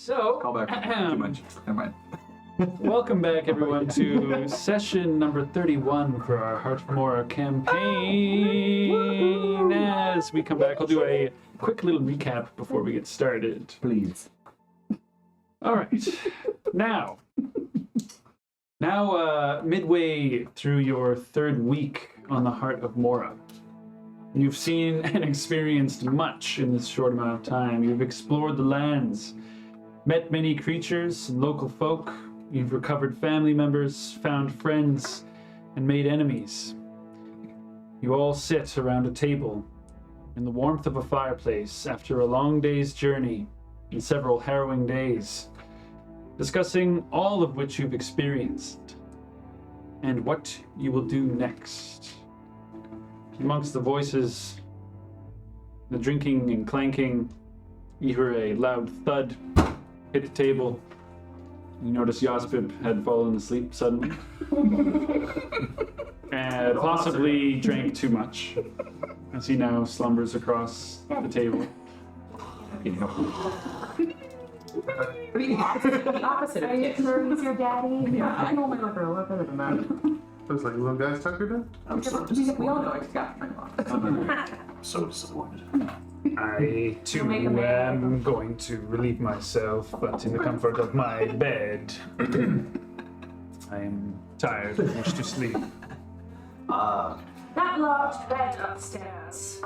So, Call back. Too much. Never mind. welcome back, everyone, to session number 31 for our Heart of Mora campaign. As we come back, I'll do a quick little recap before we get started. Please. All right. Now, midway through your third week on the Heart of Mora. You've seen and experienced much in this short amount of time. You've explored the lands, met many creatures and local folk. You've recovered family members, found friends, and made enemies. You all sit around a table in the warmth of a fireplace after a long day's journey and several harrowing days, discussing all of which you've experienced and what you will do next. Amongst the voices, the drinking and clanking, you hear a loud thud hit the table. You notice Yospip had fallen asleep suddenly. And possibly drank too much, as he now slumbers across the table. The opposite of kids. He's your daddy. Yeah, I know my liquor a lot better than that. Looks like little guys Tucker did. We all know it's got my mom. So disappointed. I, too, You'll make a man. am going to relieve myself, but in the comfort of my bed. I am tired and wish to sleep. That large bed upstairs.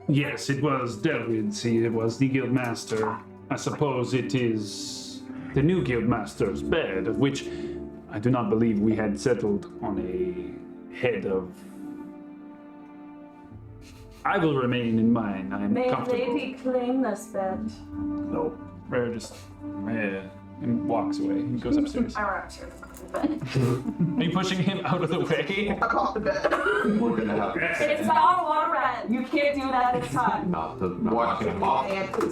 Yes, it was Delwyn's. He was the guildmaster. I suppose it is the new guildmaster's bed, of which I do not believe we had settled on a head of. I will remain in mine. I am May a comfortable. lady claim this bed? No. Rare just and walks away. He goes upstairs. I wrapped here the bed. Are you pushing him out of the way? I'm off the bed. We're gonna have It's not water bed. You can't do that this time. not watching him off.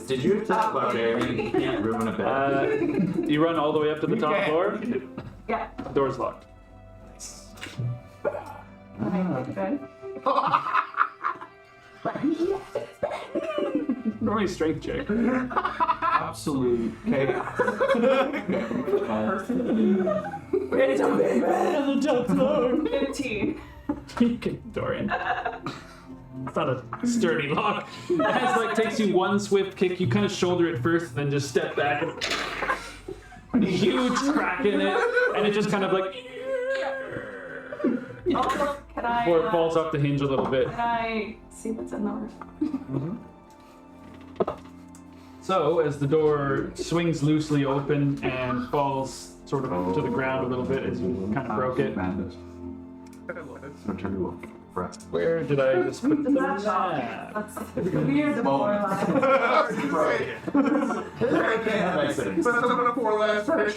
Did you tell Barbarian he can't ruin a bed? You run all the way up to the top floor. Yeah. Door's locked. Normally strength check. Absolute chaos. It's a big bed on the top floor. 15. You kick the door in. It's not a sturdy lock. It has takes you one swift kick. You kind of shoulder it first, then just step back and a huge crack in it, and it just kind of Also, can I? before it falls off the hinge a little bit. Can I see what's in the room? So as the door swings loosely open and falls sort of to the ground a little bit as you kind of broke it. Madness. Where did I just put the That's map? That's weird. The floor line. But I'm gonna pour last finish.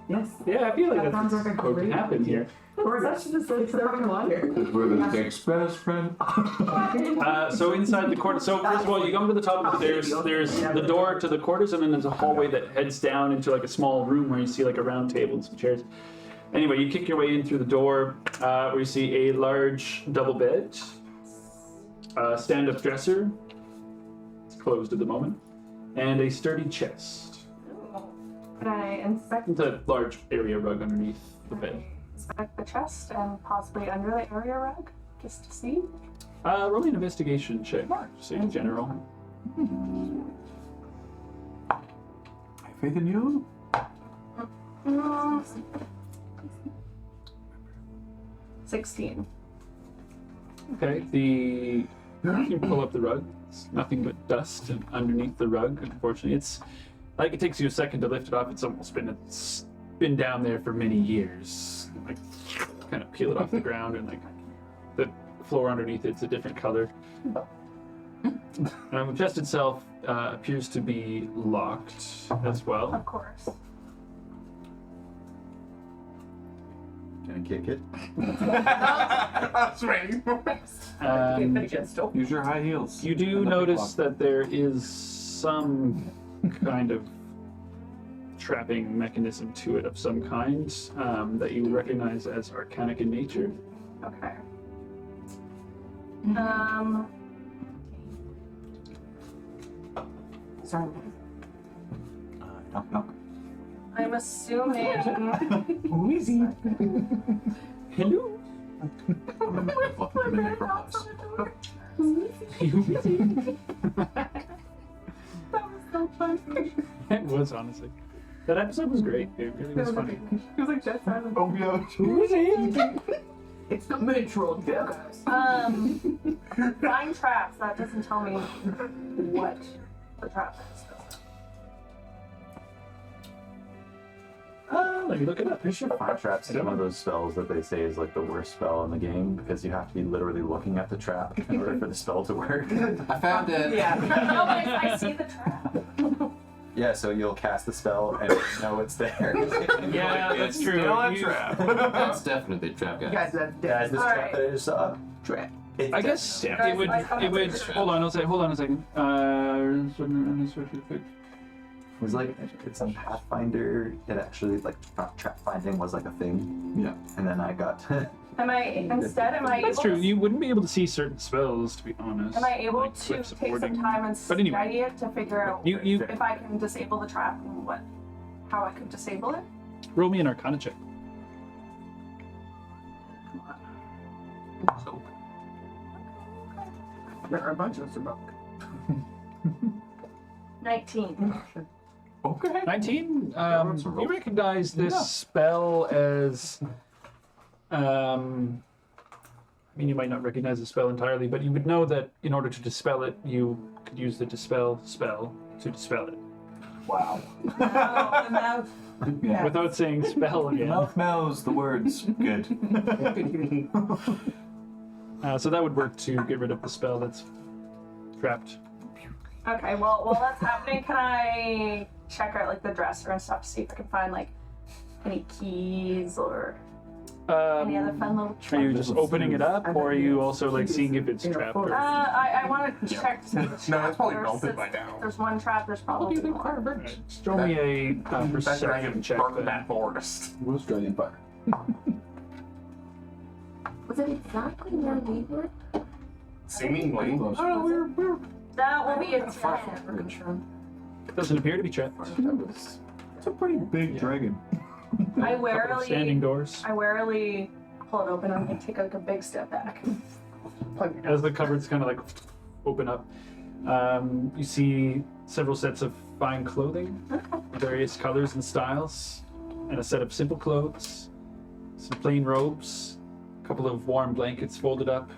Yes. Yeah, I feel like That sounds that's like a what great happened here. Or that should just like serving water. We're the next best friend. So inside the quarters, so first of all, you come to the top of the stairs, there's the door to the quarters, and then there's a hallway that heads down into a small room where you see a round table and some chairs. Anyway, you kick your way in through the door, where you see a large double bed, stand-up dresser, it's closed at the moment, and a sturdy chest. Can I inspect With a large area rug underneath the bed. the chest and possibly under the area rug, just to see? Roll me an investigation check, just in general. I have faith in you. 16. Okay, you pull up the rug. It's nothing but dust and underneath the rug. Unfortunately, it's it takes you a second to lift it off. It's been down there for many years. Kind of peel it off the ground, and the floor underneath it's a different color. The chest itself appears to be locked as well. Of course. Can I kick it? That's right. Use your high heels. You do notice that there is some kind of trapping mechanism to it of some kind that you recognize as arcanic in nature. Okay. Sorry. Knock, knock. I'm assuming. Who is he? Hello. That was so funny. It was, honestly. That episode was great. It really was funny. It was like Jet Silent. Oh, yeah. Who is he? It's the mitral guys. Find traps. That doesn't tell me what the trap is. Let me look it up. Pretty sure Fire Trap's one of those spells that they say is like the worst spell in the game because you have to be literally looking at the trap in order for the spell to work. I found it. Yeah. No, but I see the trap. Yeah, so you'll cast the spell and you know it's there. Yeah, that's true. Still a You- trap. That's definitely a trap, guys. Guys, Guys, this All trap right. that I just saw. Trap. It's I guess definitely a trap. it would. Hold on a second. It was like it's on Pathfinder. It actually like trap finding was like a thing. Yeah. And then I got. am I That's able true. to, You wouldn't be able to see certain spells, to be honest. am I able Like, to flip take supporting. some time and But anyway. study it to figure out You if I can disable the trap and how I can disable it? roll me an Arcana check. So, There are a bunch of them. 19. okay. 19. that's a roll. You recognize this Yeah. spell as. I mean, you might not recognize the spell entirely, but you would know that in order to dispel it, you could use the dispel spell to dispel it Wow. The mouth. Yeah. without saying spell again. Mouth knows the words. Good. So that would work to get rid of the spell that's trapped. Okay, well, while that's happening, can I check out like the dresser and stuff to see if I can find like any keys or any other fun little Are tricks? you just opening it up, or are you also like seeing if it's trapped? Or... I want to check to see if it's No, it's probably trapped. melted by now. There's one trap, there's probably more. Alright, just throw me a That perception dragon check. burned then. that forest. Australian fire. Was it exactly where we were? Seemingly. We're That will be a 10. Doesn't appear to be trapped. It's a pretty big dragon. I Couple of standing doors. warily pull it open and take like a big step back. As the cupboards kind of like open up, you see several sets of fine clothing, various colors and styles, and a set of simple clothes, some plain robes, a couple of warm blankets folded up,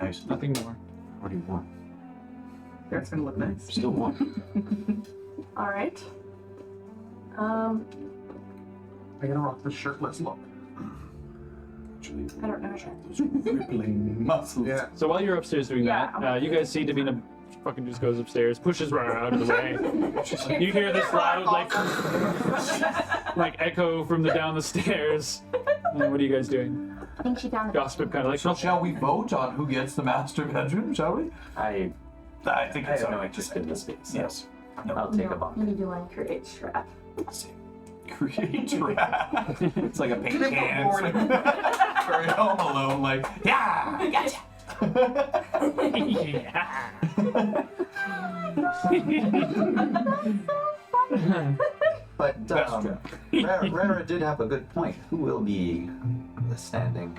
Nice. nothing more. What do you want? That's gonna look nice. Still one. All right. I gotta rock the shirtless look. Actually, I don't know. those rippling muscles. Yeah. So while you're upstairs doing Yeah, that, you guys see Davina fucking just goes upstairs, pushes Rara out of the way. You hear this loud like echo from down the stairs. And what are you guys doing? I think she found the Gossip kind of like, So shall we vote on who gets the master bedroom, shall we? I think have no interest in this space. So Yes. I'll take a bump. Maybe do one. Create trap. Create trap. It's like a paint can. It's like very Home Alone, like, yeah, I gotcha. But Best Rara did have a good point. Who will be the standing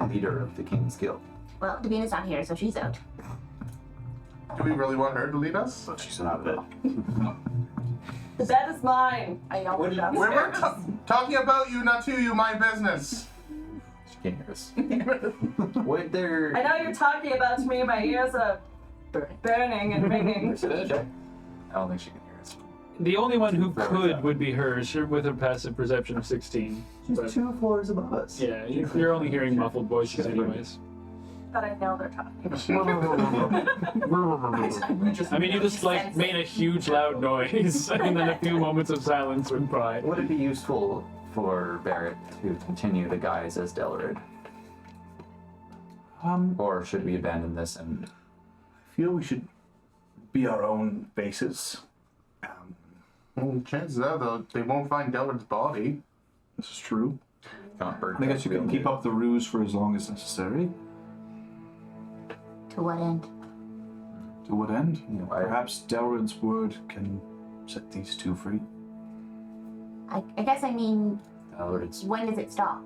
leader of the King's Guild? Well, Davina's not here, so she's out. Do we really want her to lead us? But she's not dead. The bed is mine. I yell What it do you- We're downstairs. talking about you, not to you. My business. She can't hear us. Would there? I know you're talking about me. My ears are burning and ringing. I don't think she can hear us. The only one who could would be her, with a passive perception of 16. She's But, 2 floors above us. yeah, you're only hearing muffled voices anyways. But I know they're talking. I mean, you just like made a huge loud noise, and then a few moments of silence went by. Would it be useful for Barrett to continue the guise as Delrid? Or should we abandon this and... I feel we should be our own bases. Well, chances are, though, they won't find Dellard's body. This is true. not burn I guess you can keep up the ruse for as long as necessary. To what end? To what end? You know, Perhaps Delrod's word can set these two free. I guess I mean, Dalred's. when does it stop?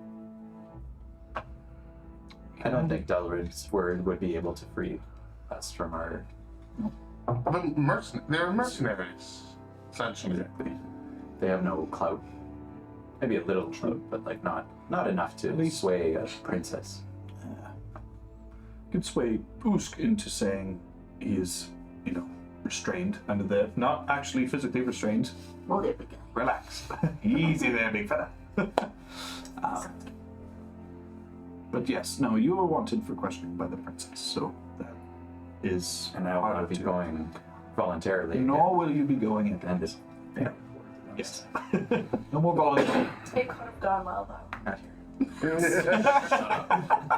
I don't think Dalred's word would be able to free us from our. But they're mercenaries, essentially. Exactly. They have no clout. Maybe a little clout, but like not enough to sway a princess. Could sway Usk into saying he is, restrained under the, not actually physically restrained. Well, there we go. Relax. Easy there, big fella. But yes, no, you were wanted for questioning by the princess, so that is. And I will not be going voluntarily. Nor will you be going in. And this. Yeah. Yes. No more volunteering. It could have gone well though. Not here.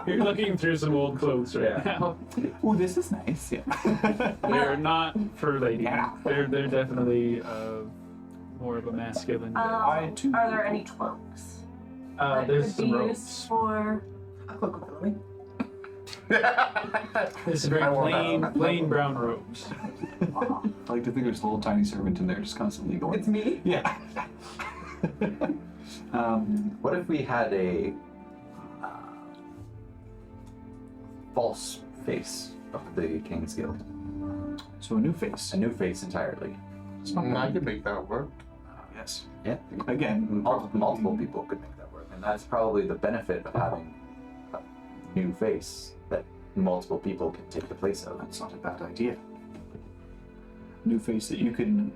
You're looking through some old clothes right now. Ooh, this is nice. Yeah. They're not for ladies. They're definitely more of a masculine. Are there any cloaks? that There's could be some used robes. for? There's some very plain brown robes. I like to think there's a little tiny servant in there just constantly going. It's me. Yeah. What if we had a false face of the King's Guild? So a new face. A new face entirely. I could make that work. Yes. Yeah. Again, Multiple people could make that work. And that's probably the benefit of having a new face that multiple people can take the place of. that's not a bad idea. New face that you can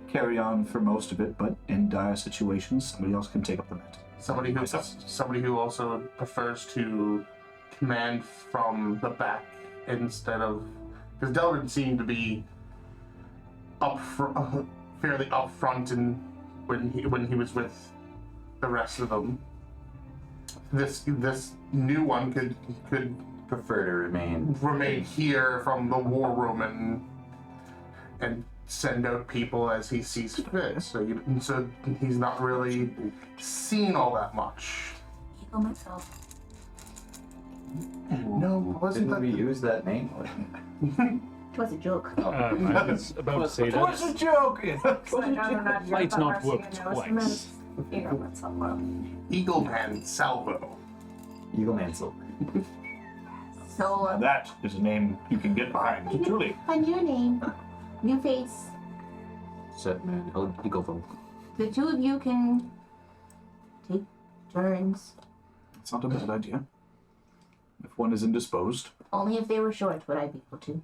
carry on for most of it, but in dire situations, somebody else can take up the mantle. Somebody who also prefers to command from the back instead of, because Delrin seemed to be fairly upfront in when he was with the rest of them. This new one could Prefer to remain here from the war room and send out people as he sees fit. So he's not really seen all that much. Ego myself. No, wasn't Didn't we that? use that name? It was a joke. I was about to say What's that. a joke? Might not work twice. Eagle Man Salvo. Eagle Man Silver. So, That is a name you can get behind, truly. a new name, new face. Set man, Eagle Folk. The two of you can take turns. It's not a bad idea. If one is indisposed, Only if they were short would I be able to.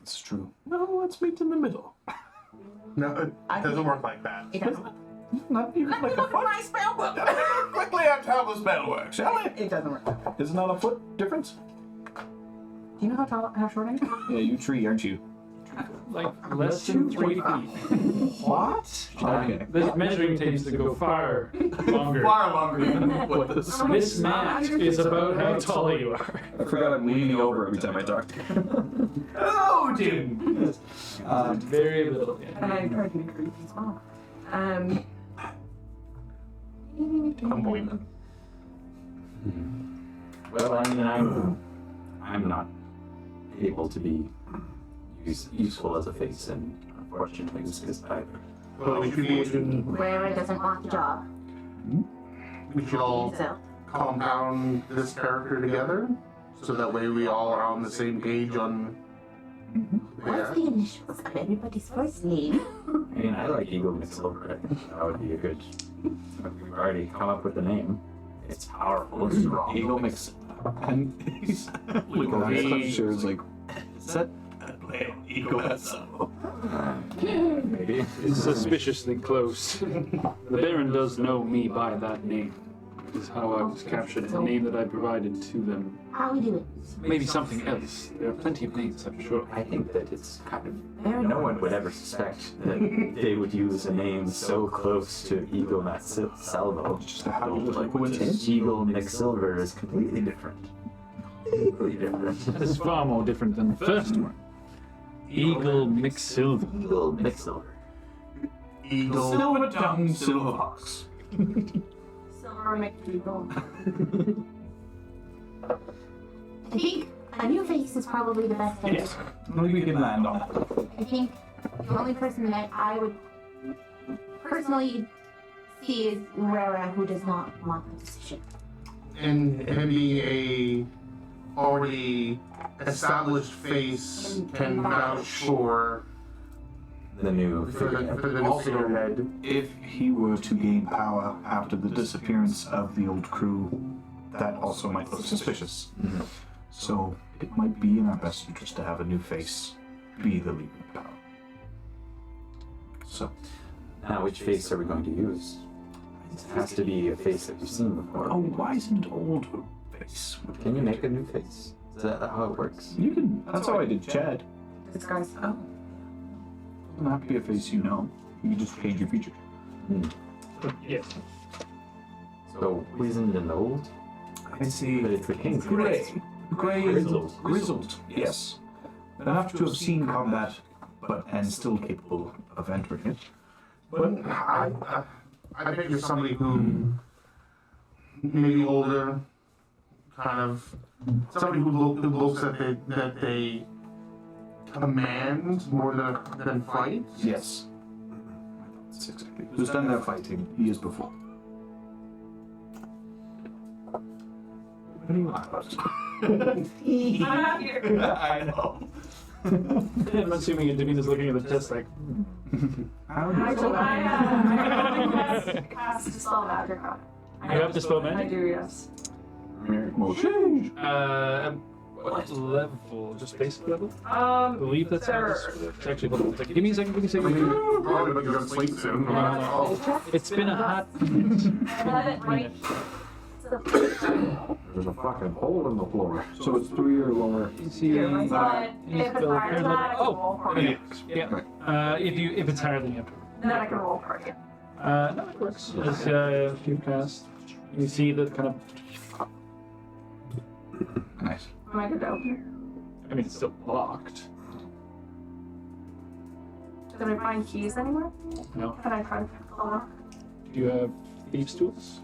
it's true. No, let's meet in the middle. No, it doesn't work like that. It doesn't. Not even like a Look at foot. my spell book. Quickly out how the spell works, shall we? It doesn't work. Is it not a foot difference? Do you know how short I am? Yeah, you tree, aren't you? Like less than 3 feet. What? Okay. This measuring tapes to go far longer. Far longer than what this. This mat is about how tall you are. I forgot I'm leaning over every time I talk. Oh, dude. Very little. And I tried to be creepy as well. Unbelievable. Well, I mean, I'm not able to be useful as a face, and unfortunately, this is either. Well, we should Wherever doesn't want the job. all So, compound this character together, so that way we all are on the same page on. what's the initials of everybody's first name? I mean, I like Eagle McSilver. I think that would be a good. We've already come up with the name. It's powerful. It's strong. Eagle mix. And he's looking at his sure it's like, is that Eagle Maybe. It's suspiciously close. The Baron does know me by that name. This is how I was captured, the name that I provided to them. How we do it? Maybe something else. There are plenty of names, I'm sure. I think that it's kind of. No one would ever suspect that they would use a name so close to Eagle Salvo. just a happy little Like, coincidence. Eagle McSilver is completely different. Completely different. That is far more different than the first one. Eagle McSilver. Eagle McSilver. Eagle. Silver tongue, silver fox. Silver McDougal. I think a new face is probably the best idea. Yes. Maybe we can land on it. I think The only person that I would personally see is Rara, who does not want the decision. And maybe a already established face can vouch for The new the new Also, figurehead. if he were to gain power after the disappearance of the old crew, that also might look suspicious. So it might be in our best interest to have a new face be the leading power. So, Now, which face are we going to use? It has to be a face that you've seen before. oh, why isn't an old face? Can you make a new face? Is that how it works? You can. That's how I did Chad. Disguise. Oh. Doesn't have to be a face you know. You can just change your features. Yes. So, wizened and old? I see. But it's the king. Gray. Grizzled. Grizzled. Yes. Enough to have seen combat, and still capable of entering it. But I picture somebody who maybe older, kind of somebody who looks that they command more than fight. Yes. That's exactly. Who's done their fighting years before. What do you laugh about? I'm not here. I know. I'm assuming Davina's looking at the test like, How I do you cast Dispel Magic on it. you have Dispel I Magic? do, yes. Well, change. What level? Just basic level? I Um, believe that's how third. it's actually. Hold on a second. Give me a second. Give me a second. Probably because you're gonna sleep soon. It's been a hot. I have it right. There's a fucking hole in the floor. So it's 3 or lower. See, But if it's higher than that, I can roll for it. yeah. If it's higher than you. Then I can roll for it. No, it works. As you cast, you see the kind of. Nice. Am I good to open I mean, it's still locked. it? Did I find keys anywhere? No. Can I try to pick the lock? Do you have thieves' tools?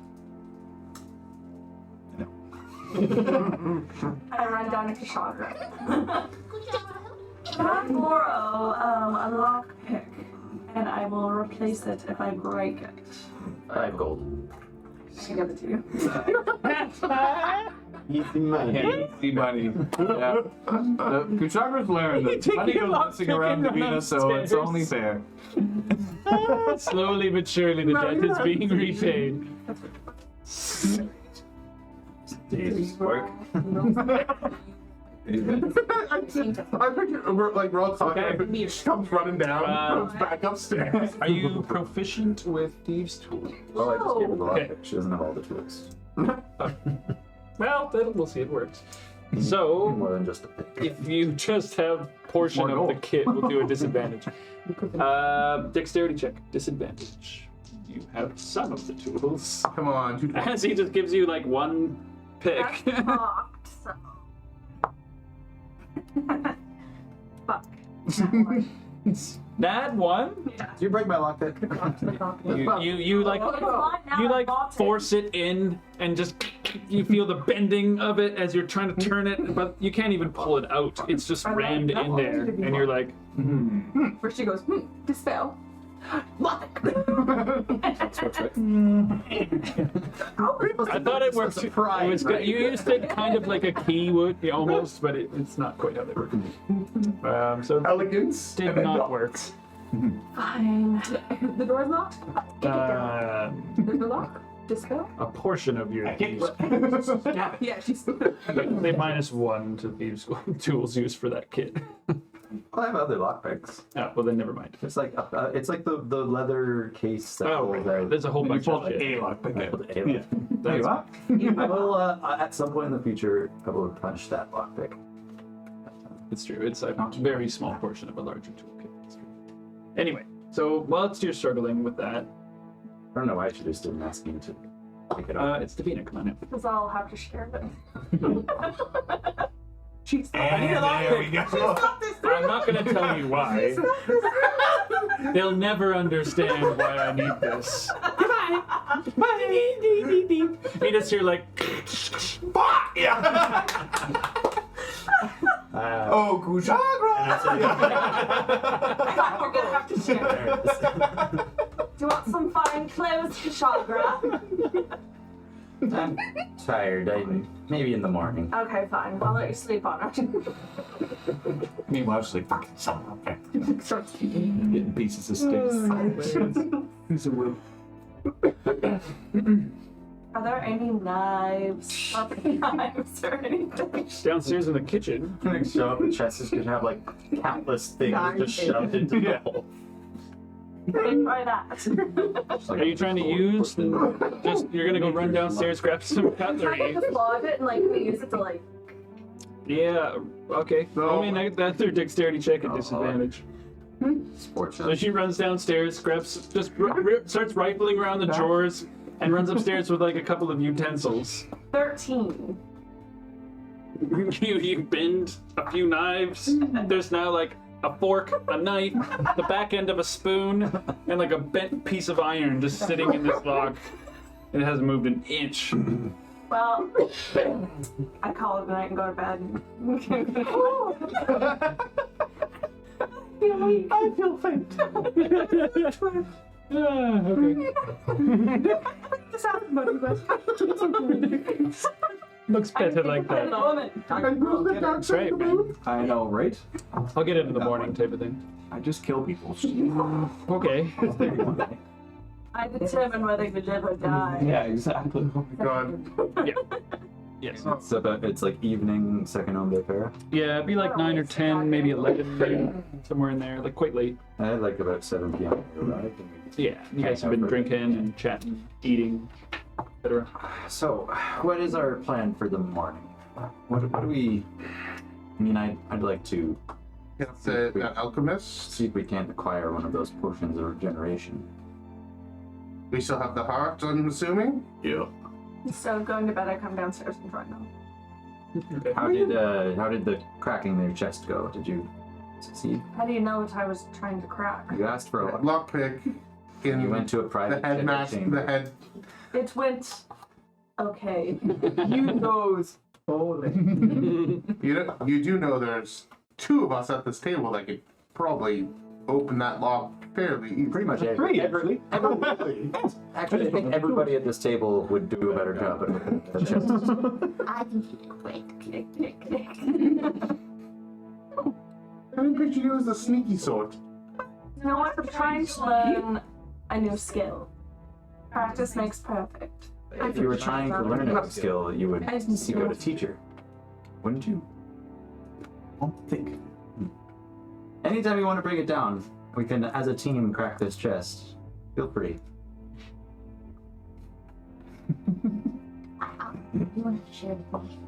I run down to Chandra. Can I borrow a lock pick? And I will replace it if I break it. 5 gold. I can give it to you. Easy money. Easy money. Yeah. Kuchagra's learned that money goes missing around Davina, so it's only fair. Slowly but surely, the debt is being repaid. Days work. I picture like we're all talking, Okay. and she comes running down, comes back upstairs. Are you proficient with thieves' tools? Well, I just gave her the Okay. lockpick. She doesn't have all the tools. Well, then we'll see. It works. So, More than just a pick. if you just have portion More of the gold. kit, we'll do a disadvantage. Dexterity check, disadvantage. You have some of the tools. Come on, 2 As he just gives you like one pick. That's locked, so. Fuck. That one, Did you break my lockpick? you like force it in and just you feel the bending of it as you're trying to turn it, but you can't even pull it out. It's just rammed in there, and you're like, First she goes, dispel. Lock. That's right. I thought it worked. It was good. You used it kind of like a key would, almost, but it's not quite how they work. So Elegance. did and then not dogs. work. Fine. The door's locked? There's no lock? Dispel? A portion of your thieves. Yeah, she's. They -1 to thieves tools used for that kit. I have other lockpicks. Oh, well then never mind. It's like the leather case that Oh, holds right. out- There's a whole You bunch pulled of an shit. A lockpick I out. pulled the A Yeah. lockpick. There you are. I will at some point in the future I will replenish that lockpick. It's true. It's a very small portion of a larger toolkit. It's true. Anyway, so whilst you're struggling with that, I don't know why she just didn't ask me to pick it up. it's Davina. Come on in. Because I'll have to share it. She's And there we go. I'm not going to tell you why. They'll never understand why I need this. Goodbye. Bye. You just hear like. Yeah. Oh, Kuchagra! We're gonna practice yet? There it is. Do you want some fine clothes to Shagra? I'm tired. Maybe in the morning. Okay, fine. I'll let you sleep on it. Meanwhile, just like, fucking son of a getting pieces of sticks. Piece of wood. Are there any knives? Sharp knives or anything? Downstairs in the kitchen. I'm gonna show up and chest is gonna have like countless things just shoved into the hole. Okay, try that. Are you trying to use the, just, you're gonna go run downstairs, grab some Try cutlery. to dislodge it and like use it to like. Yeah, okay. I mean, that's their dexterity check at disadvantage. Sports So she runs downstairs, grabs, just starts rifling around the drawers, and runs upstairs with like a couple of utensils. 13. You bend a few knives. There's now like a fork, a knife, the back end of a spoon, and like a bent piece of iron just sitting in this log. It hasn't moved an inch. Well, I call it night and go to bed. I feel faint. Okay. This happened, buddy, but Looks better like that. That's right, man. I know, right? I'll get it in the morning type of thing. I just kill people. Okay. I determine whether you live or die. Yeah, exactly. Oh my god. Yes. It's like evening, second on the pair. Yeah, it'd be like 9 or 10, maybe 11, maybe somewhere in there, like quite late. I had like about 7 p.m. we arrived. Yeah, you guys have been drinking and chatting, eating, etc. So, what is our plan for the morning? What do we? I mean, I'd like to It's the alchemist. see if we can't acquire one of those potions of regeneration. We still have the heart, I'm assuming. Yeah. So going to bed, I come downstairs and join them. Okay. How did the cracking their chest go? Did you succeed? How do you know what I was trying to crack? You asked for a Lockpick. In You went to a the private headmaster. chamber. The head. It went okay. You knows. Holy. You do know there's 2 of us at this table that could probably open that lock fairly easily. Pretty much Three, everybody. Actually, I think everybody at this table would do a better job at opening the chest. I can keep it quick. Click, click, click. I didn't picture you as the sneaky sort. You know what? I'm trying to learn a new skill. Practice makes perfect. If you were trying to learn a skill, you would seek out a teacher, wouldn't you? I don't think. Anytime you want to bring it down, we can, as a team, crack this chest. Feel free. You want to share the potion?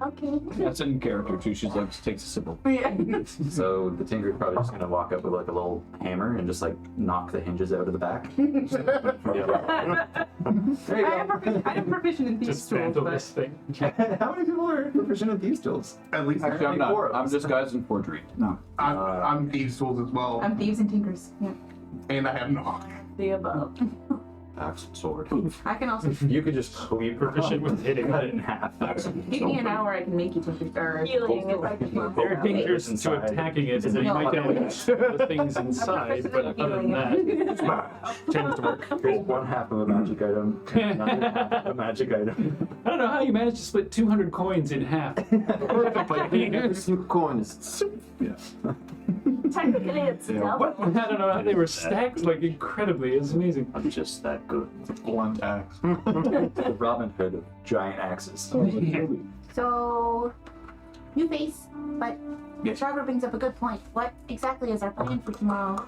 Okay. That's in character too. She's like, takes a sip of. So the Tinker's probably just gonna walk up with like a little hammer and just like knock the hinges out of the back. There you go. I am proficient in these tools, Dismantle but this thing. How many people are proficient at these tools? At least Actually, I'm Four not. of I'm us. disguised in forgery. No. I'm thieves tools as well, I'm thieves and tinkers. Yeah. and I have knock. The above. Axe, sword. I can also You could just be Proficient with hitting. cut it in half. give me an hour. I can make you tinkers. Or Healing if I can. There are dangers to attacking it, and then you might damage the things inside, but other than that, tends to work. Here's one half of a magic item, another half of a magic item. I don't know how you managed to split 200 coins in half. Perfectly. Some coins. Yeah. Technically, it's double. I don't know how they were stacked like incredibly. It's amazing. I'm just that good. Blunt axe. The Robin Hood of giant axes. So, new face, but Yes. Trevor brings up a good point. What exactly is our plan for tomorrow?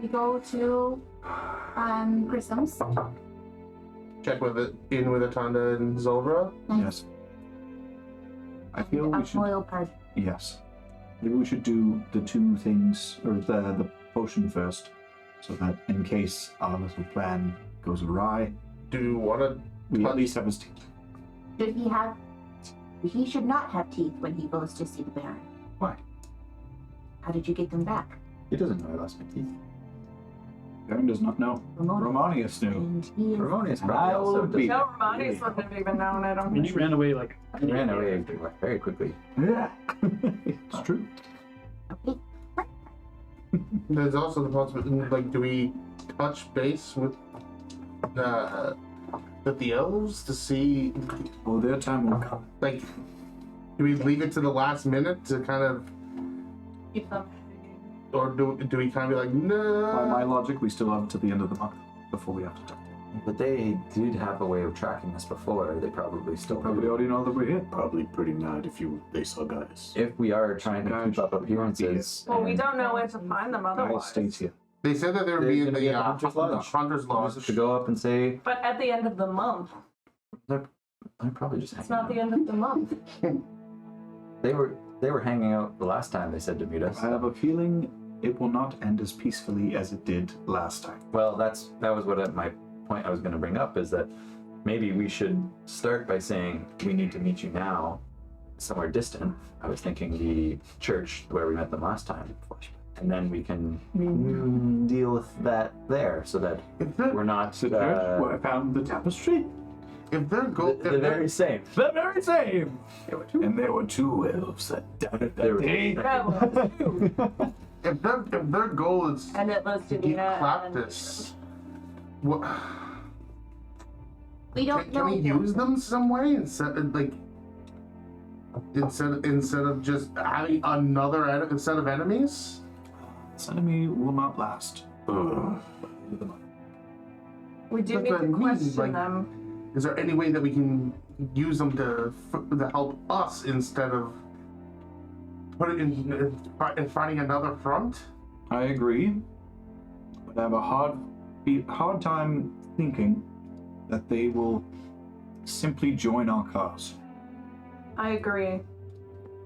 We go to Grissam's. Check with it in with Atanda and Zolra. Yes. I feel we should. Royal party. Yes. Maybe we should do the 2 things, or the potion first, so that in case our little plan goes awry, Do you want to? we at least have his teeth. Should he have? He should not have teeth when he goes to see the Baron. Why? How did you get them back? He doesn't know I lost my teeth. Baron does not know. Ramona. Romanius knew. And he is. Harmonious probably I will also be- doesn't. No, Romani's wouldn't have even known. I don't I mean, you think. ran away like. He ran away very quickly. Yeah. It's true. Okay. there's also the possibility, like, do we touch base with the elves to see, Well, their time will come. like, do we leave it to the last minute to kind of, Keep them. or do we kind of be like, By my no? logic, we still have to the end of the month before we have to talk. But they did have a way of tracking us before. They probably still Probably do. already know that we're here. Probably pretty mad if they saw guys. If we are trying to keep up appearances. Well, we and don't know where to find them Guys otherwise. stays here. They said that they would They're be in gonna the be at the Hunter's Lodge. Hunter's we just have to Lodge. go up and say, But at the end of the month. they're probably just It's hanging not out. the end of the month. They were hanging out the last time they said to meet us. I have a feeling it will not end as peacefully as it did last time. Well, that was what my point I was going to bring up is that maybe we should start by saying we need to meet you now, somewhere distant. I was thinking the church where we met them last time, and then we can deal with that there, so that we're not Where I found the tapestry, If their goal, the very same. the very same. And there were two elves that died There that were- day. if their goal is And it was to Davina clap and this, what? We don't Can we know. use them some way instead of just having another set of enemies? This enemy will not last. we do That's need what I to mean, question like- them. Is there any way that we can use them to help us instead of put it in finding another front? I agree, but I have a hard time thinking that they will simply join our cause. I agree.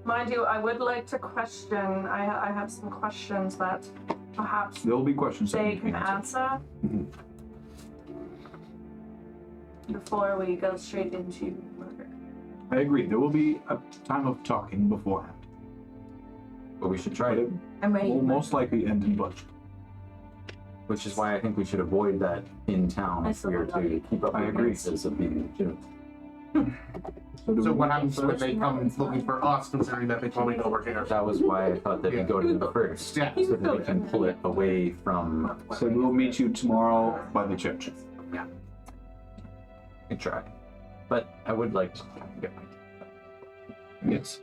Mind you, I would like to question. I have some questions that perhaps There will be questions that they need to be can answered. answer before we go straight into murder. I agree. There will be a time of talking beforehand, But we should try but it, it I'm ready. will most likely end in bloodshed. which is why I think we should avoid that in town I if we are still to love keep up I agree. appearances of being legitimate. do So we what meet happens them when first? they come looking for us, considering that they told me to over here? That was why I thought that we go to them first, Yeah. so that we can pull it away from. So we'll meet you tomorrow by the church. We try, but I would like to get my. Yes.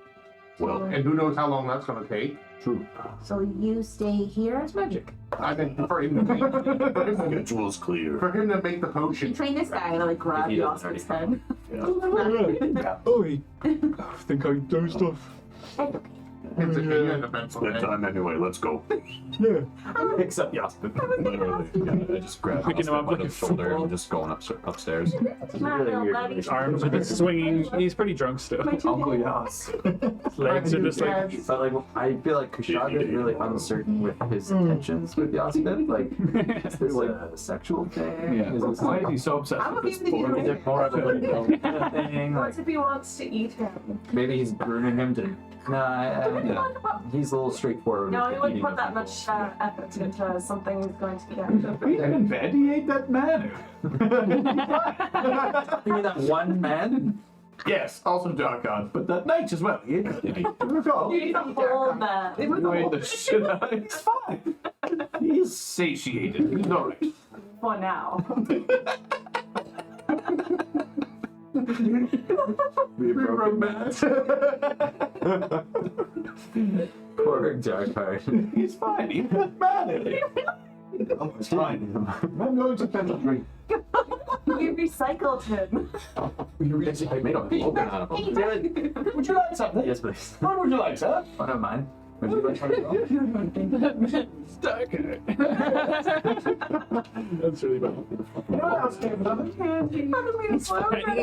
Well, And who knows how long that's going to take? True. So you stay here. It's magic. I mean, for him to make, schedule's clear. for him to make the You potion. train this guy and like grab If he the doesn't Oscar's head. Oi! I think I do stuff. It's a king and a pencil. Spend time anyway, let's go. Yeah. Picks up Yasmin. Literally, I just grab Picking him up like the a shoulder football. and just going upstairs. It's really weird. His arms are just swinging. He's pretty drunk still. Uncle Yas. His legs are just like. But like, I feel like Kushaga is really uncertain with his intentions with Yasmin. Like, is this a sexual thing? Yeah. Is this Why is he so obsessed I'm with okay this with boy? you. Is it more of a kind of thing? What Like, if he wants to eat him? maybe he's grooming him to. Nah, he's a little straightforward. No, with he the wouldn't eating put of that people. much effort into something he's going to get. Even in bed, he ate that man. You mean that one man? Yes, also Darkon, but that night as well. He ate recall. He's a whole man. He ate the shit out of it. He's fine. He's satiated. He's alright. For now. Be a broken man. Poor Darkheart. He's fine. He's not mad at it. Oh, it's fine. I'm going to fetch a drink. We recycled him. I made a poker out of him. Would you like something? Yes, please. What would you like, sir? Oh, never mind. Would you like something else? That's really bad. What else came with it? He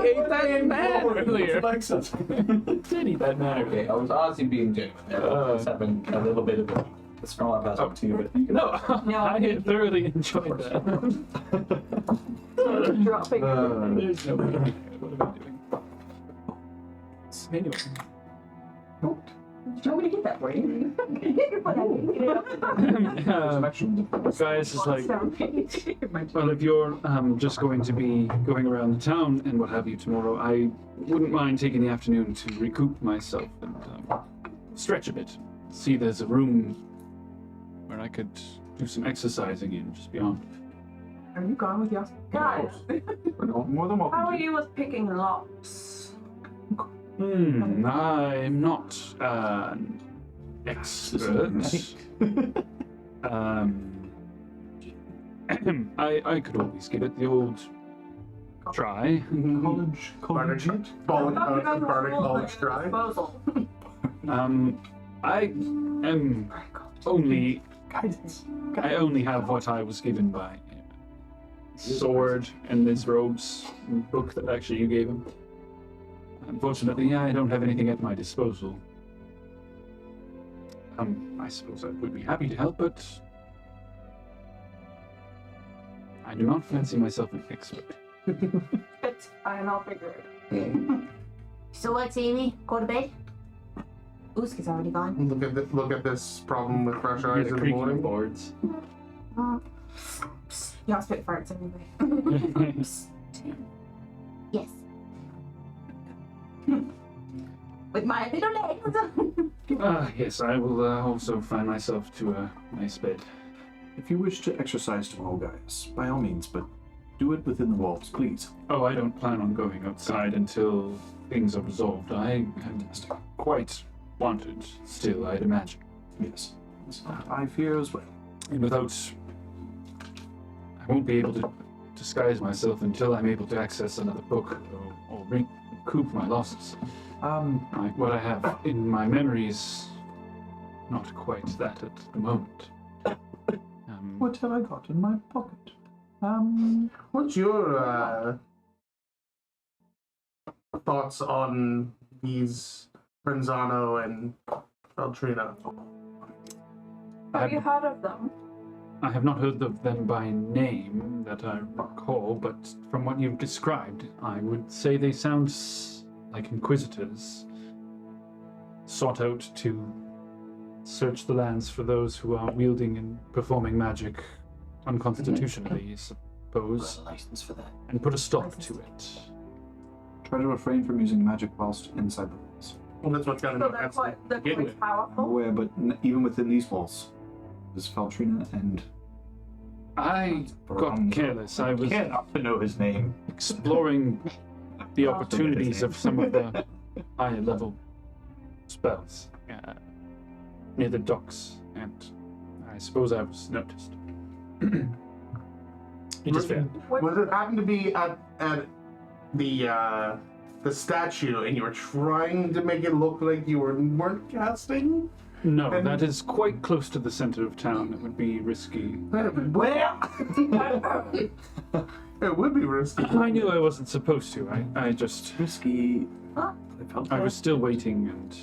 ate that man earlier. Like something. Did eat that man Okay, I was honestly being genuine there. I was having a little bit of a strong pass up to you, but No, I thoroughly enjoyed that. Dropping. There's no way. What am I doing? Anyway. Do you want me to get that for you? Guys is like, well, if you're just going to be going around the town and what have you tomorrow, I wouldn't mind taking the afternoon to recoup myself and stretch a bit. See, there's a room where I could do some exercising in just beyond. Are you gone with Yas? Guys, More than welcome how are to. you with picking locks? I'm not an expert. I could always give it the old try. College. Bardic college try. Disposal. I am only. Guidance. I only have what I was given by sword and his robes and book that actually you gave him. Unfortunately, I don't have anything at my disposal. I suppose I would be happy to help, but I do not fancy myself an expert. It's fine, I'll figure it out. So what's Amy? Go to bed? Uska's already gone. Look at this problem with fresh Hear eyes the in the creaking morning. boards. Yas spit farts anyway. Yes. With my little legs. Yes, I will also find myself to a nice bed. If you wish to exercise tomorrow, guys, by all means, but do it within the walls, please. Oh, I don't plan on going outside until things are resolved. I am quite wanted still, I'd imagine. Yes. I fear as well. And without... I won't be able to disguise myself until I'm able to access another book or recoup my losses. What I have in my memories, not quite that at the moment. What have I got in my pocket? What's your thoughts on these Pranzano and Feltrina? Have you heard of them? I have not heard of them by name that I recall, but from what you've described, I would say they sound like inquisitors sought out to search the lands for those who are wielding and performing magic unconstitutionally, I suppose, License for that. and put a stop to it. Try to refrain from using magic whilst inside the walls. Well, that's what's got So to they're Get quite it. I'm powerful. aware, but even within these walls, there's Feltrina and... I got careless. I was Can't not to know his name. exploring the opportunities of some of the higher level spells near the docks, and I suppose I was noticed. It is fair. Was it happen to be at the statue, and you were trying to make it look like you weren't casting? No, that is quite close to the center of town. It would be risky. Well, it would be risky. I knew I wasn't supposed to. I just... Risky. I was still waiting, and...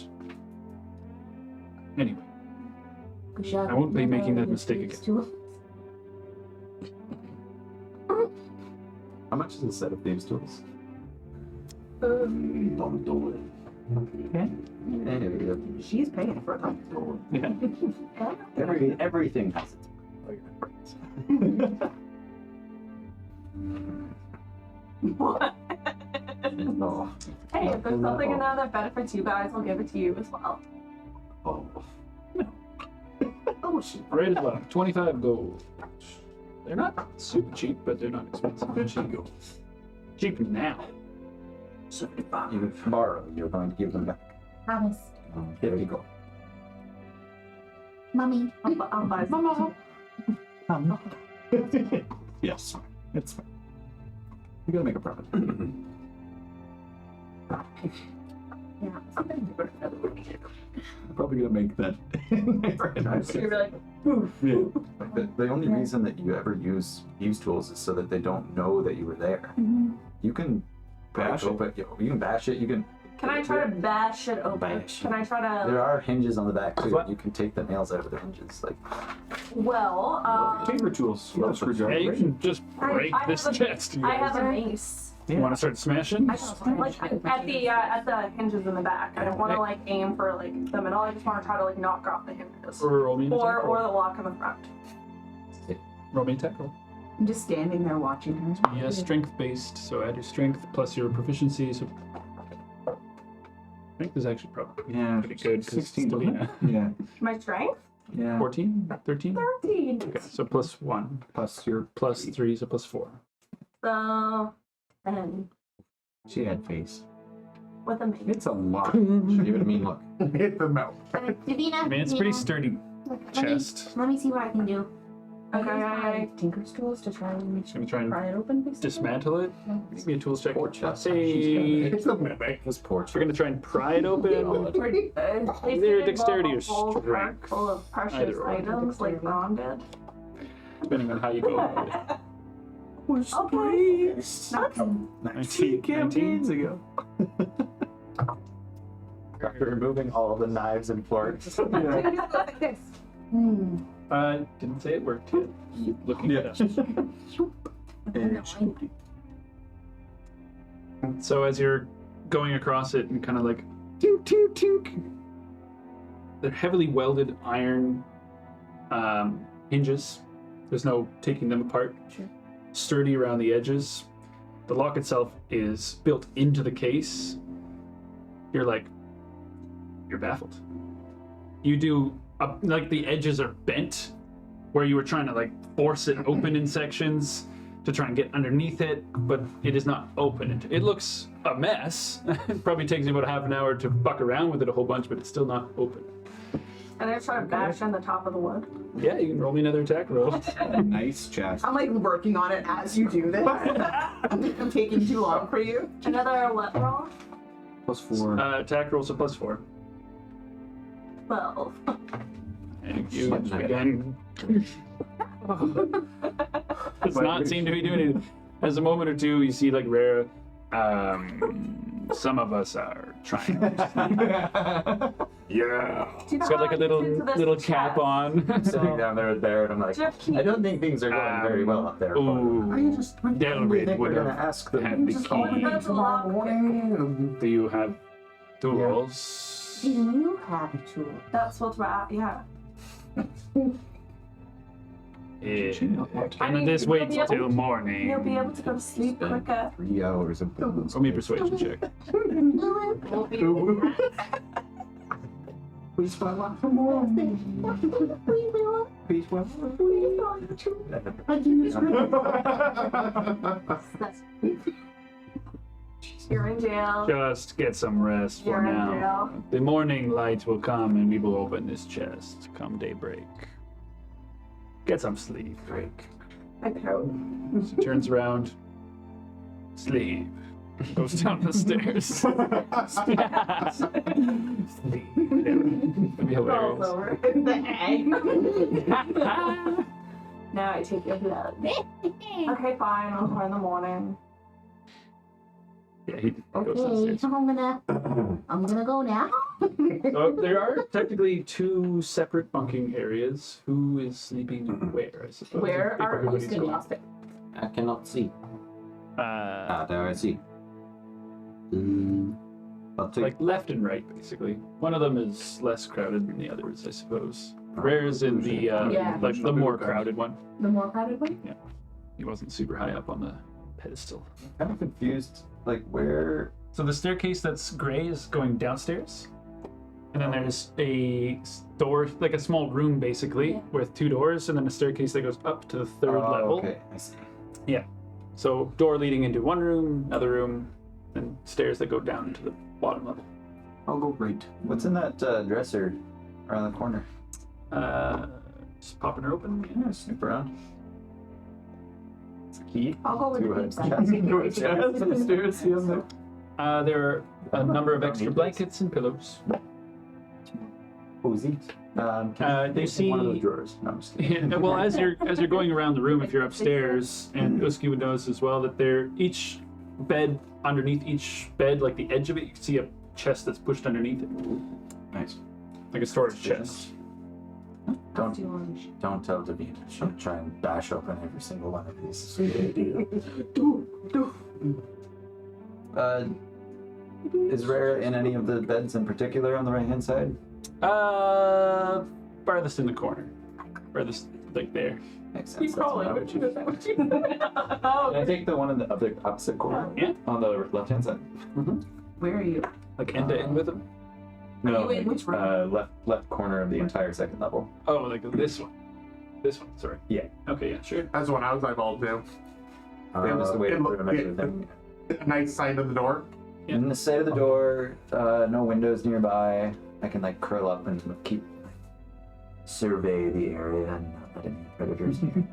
Anyway, I won't be making that mistake again. How much is a set of thieves' tools? Don't do it. She's paying for them. Everything has its What? no. Hey, if there's something in there that benefits you guys, I'll give it to you as well. Oh. Oh, shit. Right as well. 25 gold. They're not super cheap, but they're not expensive. Cheap now. You borrow, you're going to give them back. Promise. There you go. Mummy. I'll buy some. Yes, it's fine. You gotta make a profit. Yeah, something to go to another week. I'm probably gonna make that. You're like, The only reason that you ever use tools is so that they don't know that you were there. You can Bash it. open, you can bash it. You can. can I try to bash it open? Bash. Can I try to? There are hinges on the back too. What? You can take the nails out of the hinges. Like Well, Chamber tools. Well, Screwdriver. Yeah, you can just break I this have a- chest. You I guys. have a mace. You want to start smashing? Like at the hinges in the back. I don't want to like aim for like them at all. I just want to try to like knock off the hinges Roll me an attack or roll. the lock in the front. Roll me an attack roll. I'm just standing there watching her. Yeah, strength based, so add your strength plus your proficiency. So strength is actually probably Yeah, pretty good. 'cause 16. still, wasn't it? Yeah. My strength? Yeah. 14? 13? 13. Okay, so plus 1. Plus your Plus 3, so plus 4. So, and She had face. with a maybe. It's a lot. Should give it a mean look. Hit the mouth. Davina, I mean, it's a pretty Davina, sturdy chest. Let me see what I can do. Okay. Tinker's tools to try and Just gonna try and pry it open, basically. dismantle it. Give me a tools check. Poor chest. Say, It's a mimic. This poor if you're gonna try and pry it open, Either dexterity or strength. Full of precious Either or. items like Ron did. depending on how you go about it. Okay. That's 19 campaigns ago. After removing all the knives and forks. like this. Didn't say it worked yet. Looking it up. So as you're going across it and kind of like, toot, toot, toot, they're heavily welded iron hinges. There's no taking them apart. Sure. Sturdy around the edges. The lock itself is built into the case. You're baffled. You do, like the edges are bent, where you were trying to like force it open in sections to try and get underneath it, but it is not open. It looks a mess. It probably takes you about half an hour to fuck around with it a whole bunch, but it's still not open. And I try to bash in the top of the wood. Yeah, you can roll me another attack roll. Nice chest. I'm like working on it as you do this. I'm taking too long for you. Another what roll? Plus 4. Attack rolls a plus 4. 12. And you again. Does not seem to be doing it. As a moment or two, you see like Rara. Some of us are trying. Yeah. It's got like a little cap on. Sitting down there with Barrett, I'm like, I don't think things are going very well up there. Ooh, I just Delrid think would we're gonna have ask them. had the just open key. it tomorrow morning. Do you have tools? Do you have a tool? That's what's right, yeah. Can this wait till morning? You'll be able to go to sleep quicker. 3 hours of those. Roll me a persuasion check. We'll be Please follow up for more. Please You're in jail. Just get some rest for You're in now. jail. The morning light will come and we will open this chest come daybreak. Get some sleep. Break. I pout. She turns around. Sleep. Goes down the stairs. Sleep. That'd be Rolls hilarious. over. Now I take your blood. Okay, fine. I'll try in the morning. Yeah, he goes Okay, downstairs. I'm gonna go now. So there are technically 2 separate bunking areas. Who is sleeping where, I suppose? Where If are everybody's you gone. I cannot see. There I see. I'll take Like left and right, basically. One of them is less crowded than the others, I suppose. Rare is in the Yeah. like the more crowded one. The more crowded one? He wasn't super high up on the pedestal. kind of confused. Like where? So the staircase that's gray is going downstairs, and then there's a door, like a small room basically, with 2 doors, and then a staircase that goes up to the 3rd level. Okay, I see. So door leading into one room, another room, and stairs that go down to the bottom level. I'll go right. What's in that dresser around the corner? Just popping her open. Yeah, snoop around. It's a key. I'll go with To the a deep chest. side. To a chest upstairs. See on there. There are a number of extra blankets and pillows. Cozy. Can They see. one of those drawers. No, I'm just kidding. Yeah, well, as you're going around the room, if you're upstairs, and Uski would notice as well that there, each bed, underneath each bed, like the edge of it, you can see a chest that's pushed underneath it, Nice. like a storage chest. Don't tell Davina. She'll try and bash open every single one of these. It's a good idea. Is Rara in any of the beds in particular on the right hand side? Farthest in the corner, farthest like there. Makes sense. He That's probably what I would. would choose. Can I take the one in the other opposite corner? Yeah. On the left hand side. Where are you? Like end to end with them. No, you in which room? left corner of the entire second level. Oh, like this one. This one, sorry. Yeah. Okay, yeah, sure. That's what I was eyeballed to. Just the way to it looked- remember them. A nice side of the door. Yeah. In the side of the door, no windows nearby. I can like curl up and keep survey the area and not let any predators near.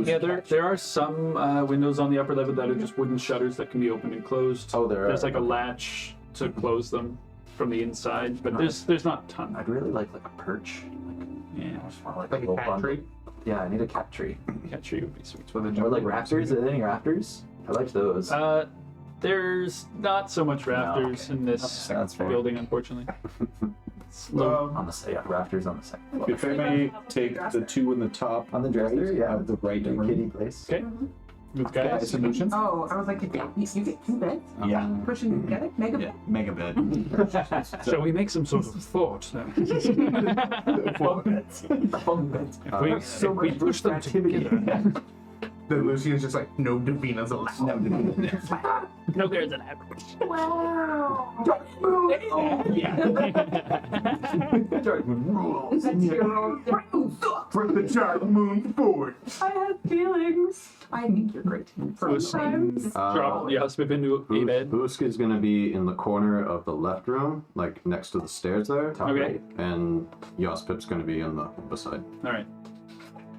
Yeah, there are some windows on the upper level that are just wooden shutters that can be opened and closed. Oh, There's like a latch to close them from the inside, but there's not a ton. I'd really like a perch. Yeah, I just want like, Like a a little cat bundle. tree. Yeah, I need a cat tree. cat tree would be sweet. Or like rafters. Are there any rafters? I like those. There's not so much rafters in this That's fair. building, unfortunately. It's low. On the rafters on the second floor. If I may take the two in the top On the dresser, yeah. of the right The room. kitty place. Okay. With guys. Solution? Oh, I was like, you get 2 beds? Yeah. Pushing together? Mega Yeah, bed? mega bed. Shall we make some sort of thought then? If we push them together. Then Lucian's just like, no Davina's allowed. No, there's an average. Wow. Bring the dark moon forward. I have feelings. I think you're great. Drop Yaspip into a bed. Boosk is going to be in the corner of the left room, like next to the stairs there. Okay. And Yospip's going to be in the beside. All right.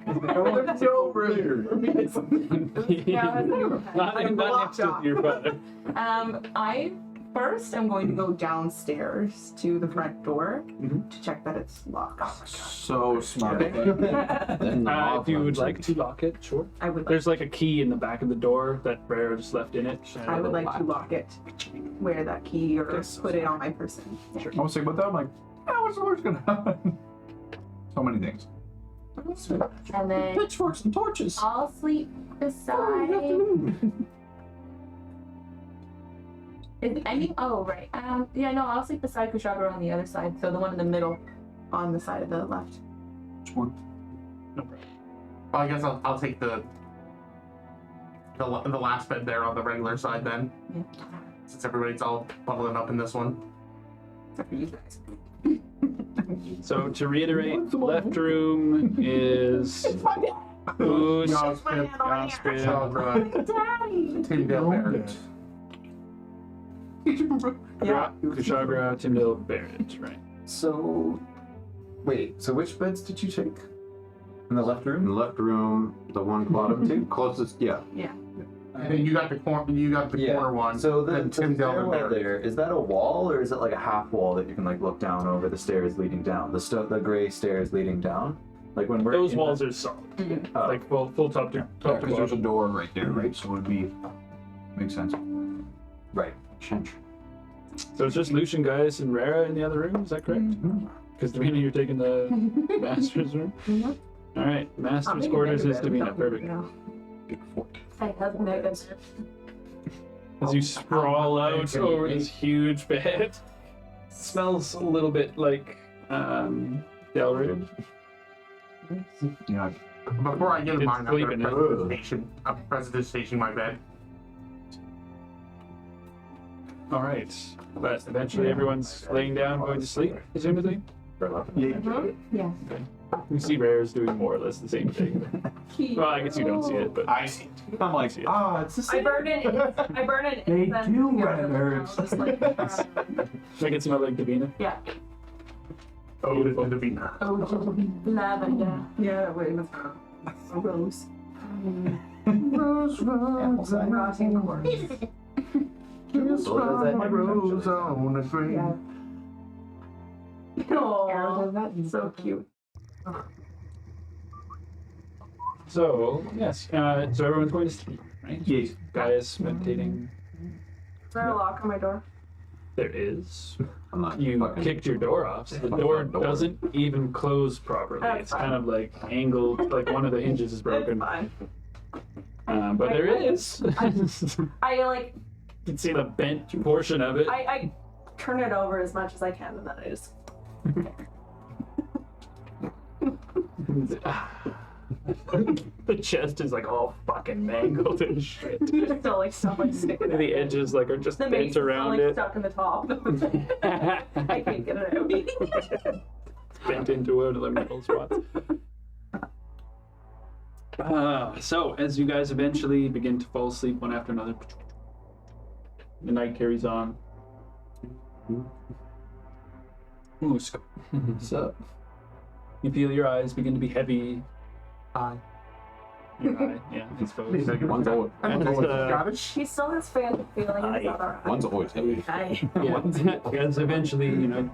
Yeah, Not next to your brother. I first am going to go downstairs to the front door Mhm. to check that it's locked. So smart. If you would like to lock it, sure. I would like, There's like a key in the back of the door that Rare just left in it. I would like to lock it. Wear that key or put it on my person. Sure. I was saying about that, I'm like, what's the worst gonna happen? So many things. And then Pitchforks and torches. I'll sleep beside. Is any? Oh right. Yeah, no, I'll sleep beside Kushagra on the other side. So the one in the middle. On the side of the left. Which one? Well, I guess I'll take the last bed there on the regular side then. Yeah. Since everybody's all bubbling up in this one. Except for you guys. So to reiterate, left room is Boost, Yaspip, Yaspip, Chagra, Tyndale Barrett. Kushagra, Tyndale, Barrett, right? So, wait. So which beds did you take? In the left In room? the left room, the one bottom two, closest, yeah. And then you got the corner one. So the Tyndale and stairwell Barrett. there, is that a wall or is it like a half wall that you can like look down over the stairs leading down? The gray stairs leading down? Like when we're Those in walls are solid. Oh. Like full top to Because there's a bottom. door right there, right? So it would be, makes sense. Right. So it's just Lucian, guys, and Rara in the other room, is that correct? Because Davina, you're taking the master's room? Mhm. All right, master's quarters is Davina, perfect. I have mega. As you sprawl out over this huge bed, smells a little bit like Delrid. Yeah. Before I get It's mine, I'm sleeping going now. to presidentation my bed. All right, but eventually everyone's laying down, going to sleep, presumably. Yeah. You see Rare's doing more or less the same thing. Well, I guess you don't see it, but I see it. I'm like, see it. it's the I burn it. I burn it. They incense do here when it in the hurts. house, like, Make it smell like Davina. yeah. Oh, to Davina. Lavender. Yeah, wait, it was a rose. Rose, rose, Rotting corpse. kiss Well, from that's my that rose on a grave. Yeah. Aww. That's so cute. So, yes, so everyone's going to sleep, right? Yes. Guys meditating. Is there a lock on my door? There is. I'm not You fucking- kicked your door off, so the door doesn't even close properly. That's It's kind of like angled, like one of the hinges is broken. Fine. But there is. You I like. can see the bent portion of it. I turn it over as much as I can, and then I just. The chest is like all fucking mangled and shit. Still like stuff like sticking out. The edges like are just The bent mace is still, around like, it. stuck in the top. I can't get it out. It's bent into one of the middle spots. So, as you guys eventually begin to fall asleep one after another, the night carries on. Ooh, What's up? you feel your eyes begin to be heavy. Hi. Your eye, yeah, I suppose. One's always, And, Scottish. He still has phantom feelings about our one's always heavy. yeah, as eventually,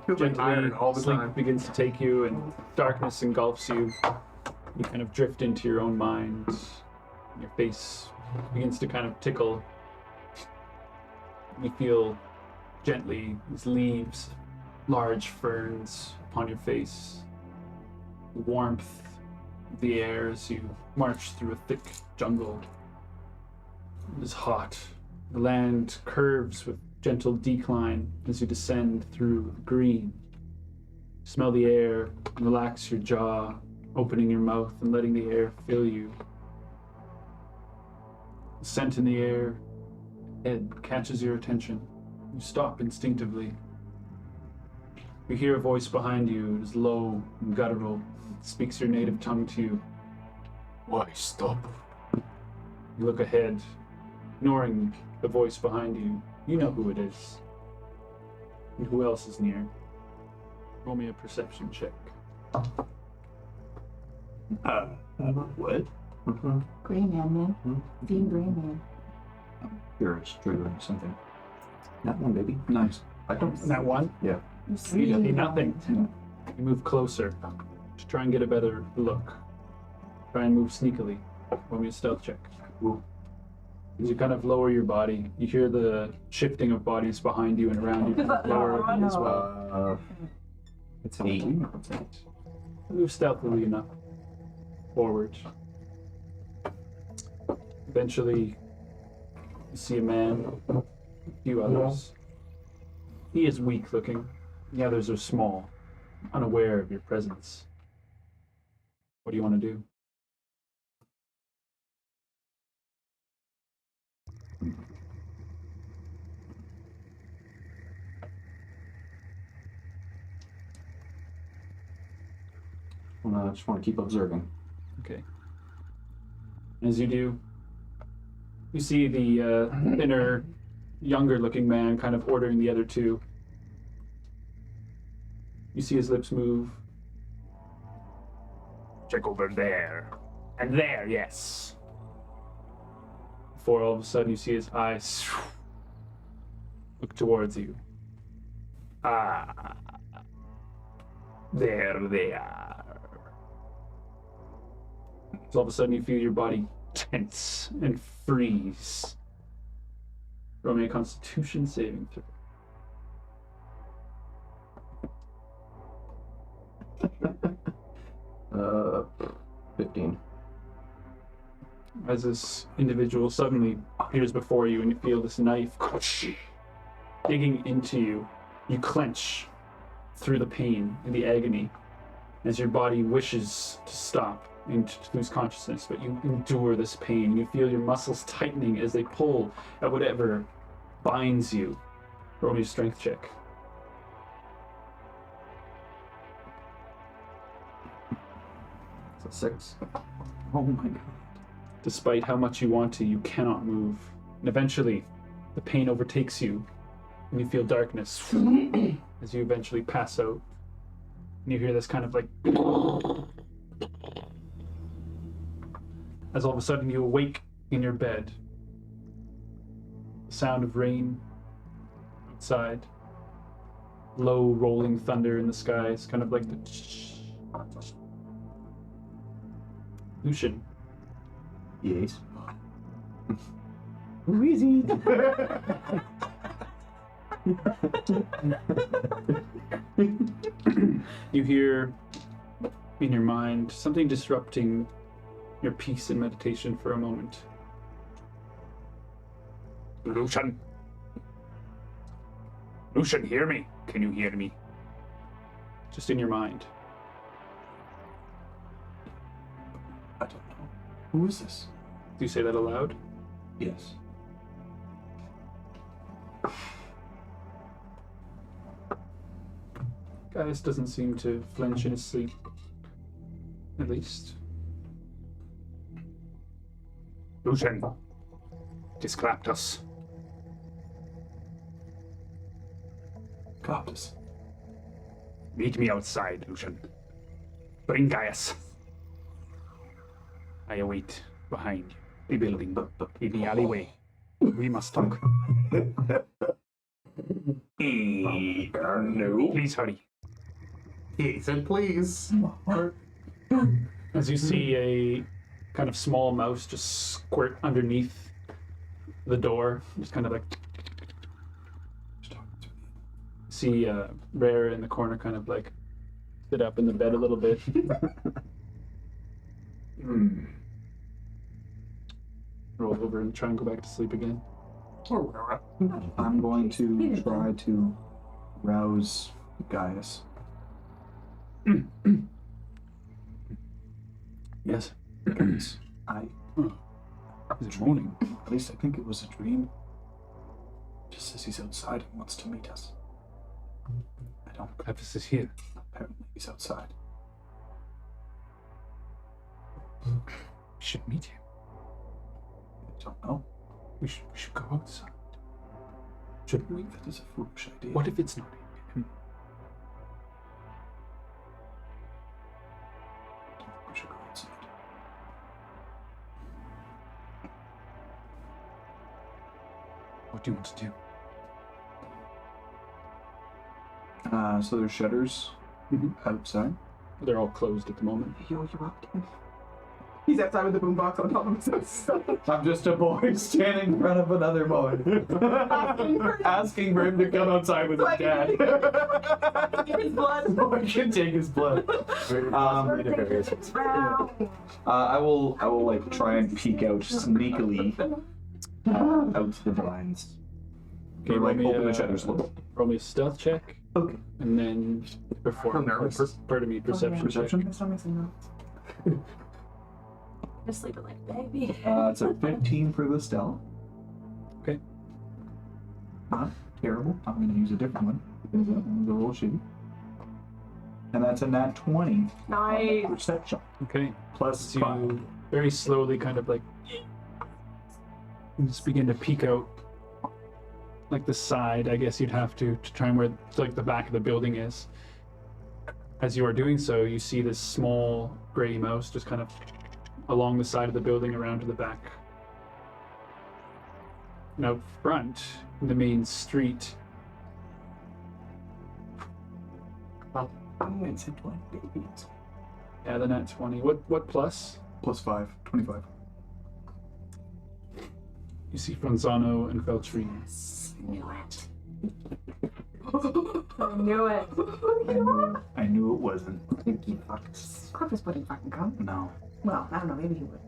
Feels like iron gently all the sleep time. begins to take you and darkness engulfs you. You kind of drift into your own mind. Your face begins to kind of tickle. You feel gently these leaves, large ferns upon your face. The warmth of the air as you march through a thick jungle. It is hot. The land curves with gentle decline as you descend through the green. Smell the air, relax your jaw, opening your mouth and letting the air fill you. The scent in the air, head catches your attention. You stop instinctively. You hear a voice behind you. It is low and guttural. It speaks your native tongue to you. Why stop? You look ahead, ignoring the voice behind you. You know who it is. And who else is near. Roll me a perception check. What? Gray man. Being gray man. Curious, triggering something. That one, baby. Nice. I don't. That one? Yeah. You You see see nothing. You move closer to try and get a better look. Try and move sneakily. Roll me a stealth check. Ooh. As you kind of lower your body, you hear the shifting of bodies behind you and around you. Is that Lower the as well. It's 8. Move stealthily enough forward. Eventually, you see a man, a few others. He is weak looking. The others are small, unaware of your presence. What do you want to do? I just want to keep observing. Okay. As you do, you see the thinner, younger-looking man kind of ordering the other two. You see his lips move. Check over there. And there, yes. Before all of a sudden you see his eyes look towards you. Ah. There they are. So all of a sudden you feel your body tense and freeze. Roll me a Constitution saving throw. 15. As this individual suddenly appears before you and you feel this knife digging into you, you clench through the pain and the agony as your body wishes to stop and to lose consciousness, but you endure this pain. You feel your muscles tightening as they pull at whatever binds you. Roll me a strength check. It's a 6. Oh my god. Despite how much you want to, you cannot move. And eventually, the pain overtakes you, and you feel darkness as you eventually pass out. And you hear this kind of like... as all of a sudden you awake in your bed. The sound of rain outside. Low rolling thunder in the skies, kind of like the... Lucian. Yes. Wheezy. You hear in your mind something disrupting your peace and meditation for a moment. Lucian. Lucian, hear me. Can you hear me? Just in your mind. I don't know. Who is this? Do you say that aloud? Yes. Gaius doesn't seem to flinch in his sleep. At least. Lucian, it is Claptus. Claptus. Meet me outside, Lucian. Bring Gaius. I await behind the building, in the alleyway. We must talk. No. Please hurry. He said please. As you see a kind of small mouse just squirt underneath the door, just kind of like. See Rare in the corner kind of like sit up in the bed a little bit. Roll over and try and go back to sleep again. I'm going to try to rouse Gaius. Yes. Gaius, Is it morning? at least I think it was a dream. Just says he's outside and wants to meet us. I don't. Claptus is here. Apparently he's outside. We should meet him. I don't know. We should go outside. Shouldn't we? That is a foolish idea. What if it's not him? I don't think we should go outside. What do you want to do? So there's shutters outside. They're all closed at the moment. Yo, you up, dude? He's outside with the boombox on top of himself. I'm just a boy standing in front of another boy. Asking for him to come outside with his dad. Get his blood. So I can take his blood. I will like try and peek out sneakily out the blinds. Okay, Or, like roll me open a- the shutters a little. Roll me a stealth check. Okay. And then perform. nervous. Pardon me, perception. Perception? My stomach's in knots. Just sleeping like a baby. It's a 15 for the stealth. Okay. Not terrible. I'm going to use a different one. Because that one's a little shitty. And that's a nat 20. Nice. Perception. Okay. Plus So 5. you very slowly kind of like just begin to peek out like the side, I guess you'd have to try and where like the back of the building is. As you are doing so, you see this small gray mouse just kind of along the side of the building around to the back. And out front, in the main street, I'm going to say 20 babies. yeah, the nat 20. What plus? Plus 5. 25. You see Franzano and Feltrine. Knew it. I knew it. I knew it wasn't. Claptus wouldn't fucking come. No. Well, I don't know, maybe he would.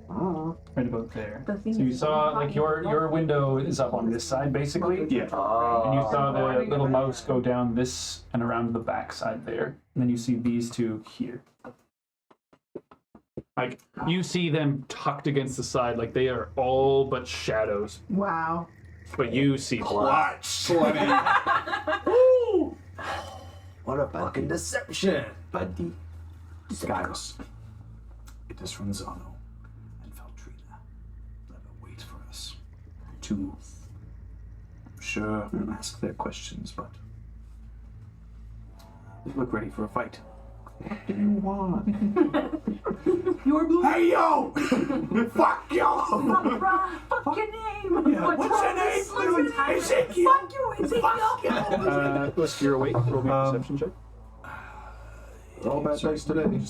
Right about there. The thing So you is- saw, like, your window is up on this side, basically. Yeah. And you saw the little mouse go down this and around to the back side there. And then you see these two here. Like, you see them tucked against the side, like they are all but shadows. Wow. But you see black. What a fucking deception, buddy. Gaius. It is Franzano and Feltrina that await for us to, sure, ask their questions, but they look ready for a fight. What do you want? You're blue. Hey yo! Fuck yo! Fuck your name! Yeah, what's your name? Ezekiel! Fuck you, Ezekiel! Let's you're awake. Roll me a perception check. All bad dice today.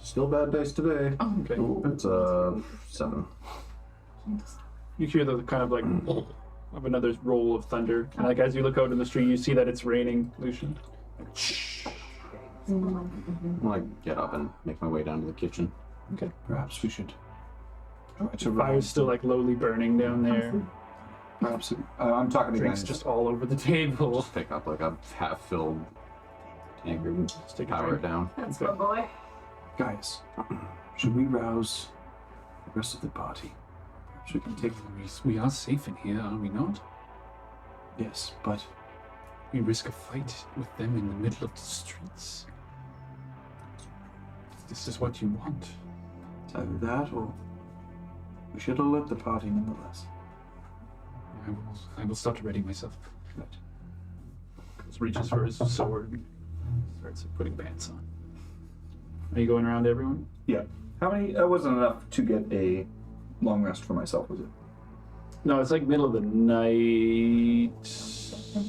Still bad dice today. Okay. It's a 7. You hear the kind of like of another roll of thunder. And like as you look out in the street, you see that it's raining, Lucian. I get up and make my way down to the kitchen. Okay. Perhaps we should try to Fire's still like lowly burning down there. Perhaps I'm talking to Drinks Gaius. just all over the table. Just pick up like a half-filled tankard and Just take a power drink. it down. That's Okay. my boy. Guys, should we rouse the rest of the party? Perhaps we can take... We are safe in here, are we not? Yes, but... We risk a fight with them in the middle of the streets. This is what you want. It's either that or... We should alert the party nonetheless. I will start ready myself. Right. He reaches for his sword and starts putting pants on. Are you going around to everyone? Yeah. How many... That wasn't enough to get a long rest for myself, was it? No, it's like middle of the night.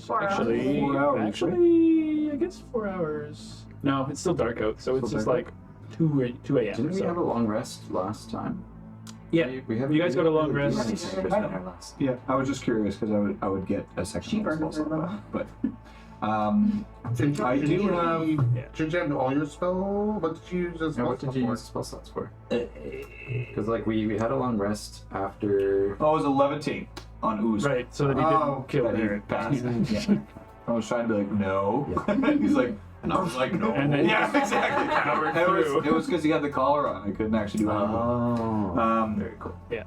4 hours. Actually, 4 hours, I guess 4 hours. No, it's still dark out, so it's Still just dark like 2 a.m. Didn't or we so. have a long rest last time? Yeah, We haven't you guys got a long really done rest. anything for dinner last. Yeah, I was just curious because I would get a second Cheaper spell slot, for them. but Did I you, do have... Did you have all your spell? What did you use as No, spell what did slot you for? use spell slots for? Because like we had a long rest after. Oh, it was a levitating on Ooze. Right, so that he Oh, didn't kill that he Eric. passed. Yeah. I was trying to be like, no. He's like, and I was like, no. And then yeah, exactly. powered It through. was because he had the collar on. I couldn't actually do anything. Oh, very cool. Yeah,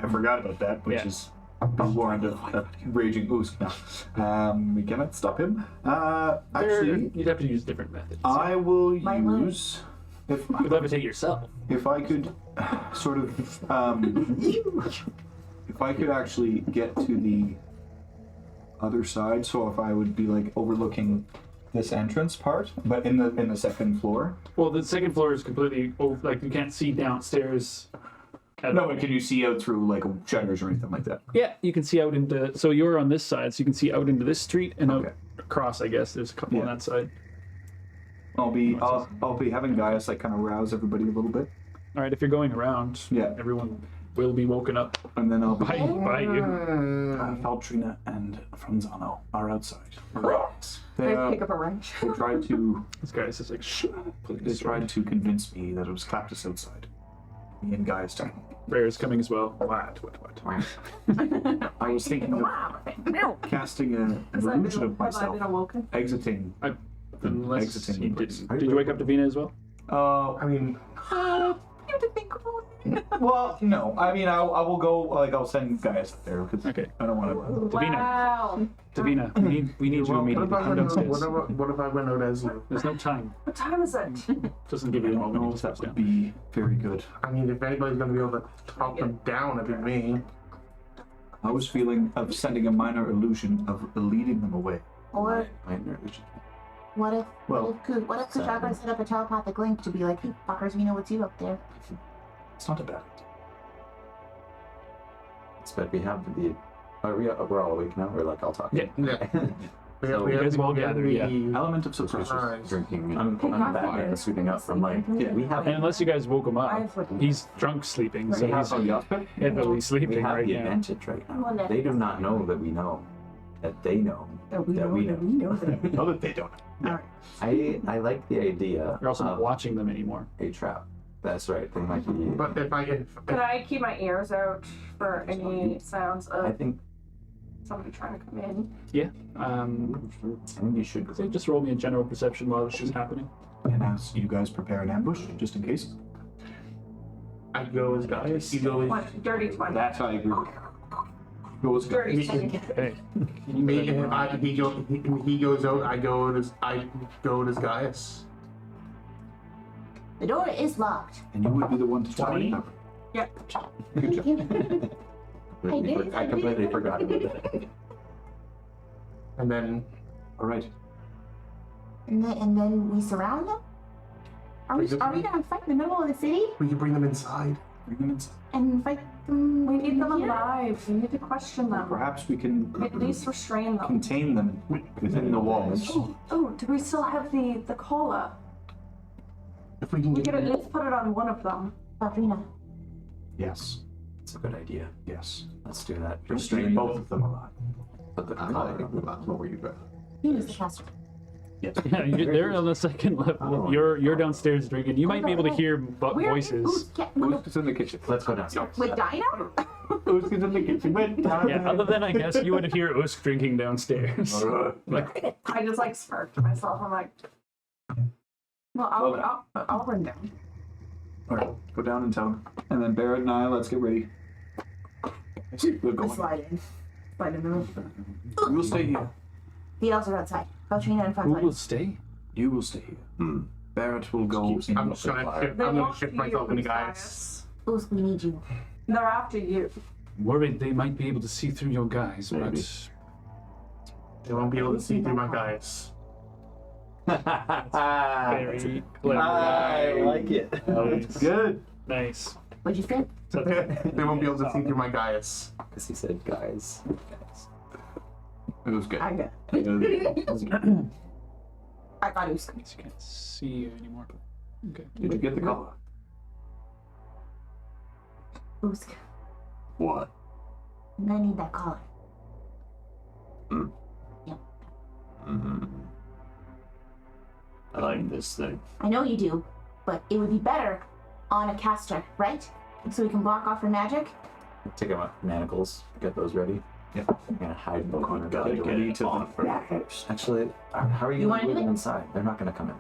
I forgot about that, which Yeah. is be warned of raging Ooze. No. We cannot stop him. Actually, You'd have to use different methods. I will My use... You levitate yourself. If I could sort of, if I could actually get to the other side, so if I would be like overlooking this entrance part, but in the second floor. Well, the second floor is completely like you can't see downstairs. No, but can you see out through like shutters or anything like that? Yeah, you can see out into. So you're on this side, so you can see out into this street and Okay. out across. I guess there's a couple on Yeah. that side. I'll be having Gaius like kind of rouse everybody a little bit. All right, if you're going around, Yeah. everyone will be woken up And then I'll be. by you. Faltrina and Franzano are outside. I pick up a wrench. They tried to. This guy is just like, shh. They tried to convince me that it was Claptus outside. Me and Gaius time. Rare is coming as well. What? I was thinking of casting an Has I illusion been, of have I myself been awoken? exiting. Unless Exiting he the place. did you wake up Davina as well? I mean, You have to think about it. Well, no. I mean, I will go. Like, I'll send Gaius up there because Okay. I don't want to. Davina. Wow. Davina, we need you what immediately. if I Come went out, downstairs. what if I went out as you? There's no time. What time is it? Doesn't give I you a don't moment. know He if just that steps would down. be very good. I mean, if anybody's gonna be able to talk them down, it'd be me. I was feeling of sending a minor illusion of leading them away. Or Minor illusion. what if Well, what if Kujagra set up a telepathic link to be like, hey fuckers, we know it's you up there. It's not a bad idea. But we have the. We're all awake now. We're like all talking. Yeah. We So you guys have all gathered, yeah. Element of surprise. Surprise. Drinking. I'm back and suiting up from like. Yeah. We have. And unless you guys woke him up, I've like, he's drunk sleeping, so We have he's heavily We sleeping have right the now. advantage right now. Wonderful. They do not know that we know. That they know. that we that know we that we know that. Know that they don't. I like the idea You're also not of watching them anymore. a trap. That's right. They might be. But if Can I keep my ears out for any sounds I of think. somebody trying to come in? I think you should. So just roll me a general perception while this is happening. And as you guys prepare an ambush, just in case. I go as Gaius, you go as Dirty 20. That I agree with. Go as Dirty Gaius. 20. Hey, me. He goes out. I go as Gaius. The door is locked. And you would be the one to tell 20? me. Yep. Good job. I completely forgot about that. And then All right. And then we surround them? Are we gonna fight in the middle of the city we can bring them inside. Bring them inside. and fight them? We need them here? alive. We need to question them. Perhaps we can At least restrain them. contain them within the walls. Oh, do we still have the cola? If we can We get could at least put it on one of them. Faltrina. Yes. It's a good idea. Yes. Let's do that. Restrain both of them alive. Put the I'm collar. not what were you doing? He was the caster. Yes. yeah, they're on the second level. You're downstairs drinking. You might be able to hear voices. Who's in the kitchen? Let's go downstairs. With Dinah? Who's in the kitchen? Yeah, other than I guess you would hear Usk drinking downstairs. Like, I just like smirked to myself. I'm like, Well, I'll run down. Alright, go down and tell him. And then Barrett and I, let's get ready. We're going. Slide in. Slide in the room. We'll stay here. The elves are outside. Valtrina and Who Frontline. will stay? You will stay here. Barrett will go in. I'm just gonna shift myself into guys. Ooze, we need you. They're after you. Worried they might be able to see through your guys, Maybe. but They won't be able to see through my guys. very clever. I like it. Nice. Good. Nice. What'd you say? They won't be able to see through my guys. Because he said guys. It was good. I got It was good. I got Ooze. You can't see you anymore. Okay. Did you get the color? Ooze, What? I need that collar. I like this thing. I know you do, but it would be better on a caster, right? So we can block off your magic. Take out manacles, get those ready. Yeah. I'm gonna hide in the corner. Gotta get Ready. into them first. Actually, how are you You gonna wanna do move them it? inside? They're not gonna come in.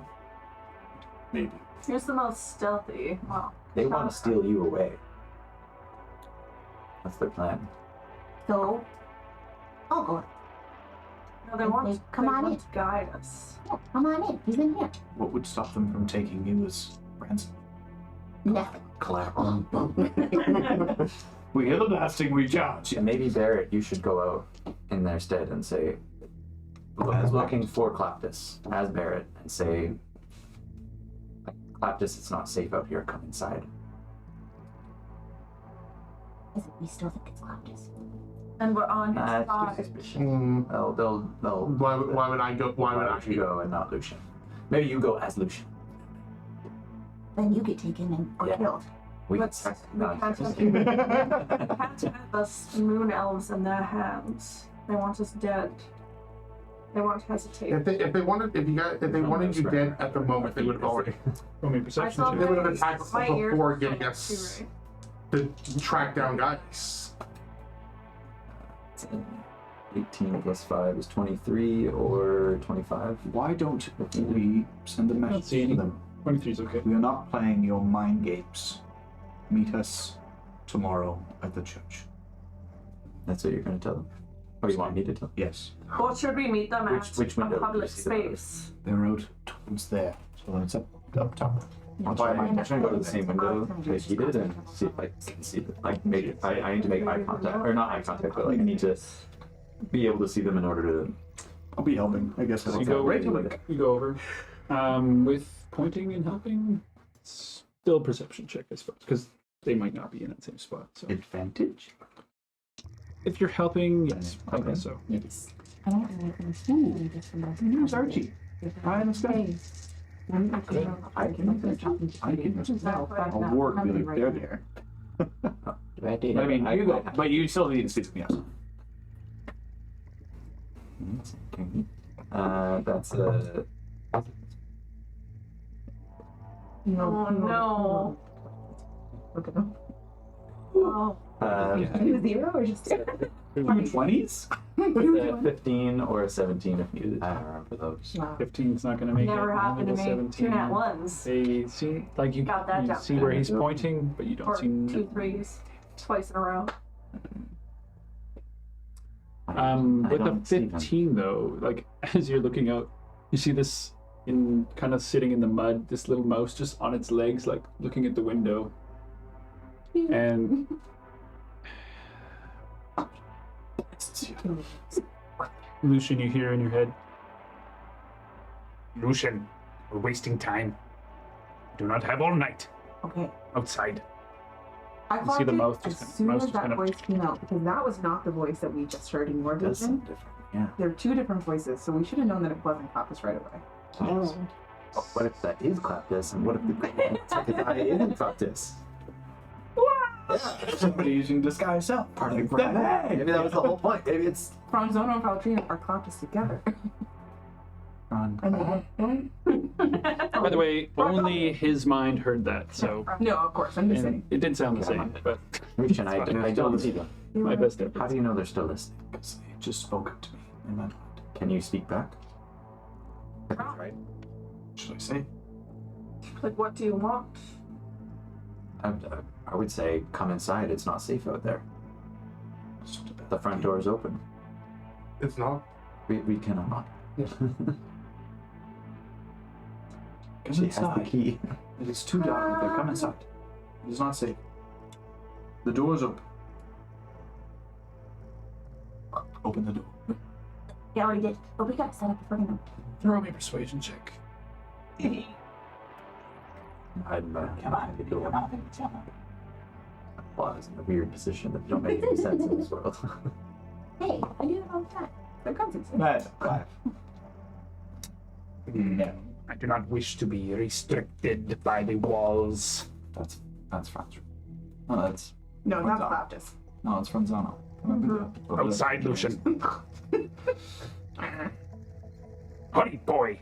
Maybe. Who's the most stealthy? Well, They want to steal you away. That's their plan. So, I'll go. no, they want, Come they on want in. to guide us. Yeah, come on in. He's in here. What would stop them from taking you as ransom? Nothing. Collateral. We hear the blasting, we charge. And maybe Barrett, you should go out in their stead and say, looking for Claptus as Barrett, and say, Claptus, it's not safe out here. Come inside. Is it? We still think it's Claptus. And we're on his Nah, it's too side. suspicious. They'll. Why would I go? Why would I you go and not Lucian? Maybe you go as Lucian. Then you get taken and or Yeah. killed. We We can't have us moon elves in their hands. They want us dead. They won't hesitate. If they wanted you dead at the moment, they would have already. Roll me a I perception saw check. They would have attacked us my ears before were getting full us too, right? to track down guys. 18 plus 5 is 23 or 25. Why don't we send a see message any. to them? 23 is okay. We are not playing your mind games. Meet us tomorrow at the church. That's what you're going to tell them? Or you want me to tell them? Yes. Or should we meet them at Which a window did you public see them out of? space? They're out towards there. So it's up top. I'll try to go to the same window that he did and see if I can see them. Like, maybe I need to make eye contact. Or not eye contact, but like I need to be able to see them in order to. I'll be helping, I guess. So you go, you go over. With pointing and helping, it's still a perception check, I suppose, because they might not be in that same spot. So Advantage? if you're helping, yes, I Okay. guess so. Yes. I don't have anything to do from the Here's Archie. Hi in the sky. I can. I'll work really they're there. I did. I mean, you go, but you still need to see them, yes. That's a. Oh no. Look at them. Oh. Zero or just two? 20s? 15 or a 17 if needed. I don't remember those. Wow. 15's not going to make Never it. happened to Level me. 2 nat 17. ones. They seem like you, Got that you down. see where he's pointing, but you don't Or see. 2 3s. Twice in a row. I With a don't see them. 15 though, like as you're looking out, you see this in kind of sitting in the mud, this little mouse just on its legs, like looking at the window. And Lucian, you hear in your head, Lucian, we're wasting time. Do not have all night Okay. outside. I You see clocked the it mouth as just soon mouse as just that kind of- voice came out, because that was not the voice that we just heard in your Does vision. sound different. Yeah. There are two different voices, so we should have known that it wasn't Clapus right away. Oh, what if that is Claptus, and what if the guy isn't Claptus? Yeah. Somebody using disguise self. Part of the Hey, maybe that was the whole point. Maybe it's. Franzono and Valtrina are Clapus together. Run. By the way, only his mind heard that, so No, of course, I'm just and saying. it did sound the same, but Lucian, I don't see them. my best How efforts. do you know they're still listening? Because they just spoke to me in my mind. Can you speak back? Right. Should I say? Like, what do you want? I would say come inside. It's not safe out there. The front door is open. It's not. We cannot. Come She has the inside. key. It is too dark out there. Come inside. It is not safe. The door is open. Open the door. Yeah, I already did. But we gotta set up a friggin' Throw me a persuasion check. I'm Come on, the door. come on. Well, it's in a weird position that don't make any sense in this world. Hey, I do that all the time. They're concepts. Five. No, I do not wish to be restricted by the walls. That's Franz. No, that's No, that's Franzano. Baptist. No, it's Franzano. Outside, Lucian. Hurry, boy.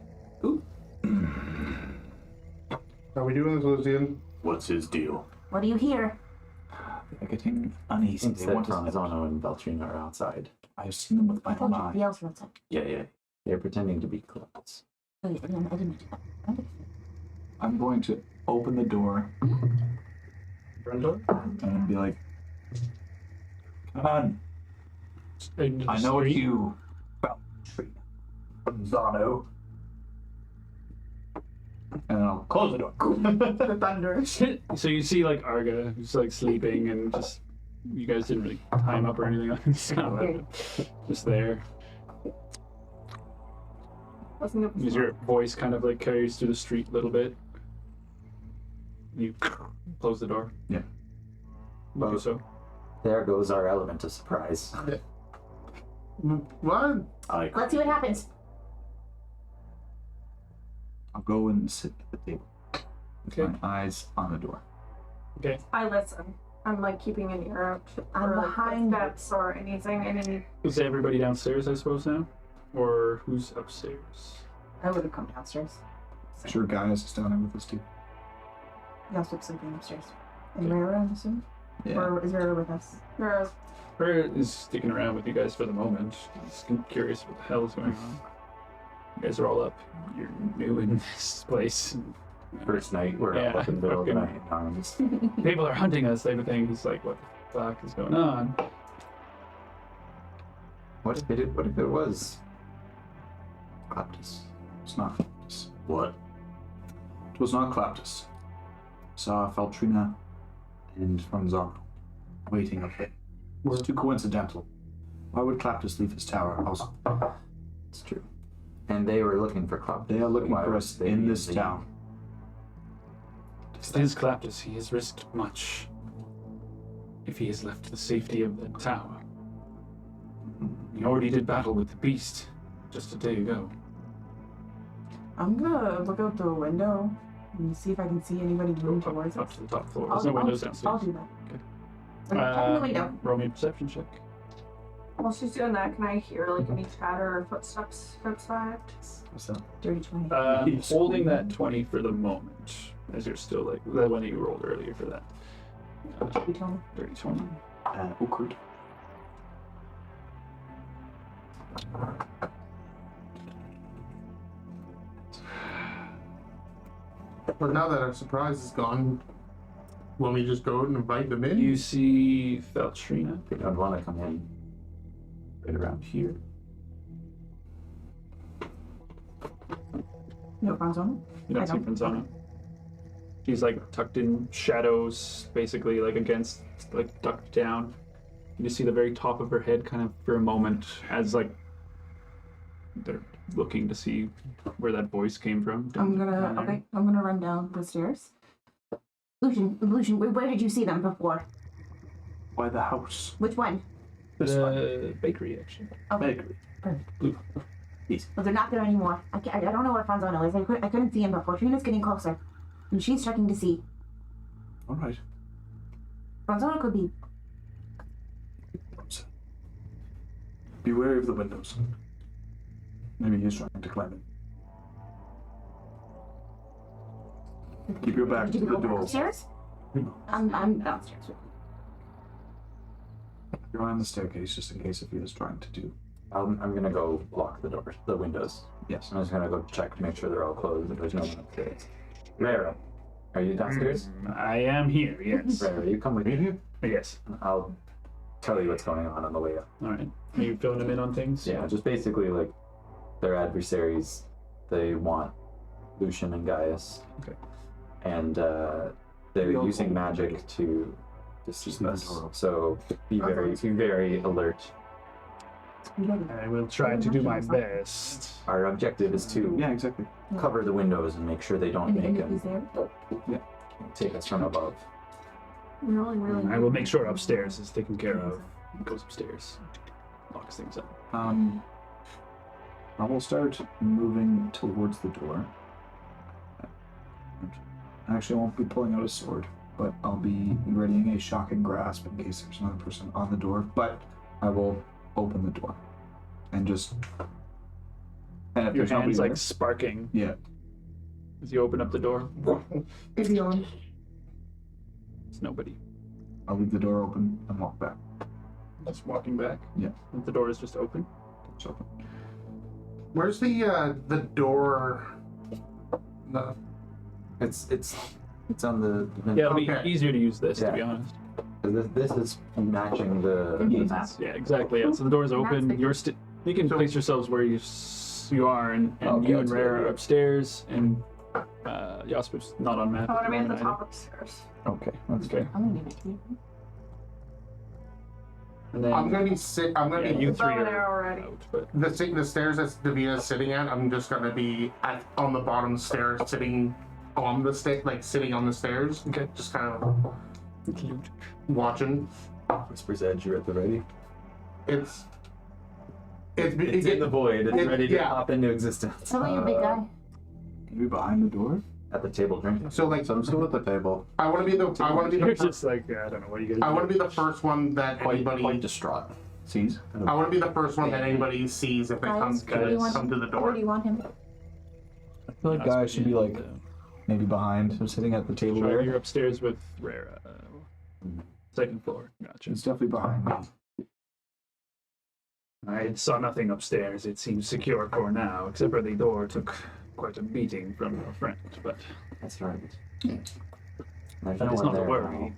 Are we doing this, Lucian? What's his deal? What do you hear? They're getting uneasy. They Instead, want us. Franzano and Beltrina are outside. I've seen them with I my told own you the eye. elves were outside. Yeah. They're pretending to be clowns. Oh, yeah, I didn't do that. I'm going to open the door Front door? and be like, come on. I know what you. Franzano. And then I'll close the door. The thunder. So you see like Arga, who's like sleeping and just, you guys didn't really tie him up or anything. He's kind of just there. As your voice kind of like carries through the street a little bit. You close the door. Yeah. You do so. There goes our element of surprise. What? Let's see what happens. I'll go and sit at the table. With Okay. my eyes on the door. Okay. I listen. I'm like keeping an ear out I'm for like behind footsteps or anything. Any Is everybody downstairs, I suppose, now? Or who's upstairs? I would have come downstairs. Sure, guys is down there with us too. You also have something upstairs. And Rara, I'm assuming? Yeah. Or is Rara with us? Whereas Her is sticking around with you guys for the moment. Just curious what the hell is going on. You guys are all up. You're new in this place. First night, we're Yeah, up in the middle of the fucking- night in arms. People are hunting us, type of thing. He's like, what the fuck is going on? What if it was? Claptus. It's not Claptus. What? It was not Claptus. Saw Feltrina and Franzano waiting up there. It was too coincidental. Why would Claptus leave his tower? Also, It's true. And they were looking for club. they are looking Why for would us they in be this the- town. It is Claptus. He has risked much. If he has left the safety of the tower. He already did battle with the beast just a day ago. I'm gonna look out the window and see if I can see anybody moving towards Up us. to the top floor. There's no windows I'll downstairs. do that. I'm checking the window. Roll me a perception check. while she's doing that, can I hear like any chatter or footsteps outside? What's that? Dirty 20. Holding that 20 for the moment, as you're still like the one that you rolled earlier for that. Dirty 20. Dirty 20. Awkward. But now that our surprise is gone, will we just go and invite them in? You see Feltrina They don't want to come in. right around here. No, Franzano? You don't I see don't. Franzano. She's like tucked in shadows, basically like against, like ducked down. You just see the very top of her head kind of for a moment as like they're looking to see where that voice came from. I'm down gonna, there. okay, I'm gonna run down the stairs. Lucian, where did you see them before? By the house. Which one? This one. The bakery, actually. Okay. Bakery. Blue. Well, they're not there anymore. I don't know where Franzano is. I couldn't see him before. Trina's getting closer. And she's checking to see. All right. Franzano could be. Be wary of the windows. Maybe he's trying to climb in. Keep your back Did to you the go back door. upstairs? I'm downstairs. You're on the staircase just in case if he is trying to do. I'm gonna go lock the doors, the windows. Yes. I'm just gonna go check to make sure they're all closed and there's no one upstairs. Rara, Are you downstairs? I am here, yes. Right, you come with me. Yes. I'll tell you what's going on the way up. Alright. Are you filling them in on things? Yeah, just basically like their adversaries. They want Lucian and Gaius. Okay. And they're using magic to deceive us. So be very alert. I will try to do my best. Our objective is to Yeah, exactly. cover the windows and make sure they don't make who's them there? take us from above. Really? I will make sure upstairs is taken care of. Goes upstairs. Locks things up. I will start moving towards the door. Actually, I won't be pulling out a sword, but I'll be readying a shocking grasp in case there's another person on the door. But I will open the door and just. And if Your there's nobody hand's there, like sparking yeah, as you open up the door. Is he on? There's nobody. I'll leave the door open and walk back. Just walking back. Yeah. The door is just open. It's open. Where's the door? No. It's on the. Yeah, it'll Okay. be easier to use this, to Yeah. be honest. This is matching the map. Yeah, exactly. Yeah. So the door is open. You're you can So- place yourselves where you are, and Okay, you and that's Rare good, are yeah. upstairs, and Jasper's not on map. I want to be at the either. top upstairs. Okay, that's Okay. I'm gonna give it to you. And then I'm gonna be I'm gonna yeah, be you Bow three and are arrow already. out, but the stairs that Davina's sitting at. I'm just gonna be on the bottom stairs, sitting on the sitting on the stairs. Okay. Just kind of watching. Whisper's Edge, you're at the ready. It's It's in the void. It's ready to yeah. pop into existence. Tell me, you big guy. Maybe behind the door. At the table drinking. so like So I'm still at the table, I want to be the you're just like I don't know what you guys. I want to be the first one that quite anybody. distraught. Sees. I want to be the first one that anybody sees if they come Guys, where do you want to the Where door. do you want him? I feel like guys should be like maybe behind. So sitting at the table Sure, there. you're upstairs with Rare. Second floor. Gotcha. It's definitely behind me. I saw nothing upstairs. It seems secure for now, except for the door took quite a beating from your friend, but That's right. that There's no is one not the there worry. now.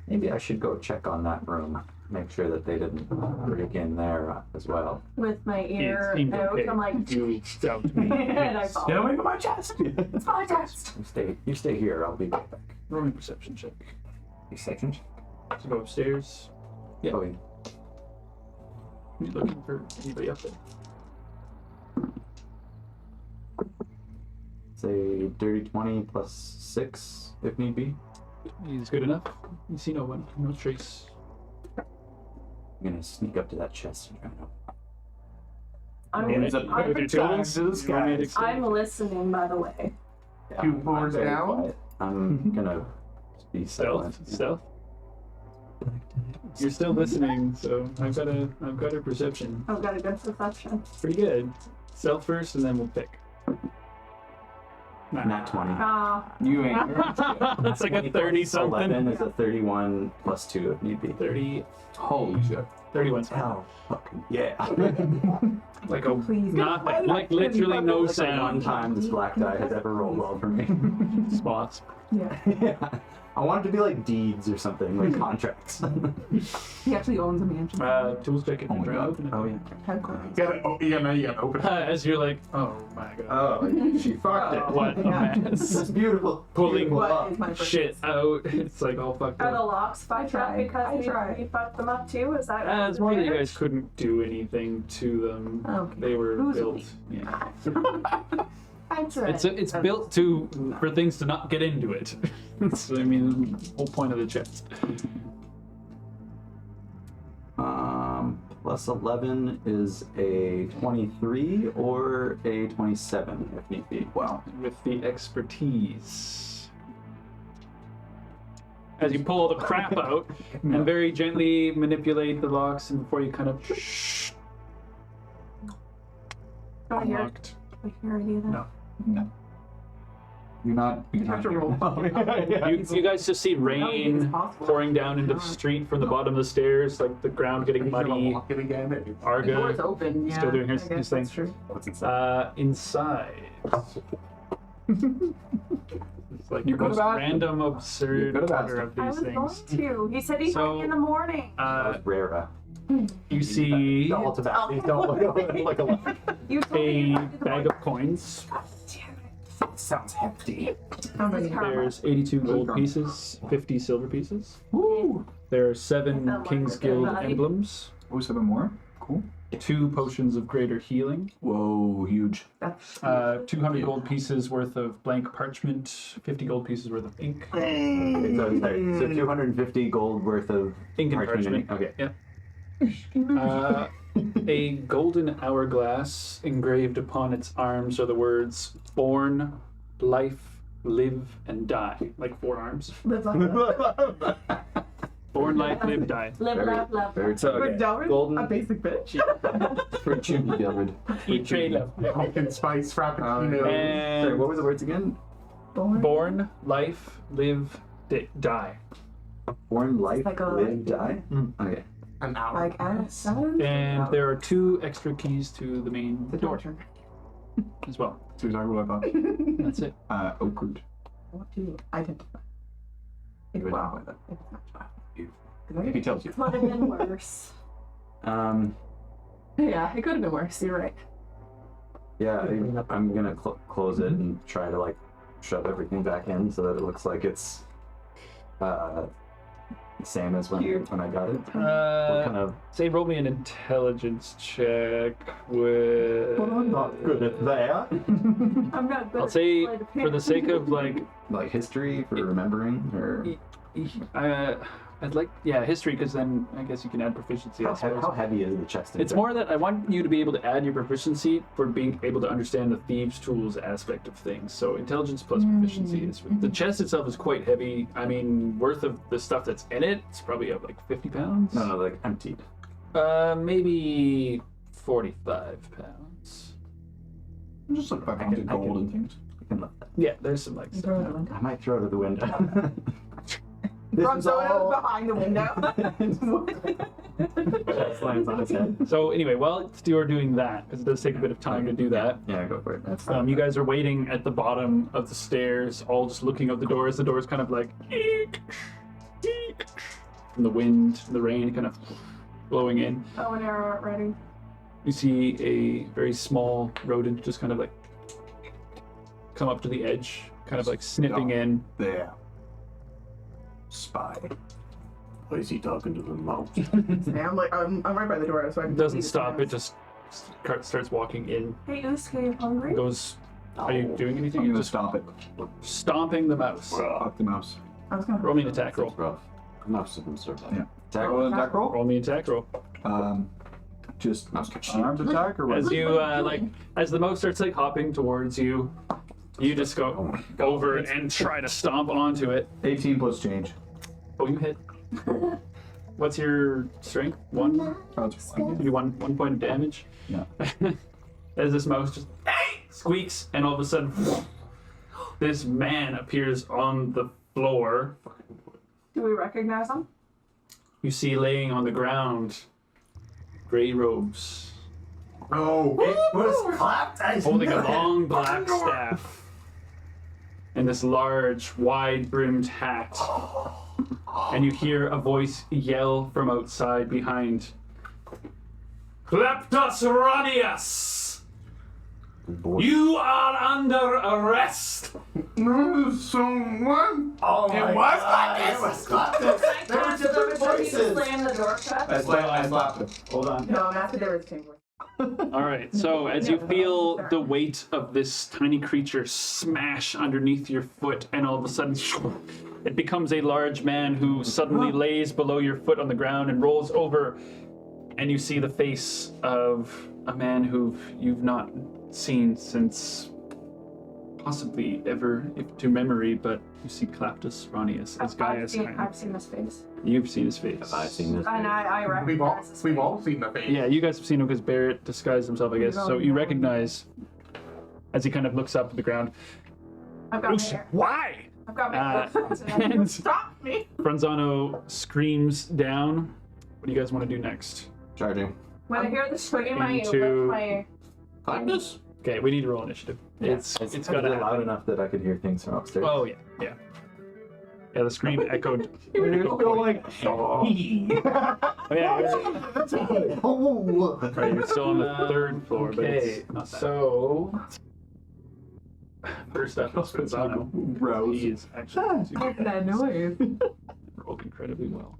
Maybe I should go check on that room. Make sure that they didn't break in there as well. With my ear It seemed out, okay. I'm like, You doubt me. and I fall. Get away from my chest! It's my test. You stay here. I'll be right back. Roll me a perception check. Perception? To go upstairs. Yeah. Oh, yeah. You looking for anybody up there? Say dirty 20 plus 6 if need be. He's good enough. You see no one, no trace. I'm gonna sneak up to that chest and try to. With your tools? You want me to explain? I'm listening, by the way. Yeah, 2 floors very down? quiet. I'm gonna be silent. Stealth. You're still listening, so I've got a perception. I've got a good perception. Pretty good. Stealth first, and then we'll pick. Nat 20. You ain't. That's like a 30 something. 11 is a 31 plus 2 if need be. 30. Holy shit. 31. Hell, fucking yeah. Like a Please. nothing. Like literally no One sound. time this black die has ever rolled well for me. Spots. Yeah. I want it to be like deeds or something, like contracts. He actually owns a mansion. Tools check if Oh you my try to God. open it. Oh yeah. Now you gotta open it. As you're like, oh my god. Oh, she fucked it. What a mess. That's beautiful. Pulling What is my purpose? shit out. It's like all fucked Are the up. locks fucked up tried. because we fucked them up too? Is that It's more that you guys couldn't do anything to them. Okay. They were Who's built. Yeah. That's It's built for things to not get into it. That's I mean the whole point of the chest. Plus 11 is a 23 or a 27 if need be. Wow. With the expertise. As you pull all the crap out and very gently manipulate the locks, and before you kind of Don't hear. unlocked. We hear any of that? No. No. You're not. You have to roll. You guys just see rain pouring down into the street from the bottom of the stairs, like the ground getting He's gonna muddy. walk it again. The door's Arga open. Yeah. still doing I his guess thing. that's true. What's inside? inside. It's like You the most could've asked random, absurd You could've asked order him. of I these was going things. to. He said he'd So- call me in the morning. That was Rara. You see The ultimate. Please don't look alike. You told me a you bag of coins. Sounds hefty. How many? There's 82 gold pieces, 50 silver pieces. Woo! There are 7 That King's works. Guild Everybody. emblems, Oh, 7 more? Cool. 2 potions of greater healing, Whoa, huge. That's 200 gold pieces worth of blank parchment, 50 gold pieces worth of ink. Okay, so, sorry, so 250 gold worth of Ink and parchment. Okay. A golden hourglass engraved upon its arms are the words "Born, Life, Live, and Die," like 4 arms. live like Born, life, live, die. live, love, love. Very So But Delrin, Golden. a basic bitch. For Judy Delrin. Eat, pray, love. Pumpkin spice frappuccino. Sorry, And what were the words again? born, life, live, die. Born, life, like a- live, die? Okay. An hour. Like Addison. And there are 2 extra keys to the main The door torture. as well. That's exactly what I thought. That's it. Oak root. What do you identify? It's would wow. not like If it's not wow. If he tells you. Could have been worse. Yeah, it could have been worse. You're right. Yeah, I'm gonna close it and try to like shove everything back in so that it looks like it's same as when I got it. What kind of Say roll me an intelligence check with... But I'm not good at that. I'm not good I'll at say sleight of for hand. the sake of like history for remembering or I'd like history, because then I guess you can add proficiency. I suppose. how heavy is the chest? It's more that I want you to be able to add your proficiency for being able to understand the thieves' tools aspect of things. So intelligence plus proficiency is the chest itself is quite heavy. I mean, worth of the stuff that's in it, it's probably up like 50 pounds. No, like emptied. Maybe 45 pounds. Just like 500 I gold can- and things. I can let that. Yeah, there's some like. Throw it in. I might throw it out the window. This From is someone all- behind the window. Chest lands on his head. So anyway, while you're doing that, because it does take a bit of time to do that, Yeah, go for it. That's you guys are waiting at the bottom of the stairs, all just looking out the doors. The door's kind of like from the wind, the rain kind of blowing in. Oh, and arrow aren't ready. You see a very small rodent just kind of like come up to the edge, kind of like sniffing in. There. Spy. Why is he talking to the mouse? Yeah, I'm right by the door, so I It can doesn't leave stop. the It just starts walking in. Hey, Uske, you hungry? Goes. Are you doing anything? I'm You're gonna just stop it. stomping the mouse. Fuck the mouse. I was gonna Roll me an attack roll. That's rough. Mouse didn't survive. Yeah. attack. Roll an attack roll? Roll me an attack roll. Just Mouse can shoot. armed attack or what? As you as the mouse starts like hopping towards you, you just go over and try to stomp onto it. 18 plus change. Oh, you hit. What's your strength? 1? Oh, it's fine. You do 1 point of damage. Yeah. As this mouse just squeaks, and all of a sudden, this man appears on the floor. Do we recognize him? You see laying on the ground, gray robes, Oh, It was clapped. holding a long black staff, and this large, wide-brimmed hat. And you hear a voice yell from outside behind. Kleptos Ranius! You are under arrest! someone. Oh my God! It was clapped. There were different voices. Slam the door shut. I slapped it. Hold on. No, I'm after there was chamber. All right, so as you feel the weight of this tiny creature smash underneath your foot, and all of a sudden, it becomes a large man who suddenly lays below your foot on the ground and rolls over, and you see the face of a man who you've not seen since possibly ever to memory, but you see Kleptos Ranius as Gaius. I've seen his face. You've seen his face. Have I seen this? And I recognize his We've face. all seen the face. Yeah, you guys have seen him because Barrett disguised himself, I guess. So you recognize as he kind of looks up at the ground. I've got my hair. Why? I've got my and hair. Stop me! Franzano screams down. What do you guys want to do next? Charging. When I hear the scream, I Into- lift my... Kindness? Okay, we need to roll initiative. It's got Is to it loud enough that I could hear things from upstairs? Oh yeah. Yeah, the scream echoed. like, Oh yeah, right, you're still on the third floor, but Okay, it's not so. First up, is Gonzalo. He is actually That noise. rolled incredibly well.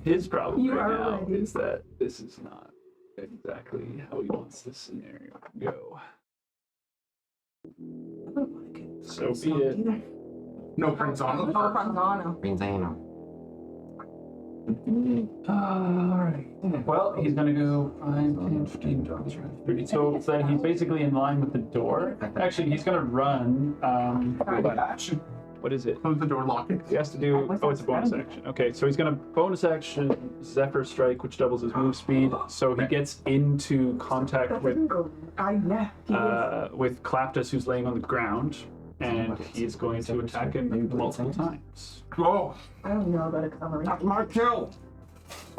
His problem You right are now ready. is that this is not exactly how he wants this scenario to go. So be it. No Prinzano. Oh, Pranzano. Alright. Well, he's gonna go 5, 10, 15, 20, 30. So then he's basically in line with the door. Actually, he's gonna run. What is it? Close the door, lock it. He has to do. Oh, it's a bonus action. Okay, so he's gonna bonus action Zephyr Strike, which doubles his move speed. So he gets into contact with Claptus, who's laying on the ground, and he's going to attack him multiple times. Oh, I don't know about acceleration. Mark kill.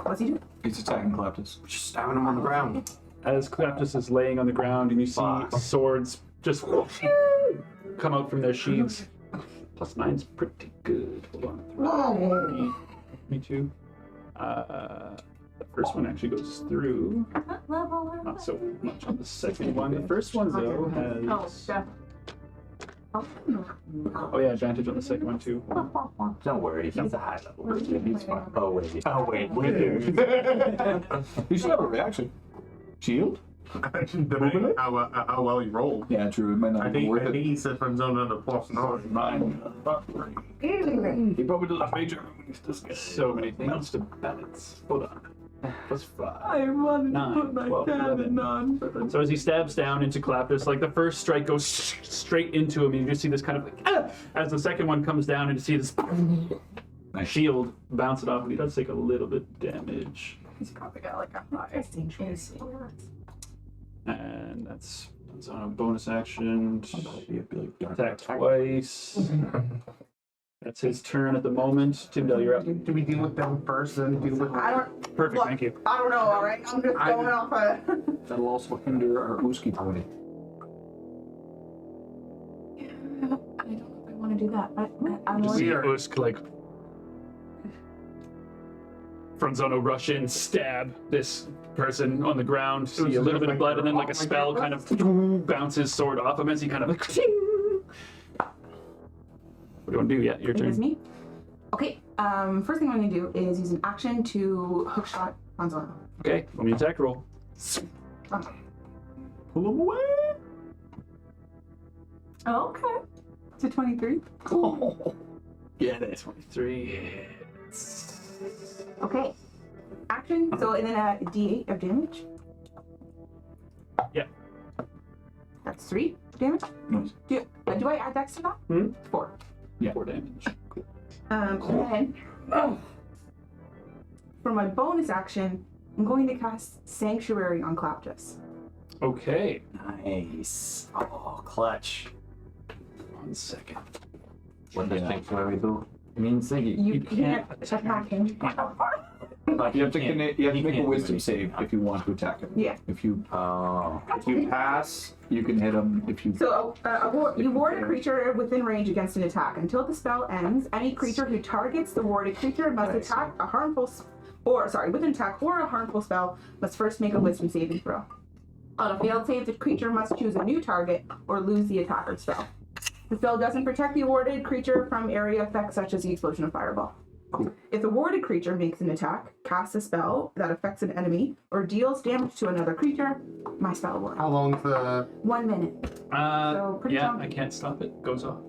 What's he do? He's attacking Claptus. Just stabbing him on the ground. As Claptus is laying on the ground, and you see swords just come out from their sheaths. +9's pretty good. Hold on. Me too. The first one actually goes through. Not so much on the second one. The first one, though, has. Oh, yeah, advantage on the second one, too. Don't worry, he's a high level. He's fine. Oh, wait. You should have a reaction. Shield? depending how well you roll. Yeah, true. It might not I be think worth it. he said Prinzano at a +9. He probably doesn't major. So many things to balance. Hold on. +5. I wanted 9, to put my 12, cannon 11. on, but then So as he stabs down into Claptus, like the first strike goes straight into him, and you just see this kind of like, as the second one comes down, and you see this shield bounce it off, and he does take a little bit of damage. he's probably got like a high AC. And that's on a bonus action. Attack twice. That's his turn at the moment. Tyndall, you're up. Do we deal with them first, then deal with I don't. Perfect, Look, thank you. I don't know. All right, I'm just going off a. That'll also hinder our Uski party. I don't know if I want to do that, but I'm Just see Weird. Usk like Franzano rush in, stab this person on the ground, see a little bit of blood, and then like a spell kind of bounces sword off him as he kind of like. What do you want to do? Yeah, your It is turn. me. Okay. First thing I'm going to do is use an action to hookshot Franzano. Okay, roll me an attack roll. Pull him away. Oh, okay. To 23. Get it. 23. Okay. Action. So and then a D8 of damage. Yeah. That's 3 damage. Nice. Do I add dex to that? 4. Yeah. 4 damage. Cool. And then for my bonus action, I'm going to cast Sanctuary on Claptus. Okay. Nice. Oh, clutch. 1 second. What does sanctuary do? It means that You can't can't attack him. You have to make a wisdom save if you want to attack him. Yeah. If you Oh. pass, you can hit him. If you So you ward a creature within range against an attack. Until the spell ends, any creature who targets the warded creature must attack a harmful with an attack or a harmful spell must first make a wisdom saving throw. On a failed save, the creature must choose a new target or lose the attacker's spell. The spell doesn't protect the warded creature from area effects such as the explosion of fireball. Cool. If the warded creature makes an attack, casts a spell that affects an enemy, or deals damage to another creature, my spell will end. How long's the... 1 minute. So pretty Yeah, chunky. I can't stop it. Goes off.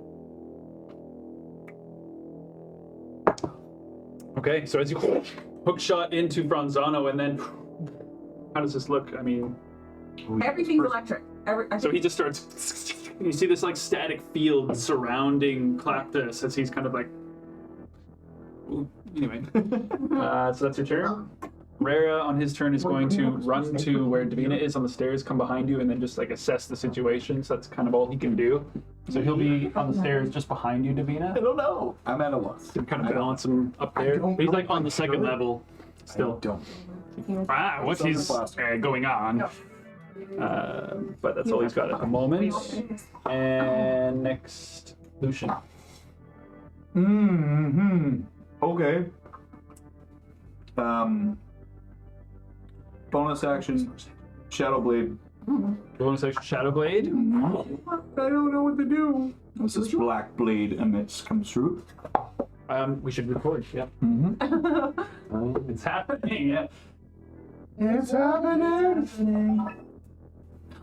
Okay, so as you hook shot into Franzano, and then how does this look? I mean, Everything's electric. so he just starts. You see this like static field surrounding Claptus as he's kind of like. Ooh, anyway, so that's your turn. Rara on his turn is going to run to where Davina is on the stairs, come behind you, and then just like assess the situation. So that's kind of all he can do. So he'll be on the stairs just behind you, Davina. I don't know. I'm at a loss. To kind of balance him up there. But he's like on the second level still. Don't. What's his going on? But that's all he's got at the moment. And next, Lucian. Okay. Bonus action, Shadow Blade. Bonus action, Shadow Blade. I don't know what to do. This is Black Blade emits comes through. We should record. Yeah. It's happening. Yeah. It's happening.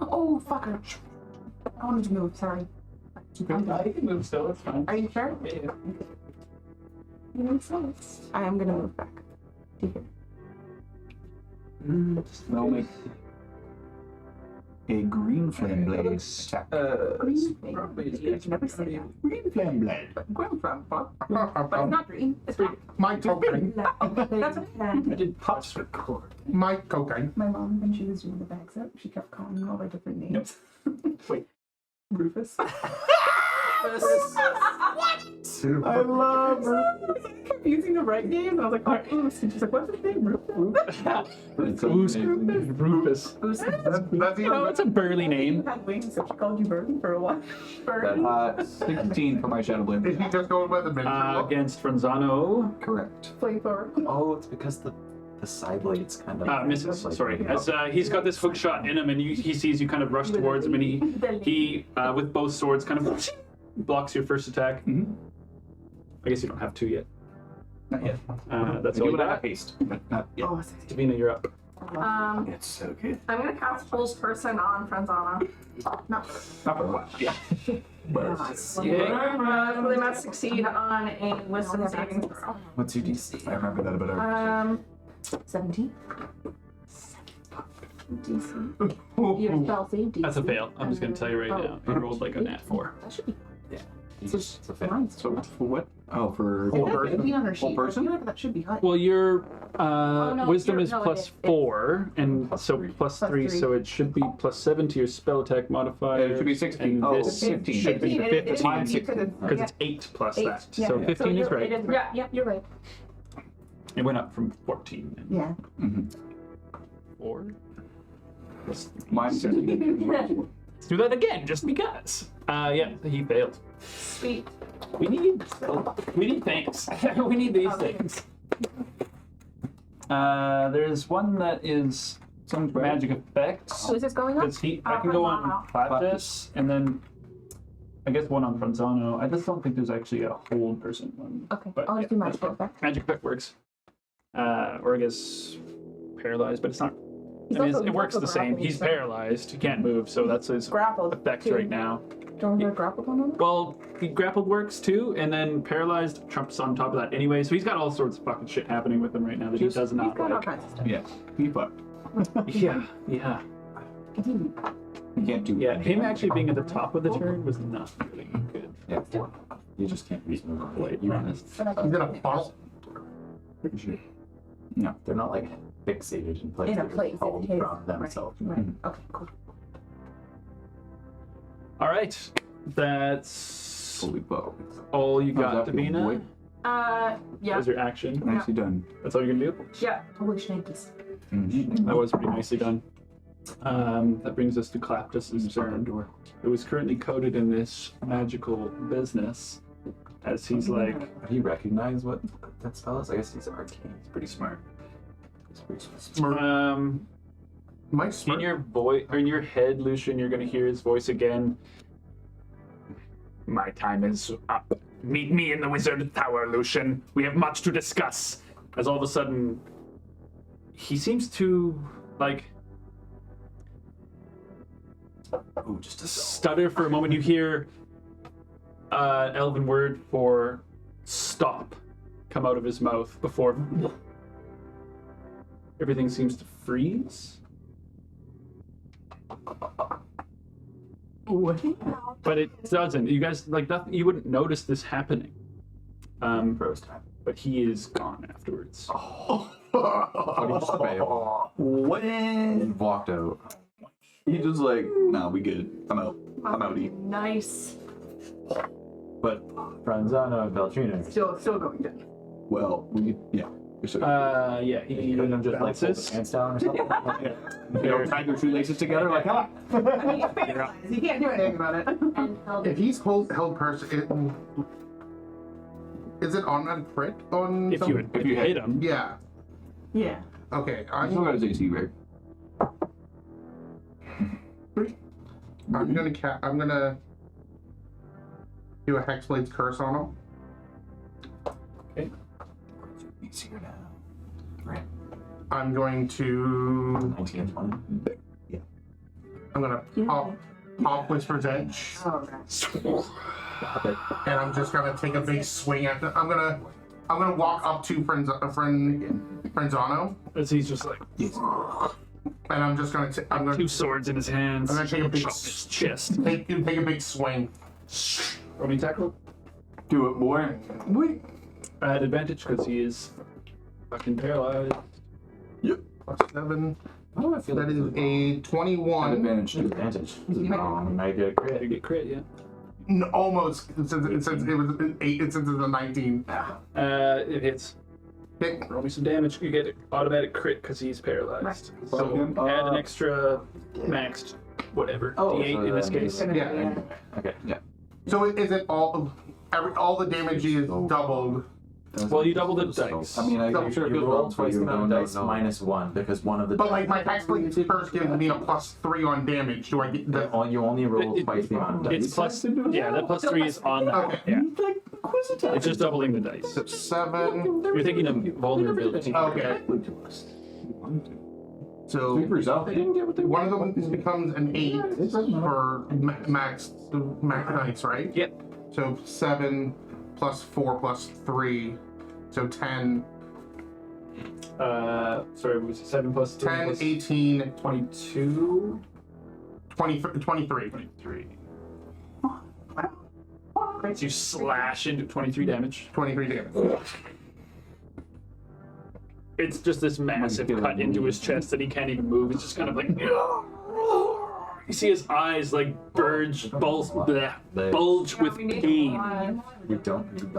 Oh, fucker. I wanted to move, sorry. You can move still. That's fine. Are you sure? Yeah. I am gonna move back. Do you hear? I'll make a green flame blade attack. Green flame. I've never said that. Green flame blade. Green flame. But it's not green. It's black. My token. That's okay. I did pops record. My token. My mom, when she was doing the bags up, she kept calling me all the different names. Wait. Rufus. I love her. Using the right name, I was like, Rufus. And she's like, what's his name? Rufus. Rufus. That's You know, it's a burly You name. had wings, so she called you Burton for a while. That 16 for my Shadow Blade. Is he just going by the miniature look? Against Franzano. Correct. Flamethrower. Oh, it's because the side blade's kind of. Misses. Sorry. As he's got this hook shot in him, and he sees you kind of rush towards him, and he with both swords kind of blocks your first attack. I guess you don't have two yet. Not yet. That's I all do you have got. haste, but not yet. Oh, Davina, you're up. It's so good. I'm gonna cast Fool's Person on Franzana. Not for a while. Yeah. They must succeed on a Wisdom saving throw. What's your DC? I remember that about our. 17. DC. Your spell save DC. That's a fail. I'm just gonna tell you right now. You rolled like a nat 4. That should be It's a fail. mine's So for what? Oh, for It has to be on her Whole sheet. person? I feel like that should be high. Well, your no, wisdom you're- is no, it plus is. 4, and so plus 3, Plus 3. so it should be plus 7 to your spell attack modifier. It should be 16. And Oh, this 15. should be 15. Mine's 16. Because it's 8 plus Eight, that. yeah. So Yeah. 15 is right. Yeah, you're right. It went up from 14. And Yeah. 4. Plus Mine's 16. Let's do that again, just because. Yeah, he failed. Sweet. We need things. We need these things. There's one that is some magic effects. Who is this going on? Because I can go on Claptis, and then I guess one on Franzano. I just don't think there's actually a hold person one. Okay, But I'll just do yeah, magic that's fine. effect. Magic effect works. Or I guess paralyzed, but it's not. He's I mean, also- it works he's the also same. grappled, He's so- paralyzed. He can't move, so that's his Grappled. effect too. right now. Don't you have grappled on him? Well, he grappled works too, and then paralyzed trumps on top of that anyway. So he's got all sorts of fucking shit happening with him right now that he does He's not got all like. kinds of stuff. Yeah. He fucked. Yeah. You can't do Yeah, him actually being at the top of the turn was not really good. Yeah. You just can't reasonably To be honest. He's gonna funnel. Pretty sure. No. They're not like fixated in place. In a They're place. held His, from themselves. Right. Okay, cool. All right, that's fully bow. all you got, that feeling, boy? Davina. Yeah. As your action. Nicely done. That's all you're gonna do. Yeah. Holy shnikes. That was pretty nicely done. That brings us to Claptus's turn. It was currently coded in this magical business, as he's like, Would he recognize what that spell is? I guess he's arcane. He's pretty smart. He's pretty smart. My in smart. your voice or in your head, Lucian, you're gonna hear his voice again. My time is up. Meet me in the Wizard Tower, Lucian. We have much to discuss. As all of a sudden, he seems to like Just a stutter for a moment. You hear elven word for stop come out of his mouth before everything seems to freeze. But it doesn't. You guys like nothing. You wouldn't notice this happening. froze time. But he is gone afterwards. How do you just fail? What? And walked out. He just like, nah, we good. I'm out. I'm outie. Nice. But Franzano and Beltrina. Still going down. Well, yeah. Yeah, he You couldn't have just like pulled the bounces. pants down or something. You know, tie their shoelaces together like, ah! I mean, he's paralyzed. He can't do anything about it. And held If he's held person, is it on a crit on? If you hit him, Yeah. Yeah. Okay. I still got his AC, right? I'm gonna do a Hexblade's curse on him. Easier now. I'm going to. 19 and 20. I'm gonna pop Whisper's Edge, Oh, okay. and I'm just gonna take a big swing at the. I'm gonna walk up to Frenzano, as he's just like and I'm just gonna. I'm gonna two swords in his hands, I'm gonna take a big chop his chest. take a big swing. Roll me tackle. Do it more. I had advantage because he is fucking paralyzed. Plus 7. Oh, I feel That is a 21. Advantage. advantage. I get a You crit. get crit, yeah. Almost. Since it was an 8. Since it's a 19. It hits. Okay. Roll me some damage. You get an automatic crit because he's paralyzed. So add an extra maxed whatever. Oh, D8 so in this that case. Yeah. Okay. Yeah. So is it all the damage is doubled? Well, you double the dice. I mean, I'm sure if you roll twice the You amount of don't dice know. minus 1 because one of the. But like my Hexblade's curse gives me a +3 on damage. Do I get the? You only roll twice the amount of dice. It's plus, yeah, that plus 3 is on that. Okay. Yeah. It's just doubling the dice. 7. You're thinking of vulnerability. Okay. So Sweepers up. one of them becomes an 8 for max dice, right? Yep. So 7 plus 4 plus 3, so 10. Sorry, it was 7 plus 3 10, plus 18, 22? 23. 23. So you slash into 23 damage. 23 damage. It's just this massive cut into his chest that he can't even move. It's just kind of like. You see his eyes like bulge with pain. We don't need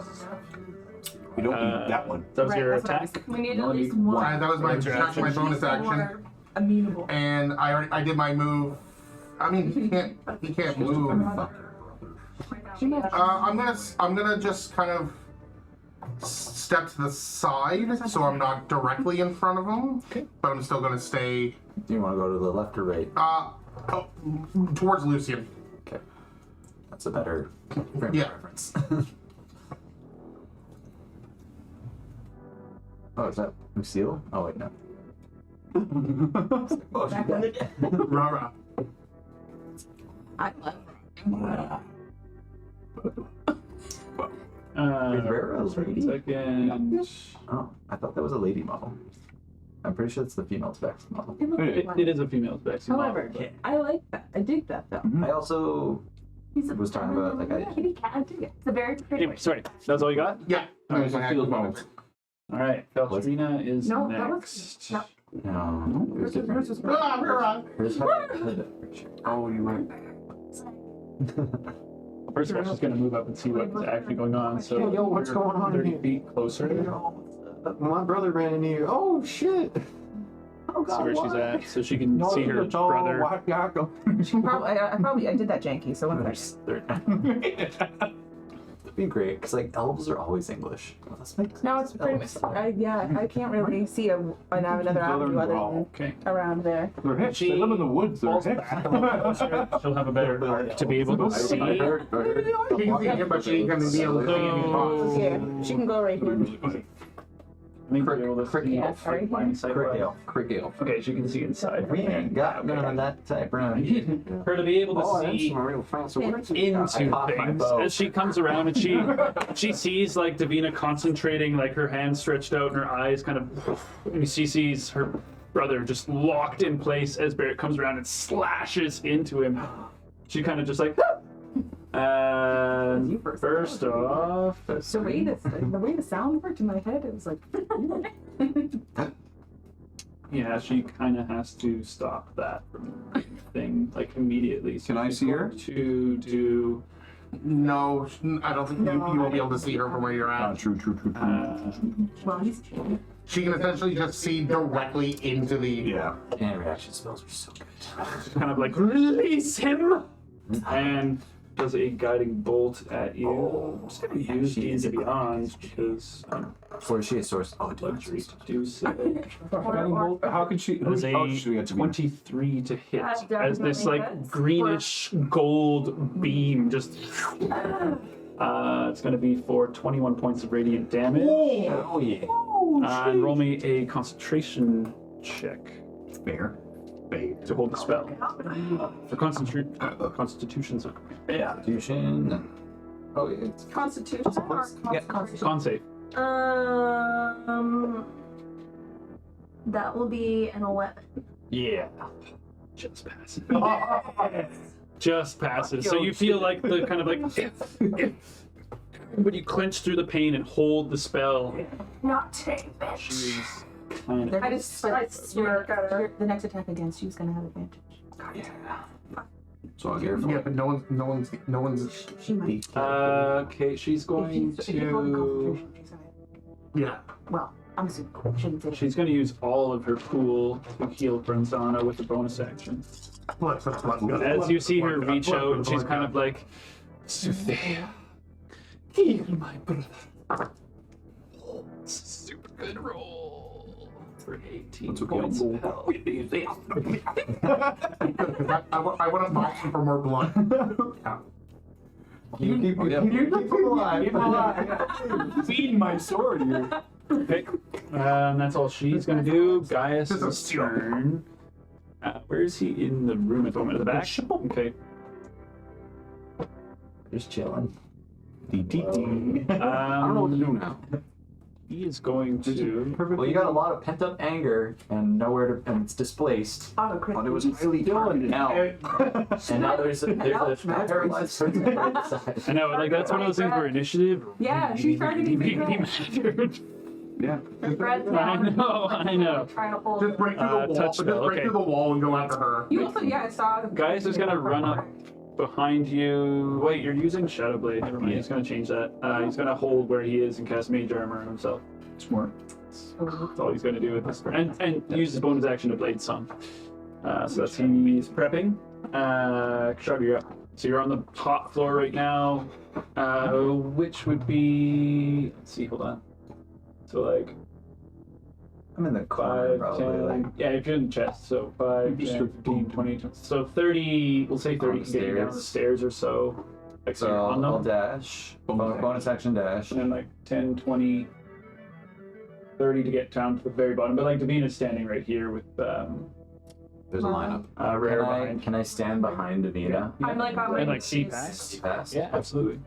We don't need that one. That was your that's what I was attack. We need at least one. That was my bonus action, Amenable. and I did my move. I mean, he can't move. I'm gonna just kind of step to the side, so I'm not directly in front of him. Okay. But I'm still gonna stay Do you want to go to the left or right? towards Lucian. Okay. That's a better frame of Yeah. reference. Oh, is that Lucille? Oh, wait, no. Oh, she's dead. Rara. I love Is Rara a lady? Second. Oh, I thought that was a lady model. I'm pretty sure it's the female specs model. It is a female spec. However, I like that. I dig that though. I also was talking about like I kitty cat. I dig it. It's a very pretty. Anyway, sorry. That's all you got? Yeah. That was my action bonus. All right. Feltrina is No, that was- next. no. no. It was different. Rara. Hers had Oh, you went. First of all, she's going to move up and see what's actually going on. So Hey, yo, what's you're going on 30 here? feet closer. My brother ran in here. Oh shit! Oh See where she's at, so she can see her brother. She can probably, I did that janky, so one of There's That'd be great, because like elves are always English. Well, let's make No, it's pretty much, I can't really see another avenue other than Okay. around there. They're hicks. They live in the woods. They're Falls hicks. back a little closer. She'll have a better arc to be able to see. I heard. She can see him, but she ain't gonna be able to see any spots. Yeah, she can go right here. I think you'll be able to see Yeah, sorry. line of sight Crit well. hail. Crit hail. Okay, she can see inside. We ain't got none of that type around here. Her to be able to Oh, that's see some real fancy words. into I popped my things bow. as she comes around and she sees like Davina concentrating, like her hands stretched out and her eyes kind of, and she sees her brother just locked in place as Barrett comes around and slashes into him. She kind of just like, and first off, The way the sound worked in my head, it was like, yeah, she kind of has to stop that from thing like immediately. So Can I see her? to do No, I don't think you will be able to see her from where you're at. True. uh, well, he's she can essentially just see directly into the. Yeah. And reaction spells are so good. Kind of like, release him! And does a guiding bolt at you. I'm just going to use D&D Beyond because Or is she a source? Oh, luxury to do so. How can she? That is How should we a get to 23 to hit That as this definitely like hits. greenish gold beam just. It's going to be for 21 points of radiant damage. Oh yeah. And roll me a concentration check Fair. to hold the spell. For constitutions. Yeah. Constitution. Oh, yeah. It's Constitution or Constitution? Con save. That will be an 11. Yeah. Just passes. Just passes. So you feel like the kind of like when you clench through the pain and hold the spell. Not today, bitch. She's kind of. I smirk at her. The next attack against you is going to have advantage. So I'll get Yeah, but no one's. She might. Okay, she's If going you roll the to. Constitution, she's gonna. Yeah. Well, I'm assuming. Shouldn't say. She's going to use all of her pool to heal Bronzana with a bonus action. As you see her reach out, and she's kind of like, Suthea, heal my brother. It's a super good roll for 18 points of health. I want to box him for more blood. You keep him alive. Feed my sword here. Okay, that's all she's gonna do. Gaius' turn. Where is he in the room at the moment? At the back? Okay. just chilling. I don't know what to do now. He is going to. Well, you got a lot of pent up anger and nowhere to, and it's displaced. Auto crit. But it was highly targeted. Now, and now there's a paralyzed person on the side. I know, like that's one of those things where initiative. Yeah, she's trying to be really mattered. Yeah. Red's I down. know. Trying to hold. Just break through the wall. touch Just spell, break okay. through the wall and go after her. You also, yeah, I saw. Gaius is gonna run up behind you. Wait, you're using Shadow Blade. Never mind. Yeah. He's gonna change that. He's gonna hold where he is and cast Mage Armor on himself. Smart. That's all he's gonna do with this turn. And use his bonus action to Blade Song. So that's he's prepping. Shard, you're up. So you're on the top floor right now. Which would be. Let's see. Hold on. So like. I'm in the corner 5, probably. 10, yeah, if you're in the chest, so 5, 10, 15, 20, so 30, we'll say 30 On the can get you down the stairs. stairs or so. Like, so So you're on I'll them, dash. Bonus action dash. and then like 10, 20, 30 to get down to the very bottom. But like Davina's standing right here with There's a lineup. Rare Can I, behind. can I stand behind Davina? I'm like on my And like see knees. past. See past? Yeah, absolutely.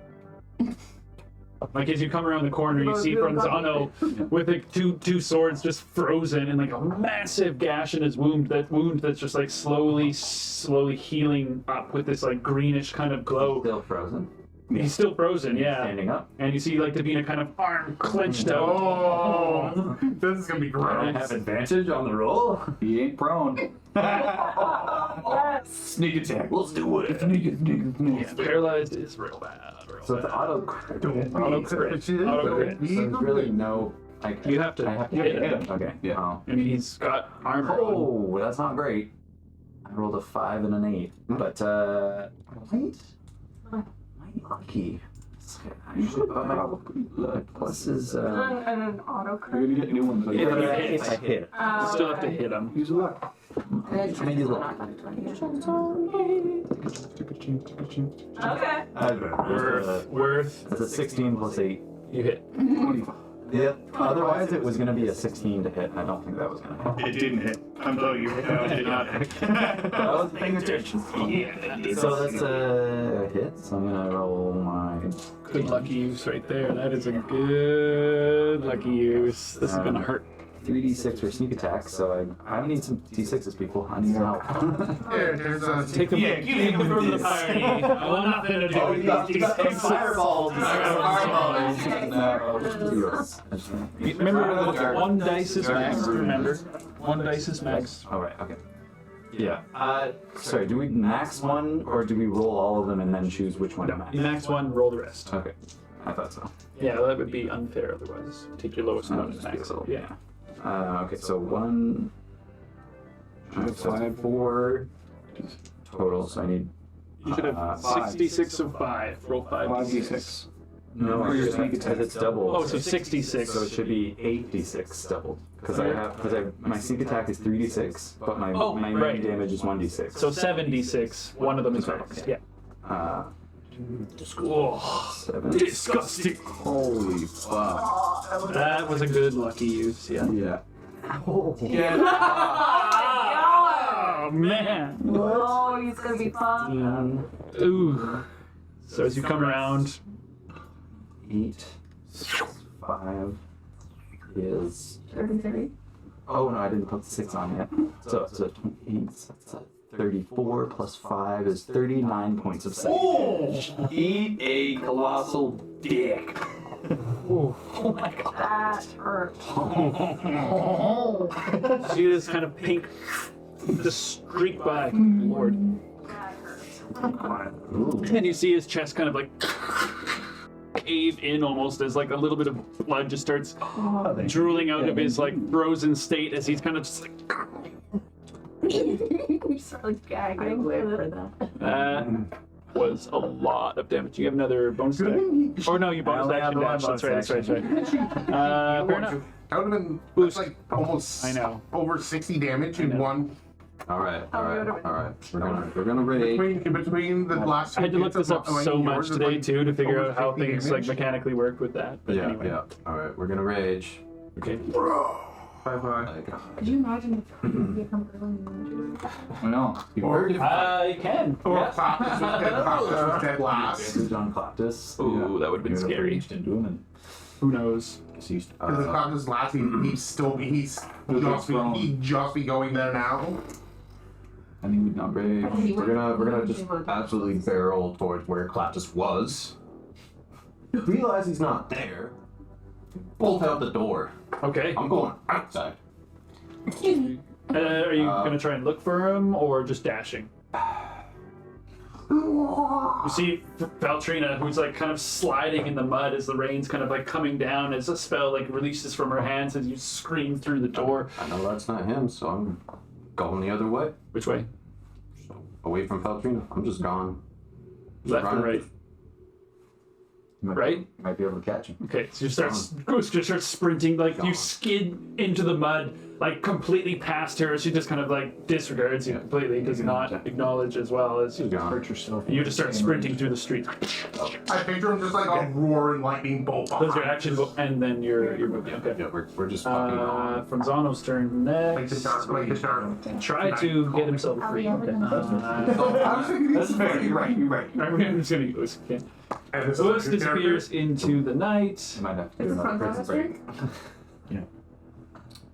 Like as you come around the corner, you see Bronzano with like two swords just frozen and like a massive gash in his wound. That wound that's just like slowly healing up with this like greenish kind of glow. Still frozen. He's still frozen, yeah. Standing up. And you see like Davina kind of arm clenched out. Oh, this is gonna be I gross. have advantage on the roll. He ain't prone. Yes. Sneak attack. Let's do it. Yeah, paralyzed is real bad. So it's auto crit. Auto crit. Auto crit. So there's really no. You have to I have to hit hit him. him. Okay. Yeah. Oh. I mean, he's got armor on. Oh, that's not great. I rolled a 5 and an 8, but wait. Lucky. Actually, plus is And an auto You're crit. gonna get new ones. Yeah, but yeah, I hit. Still have to hit him. Use a luck. Maybe look. Okay. Worth. That's a 16 plus 8. You hit. 25. Yeah. Otherwise, it was going to be a 16 to hit, and I don't think that was going to hit. It didn't hit. I'm telling you. No, it did not hit. I was paying attention. So that's a hit. So I'm going to roll my. Good lucky use right there. That is a good lucky use. This is gonna hurt. 3d6 for sneak attack, so I need some d6s, people. I need some help. Here, there's a. Take them, Yeah, take them from the party. I want nothing to do with these fireballs. Remember, one dice is max. Remember, one dice is max. All right. Okay. Yeah. Sorry. Do we max one, or do we roll all of them and then choose which one to max? You max one, roll the rest. Okay. I thought so. Yeah, that would be unfair otherwise. Take your lowest one and max it. So, Yeah. Okay, so 1, 4 total. So I need. You should have 66 of 5. Roll 5. 5d6. No, Or your because sneak attack. it's doubled. Oh, so 66. So it should be 8d6 doubled. Because my sneak attack is 3d6, but my main right. damage is 1d6. So 7d6. One of them is max. Yeah. Oh, 7. disgusting. Holy fuck. That was a good lucky use. Yeah. Yeah. Oh man. Oh, he's gonna be fun. Ooh. So as you come around, 8, 5 is. 33. Oh no, I didn't put the 6 on yet. So 28. That's 34 plus 5 is 39 points of sight. Eat a colossal dick. oh, That hurt. see this kind of pink just streak by. Lord. That hurt. And you see his chest kind of like cave in almost as like a little bit of blood just starts drooling out of his like frozen state as he's kind of just like. You start like gagging. I live for that. That was a lot of damage. You have another bonus attack? Or no, you bonus only have action the one dash. That's right, bonus that's right, that's right. Fair enough. That would have been Boost. that's like almost I know. over 60 damage in know. one. All right. We're gonna rage. Between the last I had to look hits this up of so yours much is today like too to figure over out how 50 things damage. like mechanically work with that. But Yeah, anyway. yeah. All right, we're gonna rage. Okay. 5, 5. Could you imagine if you become early? I know. You heard it. You can. Or Yeah. Claptus was dead last. Advantage on Claptus. Ooh, that would have been You're gonna scary. raged into him and Who knows? he's Because if Claptus last, he's just be going there now. And he would not Rage. He We're gonna just absolutely barrel towards where Claptus was. Realize he's not there. Bolt out the door. Okay. I'm going outside. Are you gonna try and look for him or just dashing? You see Valtrina, who's like kind of sliding in the mud as the rain's kind of like coming down as a spell like releases from her hands as you scream through the door. I know that's not him, so I'm going the other way. Which way? Away from Feltrina. I'm just gone. Just Left and running. right. Right? You might be able to catch him. Okay, so you start sprinting, like you skid into the mud, like completely past her. She just kind of like disregards you completely, does not acknowledge as well as you. Gone. hurt yourself. You just start sprinting through the street. I picture him just like a roaring lightning bolt. Those are action, and then you're moving. Okay. Yeah, we're just fucking gone. From Zano's turn Like the next. start, like the start. Try to get himself free. Okay. That's fair. You're right. I'm just gonna use. Okay. And this Lewis is your disappears into the night. You might have to do Is another this prison from break.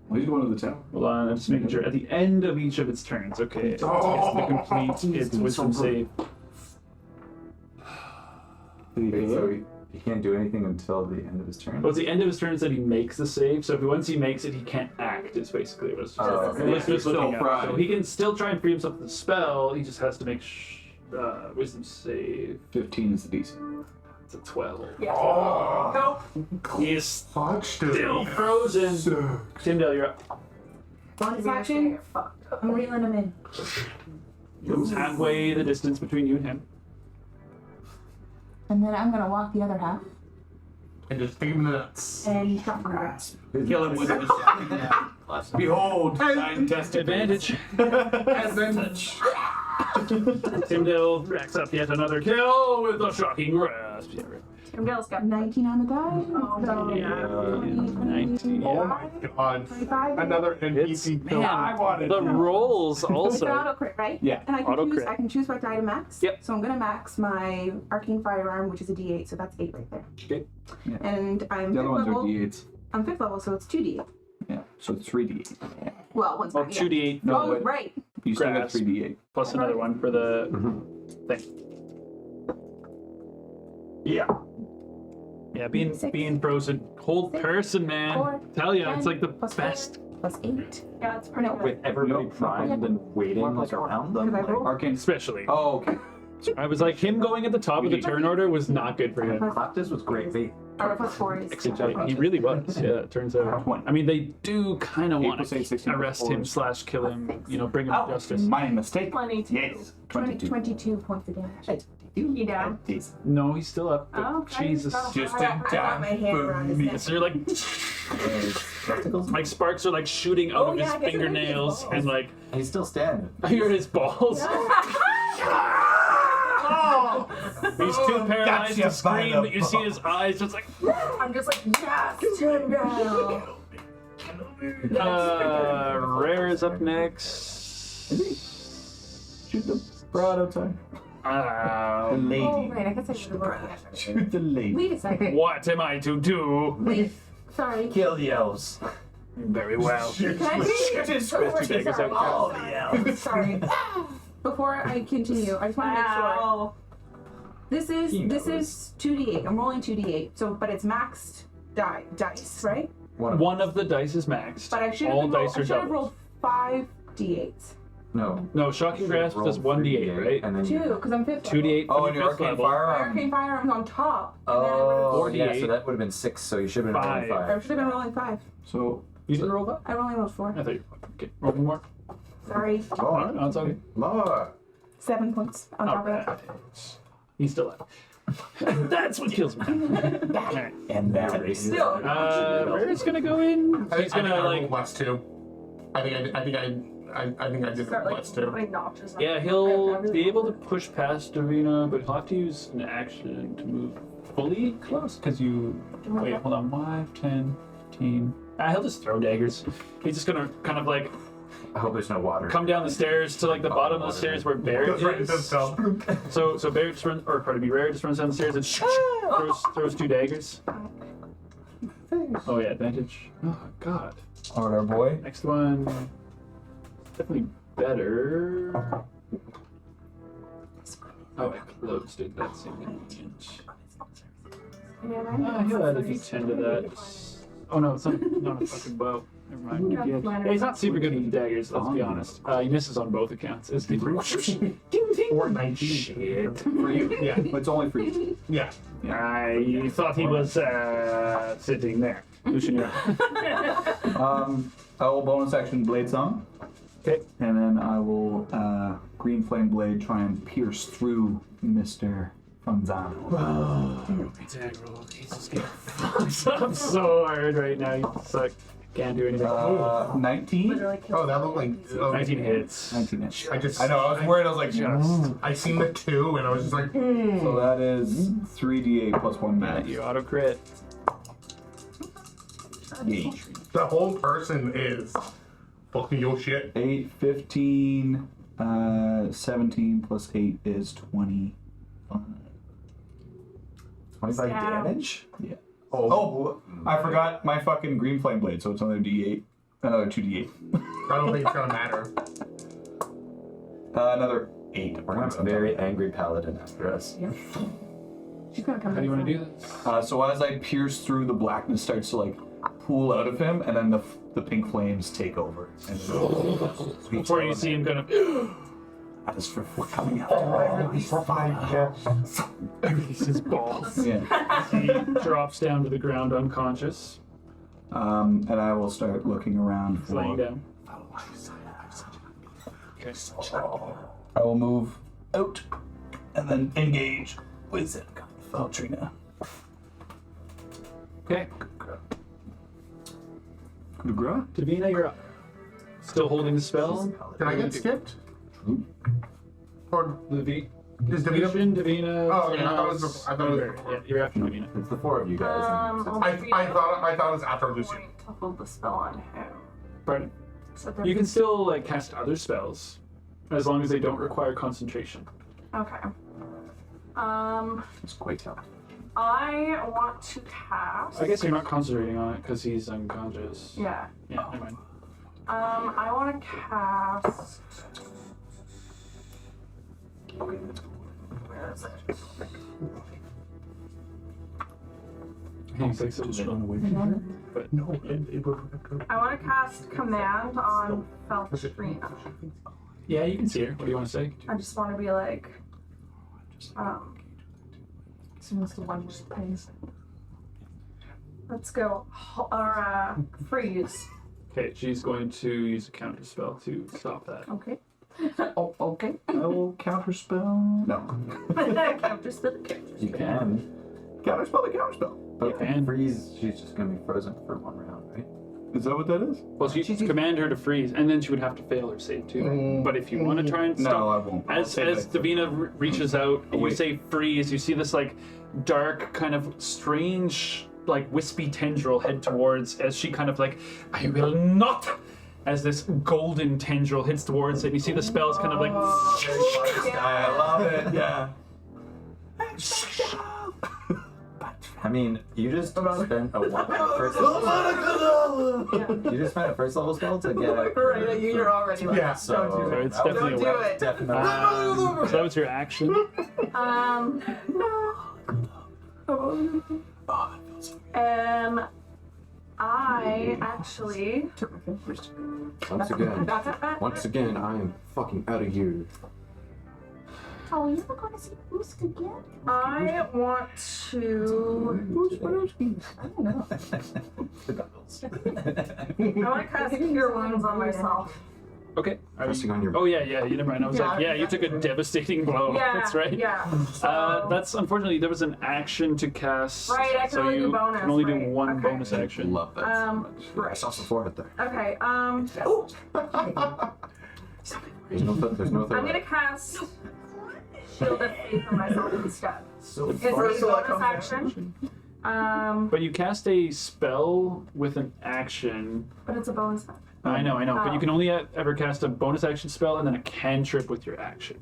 Well, he's going to the town. Hold on, I'm just making sure. At the end of each of its turns, okay, it gets to complete its wisdom save. Wait, so he can't do anything until the end of his turn? Well, it's the end of his turns that he makes the save, so if once he makes it, he can't act, is basically what it's Oh, okay. It's just Still looking at. fried. So he can still try and free himself of the spell, he just has to make wisdom save. 15 is the DC. It's a 12. Nope. He is Fudge, dude. still frozen. Timdale, you're up. Bonus action. I'm reeling him in. Moves halfway the distance between you and him. And then I'm gonna walk the other half And just take him nuts. and shot my grass. Kill him with a Behold, thine tested Advantage. And then Timdale racks up yet another kill with a shocking grasp. Yeah, right. Timdale's got 19 on the die. Oh, yeah. 19. oh my god. 25. Another It's NPC kill. man, the rolls It's an also. auto crit, right? Yeah. And Auto crit. I can choose what die to max. Yep. So I'm gonna max my arcane firearm, which is a D8, so that's 8 right there. Okay. Yeah. And I'm The fifth other ones are level. D8s. I'm 5th level, so it's 2D8. Yeah. So 3D8. Well, one's Well, not. 2d8 No, Oh, but right. you still got Grasp. 3D8. plus another one for the thing. Yeah. Yeah, being Six. frozen, cold Six. person, man. Four. Tell ya, it's 10, like the plus best. Plus 8. Yeah, it's pretty good. With everybody Nope. primed and waiting like around them. Because I rolled. Arcane. Especially. Oh, okay. I was like, him going at the top of the turn order was not good for him. Claptus was great bait. Or plus 4 is He really was. Yeah, it turns out. I mean, they do kind of want plus 8, 16 to plus arrest 4 him is- / kill him. You know, bring him to justice. My mistake. 22. Yes. 22 points of damage. You down? No, he's still up. But Oh, okay. Jesus. Just I in got time my hand for around his me. neck. So you're like, like sparks are like shooting out of yeah, his I guess it might be his fingernails, balls. and like He's still standing. I hear his balls. He's too paralyzed gotcha to scream, by the but you see his eyes just like. I'm just like, yes, turn down. Rare is up next. Shoot the broad outside. Oh, Lady. right, I guess I should have brought that. Shoot the lady. Wait a second. What am I to do? Wait, sorry. Kill the elves. Very well. Can I please? Sorry. Before I continue, I just want to make sure. Ow. This is 2d8. I'm rolling 2d8. So, but it's maxed dice, right? One of the dice is maxed. But I should All have dice are doubled. rolled 5 d8s. No. No, shocking grasp does 1d8, right? And then 2, because I'm 5th. 2d8 Oh, for and your your fifth arcane level. firearm. Arcane firearms on top. And then I Oh, would've- yeah, 48. so that would have been 6, so you should have been rolling Five. I 5. should have been rolling 5. So, You didn't roll that? I only rolled 4. I thought you okay. Roll one more. Sorry. More. No, it's okay. More. 7 points on top of that. Alright. He's still up. That's what kills me. Alright. and batteries. Still. Rare's gonna go in. I He's think gonna I like. rolled less too. I think I did Start like less too. putting notches on Yeah, it. he'll be able to push past Davina, but he'll have to use an action to move fully close. Because you. Wait, hold on. 5, 10, 15. He'll just throw daggers. He's just gonna kind of like I hope there's no water. come down the stairs to like the bottom of the stairs where Barrett Goes right into is. himself. So Barrett just runs, or pardon me, Rare just runs down the stairs and throws 2 daggers. Oh yeah, advantage. Oh god. Alright, our boy. Next one. Definitely better. Oh, I closed it. That seemed convenient. He'll add a d10 to that. Oh no, it's not a fucking bow. Never mind. Yeah, he's not super good with the daggers, let's be honest. He misses on both accounts. It's ding, ding. Or 19. Shit. For you? Yeah. It's only for you. Yeah. I thought he was sitting there. Lucian, you're up. I will bonus action Blade Song. Okay. And then I will Green Flame Blade try and pierce through Mr. Funzano. He's aggro. He's just getting fucked up so hard right now. You suck. Can't do anything. 19? Literally kills Oh, that looked like. 19 hits. 19 hits. I just. I know, I was worried, I was like, Just. I seen the 2 and I was just like, So that is 3d8 plus 1 Matt, damage. you auto crit. the whole person is fucking your shit. 8, 15, 17 plus 8 is 25. 25 Stab. damage? Yeah. oh, I forgot my fucking Green Flame Blade, so it's another d8. Another 2d8. I don't think it's gonna matter. Another 8. We're gonna have a very angry paladin after us. She's gonna come How do you want to do this? So as I pierce through, the blackness starts to like pool out of him, and then the pink flames take over. And Before you see him kind of. that is for coming out. Release his balls. Yeah. He drops down to the ground unconscious. And I will start looking around He's laying for. down. Okay. I will move out and then engage with Feltrina. Okay. Gra? Davina, you're up. Still holding the spell. Can I get skipped? Or Levi. is Davina? Lucian, Davina. Oh, okay. I thought it was. Nels, I thought it was. Yeah, you're after Davina. It's the 4 of you guys. I thought it was after Lucian. To hold the spell on him. Pardon? So there- You can still like cast other spells, as long as they don't require concentration. Okay. It's quite talented. I want to cast. I guess you're not concentrating on it because he's unconscious. Yeah. Yeah, never mind. I want to cast. Where is it? He's like so but No. I want to cast command on Feltrina. yeah, you can see her. What do you want to say? I just want to be like, So it's the one with things. Let's go. Freeze. Okay, she's going to use a counter spell to stop that. Okay. Oh, okay. I will counterspell. No. You can. Counterspell the counterspell. But can. freeze, she's just gonna be frozen for 1 round, right? Is that what that is? Well, she command her to freeze, and then she would have to fail her save too. But if you want to try and stop, No, I won't. as Davina reaches out, and you wait. say freeze, you see this like dark, kind of strange, like wispy tendril head towards as she kind of like, I will not. As this golden tendril hits towards it, you see the spells kind of like. I love it. Yeah. I mean, you just spent a first level. You just spent a first level spell to get. Right, you're already left. Yeah. So it's that was- definitely Don't do it. Definitely. so that was your action. I actually. Once again, I am fucking out of here. Oh, you're not going to see Boosk again? I want to. I don't know. I want to cast Cure Wounds on myself. Okay. Pressing on your. Oh yeah, you never mind. I was like, yeah, you took a devastating blow. Yeah, That's right. Yeah. So, That's unfortunately there was an action to cast. Right, I can so only do you bonus, can only do right, one okay. bonus action. Love that so much. I right. saw some forehead there. Okay. There's no third. I'm gonna cast Shield of Faith on myself instead. So It's a bonus action. But you cast a spell with an action. But it's a bonus action. I know, but Oh. you can only ever cast a bonus action spell and then a cantrip with your action.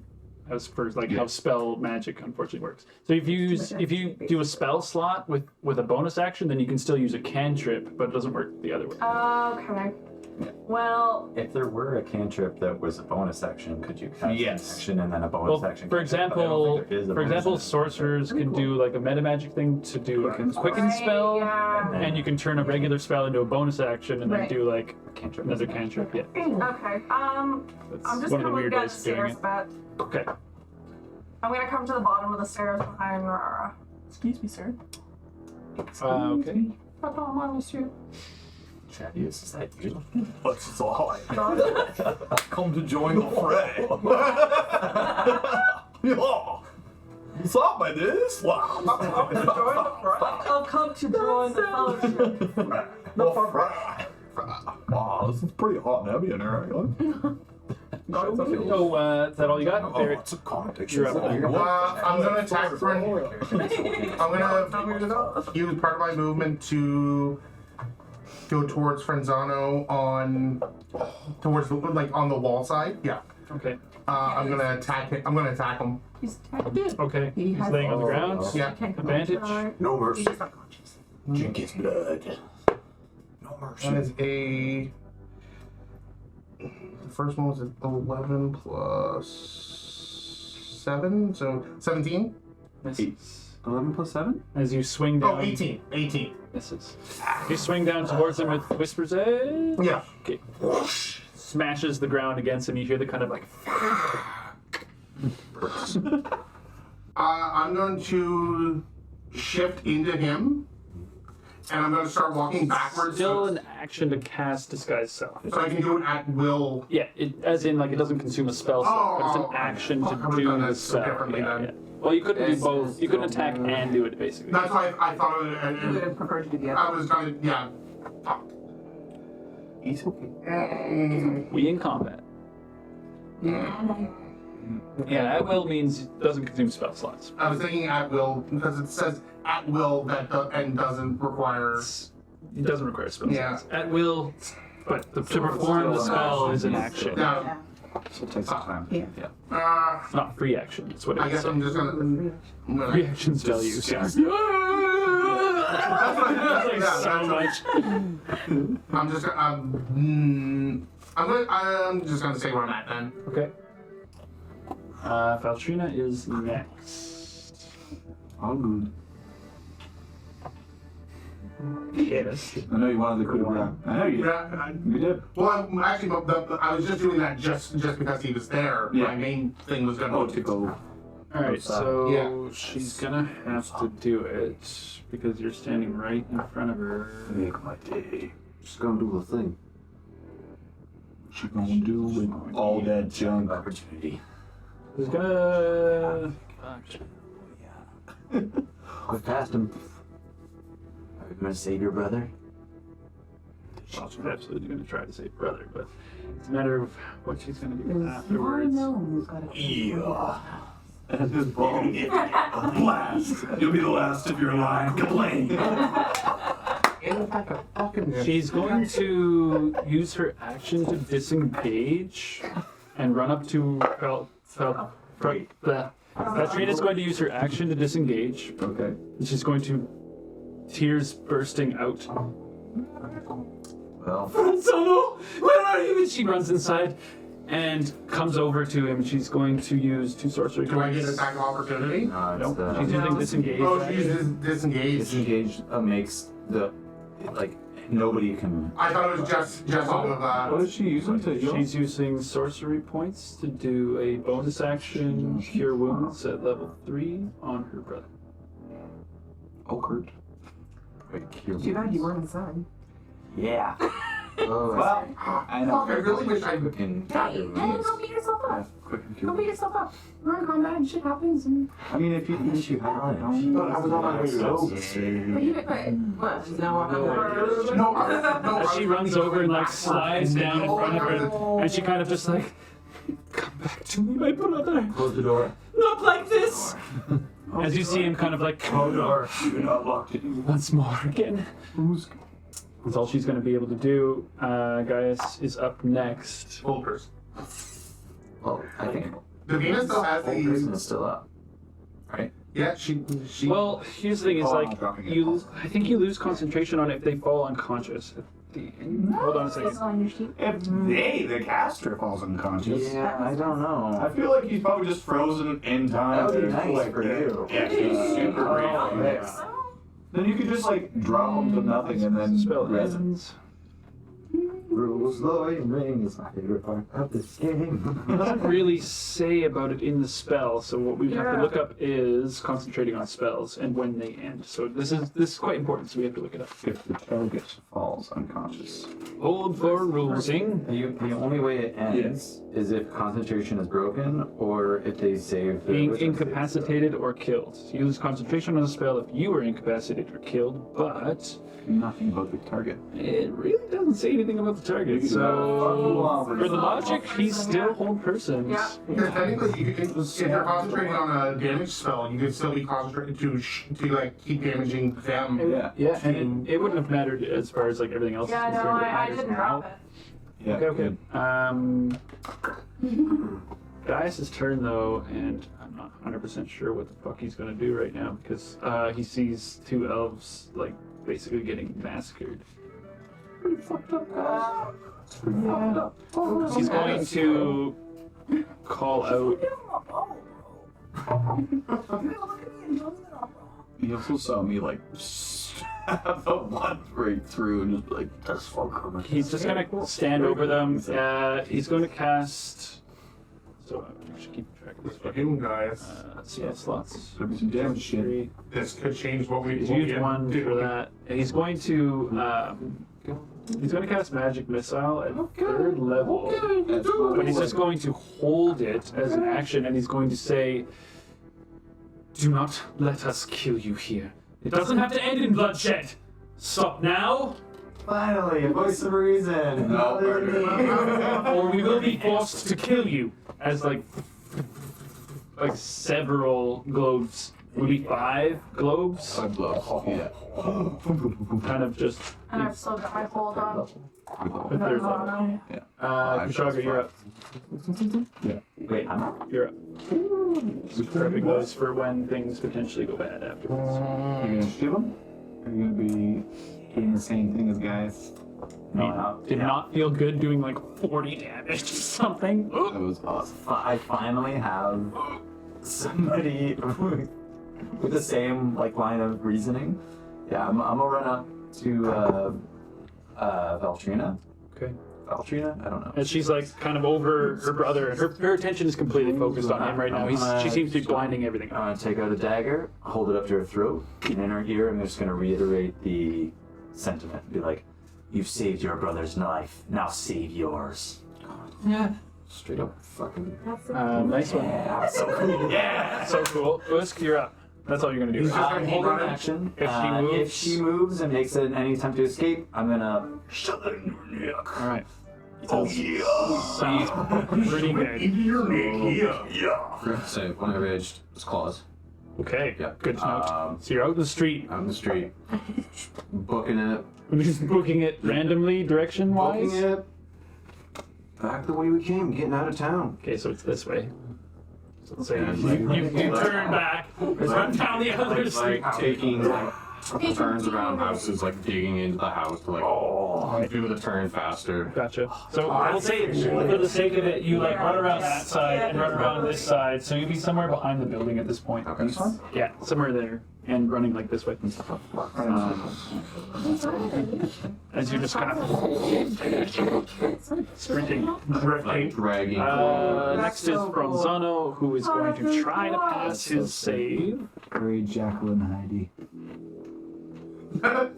As for like how spell magic unfortunately works. So if you do a spell slot with a bonus action, then you can still use a cantrip, but it doesn't work the other way. Okay. Well, if there were a cantrip that was a bonus action, could you cast Yes. an action and then a bonus Well, action? for cantrip? But I don't think there is a bonus action. sorcerers can do like a meta magic thing to do a quicken right, spell, yeah. and you can turn a regular spell into a bonus action and then Right. do like Cantrip. another cantrip. Yeah, Okay. I'm that's just one of gonna the move weird down ways the of doing stairs, it. but Okay. I'm gonna come to the bottom of the stairs behind Rara. Excuse me, sir. Okay. Papa, monsieur. Thaddeus, is that you? What's all? Come to join the fray. Yeah. What's up, my this? Wow. I'll come to join the fellowship. Wow, this is pretty hot and heavy in here. So is that all you got? Barrett? it's a comic. You're up. I'm gonna attack for. I'm gonna use part of my movement to go towards Frenzano on the wall side. Yeah. Okay. I'm gonna attack it. I'm gonna attack him. He's dead. Okay. He He's has- laying on the ground. Yeah. Advantage. No mercy. He's not conscious. Drink his blood. No mercy. That is a. The first one was an 11 plus 7, so 17. Misses. 11 plus 7? As you swing down. Oh, 18. 18. Misses. You swing down towards him with Whisper's Edge. Yeah. Okay. Smashes the ground against him. You hear the kind of like. I'm going to shift into him, and I'm going to start walking backwards. Still an action to cast Disguise Self. So I can do it at will. Yeah, as in like it doesn't consume a spell slot, but it's Oh, an action fuck, I to would've do done the that so spell. differently Yeah, then. yeah. Well, you couldn't do both. You couldn't attack and do it basically. That's why I thought of it. You would have preferred to do the I other. was going to, yeah. He's okay. We in combat. Yeah, at will means it doesn't consume spell slots. I was thinking at will because it says at will and doesn't require. It doesn't require spell Yeah. slots. At will, but to perform the spell is an action. Yeah. So it takes some time. It's not free action. That's what I it guess is. I'm just gonna. Free action spell use. Yeah. That's what I- Like yeah, so that's what- much. I'm just gonna. I'm just gonna say where I'm at then. Okay. Faltrina is next. All good. Yes. I know you wanted the coup de grace. I know you did. Yeah. You did. Well, I was just doing that just because he was there. Yeah. My main thing was gonna. Oh, to go. Alright, so Yeah. she's gonna have to do it because you're standing right in front of her. Make my day. Just gonna do the thing. She gonna do with all that junk. Opportunity. She's gonna. Quick past him. Are you gonna save your brother? She's absolutely gonna try to save brother, but it's a matter of what she's gonna do afterwards. Yeah. And this ball. Blast. You'll be the last if you're alive. Complain. She's going to use her action to disengage and run up to Katrina's going to use her action to disengage. Okay. And she's going to tears bursting out. Well, Solo, where are you? And she runs inside and comes over to him. She's going to use 2 sorcery Do I get points. an attack of opportunity? no, it's Nope. She's using disengage. Oh, she uses disengage. disengage makes the like nobody can. I thought it was just off of What is she using to heal? She's using sorcery points to do a bonus action cure wounds at level 3 on her brother. Okert. Too bad you weren't inside. Yeah. Oh, Well, I know. I really wish I could. in Hey, don't beat yourself up. Quick and Don't beat yourself up. We're in combat and shit happens. And I mean, if you But I was on my way to but you what? No, As she runs over and like slides down in front of her, and she kind of just like, come back to me, my brother. Close the door. Not like this. As you see him kind of like you're not locked in. once more again. That's all she's going to be able to do. Gaius is up next. Full person. Well, I think Davina still has the person the. is still up. Yeah, she. Well, here's the thing: is Oh, I'm like dropping it. I think you lose concentration on it if they fall unconscious. At the end. Hold on a second. If the caster falls unconscious. Yeah, I don't I know. feel like he's probably just frozen in time. That would be to, nice like, for you. Yeah, he's super great. yeah. Then you could just like drop him to nothing and then Spell res him. ends. Rules, lawyer, ring is my favorite part of this game. It doesn't really say about it in the spell, so what we have to look up is concentrating on spells and when they end. So this is quite important, so we have to look it up. If the target falls unconscious. Hold for rulesing. The only way it ends is if concentration is broken or if they save the Being wisdom save. incapacitated or killed. So you lose concentration on a spell if you were incapacitated or killed, but Nothing about the target. it really doesn't say anything about the target. So for the logic, he's still hold persons. Yeah. Because technically, you could, if you're concentrating on a damage spell, you could still be concentrated to like keep damaging them. Yeah. Yeah, and it wouldn't have mattered as far as like everything else Yeah, is no, concerned. It I matters didn't now. drop it. Yeah. Okay. Gaius' turn though, and I'm not 100% sure what the fuck he's gonna do right now because he sees 2 elves like basically getting massacred. Pretty fucked up, guys. He's going to call out. He also saw me like stab the one right through and just be like, that's fucking. He's just gonna stand over them. He's going to cast. So I should keep track of this. Fucking guys. Spell slots. There'll be some damage shit. 3. This could change what we He's what we used 1 do. for that. And he's going to cast Magic Missile at 3rd level. But he's just going to hold it as an action, and he's going to say, "Do not let us kill you here. It doesn't have to end in bloodshed. Stop now, Finally, a voice of reason. or we will be forced to kill you." As like several globes. Would be 5 globes. 5 blows. Yeah. Kind of just. And I've still got my hold on. With 3rd level. Kushaga, you're up. Wait, I'm up. You're up. Just prepping those for when things potentially go bad afterwards. You gonna shield him? Are you gonna be doing the same thing as guys? Did not feel good doing like 40 damage or something. That was awesome. I finally have somebody with the same like line of reasoning. Yeah, I'm gonna run up to Valtrina. Okay. Altrina? I don't know. And she's like kind of over her brother, and her attention is completely focused on him right now. She seems to be blinding everything. I'm gonna take out a dagger, hold it up to her throat, and in her ear, I'm just gonna reiterate the sentiment. Be like, "You've saved your brother's life. Now save yours." Yeah. Straight up fucking. Nice one. Yeah, so cool. Yeah. So cool. Usk, you're up. That's all you're gonna do. Hold an action. If she moves and makes any attempt to escape, I'm gonna shove it in her neck. All right. Oh yeah. Sounds pretty good. So when I raged, it's claws. Okay. Yeah. Good to know. So you're out in the street. On the street, booking it, Just booking it randomly, direction-wise. booking it. Back the way we came, getting out of town. Okay, so it's this way. So Yeah, you turn back, run down the other street. Like taking turns around houses, like digging into the house to like do the turn faster. Gotcha. So we'll say, for the sake of it, you like run around that side and run around this side. So you'd be somewhere behind the building at this point. Okay. Yeah, somewhere there, and running like this way. As you're just kind of sprinting, Like drifting. dragging. Next is Bronzano, who is going to try to pass his save. Very Jacqueline Heidi.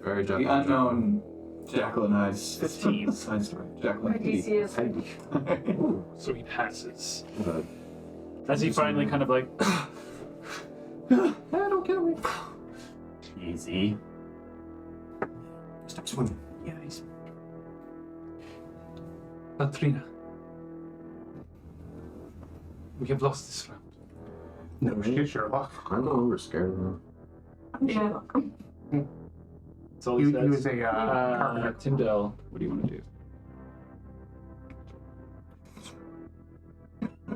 Very The gentle. unknown Jacqueline Heidi's 15. side story. Jacqueline DC is So he passes. Good. As he finally kind of like, Don't kill me. Easy. Stop swimming. yeah, he's. Altrina, we have lost this round. No shit, Sherlock. I don't know. We're scared of them. yeah. That's all he He says. was a carpenter. Tyndall, what do you want to do?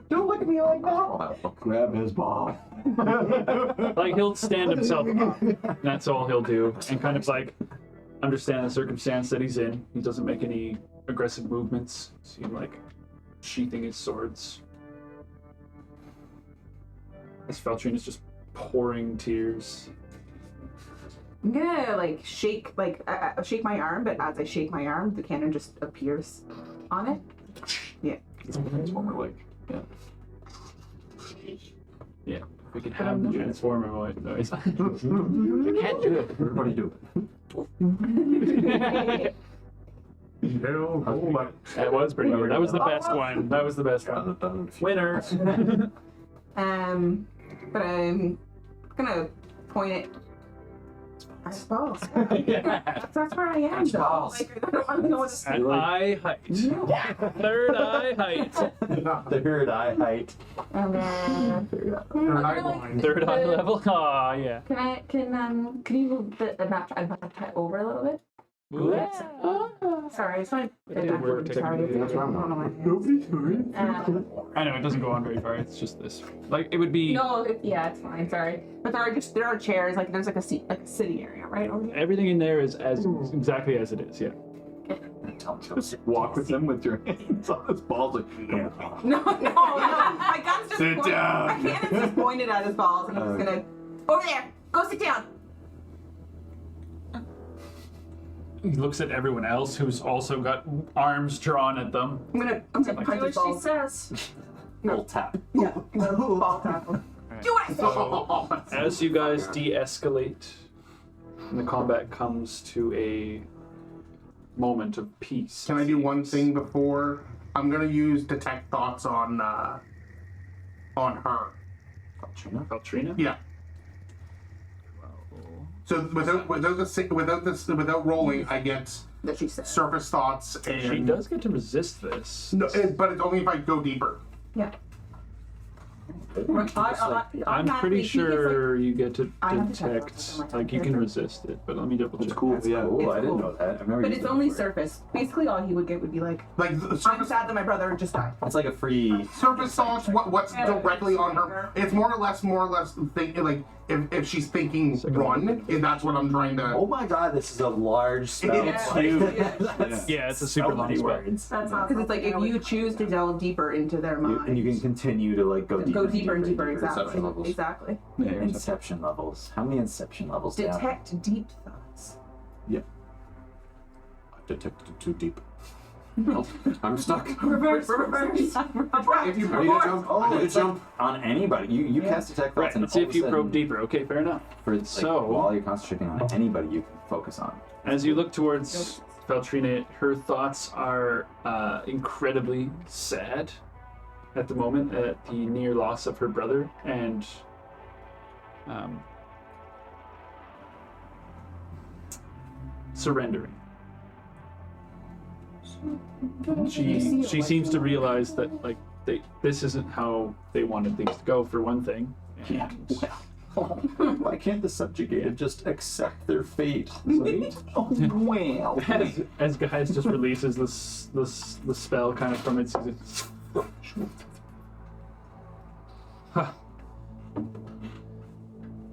Don't look at me like that. Grab his ball. Like he'll stand himself up. That's all he'll do, and kind of like understand the circumstance that he's in. He doesn't make any aggressive movements. See him like sheathing his swords. As Feltrine is just pouring tears. I'm gonna like shake shake my arm, but as I shake my arm, the cannon just appears on it. Yeah. That's what we're like. Yeah, we can have the transformer noise. We can't do it. Everybody do No, oh my. That was pretty good. That was the best one. That was the best one. Winner. But I'm gonna point it. I suppose. That's where I am. Though. balls. Like, I don't want to know what to At eye height. Third eye height. Third eye height. They're eye blind. Third eye level. Aw, yeah. Can you move the map over a little bit? Sorry, it's fine. It didn't work technically. That's wrong. I know, it doesn't go on very far. It's just this. Like, it would be... No, yeah, it's fine. Sorry, But there are chairs. Like there's like a seat, like a sitting area, right over here. Everything in there is as exactly as it is, yeah. Just walk with him with your hands on his balls. Like, No. My gun's just Sit pointed. down. My cannon's just pointed at his balls, and I'm just gonna over there. Go sit down. He looks at everyone else who's also got arms drawn at them. I'm gonna Do punch what his she balls. says. Full tap. Yeah. I'm gonna ball tap him. Do what I say. So, as you guys de-escalate, and the combat comes to a moment of peace. Can I do one thing before? I'm gonna use detect thoughts on her. Altrina? Yeah. So without rolling, I get That she said. surface thoughts and She does get to resist this. No, but it's only if I go deeper. Yeah. I'm pretty sure you get to I have to check detect, out my like you can resist it, but let me double check. It's cool. Yeah. It's Oh, I didn't cool. know that. I've never But used it's it only before. surface. Basically, all he would get would be like, Like the I'm surface, sad that my brother just died. It's like a free. surface thoughts. What's directly on her? It's more or less think like if she's thinking run, if that's what I'm trying to. Oh my god, this is a large spell. It's That's Yeah, it's a super so long many spell. words. That's Because it's like if you choose to delve deeper into their mind, And you can continue to like go deeper. go deeper and deeper. Inception Exactly. levels. Exactly. Yeah, inception levels. How many inception levels down? Detect deep thoughts. I've detected too deep. I'm stuck. Reverse. If you need to jump, I need to jump. On anybody. You cast detect thoughts Right, and let's see all if of you a probe sudden, deeper. Okay, fair enough. while you're concentrating on anybody you can focus on. As you look towards Valtrina, her thoughts are incredibly sad at the moment at the near loss of her brother and surrendering. She seems to realize that this isn't how they wanted things to go for one thing. Yeah. Why can't the subjugated just accept their fate? Well. As Gaius just releases the spell kind of from its.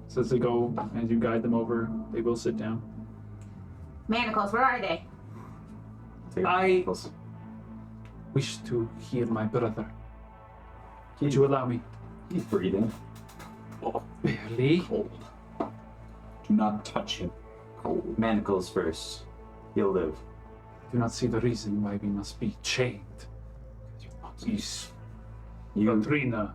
So as they go, as you guide them over, they will sit down. Manacles, where are they? I wish to heal my brother. Would you allow me? He's breathing. Barely. Do not touch him. Cold. Manacles first. He'll live. Do not see the reason why we must be chained. Please. Valtrina.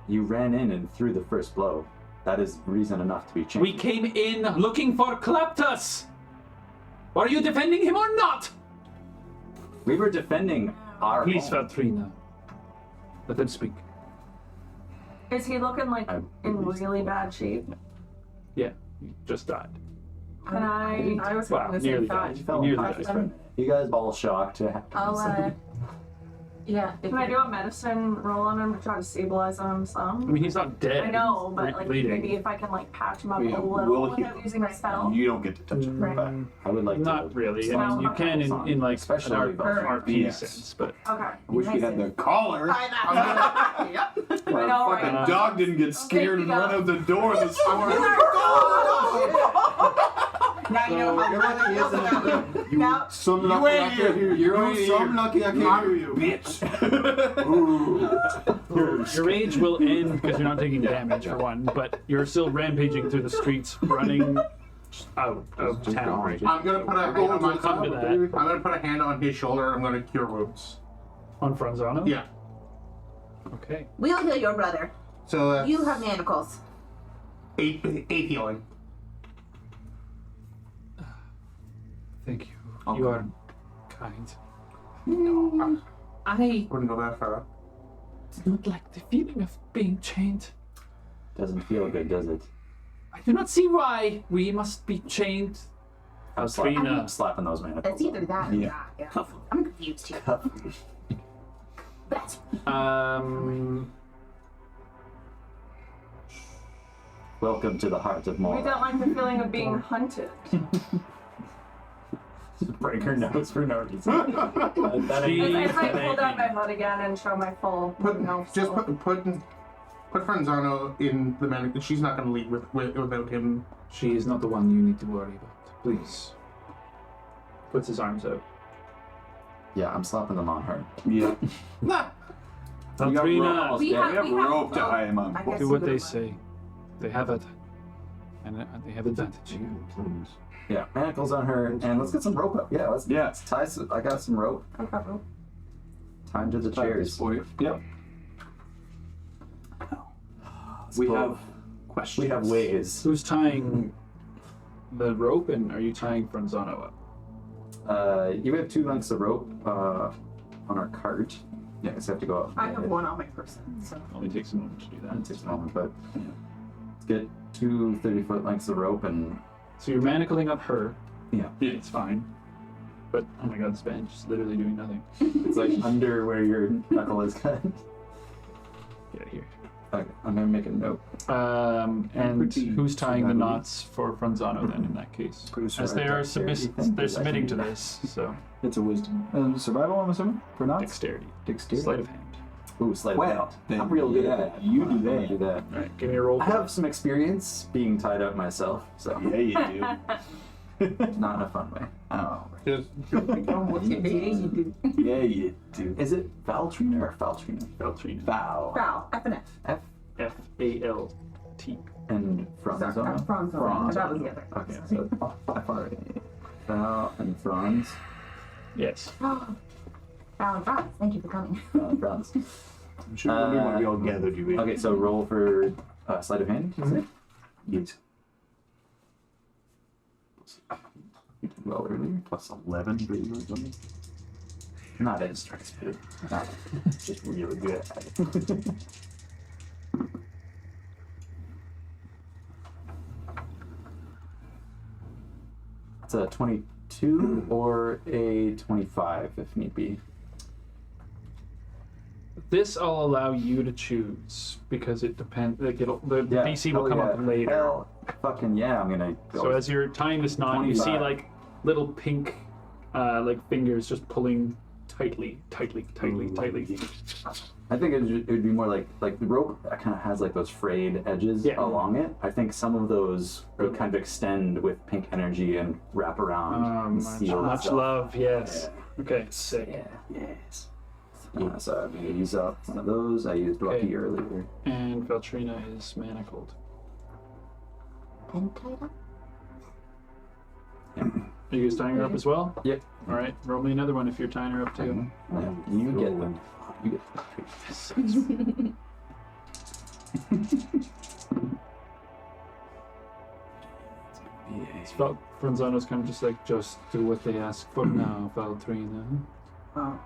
You ran in and threw the first blow. That is reason enough to be chained. We came in looking for Kleptus! Are you defending him or not? We were defending our Please, home. Valtrina. Let them speak. Is he looking like in really bad shape? Yeah, you just died. Can I was Wow, having the nearly same thought. died. You fell Nearly on died. top. You guys all shocked to have I'll Yeah. can I do a medicine roll on him to try to stabilize him I some? mean, he's not dead. I know, He's but like bleeding. maybe if I can like patch him up Yeah, a we'll little heal. without using a spell. You don't get to touch him. Right. But I would like Not to. really. I mean, you can in like Especially an RP Yes. sense, but Okay. I wish we had the collar. I know, Fucking right? dog didn't get scared and run out the door in the store. Now you know how lucky isn't it? Now, Some lucky I can't hear you. You're Some lucky I can't hear you. Bitch. your rage will end because you're not taking damage for one, but you're still rampaging through the streets, running out of Just town. going. I'm gonna put a hand on We'll come to my. that. I'm gonna put a hand on his shoulder. I'm gonna cure wounds. On Franzano? Yeah. Okay. We'll heal your brother. So that's You have manacles. eight healing. Thank you. Okay. You are kind. I Wouldn't go that far. do not like the feeling of being chained. Doesn't feel good, does it? I do not see why we must be chained. I'm Valtrina. slapping those manacles. It's either that or Yeah. that. Yeah. I'm confused here. That's Welcome to the Heart of We Mora. don't like the feeling of being hunted. Break her nose for no reason. That She- ain't- As I that pull ain't down me. my hood again and show my full Just put Franzano in the man. She's not gonna leave without him. She is not the one you need to worry about. Please. Puts his arms out. Yeah, I'm slapping them on her. Yeah. Valtrina, We have rope to tie him up. I guess do you what would they have- say. They have it. And they have advantage. Yeah, manacles on her, and let's get some rope up. Yeah, let's tie some. I got some rope. Time to the chairs. Yep. We have questions. We have ways. Who's tying the rope, and are you tying Franzano up? You have 2 lengths of rope on our cart. Yeah, I just have to go up. I have one on my person, so. Only takes a moment to do That that. takes a moment, but let's get 2 30-foot lengths of rope and. So you're manacling up her. Yeah. It's fine. But oh my god, this bench is literally doing nothing. It's like under where your knuckle is cut. Get here. Okay, I'm gonna make a note. And Pretty who's tying the survivable. knots for Franzano then in that case? Pretty As they are dexterity thing? they're Is that submitting to gonna be- this, so It's a wisdom. Survival, I'm assuming? For knots? dexterity. Dexterity. Sleight of hand. Ooh, sleight of Well, hand. then I'm real good yeah, at that. you do I'm gonna that. Do that. Alright, give me a roll. I have some experience being tied up myself, so Yeah, you do. not in a fun way. Oh. Just Yeah, you do. Is it Valtrina or Faltrina? Valtrina. Foul. Foul. F and F. F-A-L-T. And Sorry, Franzano? Franz. Franz. That was the other. Okay, so Val and Franz. Yes. Franz, thank you for coming. Franz. I'm sure wondering why we all gathered you in. Okay, so roll for sleight of hand. Is it? Yes. Well, earlier. Plus 11 for you or something. Not in strength, but not just really good at it. It's a 22 or a 25 if need be. This I'll allow you to choose because it depends. Like the DC will hell come yeah. up later. Hell, fucking yeah! I'm gonna go. So as you're tying this knot, you see 25. like little pink, like fingers just pulling tightly. I think it would be more like the rope kind of has like those frayed edges along it. I think some of those would kind of extend with pink energy and wrap around and seal Much itself. love, yes. Okay, sick. Yeah. Yes. So I'm gonna use up one of those. I used Rocky earlier. And Valtrina is manacled. And tied up? Are you guys tying her up as well? Yep. All right, roll me another one if you're tying her up too. Yeah, you get them. You get them. Franzano's kind of just like, just do what they ask for now, Valtrina. Oh,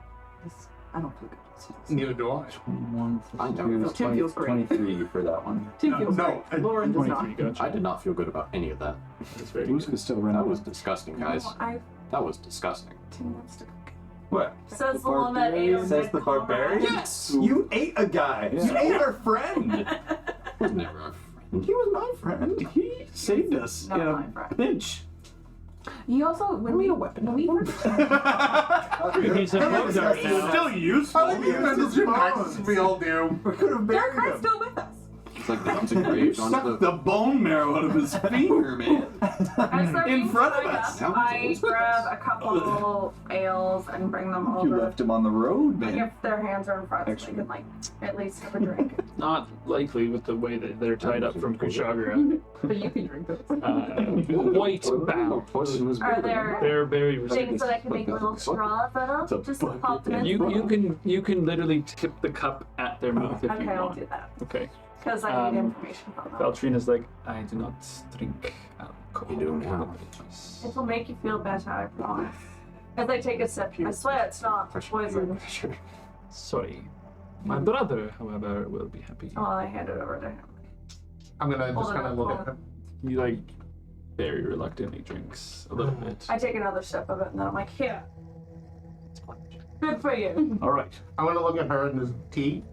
I don't feel good. Neither do I. 1, I know. 2, Tim feels great. 23 for that one. Tim feels no, great. Lauren does 23, not. gotcha. I did not feel good about any of that. That's very Who's good. could still run That away. was disgusting, guys. I That was disgusting. Tim wants to cook. What? Says the one that ate a Says the red cobra. barbarian? Yes! You ate a guy! You ate our friend! Was never our friend. He was my friend. He saved us Not in my a friend. pinch. You also, when we weapon. when we He's a Mozart now. Still useful. I think it's your taxes we all do. We could have Derek buried Hart's him. still with us. It's like that's engraved onto Suck the bone marrow out of his finger, man. As they're In being front of tied us. up, I grab a couple ales and bring them You over. left him on the road, man. If their hands are in front, so they can like at least have a drink. Not likely with the way that they're tied up from Kushagra. But you can drink those. Quite bound. poison was Are there They're very things restricted. that I can make little straws out of? Just to pop them in? You can literally tip the cup at their mouth if you Okay, I'll want. do that. Okay. Because I need information from them. Valtrina's like, I do not drink alcohol. You do now. It will make you feel better, I promise. As I take a sip, I swear it's not poison. Sorry. My brother, however, will be happy. Oh, I hand it over to him. I'm gonna just Hold kind it of up, look hold at him. He like very reluctantly drinks a little bit. I take another sip of it and then I'm like, here. Good for you. All right. I'm gonna look at her and just tea.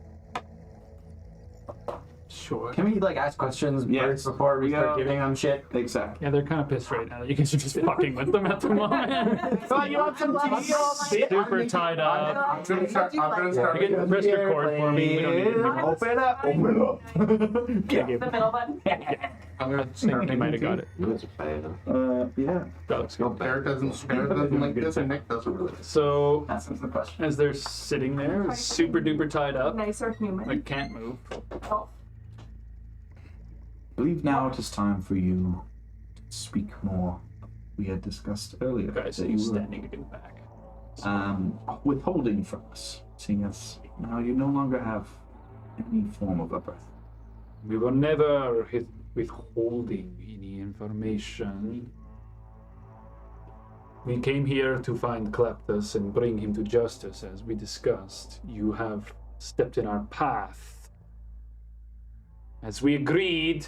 Sure. Can we like ask questions first before we start giving them shit? Exactly. Yeah, they're kind of pissed right now. You guys are just fucking with them at the moment. So you want some tea? Super tied up. I'm gonna start. I'm gonna start. You can press record for me. We don't need to. Open it up. Open it up. The middle button. I'm gonna You might have got it. You guys are bad. Yeah. That looks good. Eric doesn't like this, and Nick doesn't really. So Ask them the question. as they're sitting there, super duper tied up, Nicer human. like can't move. Oh, I believe now it is time for you to speak more. We had discussed earlier Guys, that you were standing in back. withholding from us, seeing as now you no longer have any form of a breath. We were never withholding any information. We came here to find Kleptus and bring him to justice, as we discussed. You have stepped in our path. As we agreed,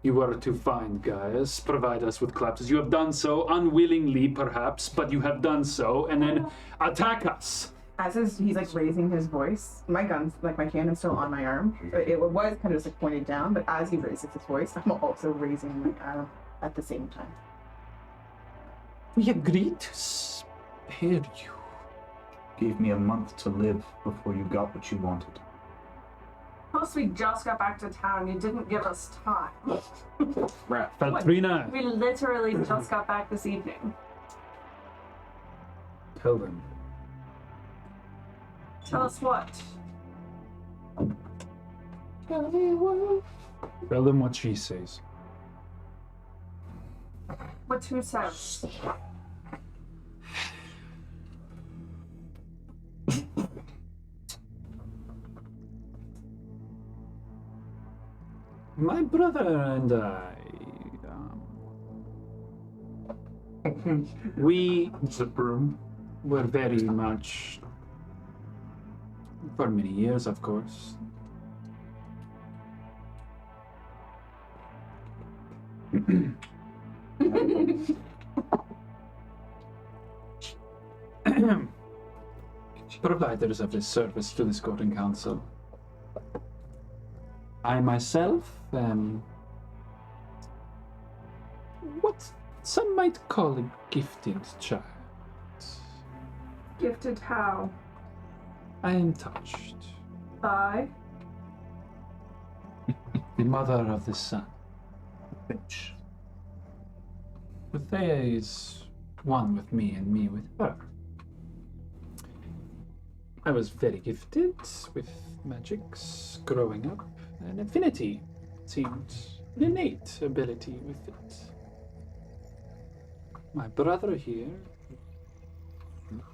you were to find Gaius, provide us with Kleptus. You have done so, unwillingly perhaps, but you have done so, and then attack us. He's like raising his voice, my gun's like my cannon's still on my arm. But it was kind of just like pointed down, but as he raises his voice, I'm also raising my arm at the same time. We agreed to spare you. Gave me a month to live before you got what you wanted. plus we just got back to town. You didn't give us time. Valtrina, We literally just got back this evening. tell them. Tell us what? Tell them what she says. What who says? My brother and I, we were very much, for many years, of course. Providers of this service to this Golden Council. I myself am what some might call a gifted child. Gifted how? I am touched. By? The mother of the sun. Bitch. Thea is one with me and me with her. I was very gifted with magics growing up. An affinity, it seemed, an innate ability with it. My brother here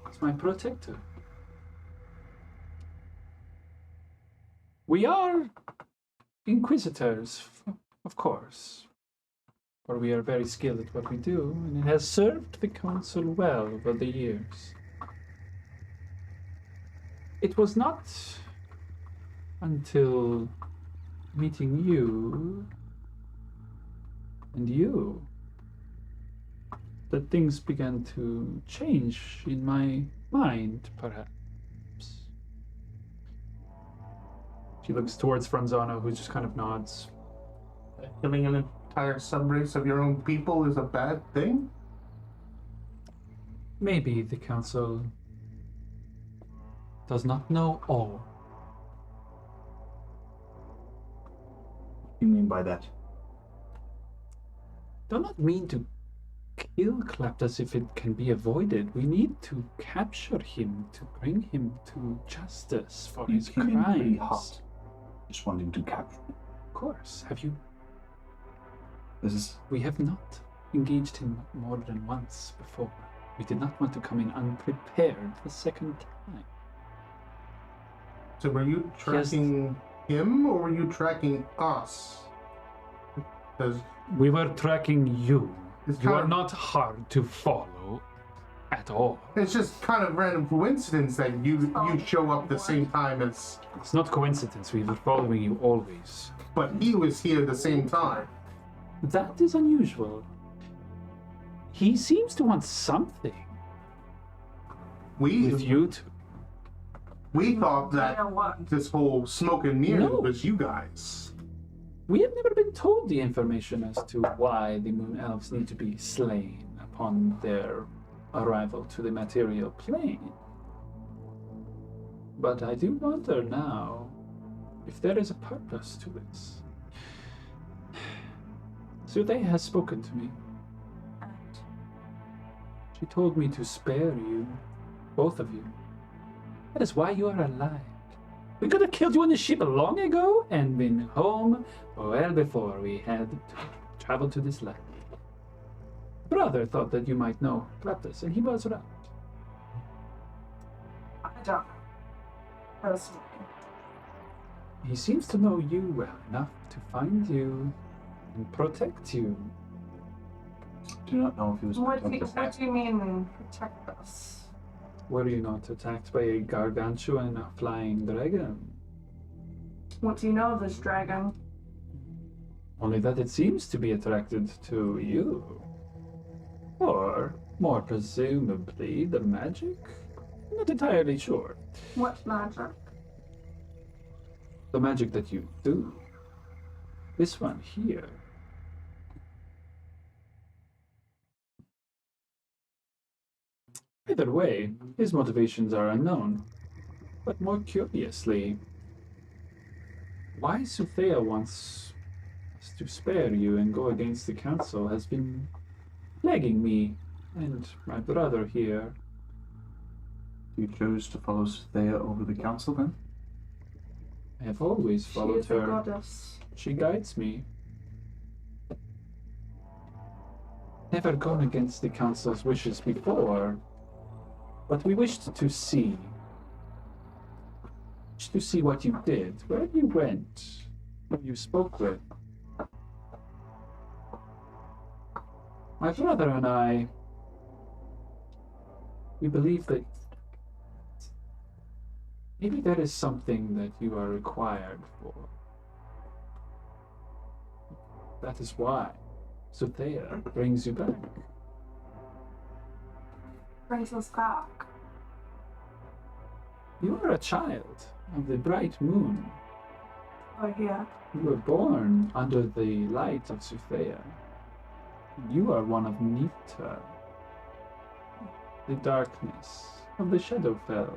is my protector. We are inquisitors, of course, for we are very skilled at what we do, and it has served the council well over the years. It was not until meeting you and you that things began to change in my mind, perhaps. She looks towards Franzano, who just kind of nods. Killing an entire subrace of your own people is a bad thing? Maybe the council does not know all. What do you mean by that? Do not mean to kill Claptus if it can be avoided. We need to capture him to bring him to justice for You his came in pretty crimes. hot. Just wanting to capture him. Of course. Have you? This is We have not engaged him more than once before. We did not want to come in unprepared the second time. So were you tracking him or were you tracking us? Because We were tracking you. It's You kind are of- not hard to follow at all. it's just kind of random coincidence that you show up the same time as, It's not coincidence. We were following you always. but he was here at the same time. That is unusual. He seems to want something We with you two. we thought You that know what? this whole smoke and mirror No. was you guys. We have never been told the information as to why the Moon Elves need to be slain upon their arrival to the material plane. But I do wonder now if there is a purpose to this. Sute has spoken to me. She told me to spare you, both of you. That is why you are alive. We could have killed you on the ship long ago and been home well before we had to travel to this land. Brother thought that you might know Claptus, and he was right. I don't know. Personally. He seems to know you well enough to find you and protect you. do not know if he was What do you mean protect us? Were you not attacked by a gargantuan flying dragon? What do you know of this dragon? Only that it seems to be attracted to you. Or, more presumably, the magic? Not entirely sure. What magic? The magic that you do. This one here. Either way, his motivations are unknown. But more curiously, why Suthea wants us to spare you and go against the council has been plaguing me and my brother here. You chose to follow Thea over the council then? I have always She followed is a her. goddess. She guides me. Never gone against the council's wishes before, but we wished to see. Wished to see what you did, where you went, who you spoke with. My brother and I, we believe that maybe that is something that you are required for. That is why Suthea brings you back. Brings us back. You are a child of the bright moon. Oh, yeah. You were born under the light of Suthea. You are one of Nita, the darkness of the Shadowfell.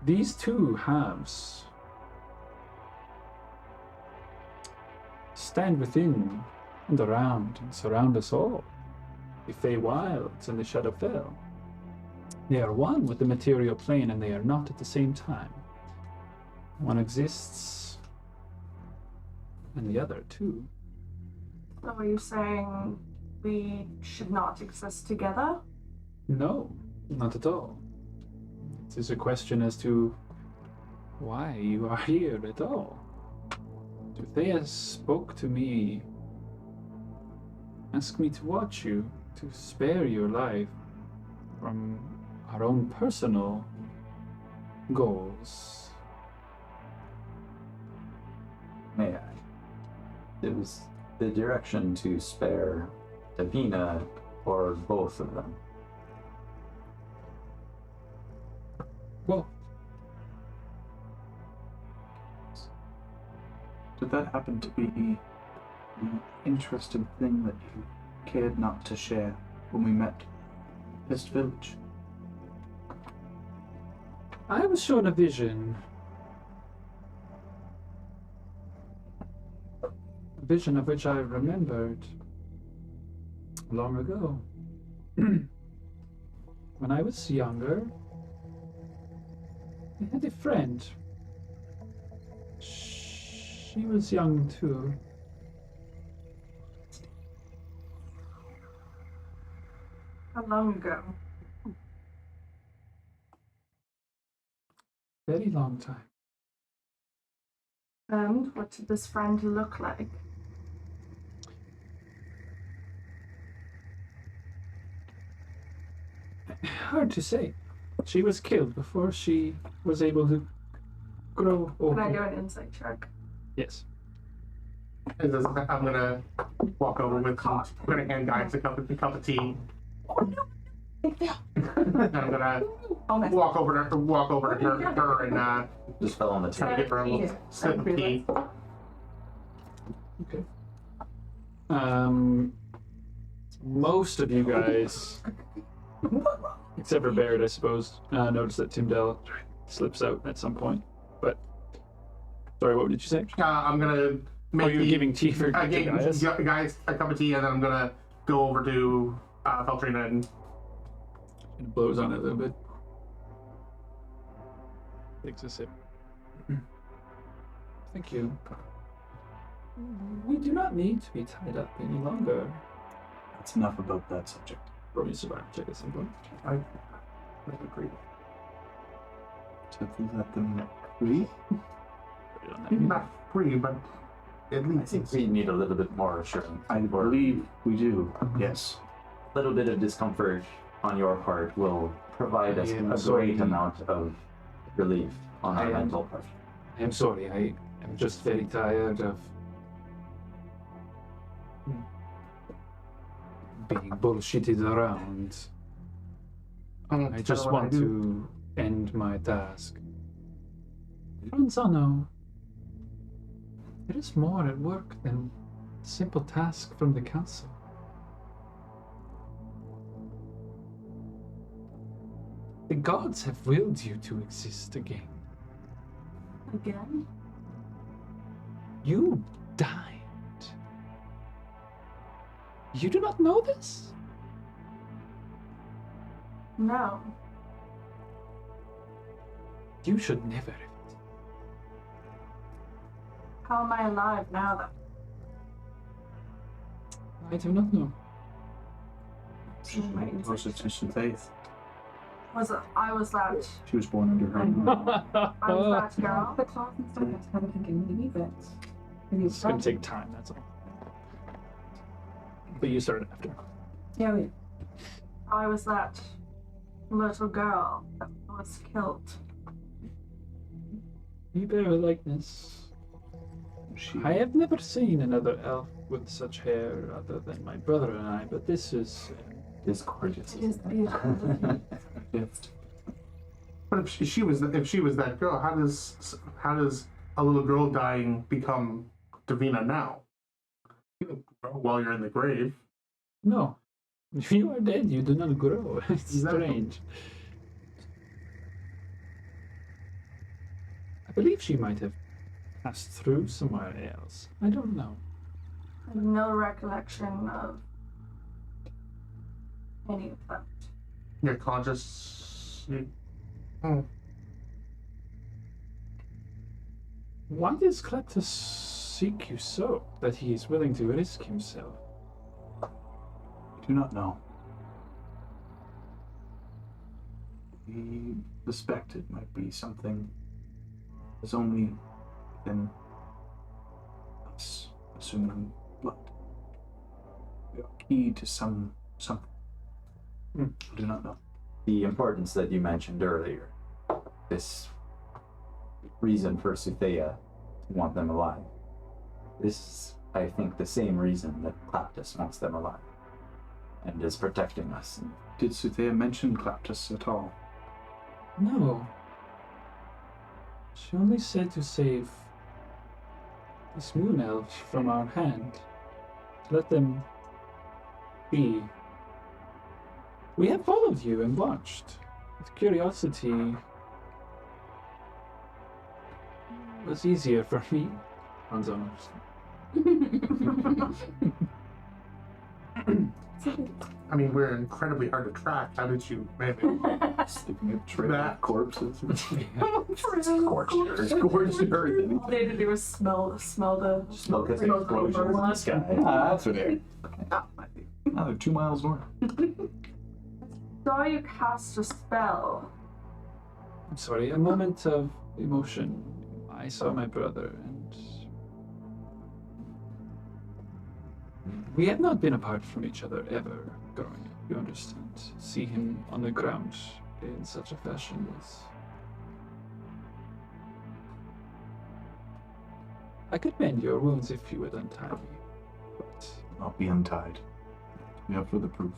These two halves stand within and around and surround us all. The Feywilds and the Shadowfell. They are one with the material plane and they are not at the same time. One exists and the other too. So are you saying we should not exist together? No, not at all. It is a question as to why you are here at all. Suthea spoke to me, asked me to watch you, to spare your life from our own personal goals. May I? It was the direction to spare Davina or both of them. Well, Did that happen to be the interesting thing that you cared not to share when we met this village? I was shown a vision. A vision of which I remembered long ago. When I was younger, I had a friend. She was young too. How long ago? Very long time. And what did this friend look like? Hard to say. She was killed before she was able to grow old. Can I do an insight check? Yes. I'm gonna walk over with. I'm gonna hand guys a cup of tea. And I'm gonna walk over to her and Just fell on the try to table. give her a little sip of tea. Okay. Most of you guys, except for Barrett, I suppose, notice that Timdell slips out at some point. But sorry, what did you say? I'm gonna make. Oh, you're giving tea for I gave guys? guys a cup of tea, and then I'm gonna go over to Feltrina and. It blows on it a little bit. Takes a sip. Thank you. We do not need to be tied up any longer. That's enough about that subject. Roll me a survival check at some point. I agree. To let them free? Put it on that. Not free, but at I least. think we need a little bit more assurance. I believe we do, yes. A little bit of discomfort on your part will provide us I am a sorry. great amount of relief on our I am- mental part. I am sorry, I am just very tired of being bullshitted around. I just want to end my task. Franzano, there is more at work than a simple task from the council. The gods have willed you to exist again. Again? You died. You do not know this? No. You should never have. How am I alive now, though? I do not know. She should make closer to some faith. I was that. She was born under her. I was that girl. The cloth and stuff, I was kind of thinking maybe that. Maybe It's gonna take time, that's all. but you started after. Yeah, I was that little girl that was killed. You bear a likeness. I have never seen another elf with such hair other than my brother and I, but this is... It's gorgeous. It is beautiful. Gift. But if she was that girl, how does a little girl dying become Davina now? While you're in the grave. No. If you are dead, you do not grow. It's Exactly. strange. I believe she might have passed through somewhere else. I don't know. I have no recollection of any of that. You're conscious. Why does Kleptus seek you so, that he is willing to risk himself? I do not know. We suspect it might be something that's only within us, assuming blood. We are key to something. I do not know. The importance that you mentioned earlier, this reason for Suthea to want them alive. This is, I think, the same reason that Kleptus wants them alive and is protecting us. Did Suthea mention Kleptus at all? No. She only said to save these moon elves from our hand. To let them be. We have followed you and watched. With curiosity was easier for me. Anzano. I mean, we're incredibly hard to track. How did you manage? Sticking a trail That- of corpses. Scorched earth. Scorched earth. All they had to do was smell the Smoke at the Smoke explosions in the vapor. sky. Ah, that's what it is. Now they're 2 miles north. Saw you cast a spell. I'm sorry, a moment of emotion. I saw my brother and we have not been apart from each other ever growing up, you understand. See him on the ground in such a fashion was... I could mend your wounds if you would untie me, but I'll be untied. We have further proof.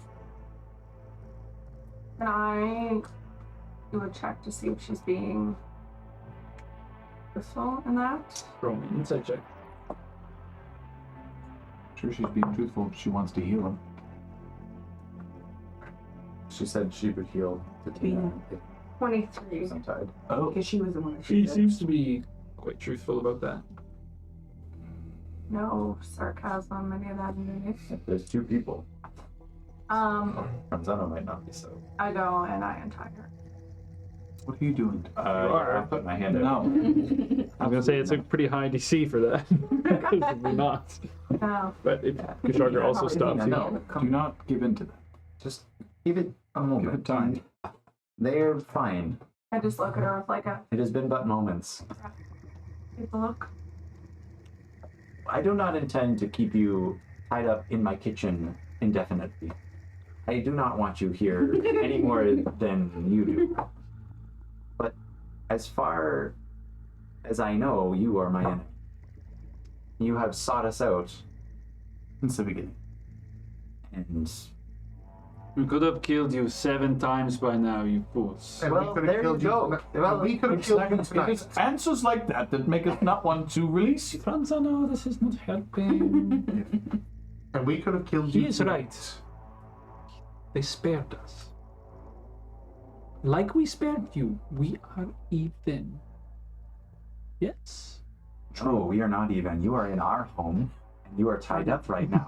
Can I do a check to see if she's being truthful in that? throw me an insight check. Sure, she's being truthful if she wants to heal him. She said she would heal the Tina if 23. she was untied. Oh, because she was the one that She did. seems to be quite truthful about that. No sarcasm, any of that in it. If there's two people, Ranzano might not be so. I go and I untie her. what are you doing? I put my hand out. No. I'm gonna say it's a pretty high DC for that. Because we're not. No. But if Kusharker also stops you. No, Do not give in to that. just give it a moment. Give it time. They're fine. I just look at her with like a It has been but moments. take a look. I do not intend to keep you tied up in my kitchen indefinitely. I do not want you here any more than you do. But as far as I know, you are my enemy. You have sought us out, Since the beginning. and We could have killed you 7 times by now, you fools. And Well, we could there have you killed you. go. tonight. Well, And we could have killed you It tonight. is answers like that that make us not want to release you. Franzano, this is not helping. And we could have killed you. He is tonight. right. They spared us. Like we spared you, we are even. Yes? no, we are not even. You are in our home, and you are tied up right now.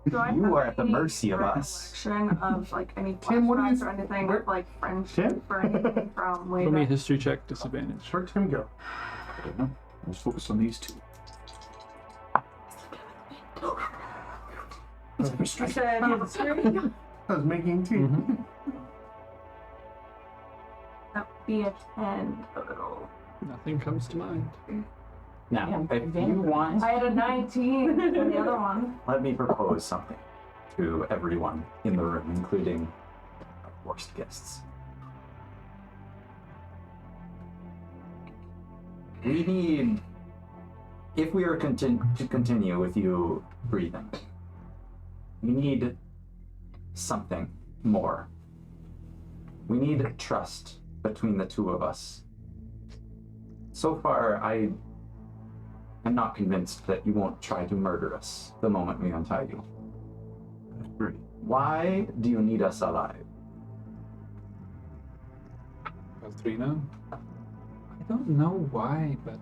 Do I You have are at the any mercy of us. recollection of like any Tim, what do you flashbacks or anything where- of like friendship Tim? or anything from way Roll me a back? history check, disadvantage. Where'd Tim go? I don't know. Let's focus on these two. I said history. I was making tea. That would be a 10 total. Nothing comes to mind. Now, if you want, I had a 19 for the other one. let me propose something. to everyone in the room, including our worst guests. We need, if we are to continue with you breathing, we need something more. We need trust between the two of us. So far, I am not convinced that you won't try to murder us the moment we untie you. I agree. Why do you need us alive? Valtrina? I don't know why, but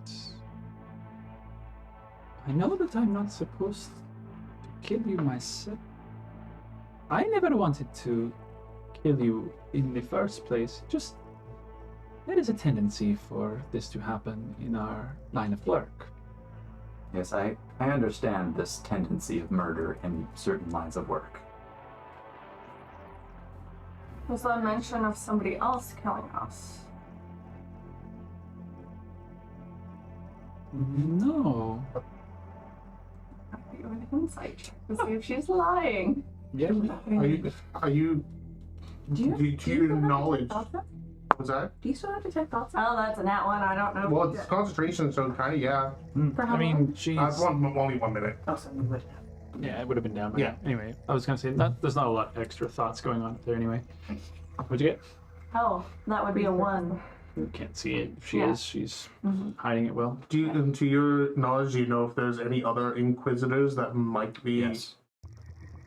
I know that I'm not supposed to kill you myself. I never wanted to kill you in the first place. Just there is a tendency for this to happen in our line of work. Yes, I understand this tendency of murder in certain lines of work. Was there a mention of somebody else killing us? No. I'll give you an insight check to see if she's lying. Yeah. Are you? Do you knowledge? Was that? Do you still have detect thoughts? Oh, that's a nat one. I don't know. Well, it's concentration, so kind of yeah. For how I long? mean, she's... Only 1 minute. Oh, so you would. Yeah, it would have been down. But Yeah. Anyway, I was gonna say there's not a lot of extra thoughts going on there anyway. What'd you get? Oh, that would be a 1. You can't see it. She Yeah. is. She's hiding it well. Do you, to your knowledge, do you know if there's any other inquisitors that might be? Yes.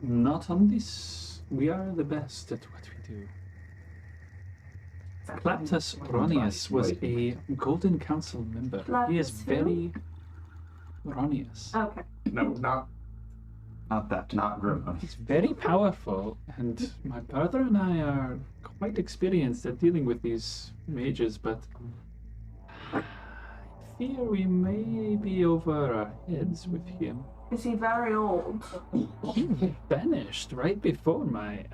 Not on this. We are the best at what we do. Claptus Ronius was a Golden Council member. He is Claptus who? very Ronius. Okay. No, not. Not that. Not Grimon. He's very powerful, and my brother and I are quite experienced at dealing with these mages, but I fear we may be over our heads with him. Is he very old? He vanished right before my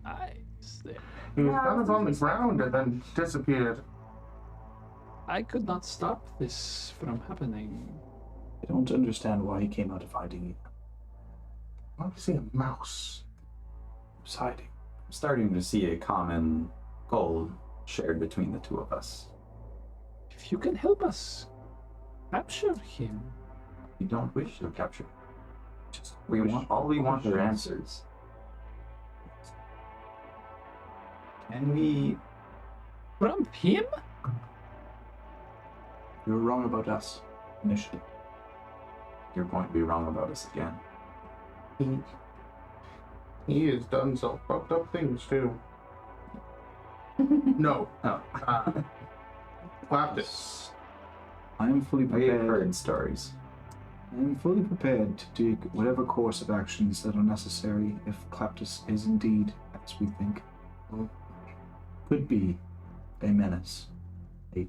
eyes there. He was Yeah, kind of on the that's ground and then disappeared. I could not stop this from happening. I don't understand why he came out of hiding either. Why do you see a mouse? He was hiding. I'm starting to see a common goal shared between the two of us. If you can help us capture him. We don't wish to capture. We want are answers. Can we? From him? You were wrong about us initially. You're going to be wrong about us again. He has done some fucked up things too. No. Oh, Claptus. I am fully we've prepared. heard stories. I am fully prepared to take whatever course of actions that are necessary if Claptus is indeed, as we think, could be a menace, a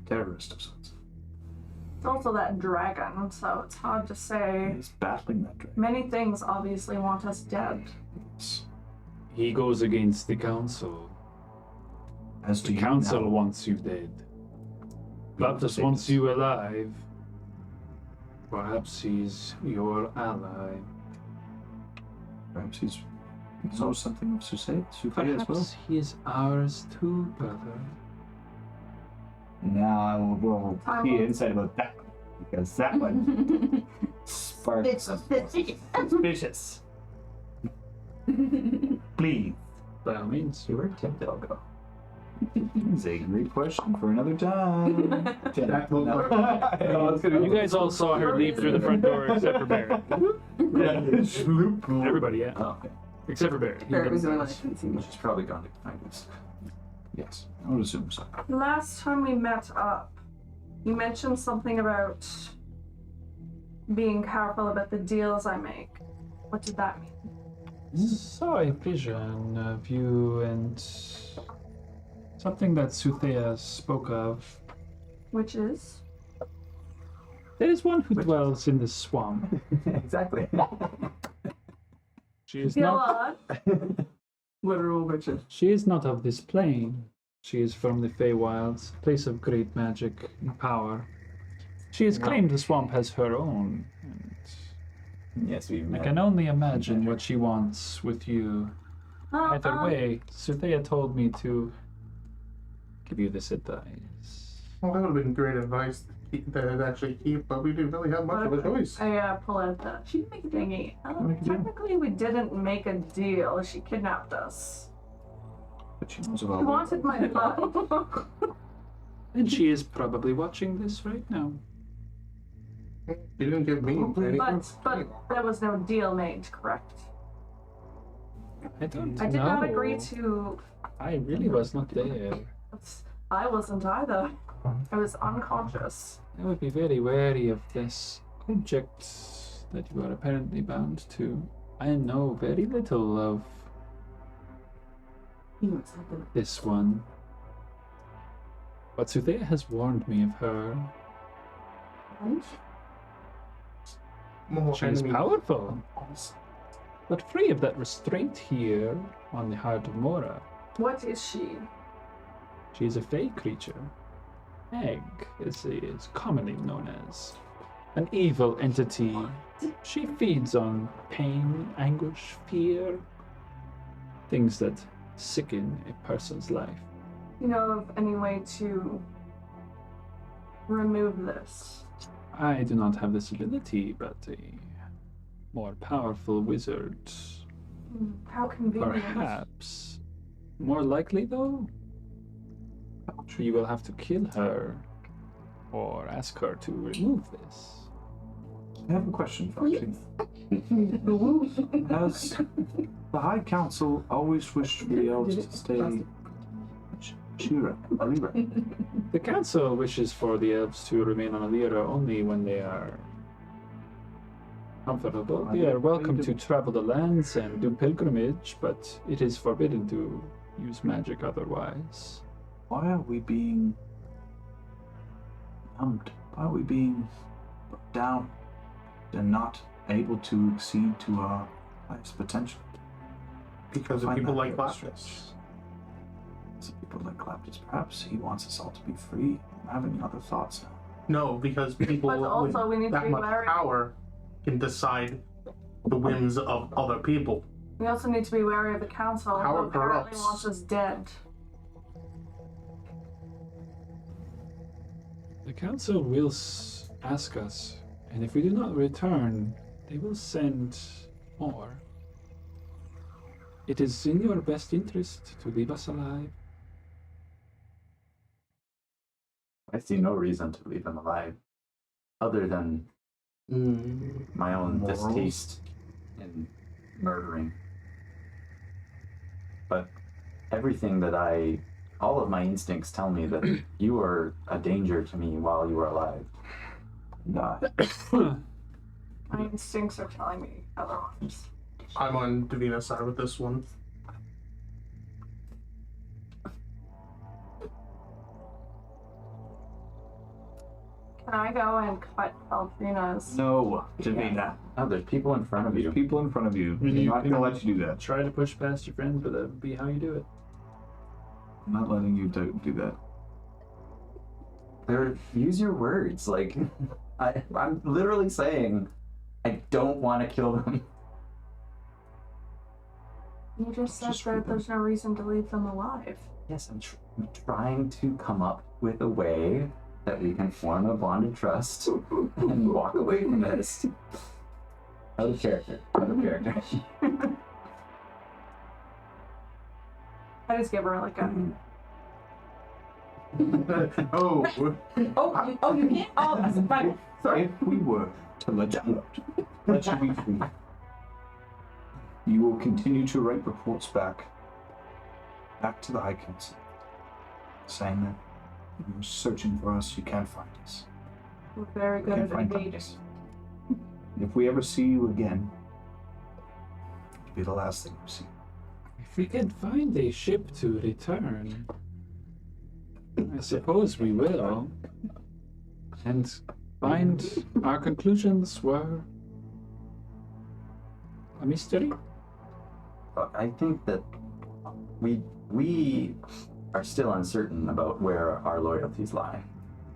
terrorist of sorts. It's also that dragon, so it's hard to He say. is battling that dragon. Many things obviously want us dead. He goes against the council. As do The you council now. wants you dead. Claptus Yes. wants you alive. Perhaps he's your ally. Perhaps he knows something of Sufe as well. Perhaps he is ours too, brother. Now I will roll key insight about that one, because that one sparks suspicious. Please. By all means. Where did Tim Dell go? It's a great question for another time. That will No. You guys all saw her leave through the front door except for Barrett. Everybody, yeah. Oh, okay. Except for Barrett. He Barrett was the didn't only one that couldn't see me. She's probably gone to find us. Yes, I would assume so. Last time we met up, you mentioned something about being careful about the deals I make. What did that mean? saw a vision of you and something that Suthea spoke of. Which is? There is one who dwells in the swamp. Exactly. She is Go not. on. Literal witches. She is not of this plane. She is from the Feywilds, place of great magic and power. She has claimed the swamp as her own, and Yes, we I met. can only imagine what she wants with you. Either way, Suthea told me to give you this advice. Well, that would have been great advice to actually keep, but we didn't really have much of a choice. I pull out the thingy. Technically, we didn't make a deal. She kidnapped us. But she knows She about wanted my blood. And she is probably watching this right now. You didn't give me any. But there was no deal made, correct? I don't I know. did not agree to. I really was not there. I wasn't either. I was unconscious. I would be very wary of this object that you are apparently bound to. I know very little of this one. But Suthea has warned me of her. More She is enemy. powerful, but free of that restraint here on the Heart of Mora. What is she? She is a fey creature. Egg is commonly known as an evil entity. She feeds on pain, anguish, fear, things that sicken a person's life. You know of any way to remove this? I do not have this ability, but a more powerful wizard, How convenient. perhaps. More likely, though, you will have to kill her or ask her to remove this. I have a question for you. Has the High Council always wished for the elves to stay Shira, Alira? The council wishes for the elves to remain on Alira only when they are comfortable. They are welcome to travel the lands and do pilgrimage, but it is forbidden to use magic otherwise. Why are we being numbed? Why are we being put down and not able to exceed to our highest potential? Because of Find people that like very Lapis. strange. Some people like Claptus. Perhaps he wants us all to be free. I'm having other thoughts now. No, because people But also we with need to that be much wary. power can decide the whims of other people. We also need to be wary of the council, Power who apparently corrupts. wants us dead. The council will ask us, and if we do not return, they will send more. It is in your best interest to leave us alive. I see no reason to leave them alive, other than my own Morals? distaste in murdering. But everything that all of my instincts tell me that you are a danger to me while you are alive. My instincts are telling me otherwise. I'm on Davina's side with this one. Can I go and cut Altrina's? No, Davina. Oh, there's people in front of you. There's people in front of you. When I'm you not can- going to let you do that. Try to push past your friends, but that would be how you do it. I'm not letting you do that. Use your words. Like, I'm literally saying, I don't want to kill them. You just said Just that there's no reason to leave them alive. Yes, I'm trying to come up with a way that we can form a bond of trust and walk away from this. Out of character. Out of character. I just give her like a. Oh, You can't? Oh, that's fine. Sorry. If we were to let you out, let you be free, you will continue to write reports back to the High Council, saying that you're searching for us, you can't find us. We're very You good can't at find evading. us. If we ever see you again, it'll be the last thing we see. If we can find a ship to return, I suppose we will. And find our conclusions were a mystery. Look, I think that we are still uncertain about where our loyalties lie.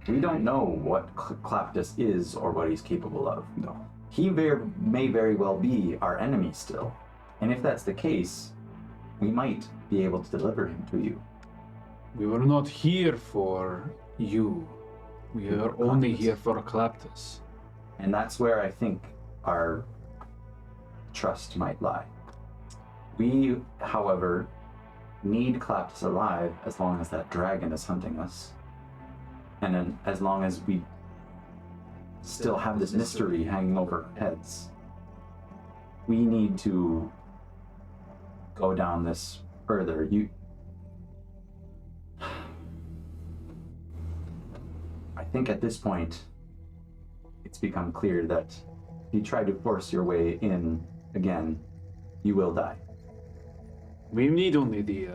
We don't know what Claptus is or what he's capable of. No. He may very well be our enemy still. And if that's the case, we might be able to deliver him to you. We were not here for you. We are only here for Claptus. And that's where I think our trust might lie. We, however, need Claptus alive as long as that dragon is hunting us. And then as long as we still have this mystery hanging over our heads, we need to go down this further. I think at this point, it's become clear that if you try to force your way in again, you will die. We need only the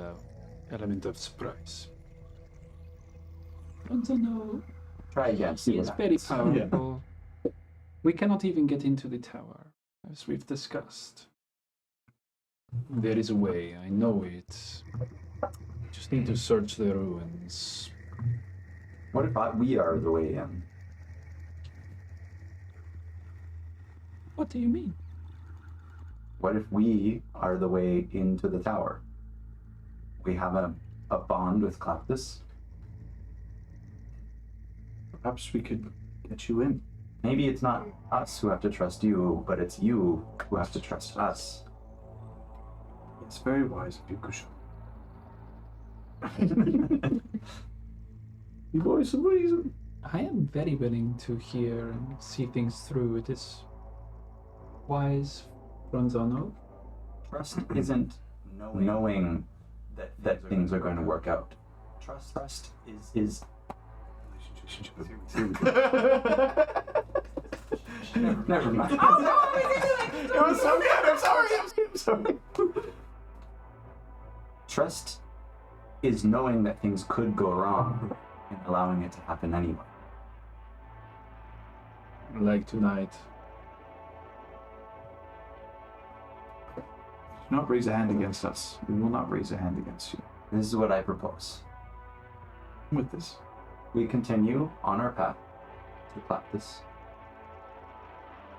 element of surprise. I don't know. Try again, see He what is very happens. powerful. We cannot even get into the tower, as we've discussed. There is a way, I know it. Just need to search the ruins. What if we are the way in? What do you mean? What if we are the way into the tower? We have a bond with Claptus. Perhaps we could get you in. Maybe it's not us who have to trust you, but it's you who have to trust us. It's very wise of you, Kushal. You voice of reason. I am very willing to hear and see things through. It is wise, Franzano. Trust isn't knowing that things are going to work out. Trust is never mind. It was so good. I'm sorry. Trust is knowing that things could go wrong and allowing it to happen anyway. Like tonight. Do not raise a hand against us. We will not raise a hand against you. This is what I propose. With this. We continue on our path to Claptus.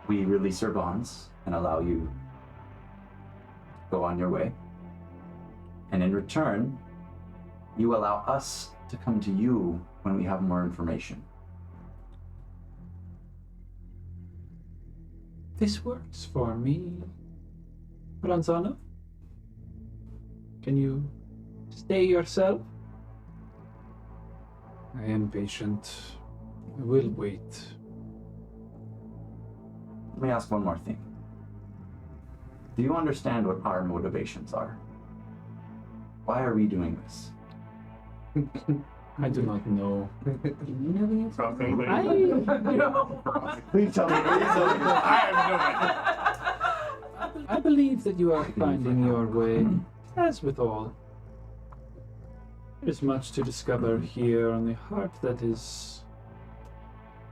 We release our bonds and allow you to go on your way. And in return, you allow us to come to you when we have more information. This works for me. Franzano? Can you stay yourself? I am patient. I will wait. Let me ask one more thing. Do you understand what our motivations are? Why are we doing this? I do not know. Please tell me. I believe that you are finding your way, as with all. There is much to discover here on the heart that is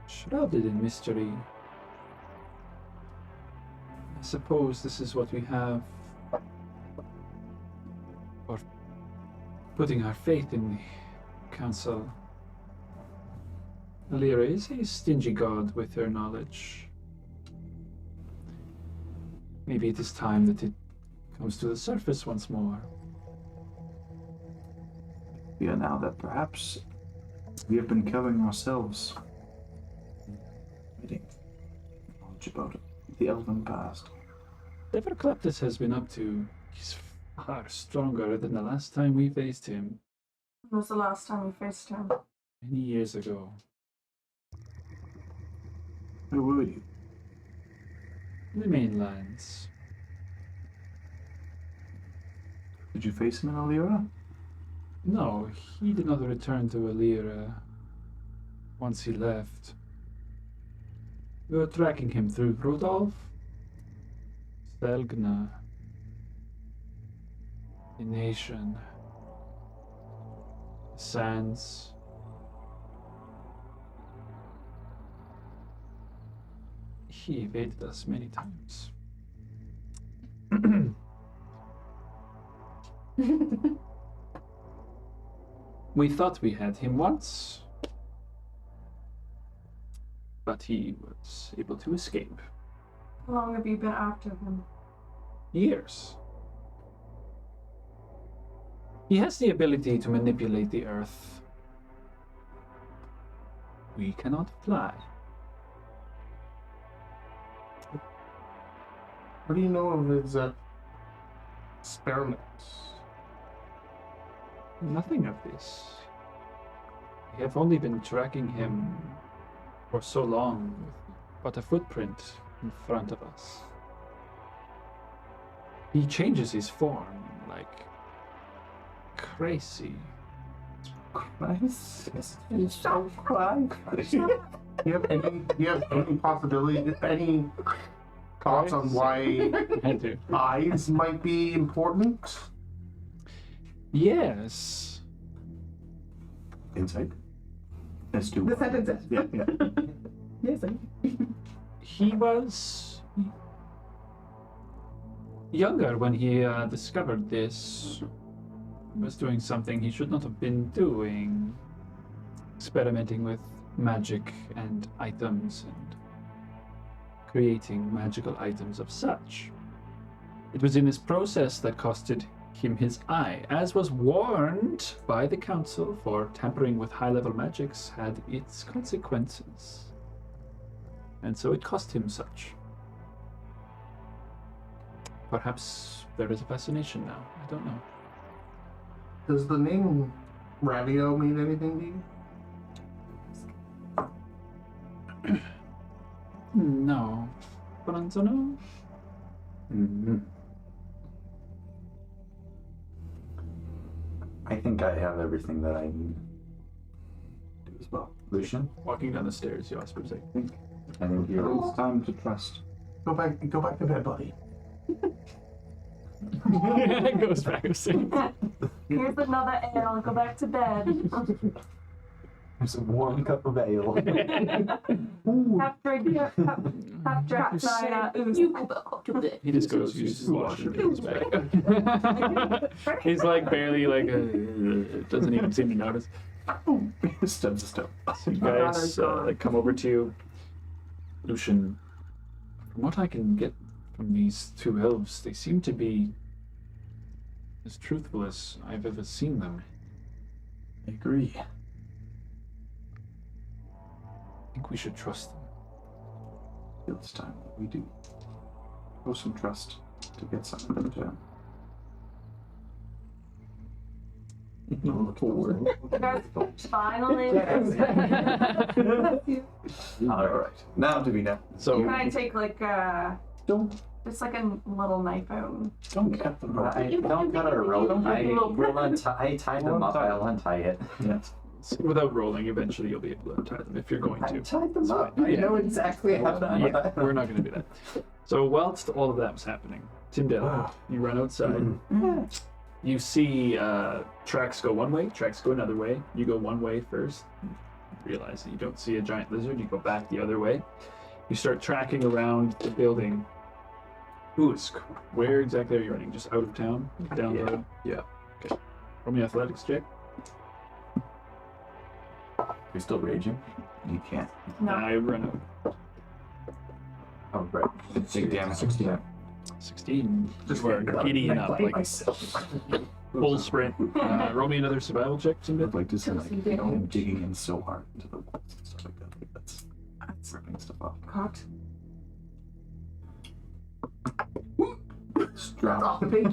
shrouded in mystery. I suppose this is what we have for putting our faith in the council. Alira is a stingy god with her knowledge. Maybe it is time that it comes to the surface once more. Yeah, now that perhaps we have been covering ourselves. Getting knowledge about the elven past. Whatever Claptus has been up to, he's far stronger than the last time we faced him. When was the last time we faced him? Many years ago. Where were you? The mainlands. Did you face him in Alira? No, he did not return to Alira once he left. We were tracking him through Rudolph, Stelgna, the nation, the sands. He evaded us many times. We thought we had him once, but he was able to escape. How long have you been after him? Years. He has the ability to manipulate the earth. We cannot fly. What do you know of his experiments? Nothing of this. We have only been tracking him for so long, with but a footprint in front of us. He changes his form like crazy. Christ. He's so crying. Do you have any possibility, any thoughts on why Had to. eyes might be important? Yes. Insight. Let's do The sentence is. Yeah, yeah. Yes, He was younger when he discovered this. He was doing something he should not have been doing. Experimenting with magic and items and creating magical items of such. It was in this process that costed him his eye, as was warned by the council, for tampering with high-level magics had its consequences. And so it cost him such. Perhaps there is a fascination now. I don't know. Does the name Radio mean anything to you? No. Franzono? Mm-hmm. I think I have everything that I need. Do as well. Lucian? Walking down the stairs, Jasper's like, I think you're. It's time to trust. Go back to bed, buddy. goes back upstairs. Here's another ale. Go back to bed. There's a warm cup of ale. Half drink. Half drink. You go back to bed. He just goes, uses his washroom, goes back. He's like barely like, doesn't even seem to notice. Step to step. So you guys like come over to you. Lucian, from what I can get from these two elves, they seem to be as truthful as I've ever seen them. I agree. I think we should trust them. Feel this time we do. Show some trust to get something in return. You guys finally. Alright. Now to be now. So Can I take like Don't just like a little knife out? cut them off. I don't got a rope. I tied them up. I'll untie it. Yeah. without rolling, eventually you'll be able to untie them if you're going I to. tied them up. I know exactly how to Yeah, untie them. we're not going to do that. So whilst all of that was happening, Timdale, you run outside. You see tracks go one way, tracks go another way. You go one way first. Realize that you don't see a giant lizard. You go back the other way. You start tracking around the building. Usk, where exactly are you running? Just out of town? Down the road? Yeah. Okay. Roll me an athletics check. You're still raging? You can't. No. I run out. Oh, right. Take damage 16. 16. You are giddying up, like full sprint. Roll me another survival check, Timdale. Like this is like I'm digging in so hard into the walls and stuff like that. Like that's ripping stuff off. Cocked. Drop Off the page.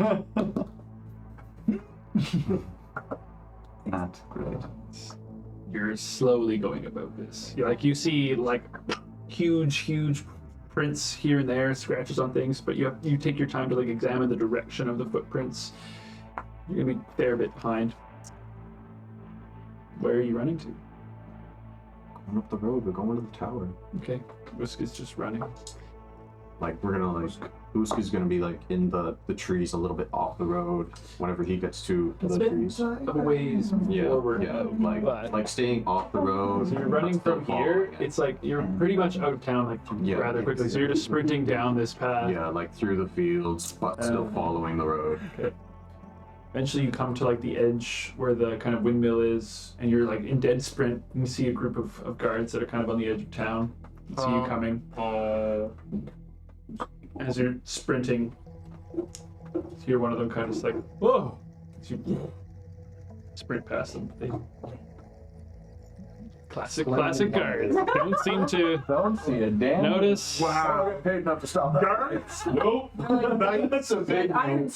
Not great. You're slowly going about this. You see like huge prints here and there, scratches on things, but you take your time to like examine the direction of the footprints. You're gonna be a fair bit behind. Where are you running to? Going up the road, we're going to the tower. Okay, Whisk is just running. Like, we're gonna, like, Usk is gonna be, like, in the trees a little bit off the road whenever he gets to the trees. A ways forward. Yeah, but- like staying off the road. So you're running but still from here. following it. It's like you're pretty much out of town, like Yeah. rather quickly. So you're just sprinting down this path. Yeah, like through the fields, but still following the road. Okay. Eventually, you come to like the edge where the kind of windmill is, and you're like in dead sprint. And you see a group of guards that are kind of on the edge of town. They see you coming. as you're sprinting, you hear one of them kind of just like, whoa! As you sprint past them. They... Classic guards. Don't seem to Don't see a damn. notice. Wow. Paid enough to stop that. Guards? Nope. That's a big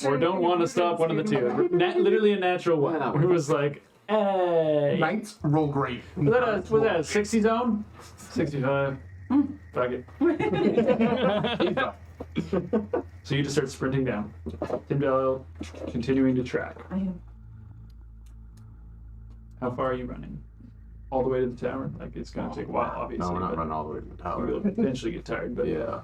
Or don't want to stop one of the two. Literally a natural one. Where it was like, hey. Knights roll great. Was that a 60 zone? 65. Fuck it. So you just start sprinting down. Timdale continuing to track. I am. How far are you running? All the way to the tower? Like, it's going to take a while, obviously. No, we're not but running all the way to the you tower. will eventually get tired, but... Yeah.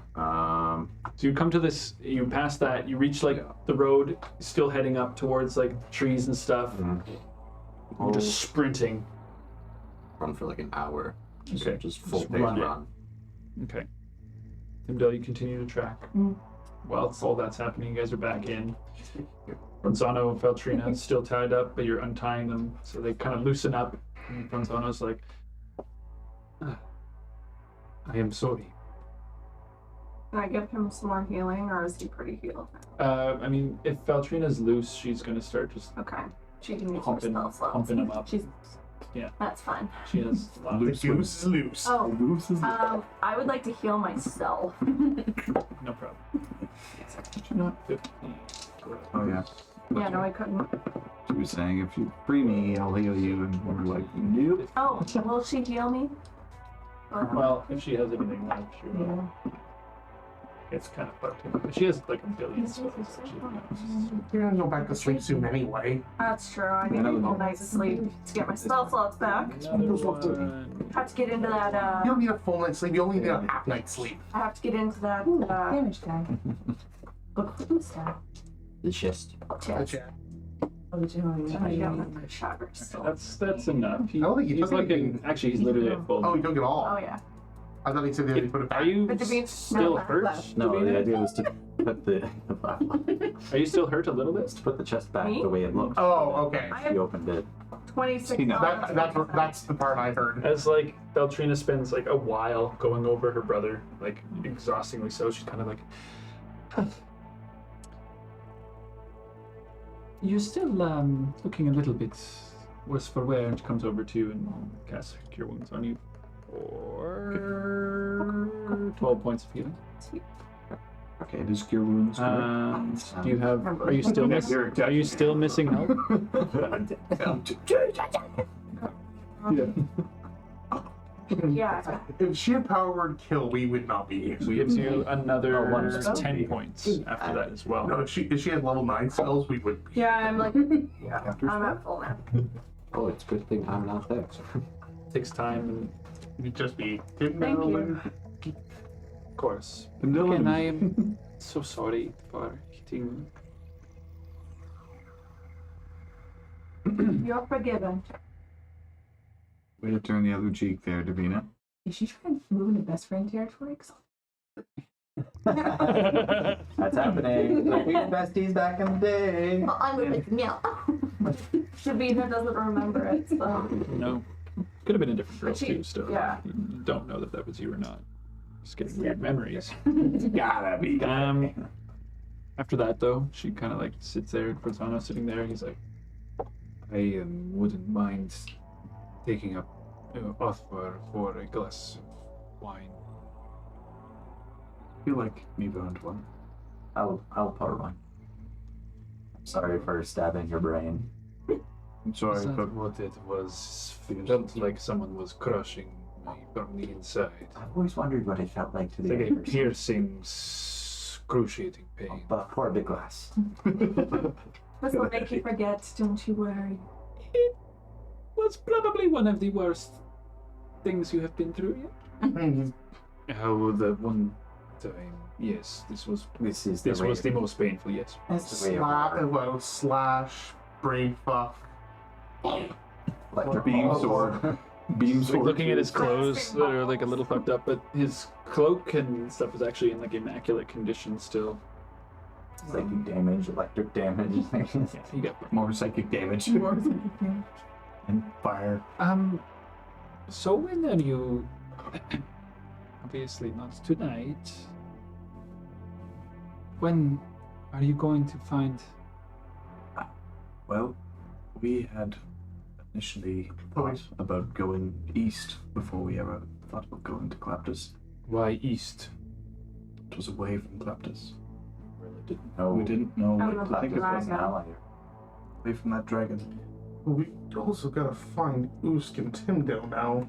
So you come to this, you pass that, you reach, like, the road, still heading up towards, like, trees and stuff. You're just sprinting. Run for like an hour. Okay. Just full Just pace run it. run. Okay. Timdale, you continue to track. Whilst all that's happening, you guys are back in. Bronzano and Feltrina still tied up, but you're untying them, so they kind of loosen up. And Bronzano's like, I am sorry. Can I give him some more healing, or is he pretty healed? I mean, if Feltrina's loose, she's gonna start just Okay. She can use her pumping spell slots. him up. She's. Yeah. That's fine. She has a lot of The goose is loose. Oh, I would like to heal myself. no problem. Not 15. Oh yeah. Yeah, no, I couldn't. She was saying, if you free me, I'll heal you, and we're like, nope. Oh, will she heal me? Well, if she has anything left, she will. It's kind of fucked up. But she has like a billion spells. So You're gonna go back to sleep soon anyway. That's true. I need a night's sleep to get my spell slots back. another one. I have to get into that. You don't need a full night's sleep. You only need a half night's sleep. I have to get into that. Damage tag. Look for the stat. The chest. Chest. Oh, the general. I don't have my chakras still. That's enough. I don't think he He's took like anything. actually, he's literally at full. Oh, you took it all. Oh yeah. I thought he said they put it back. Are you But Davina- still no, hurt? left. No, Davina? the idea was to put the Are you still hurt a little bit? to put the chest back Me? the way it looked. Oh, okay. I have You opened it. 26. See, now That's the part I heard. As like Beltrina spends like a while going over her brother, like exhaustingly so, she's kind of like, you're still looking a little bit worse for wear. And she comes over to you and casts Cure Wounds on you for 12 points of healing. Okay, does cure wounds Do you have? Are you still missing? Are you still missing help? Yeah. If she had power word kill, we would not be here. She gives you another one spell. 10 points after that as well. No, if she had level 9 spells, we would be. Yeah, I'm like, yeah, I'm at full now. Oh, it's a good thing I'm not there. Takes time, and We'd just be. Thank you. of course. And Dylan. And I am so sorry for hitting. You're forgiven. Way to turn the other cheek there, Davina. Is she trying to move into best friend territory? 'Cause That's happening. Like we were besties back in the day. I'm like, meow. Davina doesn't remember it, so. No. Could have been a different girl But she- too, still. yeah. You don't know that was you or not. Just getting weird memories. Gotta be. After that, though, she kind of like sits there, Forzano sitting there, he's like, I wouldn't mind taking up offer for a glass of wine. I feel like maybe I want one. I'll pour one. Sorry for stabbing your brain. I'm sorry, Is that but what it was? It felt like someone was crushing me from the inside. I've always wondered what it felt like to It's the like a other person. piercing, excruciating pain. But pour a big glass. This will make you forget, don't you worry. It was probably one of the worst things you have been through yet. How the one time, yes, this was This is the way most painful, yes. That's the way it works. Slash, brain fuck. Electric beam balls. sword. Beam Like sword. looking at his clothes that are like a little fucked up, but his cloak and stuff is actually in like immaculate condition still. Psychic damage, electric damage. Yeah, you got More psychic damage. And fire. So when are you? Obviously not tonight. When are you going to find... Well, we had initially thought about going east before we ever thought about going to Claptus. Why east? It was away from Claptus. Really didn't know. We didn't know Oh, what the to think Claptus of was an dragon. ally. away from that dragon. We also gotta find Usk and Timdale now.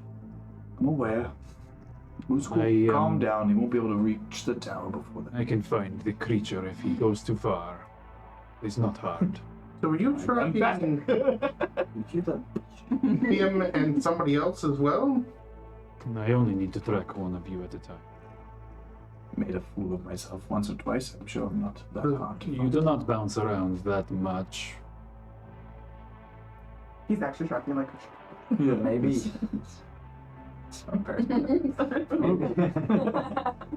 I'm aware. Who's calm down, he won't be able to reach the tower before then. I can find the creature if he goes too far. It's not hard. So were you tracking him and somebody else as well? I only need to track one of you at a time. Made a fool of myself once or twice. I'm sure I'm not that hard to You find. do not bounce around that much. He's actually tracking like Yeah, Maybe.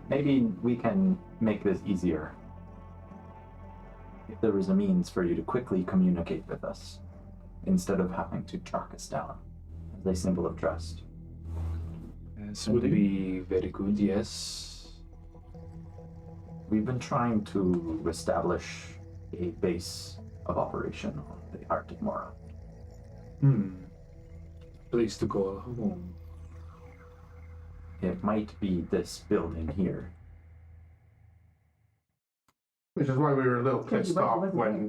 Maybe we can make this easier. If there was a means for you to quickly communicate with us, instead of having to track us down, as a symbol of trust. This would be very good, yes. We've been trying to establish a base of operation on the Heart of Mora. Place to call home. It might be this building here. Which is why we were a little Okay, pissed you off went when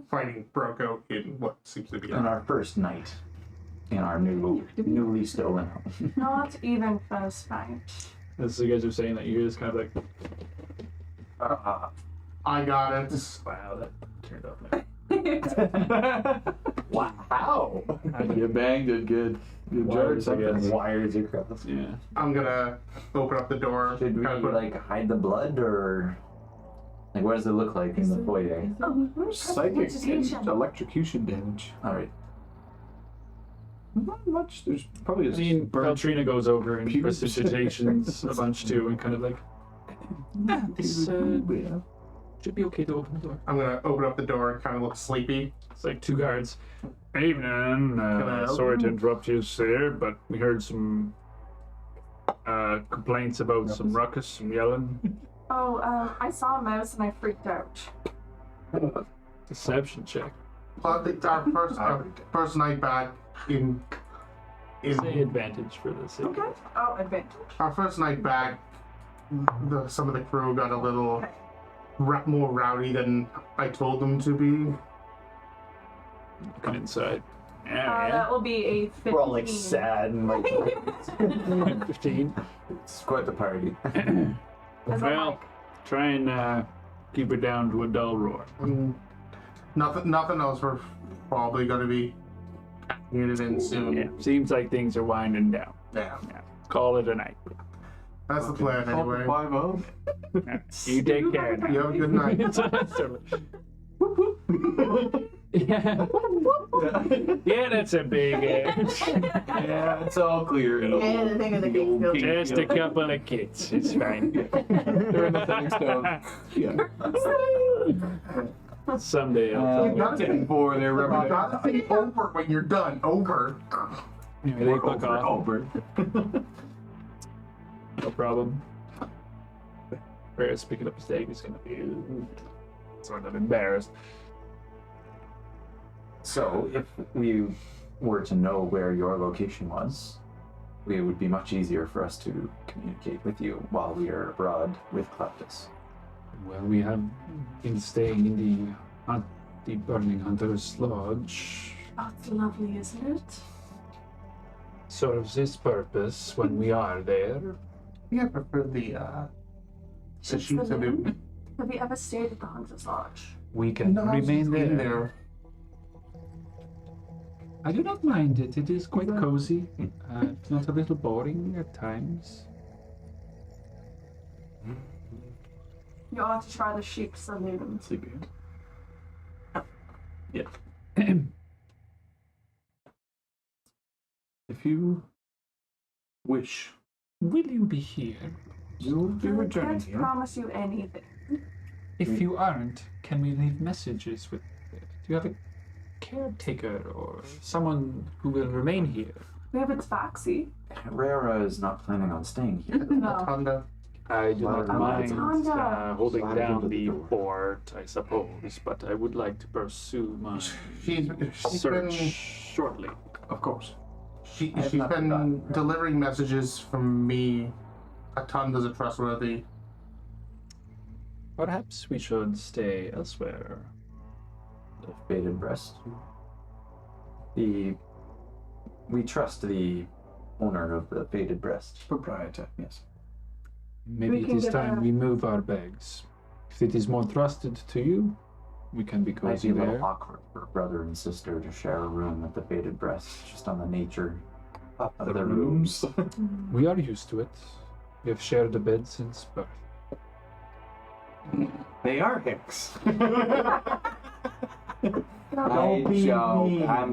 fighting broke out in what seems to be On our first night in our newly stolen home. Not even first fight. As you guys are saying that, you're just kind of like, I got it. wow, that turned off now. Wow! You banged it good. You jarred Wires, I guess. something. Wires across. Yeah. I'm gonna open up the door. Should we kinda put- like hide the blood or like what does it look like in the foyer? Psychic and electrocution damage. All right. Not much. There's probably I mean, Beltrina goes over and Pubes. precipitations a bunch too, and kind of like, this should be okay to open the door. I'm gonna open up the door and kind of look sleepy. It's like two guards. Evening. I help Sorry to you? interrupt you, sir, but we heard some complaints about some ruckus, some yelling. Oh, I saw a mouse and I freaked out. Deception check. Our first night back in Say advantage for this. Okay. Oh, advantage. our first night back, some of the crew got a little more rowdy than I told them to be. Looking inside. That will be a 15. We're all like sad and like 15. it's quite the party. As I'm Well, like, try and keep it down to a dull roar. Nothing else. We're probably gonna be getting it in soon. Yeah, seems like things are winding down. Yeah. Call it a night. That's the plan anyway. 5-0. You take care now. You have a good night. Yeah. Yeah, that's a big Yeah, it's all clear. Yeah, the thing of the cake field. Just a couple of kids. It's fine. They're in the thing stone. Yeah. Someday I'll You tell gotta say, For their you gotta say over when you're done. Over. you. They fuck off. over. No problem. Ferris picking up his egg is gonna be sort of embarrassed. So if we were to know where your location was, it would be much easier for us to communicate with you while we are abroad with Claptus. Well, we have been staying in the Burning Hunter's Lodge. oh, it's lovely, isn't it? Serves its purpose when we are there. Yeah, I prefer the She's sheets the of moon. it. Have you ever stayed at the Hunter's Lodge? We can No, remain she's there. in there. I do not mind it. It is quite cozy. Not a little boring at times. You ought to try the sheep saloon. Sleepy. Yeah. If you wish, Will you be here? you'll be I returning can't here. promise you anything. If you aren't, can we leave messages with... Do you have a caretaker or someone who will remain here? We have its Foxy. Herrera is not planning on staying here. No. Honda. I do not mind holding Slide down into the the door. fort, I suppose, but I would like to pursue my She's search been shortly. Of course. she's have not been forgotten. delivering messages from me. A ton doesn't trustworthy. Perhaps we should stay elsewhere. The faded breast. We trust the owner of the faded breast. Proprietor, yes. Maybe We it can is give time a- we move our bags. If it is more trusted to you, we can be Might be cozy a little there. awkward for brother and sister to share a room with the faded breast, just on the nature of the rooms. We are used to it. We have shared a bed since birth. They are Hicks. I'm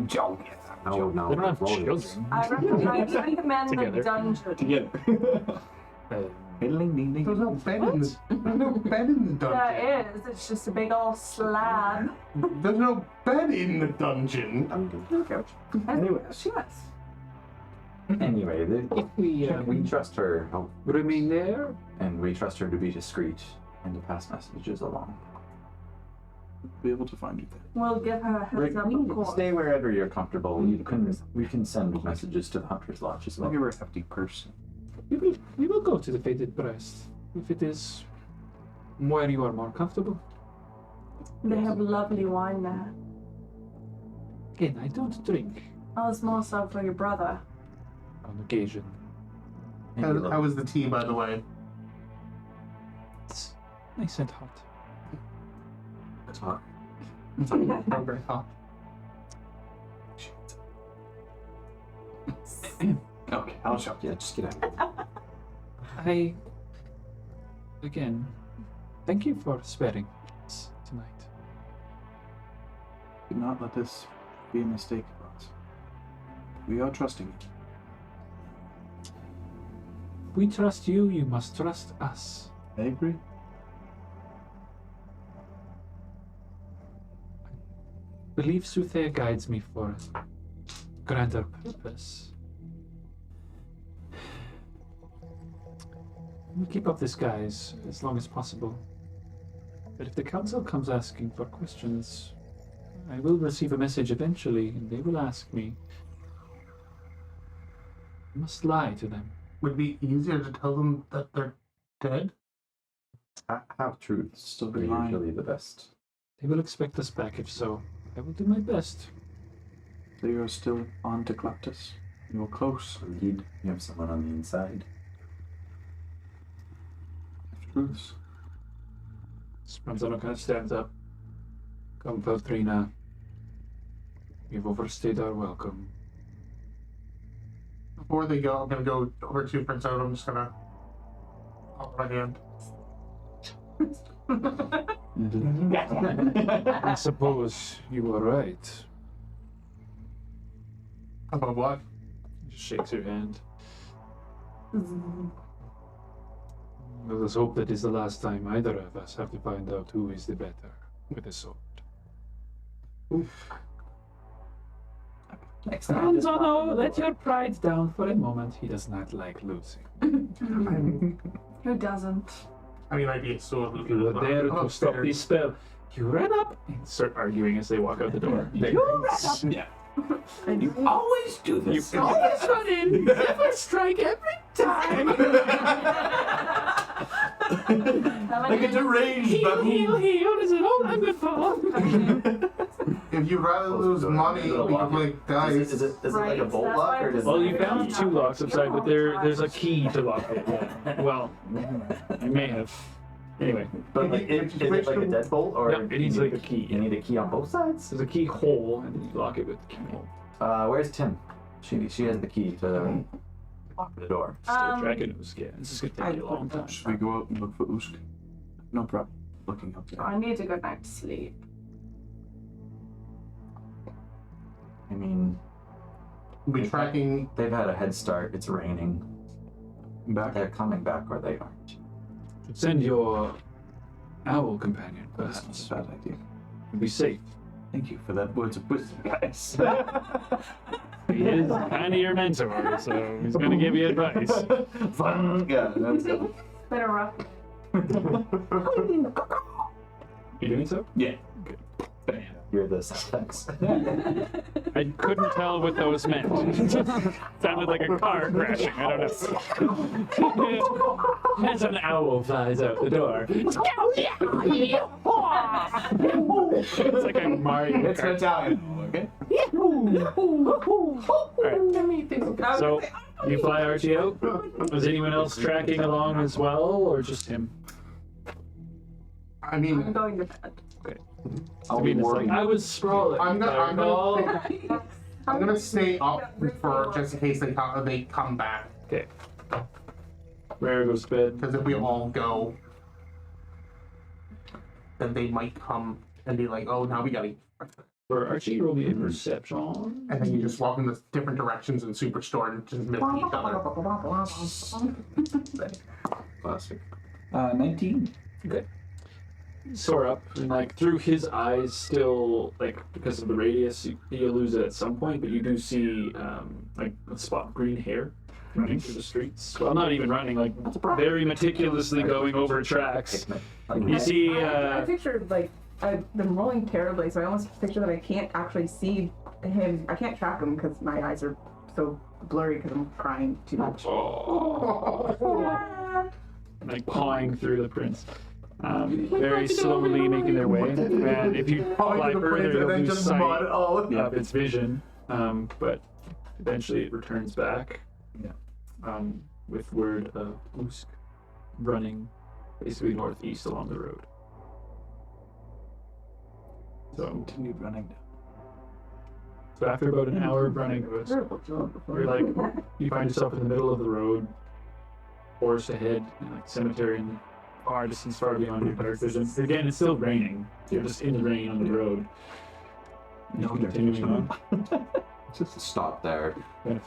joking. No, They don't have roll it. children. I recommend the Together. dungeon. Together. There's no bed in the there's no bed in the dungeon. There is. It's just a big old slab. There's no bed in the dungeon. Anyway, she was. Anyway, If we we trust her, remain there, and we trust her to be discreet and to pass messages along. Be able to find you there. We'll give her a heads up, of course. Stay wherever you're comfortable. We can send messages to the Hunter's Lodge as I'll well. give her a hefty purse. we will go to the faded breast. If it is where you are more comfortable. They have lovely wine there. Again, I don't drink I was more so for your brother. on occasion. How was the tea, by the way? It's nice and hot. It's hot. Not very hot. Okay, I'll show you. Just get out. Again, thank you for sparing us tonight. Do not let this be a mistake for us. We are trusting you. We trust you, you must trust us. I agree. I believe Suther guides me for a grander purpose. We'll keep up this guise as long as possible. But if the council comes asking for questions, I will receive a message eventually, and they will ask me. I must lie to them. Would it be easier to tell them that they're dead? Half truths Still are be lying. usually the best. They will expect us back if so. I will do my best. So you are still on to Cleptus. You are close. Indeed, you have someone on the inside. Truths. Spranzano kind of stands up. Come, Feltrina. We've overstayed our welcome. Before they go, I'm gonna go over to Prince Odo. I'm just gonna hold my hand. I suppose you are right. About what? He just shakes her hand. Let us hope that is the last time either of us have to find out who is the better with a sword. Spranzano, let your pride down for a moment. He does not like losing. Who doesn't? I mean, I'd be a sword. You were there to stop fair. this spell. You ran up and start arguing as they walk out the door. You ran up. Yeah. And Always do this. you always run in, never strike every time. Like a deranged Heal, baboon. is it all I'm good for? If you'd rather lose money, we can play dice. Is it like a Right, bolt that's lock why or I does Well, it you found two locks upside, but there's a key to lock it. Yeah. Well, you may have. Anyway, But like, is it like a deadbolt or No, it you needs need like the a key. You need a key on both sides. there's a key hole, and you lock it with the keyhole. Where's Tim? She has the key to lock the door. Still tracking us. Yeah, this is gonna take you a long time. Should we go out and look for Usk? No problem. Looking up there. I need a good night's sleep. I mean, We'll be tracking. they've had a head start. It's raining. Back. They're coming back or they aren't. Send your owl companion, That's perhaps. not a bad idea. Be safe. Thank you for that words of wisdom, guys. He is kind of your mentor, so he's gonna give you advice. Yeah, that's good. been a rough. You doing so? Yeah. Bam. You're the sound effects. I couldn't tell what those meant. Sounded like a car crashing. I don't know. As an owl flies out the door. It's like a Mario It's Kart. Italian. Okay. Alright. So, you fly Archie out? Was anyone else tracking along as well, or just him? I I'm mean, going to bed. I mean, it's like, I was sprawling. I'm Fireball. gonna stay up for just in case they come back. Okay. Rare goes to bed. Because if we all go, then they might come and be like, "Oh, now we gotta." For Archie, roll me a perception. And then you just walk in the different directions and superstore and just miss each other. Classic. 19. Okay. Soar up, and like through his eyes, still like because of the radius, you'll lose it at some point. But you do see like a spot of green hair running through the streets. Well, not even running, like very meticulously going over tracks. You see, I pictured like them rolling terribly, so I almost picture that I can't actually see him. I can't track him because my eyes are so blurry because I'm crying too much. like pawing through the prints. Very slowly making their way, and if you fly further, you'll lose sight of its vision. But eventually, it returns back. With word of Usk running basically northeast along the road. So Continued running. So after about an hour of running, you're like, you find yourself in the middle of the road, forest ahead, and like cemetery in the far distance, far beyond your dark vision. Again, it's still raining. You're just in the rain on the road. No, Continuing on. Just stop there. Yeah.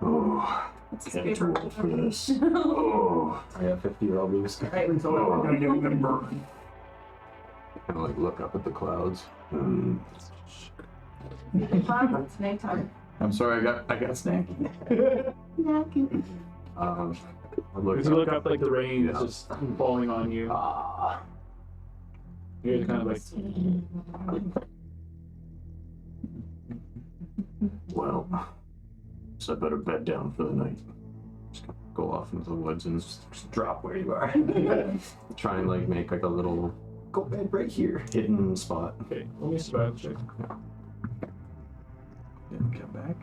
Oh, Getting too old for this. oh. I got 50-year-old moose. Right, so we're gonna get them burned. Kind of like look up at the clouds. It's nighttime. I'm sorry, I got snacky. I look As you look up, like the rain is just falling on you. You're kind of like, well, so I better bed down for the night. Just go off into the woods and just drop where you are. Try and like make like a little go bed right here hidden spot. okay, let me survival check. Didn't come back.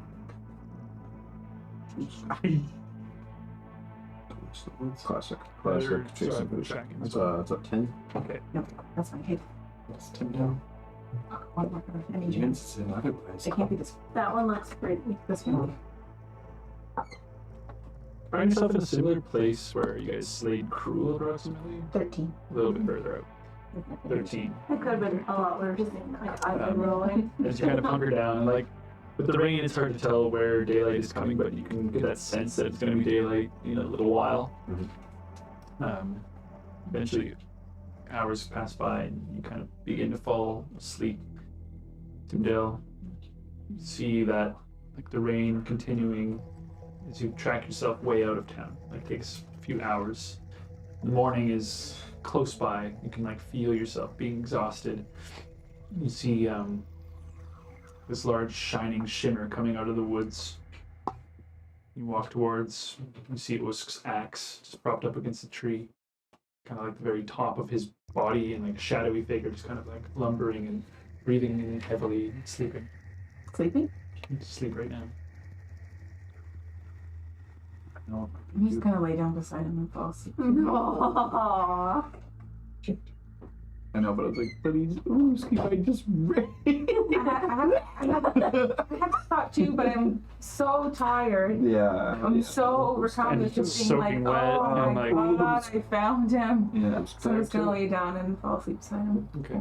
Classic. Better Jason survival Booth. check. It's a 10. Okay. No, that's fine. Hey, Let's Tim down. one more. I need you. Against it otherwise. It can't be this. That one looks pretty. This one. Find yourself in a similar place where you guys slayed Cruel approximately, 13. a little bit further out. 13. It could have been a lot worse. Like I've been rolling. As you kind of hunker down, like with the rain, it's hard to tell where daylight is coming, but you can get that sense that it's going to be daylight in a little while. Eventually, hours pass by, and you kind of begin to fall asleep. Tyndale, you see that like the rain continuing as you track yourself way out of town. Like takes a few hours. The morning is close by. You can like feel yourself being exhausted. You see this large shining shimmer coming out of the woods. You walk towards, you see Usk's axe just propped up against a tree, kind of like the very top of his body, and like a shadowy figure just kind of like lumbering and breathing in heavily, and sleeping. Sleeping? You just sleep right now. No. I'm just gonna lay down beside him and fall asleep. Aww. I know, but I was like, but he's he might just rain. I had thought too, but I'm so tired. Yeah. I'm so overcome And with just just being like, soaking wet oh and, my like, god, I found him. Yeah. So I'm just gonna lay down and fall asleep beside him. Okay.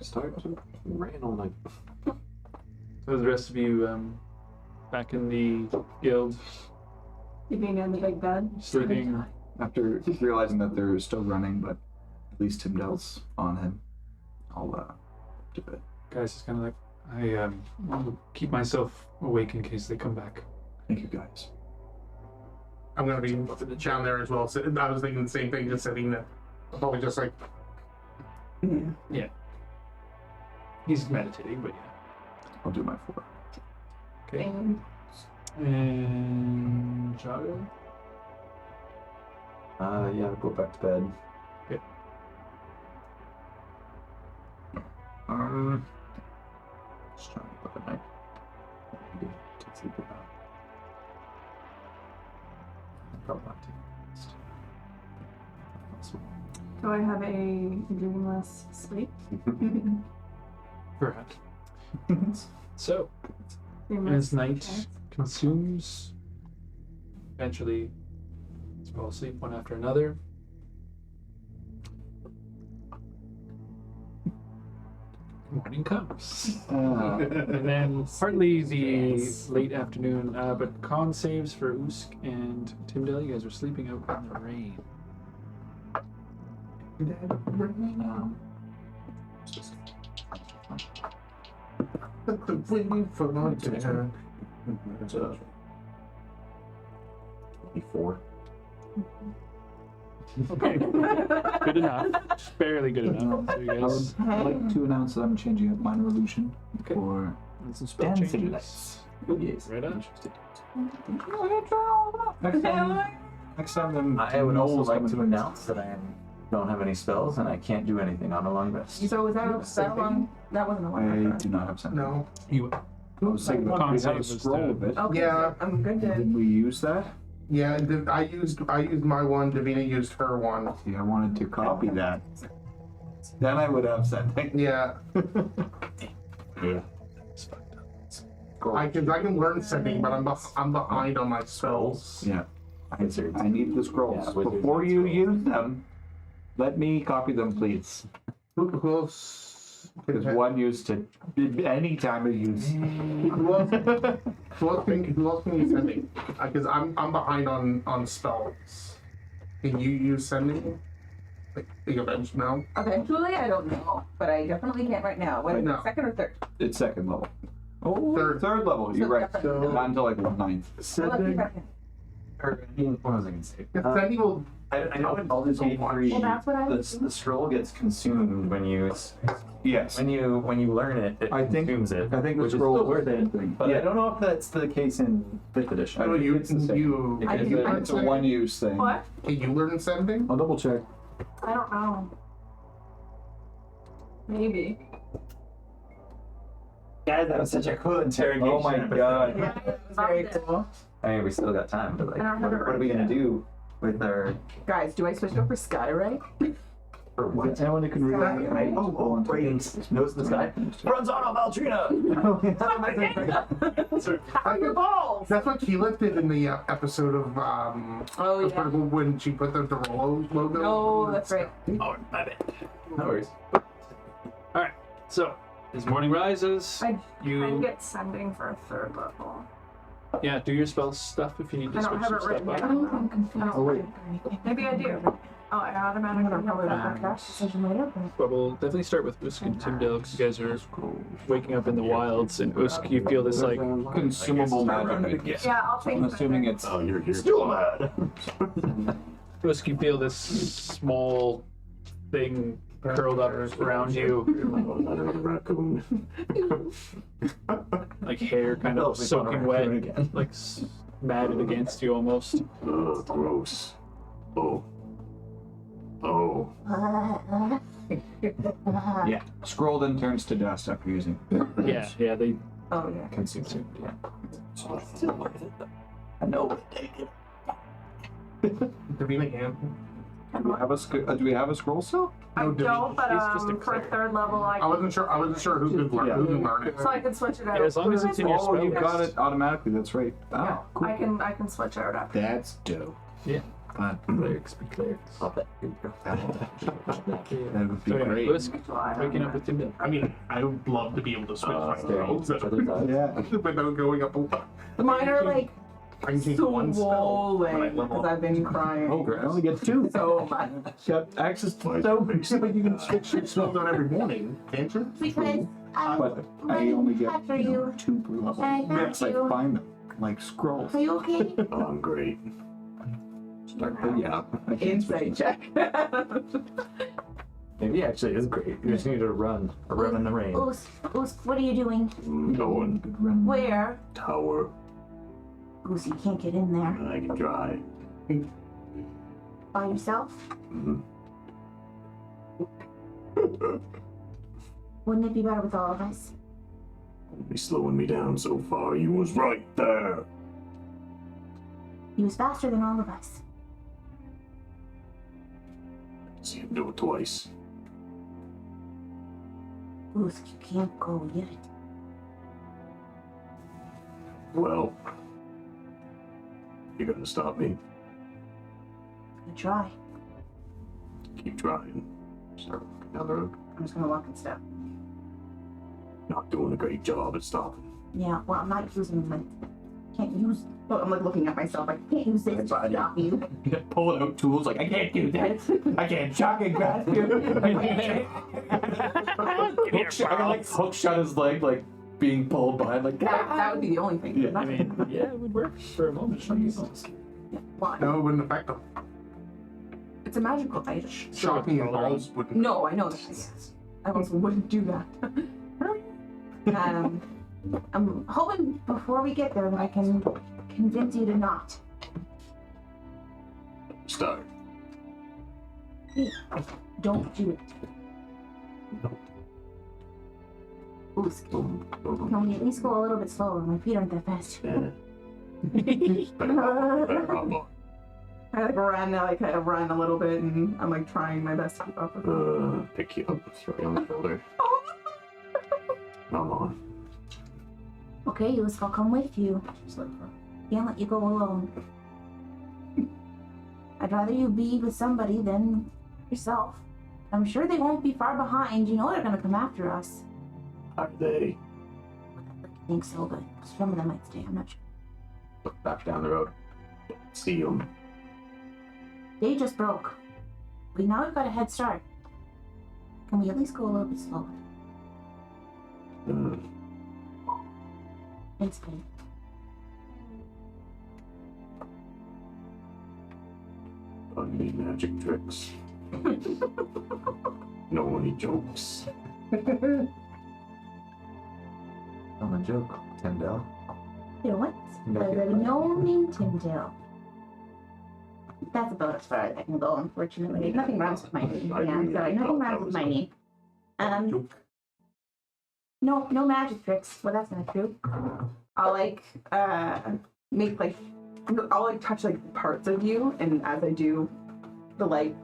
Start to rain all night. So the rest of you back in the guild, You being in the big bed. sleeping. After realizing that they're still running, but at least Tyndale's on him, I'll do it. Guys is kind of like, I will keep myself awake in case they come back. Thank you guys. I'm gonna be down there as well. So I was thinking the same thing, just sitting there. I'll probably just like. Yeah. He's meditating, but yeah. I'll do my 4. Okay. And Jago? Yeah, go back to bed. Okay. Just trying to look at night. To sleep about. Probably not too fast. Do I have a dreamless sleep? Perhaps. So, Dreamless. as night consumes, eventually you fall asleep one after another. Morning comes. And then partly the late afternoon, but con saves for Usk and Timdale. You guys are sleeping out in the rain. It's a 24. Okay. Good enough. Just barely good enough. So you I guys would like to announce that I'm changing up minor illusion Okay. for and some spell dancing changes. lights. Yes. Right on. Next time then I would also Noel's like coming to with. announce that I don't have any spells and I can't do anything on a long rest. So was that on? That wasn't a I one. do not have something. No. You I was thinking about Con we save had a was scroll the- of it. Okay, Yeah. I'm good to. Did we use that? Yeah, I used my one. Davina used her one. See, I wanted to copy that. Then I would have something. Yeah, Yeah. I can learn sending, but I'm behind on my spells. Yeah. I need the scrolls. Yeah, with Before your you use them, let me copy them, please. Who else? Because one used to any time of use. Who else can you sending? Because I'm behind on spells. Can you use sending? Like events now? Eventually, I don't know, but I definitely can't right now. What, No. second or third? It's second level. Oh, Third. third level. You're So right. definitely. Not until like 1/9. I'll let you Sending, back in. or what was I going to say? Sending will. I know in Baldur's Gate 3, Well, that's what I was the scroll gets consumed when you Yes. when you learn it. It I think- consumes it. I think the which is scroll still is worth the it. thing. But Yeah. I don't know if that's the case in 5th edition. No, you it's the same. you I can can- you learn It's a sending? one-use thing. What? Can you learn sending? I'll double check. I don't know. Maybe. Guys, that was such a cool interrogation. Oh my god. Yeah, That was very cool. I mean, we still got time, but like, I don't have it what are we gonna do with our Guys, do I switch over Skyrite? for what? Anyone who can read that? Right? Oh, ratings. Nose in the sky. Runs on Valtrina. Your balls! That's what Keela did in the episode of Oh, yeah. when she put the Rollo logo. Oh, that's right. Oh, my bad. No worries. Alright, so as morning rises, I can you get sending for a third level. do your spell stuff if you need to I switch don't have some it stuff written yet. up. I'm confused. Oh, wait. Maybe I do. Oh, I automatically have it on cash. But we'll definitely start with Usk and Timdale because you guys are waking up in the wilds, and Usk, you feel this like Consumable magic. Yeah, I'll change I'm assuming my it's. Oh, you're here. Still mad. Usk, you feel this small thing curled up around you, Raccoon. like hair kind of soaking wet, like matted against you almost. Oh, gross. Oh. Oh. Yeah. Scroll then turns to dust after using. Yeah, they Oh, yeah. Consumes it. Yeah. Still worth it. I know, but take it. Davina can. Do we have a scroll still? I No, don't, but he's just a for cleric. third level, I wasn't sure who could learn it. so I can switch it out. Yeah, as long as it's in your Oh, spell you list. got it automatically. That's right. Yeah, Oh, cool. I can switch out after. That's dope. Yeah. Fun. Clerics be clerics. Stop it. Here you go. That would be So anyway, great. Usk, waking up with Timdale. I mean, I would love to be able to switch my Staring at spells each other's eyes. Yeah. without going up. Mine are like I can take one spell. swollen because I've been crying Oh, great. I only get 2. so much. Got access to But you can switch your spells out every morning, can't you? Because But I only get after you, 2 per level. I got Yes, I you. find them like scrolls. Are you okay? Oh, I'm great. Start the yeah. Insight check. Maybe actually is great. You just need to run in the rain. Oos, what are you doing? Going Where? tower. Goose, you can't get in there. I can try. By yourself? Mhm. Wouldn't it be better with all of us? Only slowing me down so far. You was right there. He was faster than all of us. See him do it twice. Goose, you can't go yet. Well, you gonna stop me? I'm gonna try. Keep trying. Start walking down the road. I'm just gonna walk in step. Not doing a great job at stopping. Yeah, well, I'm not using my... Can't use... Well, I'm like looking at myself. I can't use this to stop you. Pulling out tools like, I can't do that. I can't chuck and grab you. Hook shot his leg, like being pulled behind, like, That would be the only thing. I mean, yeah, it would work for a moment. Why? No, it wouldn't affect them. It's a magical item. Shocking and balls wouldn't. No, I know that. Yes. I also wouldn't do that. I'm hoping before we get there that I can convince you to not. Start. Hey, don't do it. Ooh, can we at least go a little bit slower? My feet aren't that fast. Yeah. Better hop on. I like run, I like kind of run a little bit, and I'm like trying my best to keep up with it. Pick you up, throw you on the shoulder. I'm on. Okay, Yusk, I'll come with you. Can't let you go alone. I'd rather you be with somebody than yourself. I'm sure they won't be far behind. You know they're gonna come after us. Are they? I think so, but some of them might stay. I'm not sure. Look back down the road. See them. Day just broke. Now we've got a head start. Can we at least go a little bit slower? Thanks, babe. Funny magic tricks. No any jokes. I'm a joke, Tyndale. You know what? There's no name Tyndale. That's about as far as I can go, unfortunately. Nothing rhymes with my name. Yeah, I'm sorry. Nothing rhymes with my name. No magic tricks. Well, that's not true. I'll like make like I'll like touch like parts of you, and as I do, the like.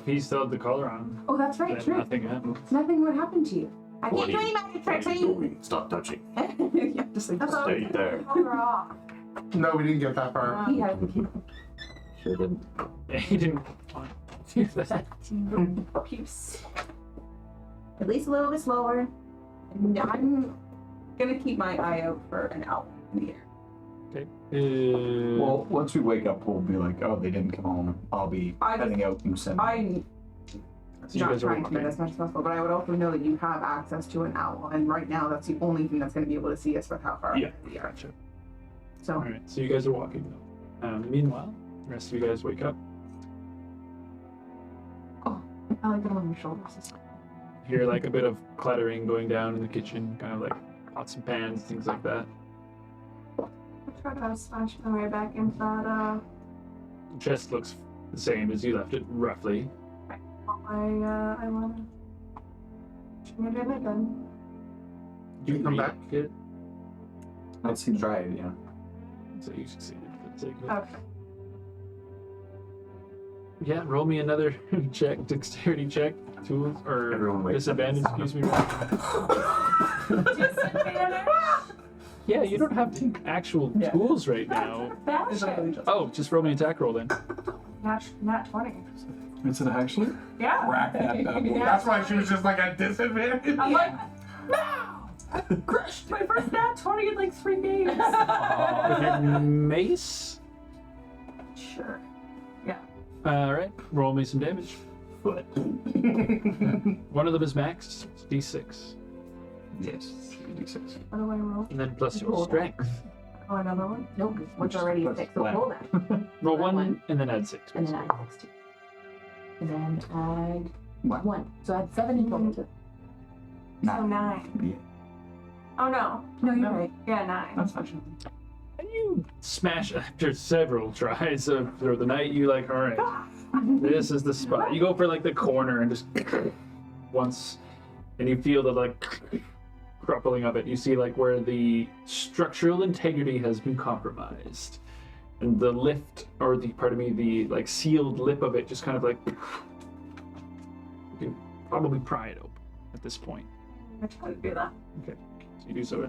He still had the collar on. Oh, that's right. Then True. nothing happened. Nothing would happen to you. I can't do any magic tricks. Are you? Stop touching. Yeah, just like Stay there. No, we didn't get that far. he has. Sure didn't. Yeah, he didn't want to do that. Peace. At least a little bit slower. And I'm gonna keep my eye out for an owl in the air. Okay. Well, once we wake up, we'll be like, oh, they didn't come home. I'll be heading out and sending. I'm so you not guys are trying to do walking. it as much as possible, but I would also know that you have access to an owl, and right now that's the only thing that's going to be able to see us with how far Yeah, we are. gotcha. So All right, so you guys are walking now. Meanwhile, the rest of you guys wake up. I like it on your shoulders. Hear like a bit of clattering going down in the kitchen, kind of like pots and pans, things like that. I try to smash my way back into that, Chest looks the same as you left it, roughly. I wanna... Should we do it then? You come back? It, Let's try it, yeah. so you succeeded for the sake of it. Okay. Yeah, roll me another check, dexterity check, tools, or Everyone wakes up. disadvantage, excuse me. Yeah, you don't have actual tools right now. Oh, just roll me an attack roll then. Nat 20. Is it actually? Yeah. Rack that bad boy. That's why she was just like at disadvantage. I'm like, no! Crushed my first nat 20 in like 3 days. With your mace? Sure. Alright, roll me some damage. Foot. One of them is max, D6. Yes. D6. What do I roll? And then plus your strength. Oh, another one? Nope, one's already That's 6. So flat. roll that. Roll That one, one. and then add 6. And then add 6 too. And then add What? 1. So add 7 in total. So Nah. 9. Yeah, Oh no. No, you're right. Yeah, 9. that's fine. And you smash after several tries through the night. You like, all right, this is the spot. You go for like the corner and just once, and you feel the like crumpling of it. You see like where the structural integrity has been compromised, and the lift, or the like sealed lip of it just kind of like you can probably pry it open at this point. I try to do that. Okay, so you do so.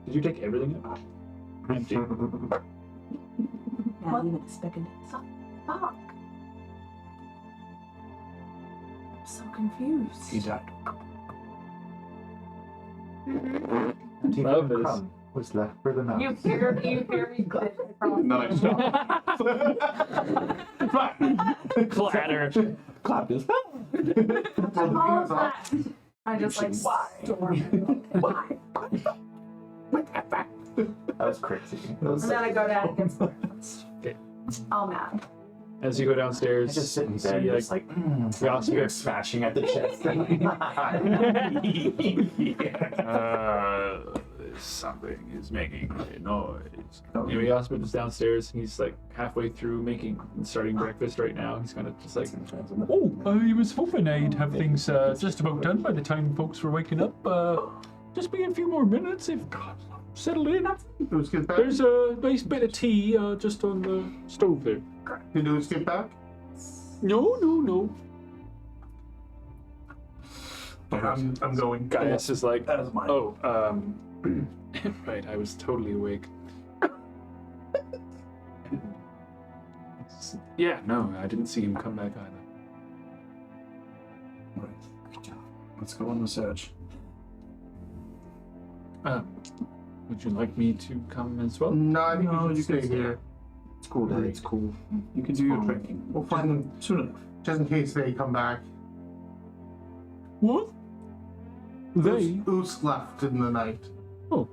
Did you take everything out? Empty. Yeah, What? leave it a second. Fuck. I'm so confused. He died. Love this. Crumb was left for the mouse. You hear me click across. No, I just Clatter. clapped his. All of that. I just like storm. Why? That was crazy. And then I go down against the Okay. all mad. As you go downstairs, I just sit in see, bed, like, just like, the Oscar. smashing at the chest. Something is making a noise. Oh. Anyway, Osmond is downstairs. He's like halfway through starting breakfast right now. He's kind of just like, oh, I was hoping I'd have things just about done by the time folks were waking up. Just be a few more minutes if settle in. Who's get back? There's a nice bit of tea just on the stove there. Did Who's get back? No. I'm going. Gaius is like, That is mine. oh, right, I was totally awake. Yeah, no, I didn't see him come back either. Right. Let's go on the search. Would you like me to come as well? No, I think No, you you should can stay here. It's cool, Daddy. It's cool. You can do your training. We'll find them Soon enough. just in case they come back. What? They? Who's left in the night? Oh,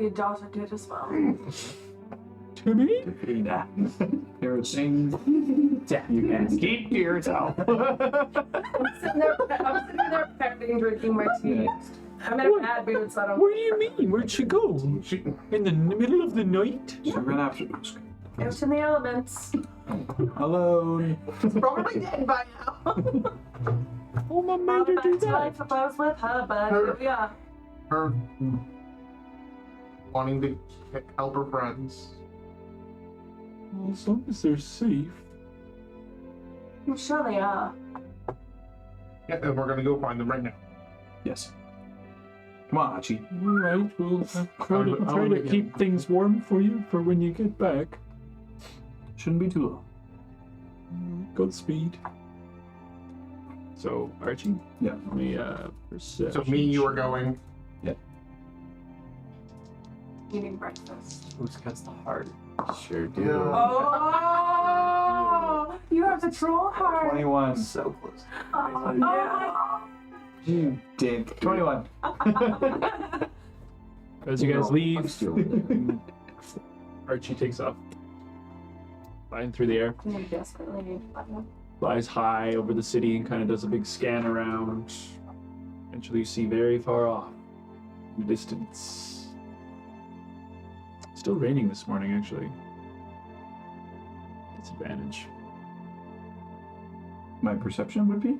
your daughter did as well. Timmy? Nah. Parents sing. You can keep to yourself. I'm sitting there pepping, drinking my tea. I'm in a bad mood, so I don't. What do you mean? Where'd she go? She, In the middle of the night? She ran after us. Out in the elements. Alone. She's probably dead by now. Oh, my made her do Back to that. life if I was with her, but here we are. her wanting to help her friends. Well, as long as they're safe. I'm sure they are. Yeah, and we're gonna go find them right now. Yes. Come on, Archie. All right, well, I'll try to keep things warm for you for when you get back. Shouldn't be too long. Godspeed. So, Archie? Yeah. Let me, perception. So me and you are going. Eating breakfast. Who's cuts the heart? Sure do. Yeah. Oh, you have the troll heart. 21. So close. Oh my. You dick. 21. As you guys leave, Still Archie takes off. Flying through the air. I desperately need to find them. Flies high over the city and kind of does a big scan around. Eventually you see very far off in the distance. Still raining this morning, actually. Disadvantage. My perception would be?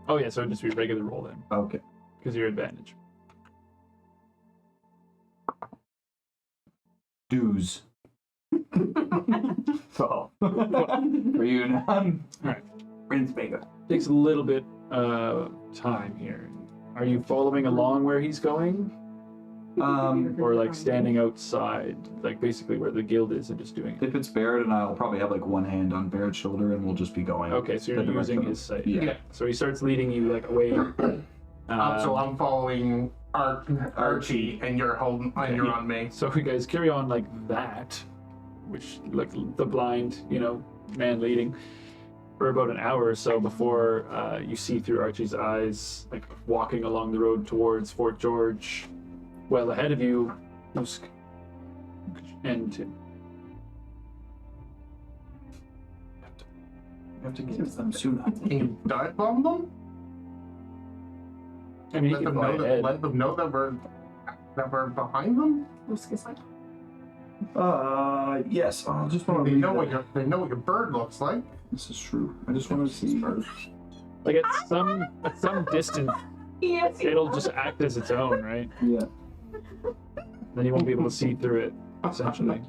Oh yeah, so it'd just be regular roll then, Okay. because you're advantage. Dues. So, for you, none. Alright. Prince Maker. Takes a little bit time here. Are you following along where he's going? Or like standing outside, like basically where the guild is and just doing it? If it's Barrett and I'll probably have like one hand on Barrett's shoulder and we'll just be going. Okay, so you're the using direction. his sight. Yeah. So he starts leading you like away. So I'm following Archie, and you're holding, and you're on me. So you guys carry on like that, which like the blind, man leading, for about an hour or so before you see through Archie's eyes, like walking along the road towards Fort George. Well ahead of you, Usk. end to. We have to get them sooner. Can you dive bomb them? I mean, you Let can them fly know that, ahead. let them know that we're behind them. Yes. I just want to They read know what that. your bird looks like. This is true. I just want to see. Like at some distance, Yes. it'll just act as its own, right? Yeah. Then you won't be able to see through it, essentially.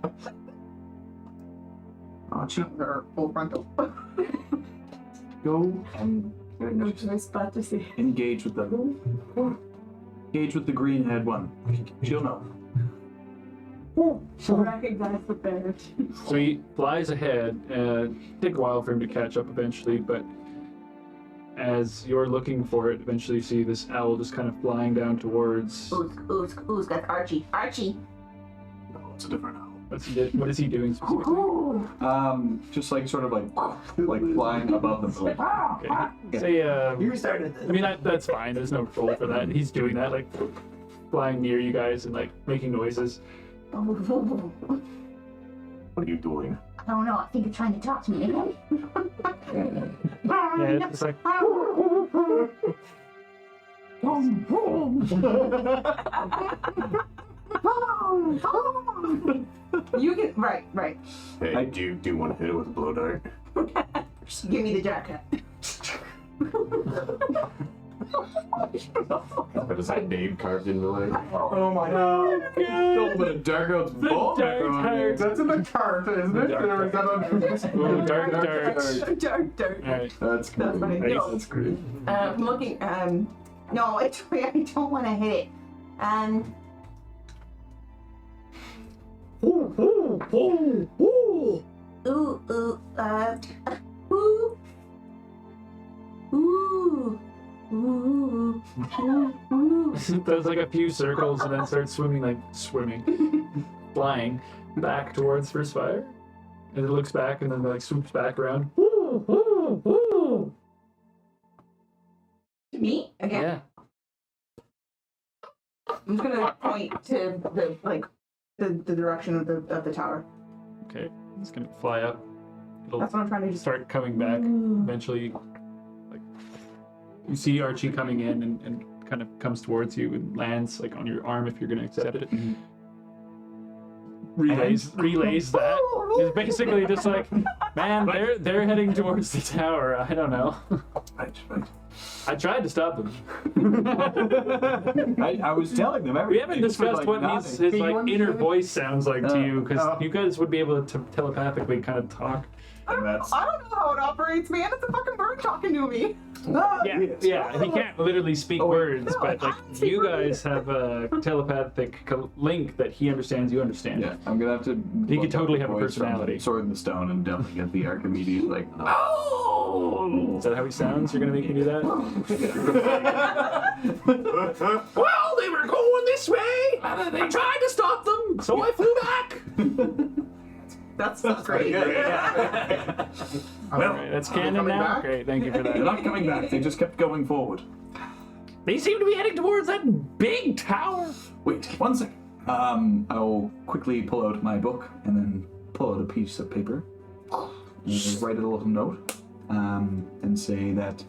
Archie, They're full frontal. go No choice but to see. engage with them. Engage with the green-haired one. She'll know. She'll recognize the bird. So he flies ahead. Take a while for him to catch up eventually, but as you're looking for it, eventually you see this owl just kind of flying down towards. Ooze, that's Archie. Archie! No, it's a different owl. What is he doing specifically? Just like sort of like flying above them. Like, Okay. Say, You started this. I mean, that's fine. There's no roll for that. He's doing that, like flying near you guys and like making noises. What are you doing? I don't know, I think it's trying to talk to me. Yeah, it's just like. You can right. Hey, do you want to hit it with a blow dart? Just give me the jacket. What is that name carved in the leg? Oh my god. A little bit of dark oat's ball. Dark heart. That's in the chart, isn't it? Or is that on Ooh, dark darts. Dark. Alright. That's cool. That's funny. Nice. No. That's great. I'm looking. No, I don't want to hit it. Does like a few circles and then starts flying back towards First Fire. And it looks back and then like swoops back around. To me again. Yeah. I'm just gonna point to the direction of the tower. Okay. It's gonna fly up. It'll That's what I'm trying to just. start coming back. Eventually, like you see Archie coming in and kind of comes towards you and lands like on your arm if you're gonna accept it. Relays that. It's basically just like, man, they're heading towards the tower. I don't know. I tried to stop them. I was telling them everything. We haven't discussed what his like inner voice sounds like to you, because you guys would be able to telepathically kind of talk. I don't know how it operates, man. It's a fucking bird talking to me. Yeah. He can't literally speak words, no, but I like can't speak you words. guys have a telepathic link that he understands, you understand. Yeah, I'm gonna have to. He could look up totally the have a voice from personality. Sword in the Stone and definitely get the Archimedes like. Is that how he sounds? You're gonna make me do that? Well, they were going this way, and they tried to stop them, so I flew back. That's great. Alright, that's canon coming now. back? Great, thank you for They're that. not coming back. They just kept going forward. They seem to be heading towards that big tower. Wait, 1 second. I'll quickly pull out my book and then pull out a piece of paper and write a little note and say that,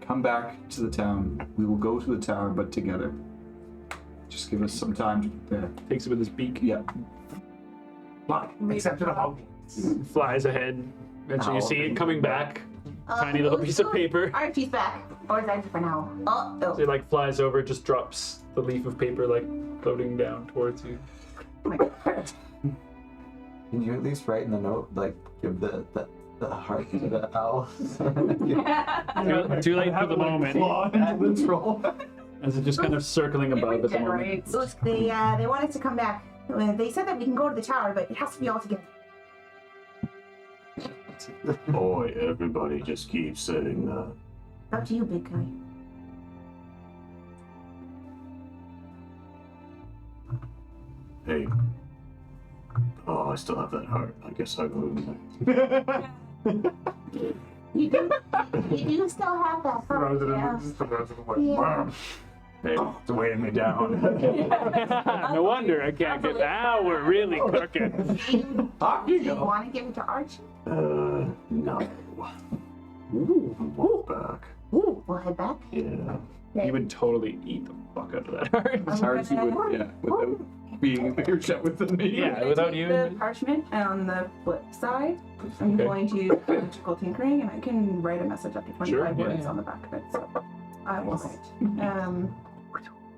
come back to the town. We will go to the tower, but together. Just give us some time to prepare. Takes it with his beak. Yeah. Except for the hog. Flies ahead. Eventually you see it coming back. Tiny little piece of paper. Archie's back. Or is that for now? So it like flies over, just drops the leaf of paper like floating down towards you. Can you at least write in the note, like, give the heart to the owl? Too late for the moment. As it just kind of circling above at the moment. So they want us to come back. They said that we can go to the tower, but it has to be all together. Boy, everybody just keeps saying that. Up to you, big guy. Hey. Oh, I still have that heart. I guess I'll go in You do still have that. Throws it in, Yeah. just throws it away. Yeah. Hey, it's weighing me down. No wonder I can't get. Now we're really cooking. Off you Do you go. want to give it to Archie? No. Ooh, walk back. We'll head back. Yeah. You would totally eat the fuck out of that heart. Archie would, yeah, without being in the shot with me. Yeah, without you. The parchment, and on the flip side, I'm Okay. going to do electrical tinkering, and I can write a message up to 25 Sure, yeah, words yeah. on the back of it. So I will write.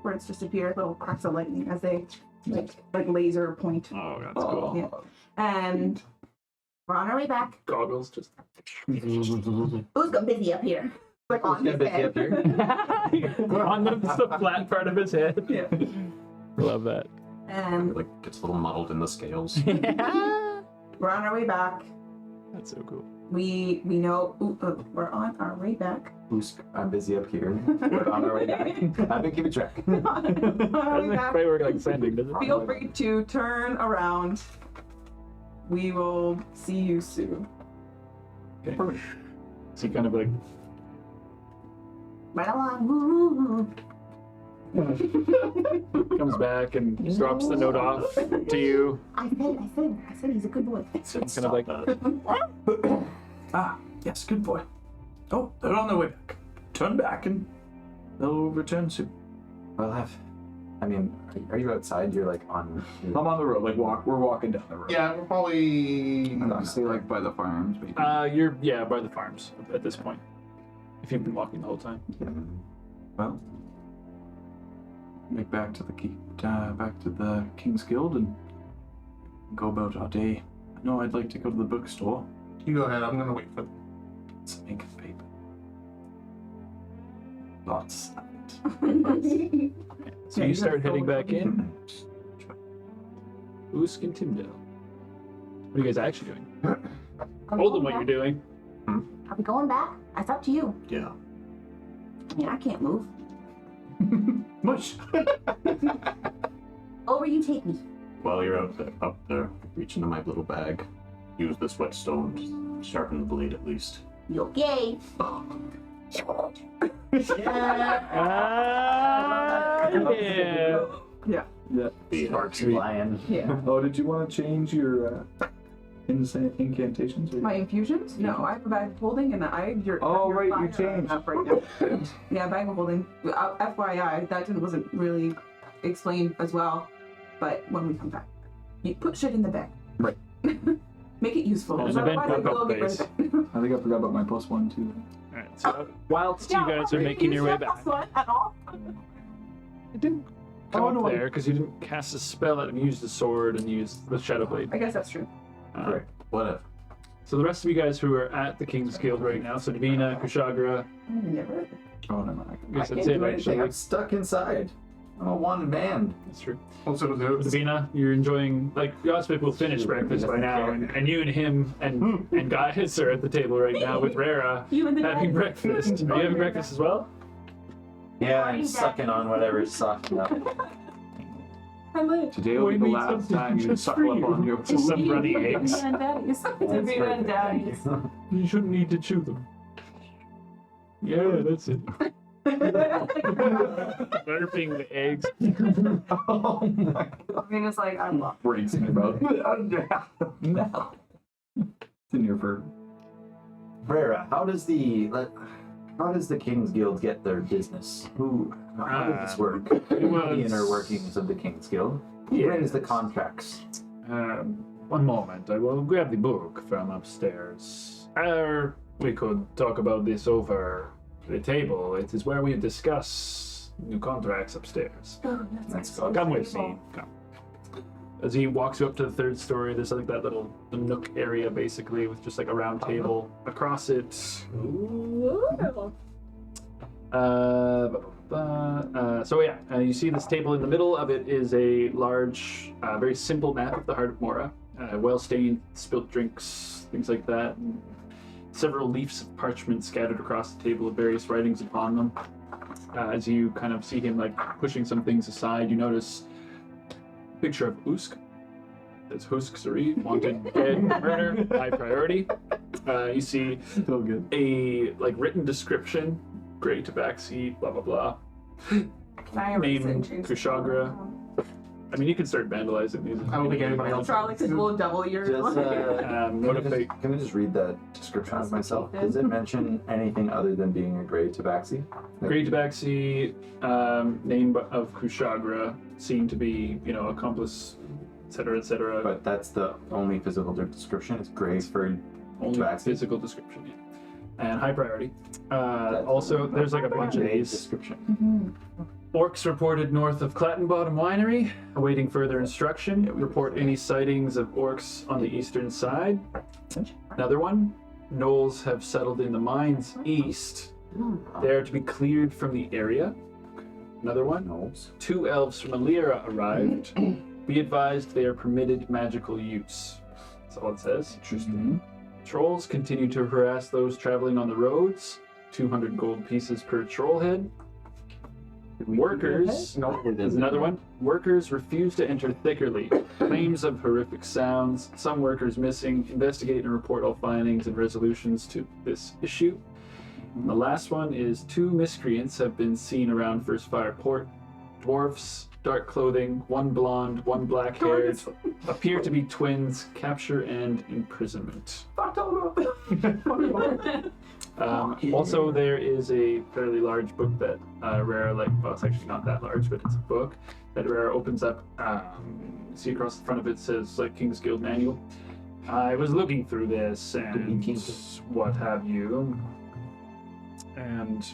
Words just appear, little cracks of lightning as they like laser point. Oh, that's cool. Yeah. And We're on our way back. Goggles just. Who's got busy up here? like on his Gonna be head. up here. On the flat part of his head. Yeah. Love that. And Like gets a little muddled in the scales. we're on our way back. That's so cool. We know we're on our way back. I'm busy up here. We're on our way back. I've been keeping track. On our way Doesn't back. quite work like sending, does it? Feel free to turn around. We will see you soon. Okay. So he kind of like Right along. Woo. comes back and drops the note off to you. I said he's a good boy. Kind of like Ah, yes, good boy. Oh, they're on their way back. Turn back and they'll return soon. Well, are you outside? You're like on. I'm on the road, like we're walking down the road. Yeah, we're probably. Honestly, like by the farms, maybe. you're by the farms at this point. If you've been walking the whole time. Well, make back to the King's Guild and go about our day. I know I'd like to go to the bookstore. You go ahead. I'm gonna wait for. Some ink and paper. Lots of it. So you start heading back in. Usk and Tyndale. What are you guys actually doing? Told them what you're doing. Are we going back? It's up to you. Yeah. I mean, I can't move. Mush. Over you take me. While you're up there, reach into my little bag. Use this whetstone to sharpen the blade at least. You okay? Yeah. Yeah. Sparks flying. Yeah. Oh, did you want to change your incantations? My infusions? No, I have a bag of holding and you're right, you fire changed. up right now. Yeah, bag of holding. FYI, that wasn't really explained as well. But when we come back, you put shit in the bag. Right. Make it useful. An Otherwise, event I will pop-up get rid of it. I think I forgot about my +1 too. Alright, so whilst you guys are making your way back. At all? It didn't come up there because you didn't cast a spell at him. You used the sword and used the shadow blade. I guess that's true. Correct. Whatever. So the rest of you guys who are at the King's Guild right now, so Davina, Kushagra, Never. Oh, never mind. I guess I that's can't it do anything. actually. I'm stuck inside. I'm a one man. That's true. Also, those. Davina, you're enjoying, like, Gospip will finish breakfast by now, and you and him and guys are at the table right now with Rara You and the having breakfast. Are you having breakfast as well? Yeah, I'm sucking on whatever's sucking up. I live. Today will be the We need last something time you just suckle for up on you. your Just some runny eggs. And daddies. That's Davina and perfect, Daddy's. thank you. You shouldn't need to chew them. Yeah, that's it. Burping the eggs. Oh my god. Davina's like, I love. breaks in your mouth. No. It's in your fur. Rara, how does the King's Guild get their business? How does this work? Who know the inner workings of the King's Guild? Who brings the contracts? One moment, I will grab the book from upstairs. Or we could talk about this over the table. It is where we discuss new contracts upstairs. Let's go. Come with me. Come. As he walks you up to the third story, there's like that little nook area basically with just like a round table across it. You see this table in the middle of it is a large, very simple map of the Heart of Mora. Well-stained, spilt drinks, things like that. And several leaves of parchment scattered across the table with various writings upon them. As you kind of see him like pushing some things aside, you notice a picture of Usk. That's Husk Sari, wanted, dead, murder, high priority. You see Still good. a like written description, gray tabaxi, blah blah blah. I erase it Name and change the Kushagra. color. I mean, you can start vandalizing these. I don't think anybody else. Charlie says we'll double your. Does, What if they? can I just read that description of myself? Does it mention anything other than being a gray tabaxi? Great Tabaxi, name of Kushagra, seem to be, accomplice, etc., etc. But that's the only physical description. It's gray for Only Tabaxi. physical description, yeah. And high priority. That's Also, there's like a bunch of gray these. description. Orcs reported north of Clattenbottom Winery, awaiting further instruction. Report any sightings of orcs on the eastern side. Another one. Gnolls have settled in the mines east. They are to be cleared from the area. Another one. Gnolls. 2 elves from Alira arrived. Be advised they are permitted magical use. That's all it says. Interesting. Trolls continue to harass those traveling on the roads. 200 gold pieces per troll head. Workers, there's another one. Workers refuse to enter Thickerly. Claims of horrific sounds. Some workers missing. Investigate and report all findings and resolutions to this issue. And the last one is 2 miscreants have been seen around First Fire Port. Dwarfs, dark clothing, 1 blonde, 1 black-haired, appear to be twins. Capture and imprisonment. Also, there is a fairly large book that Rare, well, it's actually not that large, but it's a book that Rare opens up. See across the front of it says, King's Guild Manual. I was looking through this and what have you. And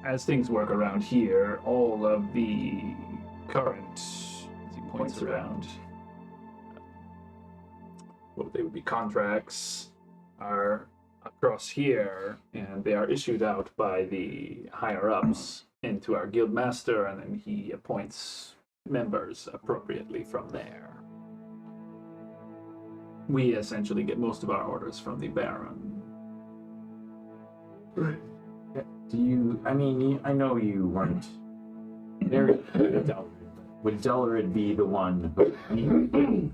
as things work around here, all of the current, as he points around, what they would be contracts are across here, and they are issued out by the higher-ups into our guild master, and then he appoints members appropriately from there. We essentially get most of our orders from the Baron. Do you? I mean, I know you weren't very good at Delarid. Would Delarid be the one who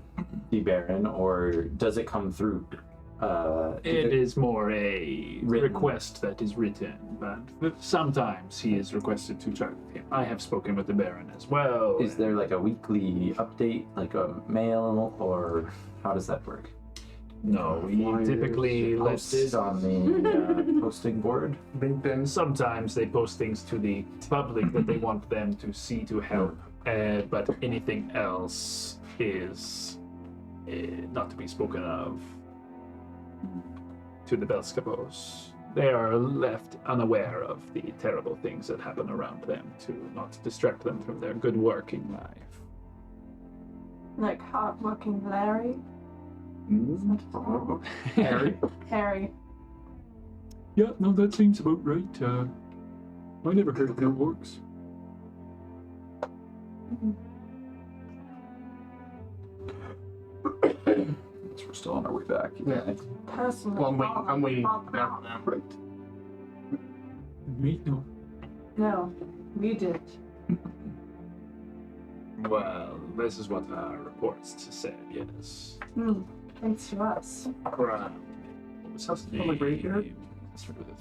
the Baron, or does it come through? It is more a request that is written, but sometimes he is requested to chat with him. I have spoken with the Baron as well. Is there like a weekly update, like a mail, or how does that work? No, we typically Posted on the posting board. LinkedIn. Sometimes they post things to the public that they want them to see to help, but anything else is not to be spoken of to the Belskabos. They are left unaware of the terrible things that happen around them to not distract them from their good work in life. Like hard-working Larry. Harry? Harry. Yeah, no, that seems about right. I never heard of no orcs. We're still on our way back. Yeah. Personally. Well, I'm waiting for them. Right. Me? No. No, we did. Well, this is what our reports said, yes. Thanks to us. What was his name? Started with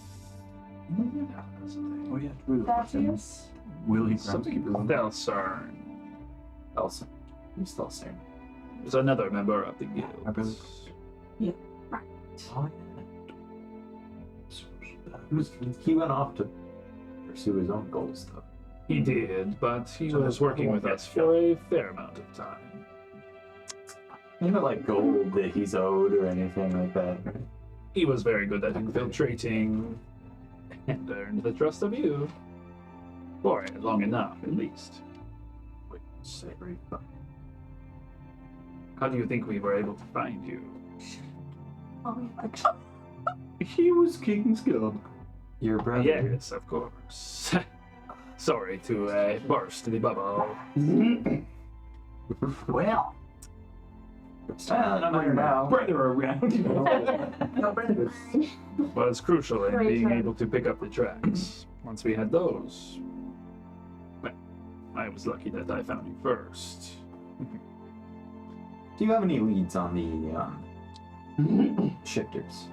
Oh yeah, true. Thaddeus? Will he Thelsarn. Elsa. He's Elsa. Was another member of the guild. I believe. Oh, yeah. He went off to pursue his own goals, though. He did, but he So was this working won't with get us for a fair amount of time. Not like gold that he's owed or anything like that. He was very good at infiltrating and earned the trust of you. For long enough, at least. How do you think we were able to find you? Oh, like, He was King's Guild. Your brother. Yes, of course. Sorry to burst the bubble. Well. I'm here now. Brother around. No, Brenda. Was crucial in Great being turn. able to pick up the tracks. Once we had those, well, I was lucky that I found you first. Do you have any leads on the shifters?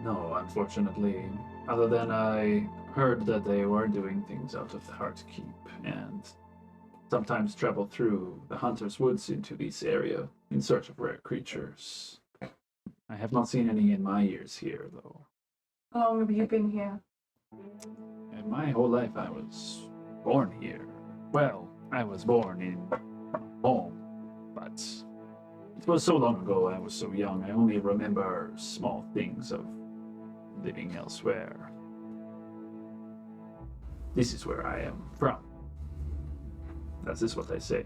No, unfortunately. Other than I heard that they were doing things out of the Heart Keep and sometimes travel through the Hunter's Woods into this area in search of rare creatures. I have not seen any in my years here, though. How long have you been here? And my whole life I was born here. Well, I was born in home, but it was so long ago, I was so young, I only remember small things of living elsewhere. This is where I am from. That is what I say.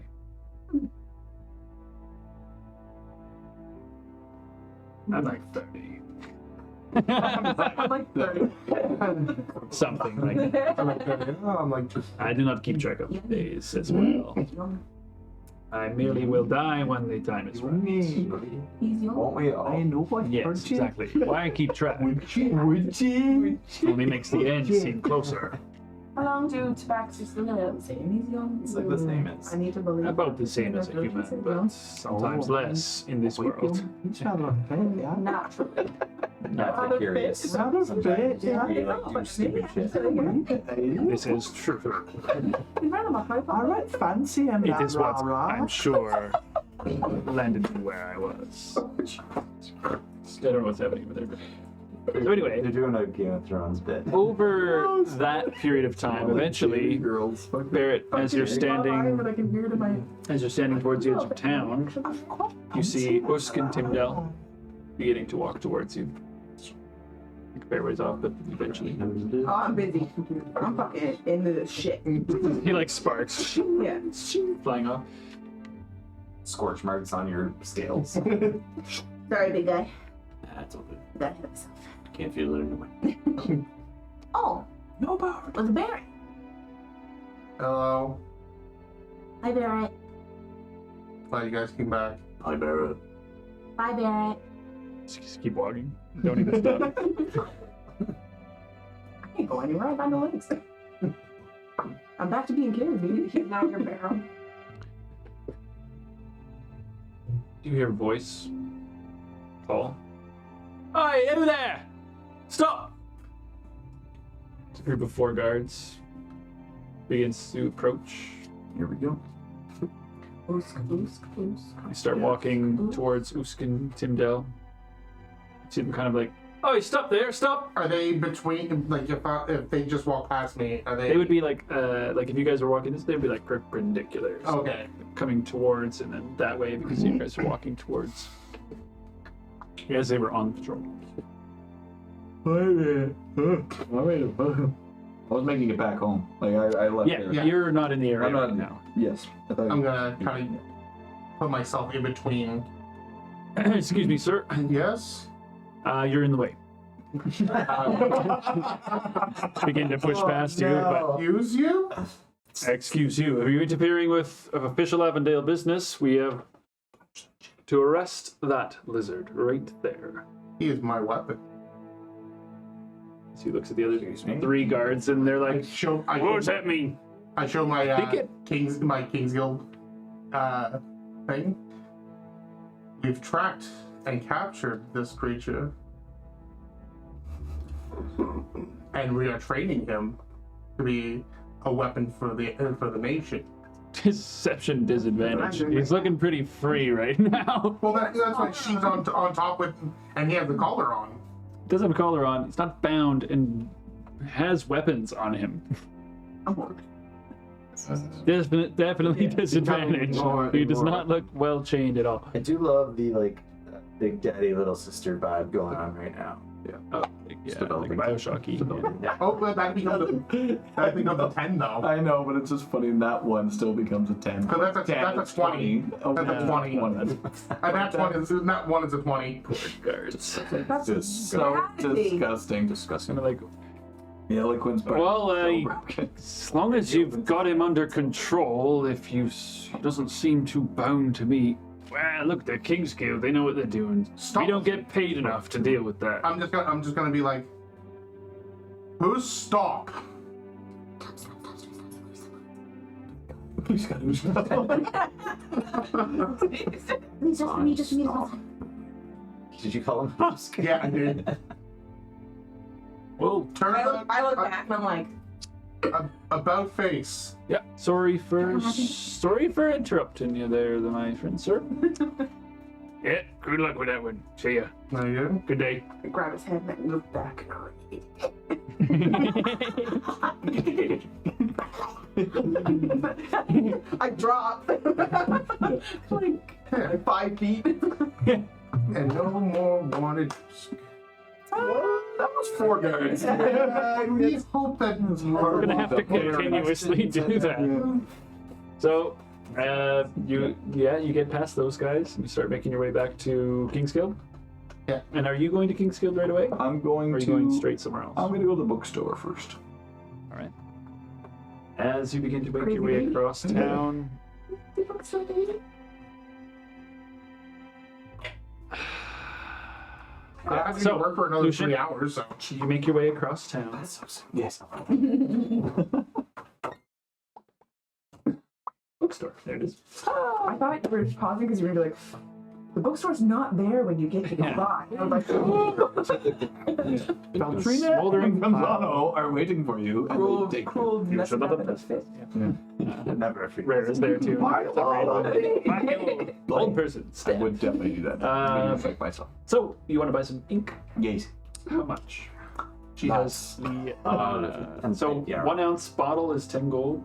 I'm like 30. I'm like 30. Something like that. I'm like 30. Oh, I'm like just. I do not keep track of days as well. I merely will die when the time is right. He's young. Won't we all? I know what Yes, exactly. Why keep track? Would you? Only makes the end seem closer. How long do tabaxis live? He's young. It's like the same as. I need to believe. About the same as a human, but sometimes less in this world. Naturally. Not the curious. Rather bit, yeah. You like do stupid shit. This is true. Alright, fancy him. It is what I'm sure landed me where I was. I don't know what's happening with everybody. So anyway, They're doing a Game of Thrones bit. over that period of time, eventually, girls. Barrett, as you're standing But I can hear it in my. As you're standing towards the edge of town, you see Usk and Timdell beginning to walk towards you. A fair ways off, but eventually. Oh, I'm busy. I'm fucking into this shit. He like sparks Yeah. flying off. Scorch marks on your scales. Sorry, big guy. That's all good. Got ahead of myself. Can't feel it anyway. Oh, No power. was Barrett. Hello. Hi, Barrett. Glad you guys came back. Hi, Barrett. Bye, Barrett. Just keep walking. Don't even stop. I can't go anywhere. I got no legs. I'm back to being carried, dude. Now you're barrel. Do you hear a voice call? Hi, over there! Stop! A group of 4 guards begins to approach. Here we go. Oosk. They start walking towards Usk and Timdell. You see them kind of like, oh, stop there, stop! Are they between, like, if they just walk past me, are they? They would be like if you guys were walking this, they'd be like perpendicular. So Okay. coming towards and then that way because you guys are walking towards. You guys, they were on patrol. I was making it back home. Like I left Yeah, there. Yeah. you're not in the area I'm not- right now. Yes. I thought- I'm gonna kind of put myself in between. Excuse me, sir. Yes. You're in the way. Begin to push past you, but Use you? excuse you. Are you interfering with official Avondale business? We have to arrest that lizard right there. He is my weapon. So he looks at the other 3 guards, and they're like, "What does that mean?" I show my Think it. King's Guild thing. We've tracked and captured this creature, and we are training him to be a weapon for the nation. Deception disadvantage. He's looking pretty free right now. Well, that's why she's on top with, and he has the collar on. Doesn't have a collar on. He's not bound and has weapons on him. Definitely disadvantage. He does not look well chained at all. I do love the like big daddy little sister vibe going on right now. Oh, yeah, like Bioshocky. Yeah. Oh, but that becomes a 10 though. I know, but it's just funny that one still becomes a 10. So that's a 20. Oh, That's a 20. And that 20 is that one is a 20. Guards. That's Just so disgusting. Kind of like, The eloquence part. well, so broken. as long as you've got him under control, if he doesn't seem too bound to me. Well, look, the King's Guild, they know what they're doing. Stop. We don't get paid enough to deal with that. I'm just gonna be like, who's stop? Please God, who's Just me. Did you call him? Yeah, I did. Whoa. Turn I look back and I'm like, about face. Yeah. Sorry for interrupting you there, my friend, sir. Yeah. Good luck with that one. See ya. There you go. Good day. I grab his head and I look back. I drop. like 5 feet. And no more wanted. That was 4 guys. We hope that We're gonna have to continuously do that. So, you get past those guys. You start making your way back to Kingsguild. Yeah. And are you going to Kingsguild right away? I'm going Or are to. you going straight somewhere else? I'm going to go to the bookstore first. All right. As you begin to make your way across town, I have to So, work for another Lucian, 3 hours, so. you make your way across town. Yes. Bookstore. There it is. I thought you were pausing because you were gonna be like, the bookstore's not there when you get to the Yeah. lot. I was like, Baltrina Smoldering and Gonzalo are waiting for you, and cruel, they take cruel, you. messing up in the fit. Never a free. Rare is there too. My It's a rare lord. one. Old person. I would definitely do that. Like myself. So, you want to buy some ink? Yes. How much? She Lots. has the. and So, yeah. 1 ounce bottle is 10 gold.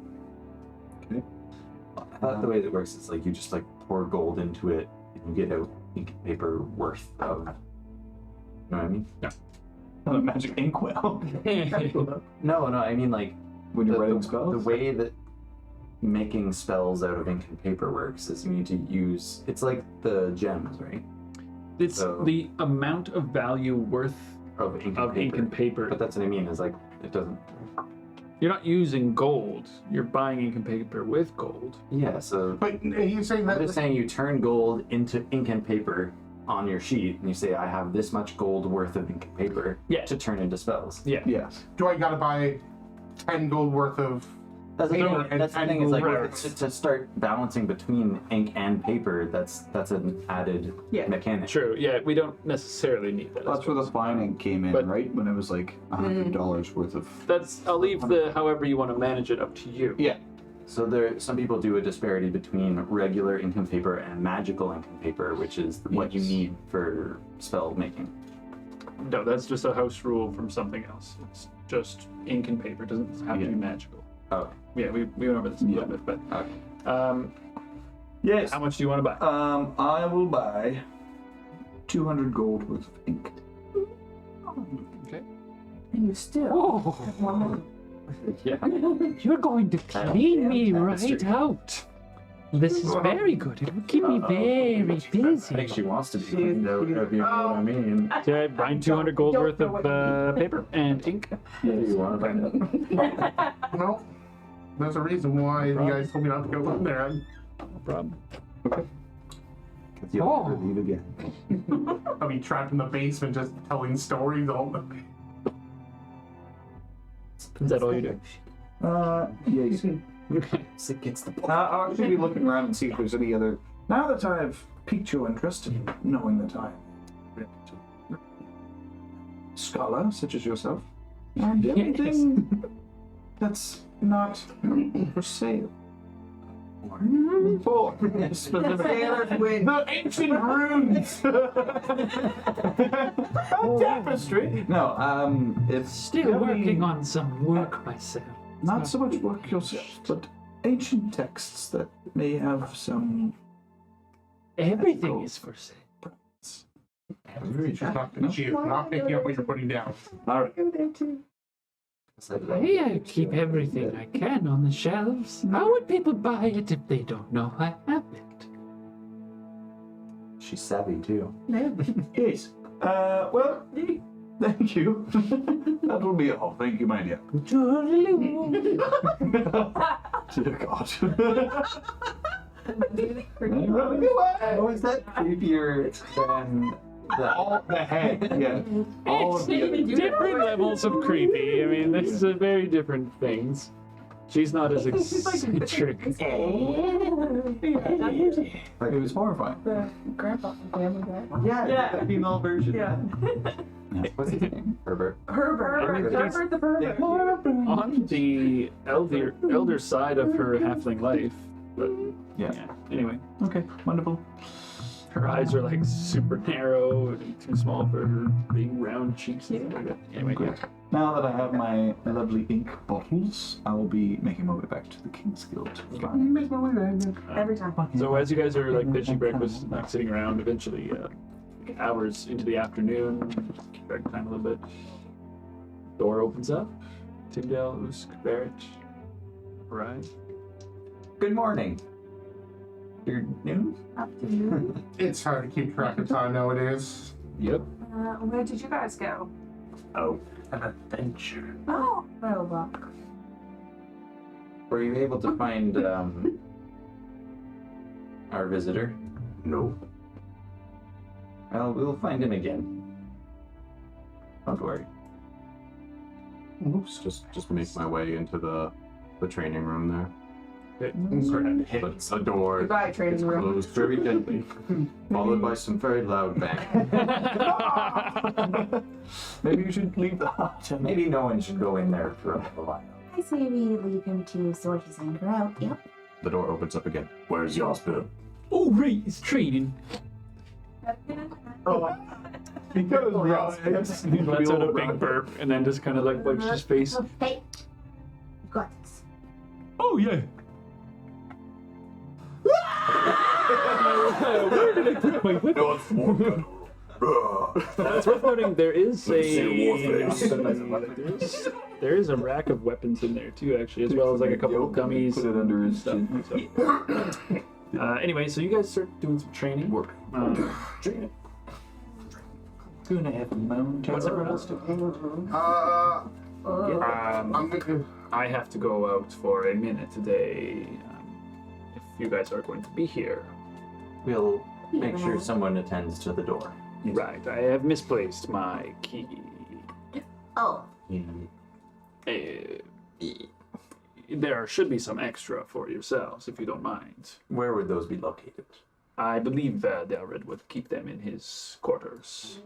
I thought the way that works is like you just like pour gold into it and you get out ink and paper worth of. You know what I mean? A magic inkwell. No, I mean like When you're writing the spells? way that making spells out of ink and paper works is you need to use. It's like the gems, right? It's So- the amount of value worth Of ink and of paper. ink and paper. But that's what I mean. Is like it doesn't. You're not using gold. You're buying ink and paper with gold. Yeah. So But you're saying I'm that. just saying you turn gold into ink and paper on your sheet, and you say I have this much gold worth of ink and paper Yeah. to turn into spells. Yeah. Yes. Do I gotta buy 10 gold worth of. That's the Paper thing. That's the and thing. Is like gold. to start balancing between ink and paper. That's an added Yeah. mechanic. True. Yeah, we don't necessarily need that. That's where the binding came in, But- right? When it was like $100 worth of. I'll leave the however you want to manage it up to you. Yeah. So some people do a disparity between regular ink and paper and magical ink and paper, which is what you Yes. need for spell making. No, that's just a house rule from something else. It's just ink and paper. It doesn't have to be Yeah. magical. Oh, Yeah, we went over this a little bit, but okay. Yes. how much do you want to buy? I will buy 200 gold worth of ink. Okay. And you still Oh, have 100. Yeah. You're going to clean me right out. This is very good. It will keep me very I busy. think she wants to be cleaned out, if you know what I mean. So buying 200 gold Don't worth know of what you paper and ink. Yeah, you want to buy that? No. There's a reason why you guys told me not to go in there. No problem. Because you'll Oh. never leave again. I'll be trapped in the basement just telling stories all the. Is that all you do? Yes. Okay. So it gets the I'll actually be looking around and see if there's any other. Now that I've piqued your interest in knowing that I'm a scholar such as yourself, and anything that's not for sale. For specific. Sailors win. The ancient runes. Tapestry. No, it's Still working on some work myself. not so much work yourself, but ancient texts that may have some. Everything is for sale. She's not picking up what you're putting down. All right. Go there too. Hey, I keep everything I can on the shelves. How would people buy it if they don't know I have it? She's savvy too. Yes. Well, thank you. That will be all. Thank you, my dear. Toodaloo. Dear God. How is that creepier than the All the head. Yeah. All of the other. Different levels of creepy. I mean, this is very different things. She's not as eccentric. It was horrifying. The grandpa family guy. yeah, Yeah. the female version? Yeah. What's his name? Herbert. Herbert the pervert. On the elder side of her halfling life, but Yeah. Anyway, Okay, wonderful. her eyes are like super narrow and too small for her big round cheeks. And stuff like that. Anyway, yeah. Now that I have my lovely ink bottles, I will be making my way back to the King's Guild. Make my way back. Every time. So as you guys are like finishing breakfast and like sitting around, eventually hours into the afternoon, keep track of time a little bit. Door opens up. Tyndale, Usk, Barrett arrive. Good morning. You're new? Afternoon. It's hard to keep track of time nowadays. Yep. Where did you guys go? Oh, an adventure. Oh, Roblox. Were you able to find our visitor? No. Well, we'll find him again. Don't worry. Oops. Just make my way into the training room there. Okay. But the door Goodbye, is training room. closed very gently, followed by some very loud bang. Maybe you should leave the hut. Maybe no one should go in there for a while. I say we leave him to sort his anger out. Yep. The door opens up again. Where's Jasper? Oh, right, it's training. Because He lets out a big burp and then just kind of like wipes his face. Hey, you got this. Oh, yeah. Where did I put my whip? No, it's more. It's worth noting there is Warface. there is a rack of weapons in there too, actually, as well as like a couple of gummies. Put it under his stuff. So, anyway, so you guys start doing some training. Training. 2.5 mountains. What's everyone else doing? I'm gonna. I have to go out for a minute today. If you guys are going to be here. We'll make sure someone attends to the door. Right, I have misplaced my key. Oh, There should be some extra for yourselves, if you don't mind. Where would those be located? I believe Delred would keep them in his quarters.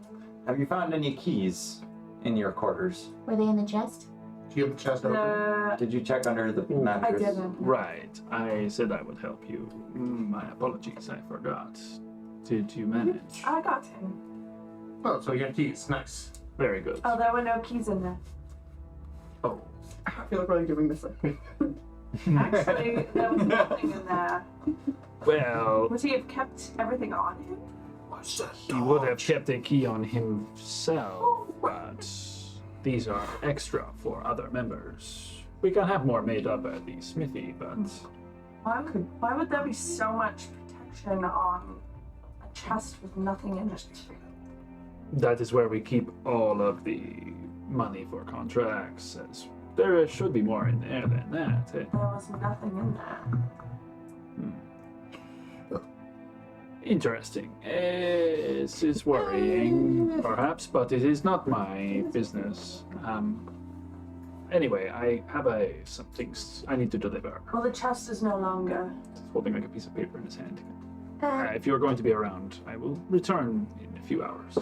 Have you found any keys in your quarters? were they in the chest? Do you have the chest open? Did you check under the I mattress? didn't. Right, I said I would help you. My apologies, I forgot. Did you manage? I got him. Oh, so you have keys. Nice. Very good. Oh, there were no keys in there. Oh, I feel like we're like doing this. Actually, there was nothing in there. well, Would he have kept everything on him? he would have kept a key on himself, but these are extra for other members. We can have more made up at the smithy, but Why would there be so much protection on a chest with nothing in it? that is where we keep all of the money for contracts. As there should be more in there than that. There was nothing in there. Interesting. This is worrying, perhaps, but it is not my business. Anyway, I have some things I need to deliver. Well, the chest is no longer. He's holding like a piece of paper in his hand. Uh, If you're going to be around, I will return in a few hours.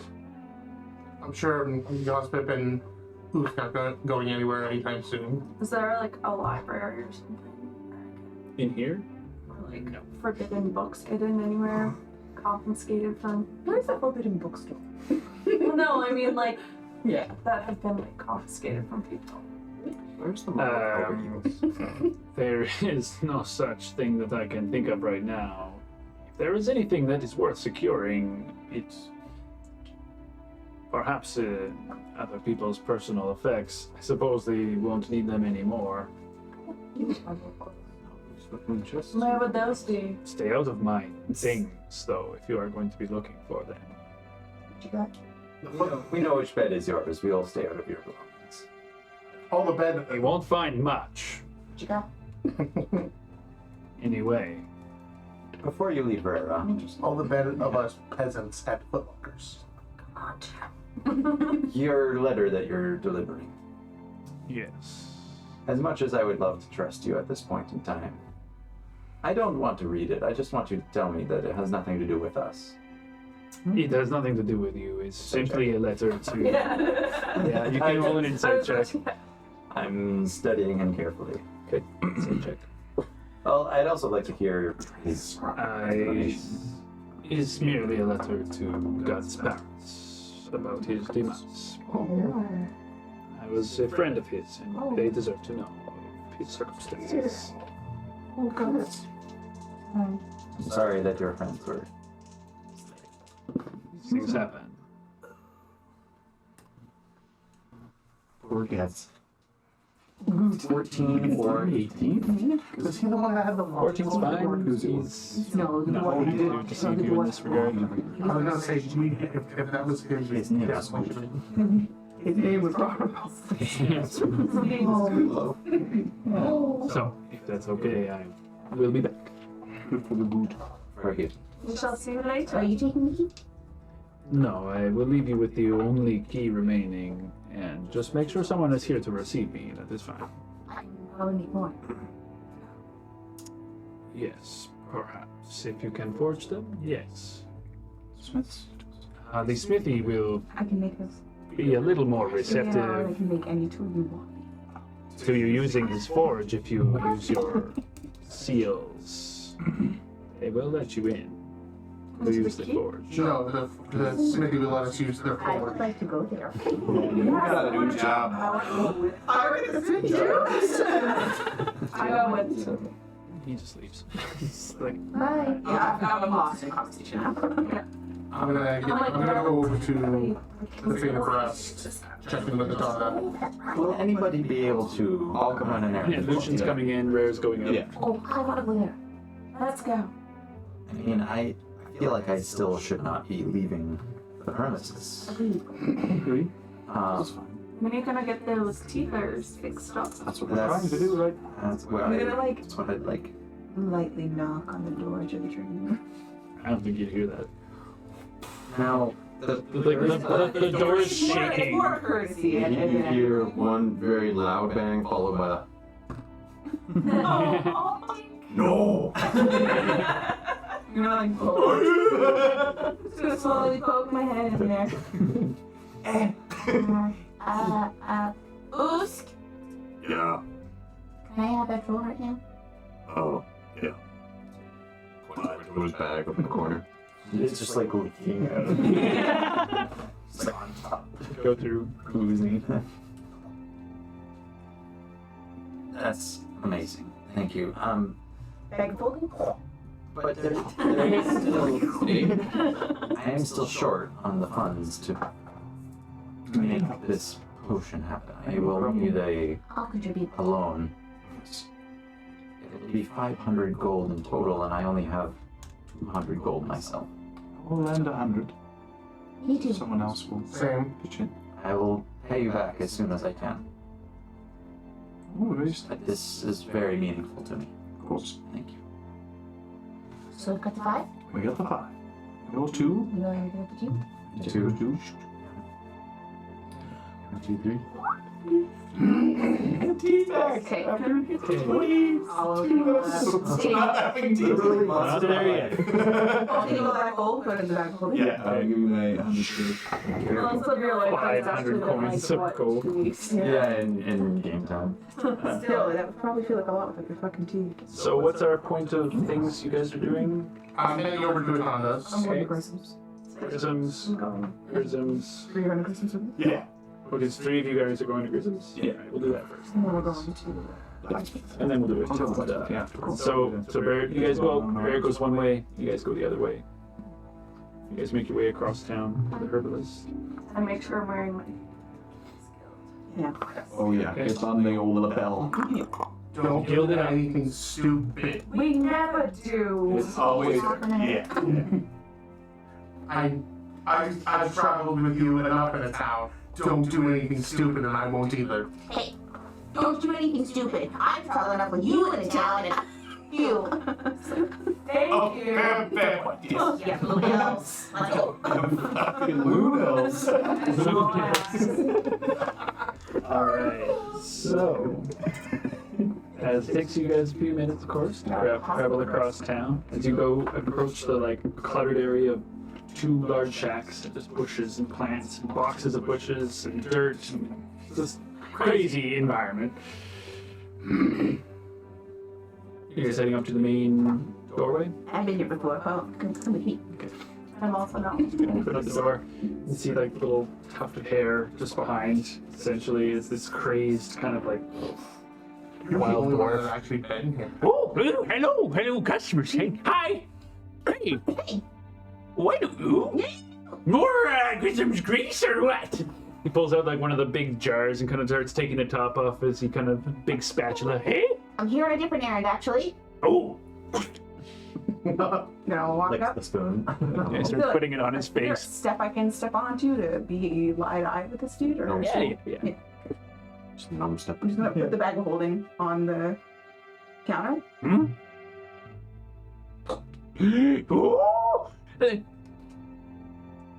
I'm sure Gossip and Usk not going anywhere anytime soon. Is there like a library or something? In here? Or like No. forbidden books hidden anywhere? Confiscated from. Where's the forbidden bookstore? Well, no, I mean like Yeah. that have been like confiscated from people. Where's the There is no such thing that I can think of right now. If there is anything that is worth securing, it's perhaps other people's personal effects. I suppose they won't need them anymore. Where would those be? Stay out of my things, though, if you are going to be looking for them. what you got? We know which bed is yours. We'll stay out of your belongings. All the bed. You won't find much. What you got? Anyway, Before you leave, Rara, I'm interested. All the bed of us peasants had footlockers. God. your letter that you're delivering. yes. As much as I would love to trust you at this point in time, I don't want to read it. I just want you to tell me that it has nothing to do with us. It has nothing to do with you. It's simply a letter to. Yeah. You can roll an insight check. I'm studying him carefully. Okay, insight check. Well, I'd also like to hear his. It's merely a letter to God's parents about his demise. I was a friend of his, and they deserve to know of his circumstances. Oh, God. I'm sorry that your friends were. These things happen. Poor guess. 14 or 18? Is he the one that had the 14's fine. He's No, the one he who didn't deceive you in this regard. I was gonna say, if that was his name, his name was Robert. So, if that's okay, I will be back. Good for the boot. Very good. We shall see you later. Are you taking the key? No, I will leave you with the only key remaining, and just make sure someone is here to receive me. That is fine. Probably need more. Yes, perhaps. If you can forge them, yes. Smiths? The smithy will I can make this. be a little more Yeah, I receptive can make any tool you want. to you using his forge if you use your seals. They will let you in to use the forge. No, the smithy will let us use their I would forge. like to go there. You gotta do his job. I read the I go with. He just leaves. It's like, Bye. Yeah, I'm lost in conversation. I'm gonna go over to the thing of rest, check in with the Donna. Will anybody be able to? I'll come on an errand. yeah, Lucian's coming in, Rare's going up. Yeah. Oh, I want to go there. Let's go. I mean, I feel like I still should not be leaving the premises. Agreed. When are you gonna get those teethers fixed up? That's what we're trying to do, right? That's what I'm gonna like that's what I'd like. lightly knock on the door to the train. I don't think you'd hear that. Now, The door is shaking. More courtesy You and hear one very loud bang followed by a No! I'm gonna like just gonna slowly poke my head in there. Usk, Yeah. can I have that drawer right now? Oh, yeah. to his bag up in the corner. it's just like leaking out. It's like on top. Go through. Oozing. That's amazing. Thank you. Bag of folding? But there is still, I am still short on the funds to make this potion happen. I will need I'll contribute. a loan. It'll be 500 gold in total, and I only have 200 gold myself. We'll lend 100. Me too. Someone else will Same. pitch in. I will pay you back as soon as I can. Oh, nice. But this is very meaningful to me. Of course. Thank you. So we've got the 5. We got the 5. Go 2. You want to get the 2? 2. 2. 1, 2, 3. Okay. I'll Not there yet. go back home, put it in the bag of holding. Yeah, I'll give you my 100. Well, so you're like 500 coins of gold. 2 weeks. Yeah, in game time. Still, that would probably feel like a lot with like your fucking tea. So what's our point of things you guys are doing? I'm heading over to Akonda's. I'm going Okay. to Christmas. Prisms. I'm going. Prisms. Are you going to Christmas with me? Yeah. Okay, so 3 of you guys are going to Grisms? Yeah. Alright, we'll do that first. And then we're going to. And then we'll do it. Yeah. So Bear, you guys go, Bear goes one way, you guys go the other way. You guys make your way across town to the herbalist. I make sure I'm wearing my. Oh yeah, it's on the old lapel. Don't Gilded do up. anything stupid. We never do. It's always Yeah. I've traveled with you enough in a town. Don't do anything stupid, and I won't either. Hey, don't do anything stupid. I'm traveling up with you in the town and you. Thank you. Yeah, blue hills. Let's go. fucking Ludos. Alright, so as it takes you guys a few minutes, of course, to travel across town. As you go approach the cluttered area of two large shacks, and just bushes and plants and boxes of bushes and dirt and this crazy environment. You guys heading up to the main doorway? I've been here before. Oh, come with me. I'm also not. Open up the door. You see like little tuft of hair just behind. Essentially, is this crazed kind of like wild dwarf. Actually been here. Oh, hello, customers. Hey, hi. Hey. What do you? More Grisham's grease or what? He pulls out like one of the big jars and kind of starts taking the top off as he kind of big spatula. Hey? I'm here on a different errand, actually. Oh. Gonna walk Licks up. the spoon. Yeah, he starts putting it on his Is there a face. step I can step onto to be eye to eye with this dude? Or Yeah. Just numb step. I'm just gonna put the bag of holding on the counter. Hmm? Oh.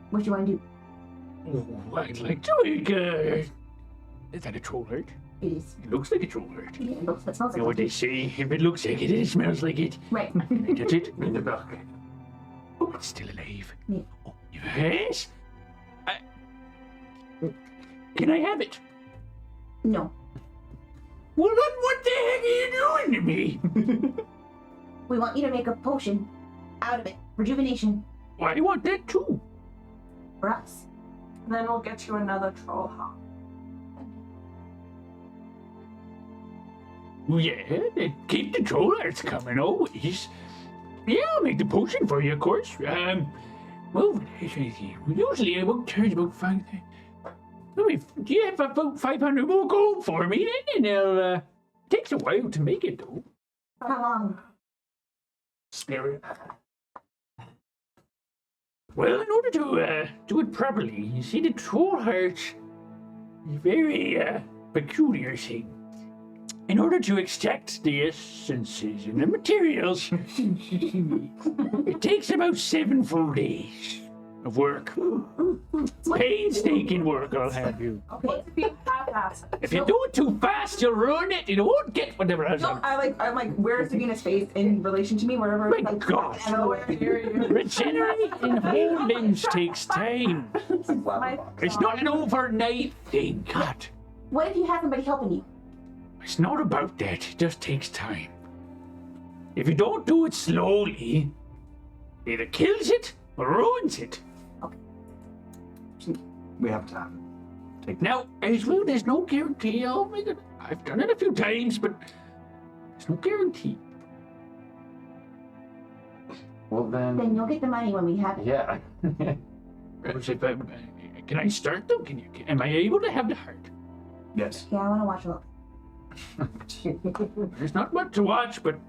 What do you want to do? I'd like to make is that a troll heart? It is. It looks like a troll heart. Yeah, it looks, it smells You know like what they say? If it looks like it, it smells like it. Right. Can I touch it? In the back. Oh, it's still alive. Yeah. Oh, yes? Can I have it? No. Well, then what the heck are you doing to me? We want you to make a potion out of it. Rejuvenation Why, I want that too. for us. Then we'll get you another troll hawk. Yeah, keep the troll hearts coming always. Yeah, I'll make the potion for you, of course. Well, usually I won't charge about 5. Do you have about 500 more gold for me then? And I'll, takes a while to make it though. How long? Spirit. Well, in order to do it properly, you see, the troll heart is a very peculiar thing. In order to extract the essences and the materials, it takes about 7 full days of work. Painstaking work, I'll have you. Okay. Be half-assed. If you do it too fast, you'll ruin it. You won't get whatever else. No, I'm like, where's Davina's face in relation to me? Wherever. My like, God. out of the way. Regenerating whole limbs takes time. My It's not an overnight thing. God. What if you have somebody helping you? It's not about that. It just takes time. If you don't do it slowly, it either kills it or ruins it. We have to have it. Take that. Now, as well, there's no guarantee I'll make it. I've done it a few times, but there's no guarantee. Well Then then, you'll get the money when we have it. yeah. Can I start though? Am I able to have the heart? Yes. Yeah, I want to watch a look. There's not much to watch, but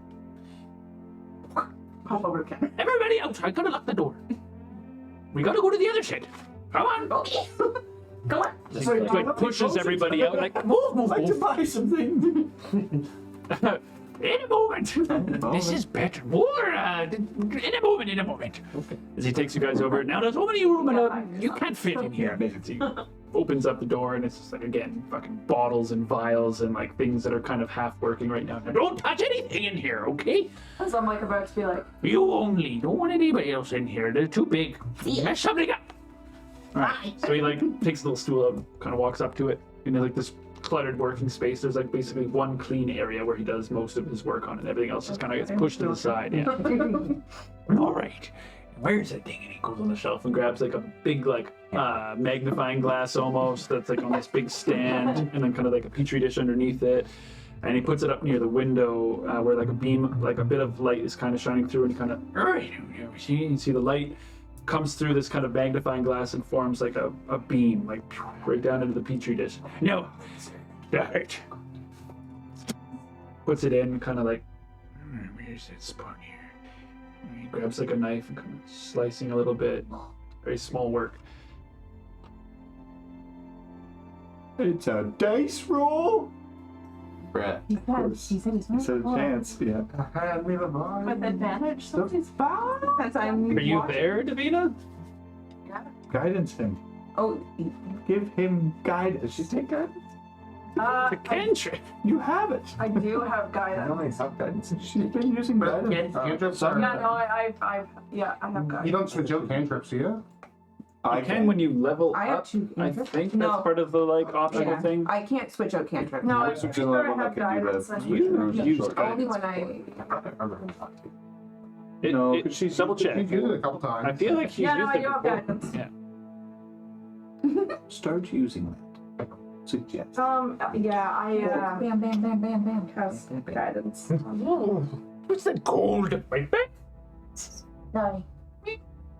Pop over to Ken. everybody out. I gotta lock the door. We gotta go to the other shed. Come on. Okay. Come on. Just like pushes everybody out. Like move. I'd like to buy something. In a moment. This is better. More. In a moment. As he takes you guys over, now there's so many room and you can't fit in here. He opens up the door and it's just like, again, fucking bottles and vials and like things that are kind of half working right now. Now, don't touch anything in here, okay? As I'm like about to be like, You only. Don't want anybody else in here. They're too big. Mess something up. Alright, so he like takes a little stool up, kind of walks up to it, and there's like this cluttered working space. There's like basically one clean area where he does most of his work on it. Everything else just kind of gets pushed to the side. Yeah. All right. Where's the thing? And he Goes on the shelf and grabs like a big like magnifying glass almost that's like on this big stand, and then kind of like a petri dish underneath it. And he puts it up near the window where like a beam, like a bit of light is kind of shining through, and he kind of you see the light comes through this kind of magnifying glass and forms like a beam, like right down into the petri dish. No. The heart. Puts it in, kind of like, where's that spot here? And he grabs like a knife and kind of slicing a little bit. Very small work. It's a dice roll. Brett. He said he's It's a chance, yeah. Hand me the bar. with advantage, somebody's bad. Since I'm Are you watching- there, Davina? Guidance him. Oh, Give him guidance. She take guidance. The cantrip. You have it. I do have I guidance. only have guidance. She's been using But guidance. cantrips Yeah, are. no, I have guidance. You don't switch out cantrips, do you? I You can when you level I have up. 2 I cantrips. think No. that's part of the like optional Yeah, thing. I can't switch out cantrips. No, I I'm switched sure to I level have up and do guidance. that. and- You use Only guidance. when I. I remember him not to. No, It- 'cause she's- double check. You've used it a couple times. I feel like she's Yeah, no, used I it do have before. guidance. Yeah. Start using that. Suggest. Yeah, I Bam, bam, bam, bam, bam. have guidance. What's that gold? Right back? Sorry.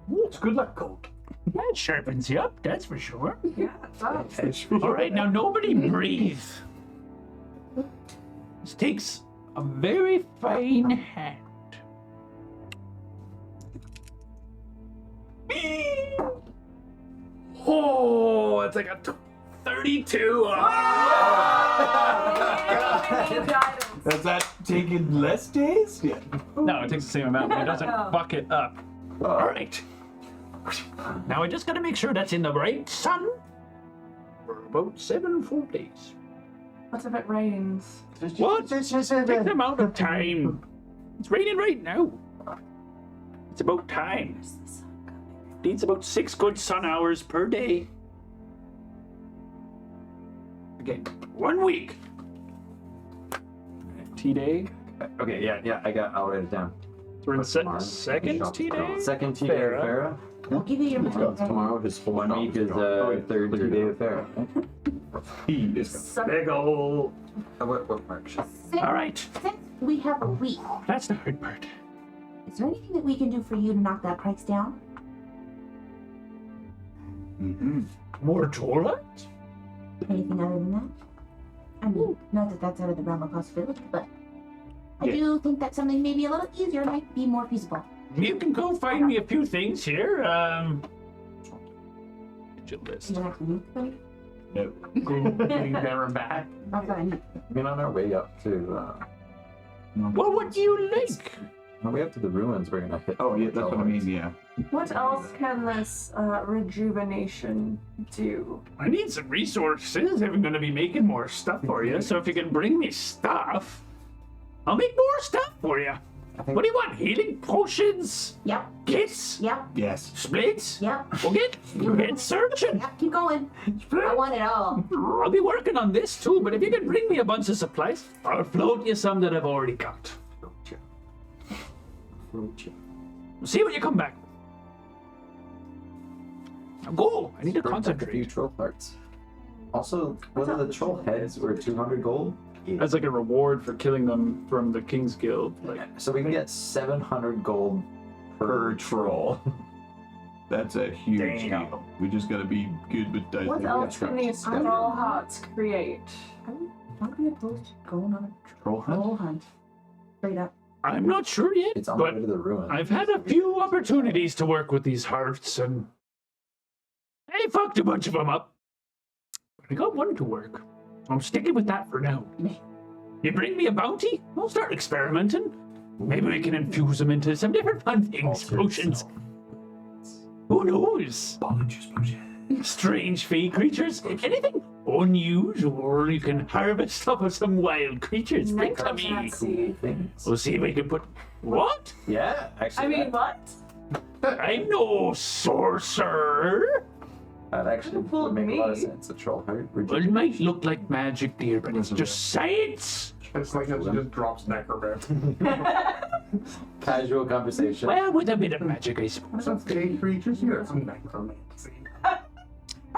It's good luck, Gold. That sharpens you up, that's for sure. Yeah, it does. All right, now nobody breathe. This takes a very fine hand. Oh, it's like a 32. Guidance. Has that taken less days? Yeah. No, it takes the same amount, but it doesn't No. fuck it up. All right. Now I just gotta make sure that's in the right sun for about 7 full days. What if it rains? What? Take the amount of time. It's raining right now. It's about time. Needs about 6 good sun hours per day. Again, 1 week. T-Day. Okay, I'll write it down. We're in Tomorrow. second T-Day? Second T day of Farah. I'll give you your money. Tomorrow, his whole 1 week is third T day of Farah. He is Big ol'. What mark should Since, All right. since we have a week, That's the hard part. is there anything that we can do for you to knock that price down? More toilets? Anything other than that? I mean, not that that's out of the realm of possibility, but I Yeah. do think that something maybe a little easier might be more feasible. You can go find me a few things here. Get your list. You have to move them? Never back. That's what I need. I mean, on our way up to, Well, what do you like? on our way up to the ruins, we're gonna hit. Oh, yeah, that's what I mean, Tellworth. yeah. What else can this rejuvenation do? I need some resources if I'm going to be making more stuff for you. So if you can bring me stuff, I'll make more stuff for you. What do you want? Healing potions? Yep, Kits? yep, Yes. Splits? yep, Okay, get searching. yep, keep going. I want it all. I'll be working on this too, but if you can bring me a bunch of supplies, I'll float you some that I've already got. See when you come back. Now go! I need to Bring back a few concentrate. troll parts. Also, whether the troll heads were 200 gold, As like a reward for killing them from the King's Guild. Like, so we can get 700 gold Per troll. That's a huge Damn. deal. We just gotta be good with dice. What else can these troll huts create? Don't be opposed to going on a Troll hunt? troll hunt. Straight up. I'm not sure yet, It's on the but way to the ruins. I've had a few opportunities to work with these hearts, and I fucked a bunch of them up. But I got one to work. I'm sticking with that for now. You bring me a bounty, I'll start experimenting. Maybe we can infuse them into some different fun things, potions. Who knows? Strange fey creatures, anything unusual you can harvest off of some wild creatures. Bring to me. Necromancy. Things. We'll see if we can put. What? Yeah, actually. I mean, what? I'm no sorcerer. that actually Fooled would make a lot of me. sense. A troll heart. Well, it might look like magic, dear, but it's just science. It's like it just drops necromancy. Casual conversation. Well, with a bit of magic, I suppose. Some fey creatures here. Some necromancy.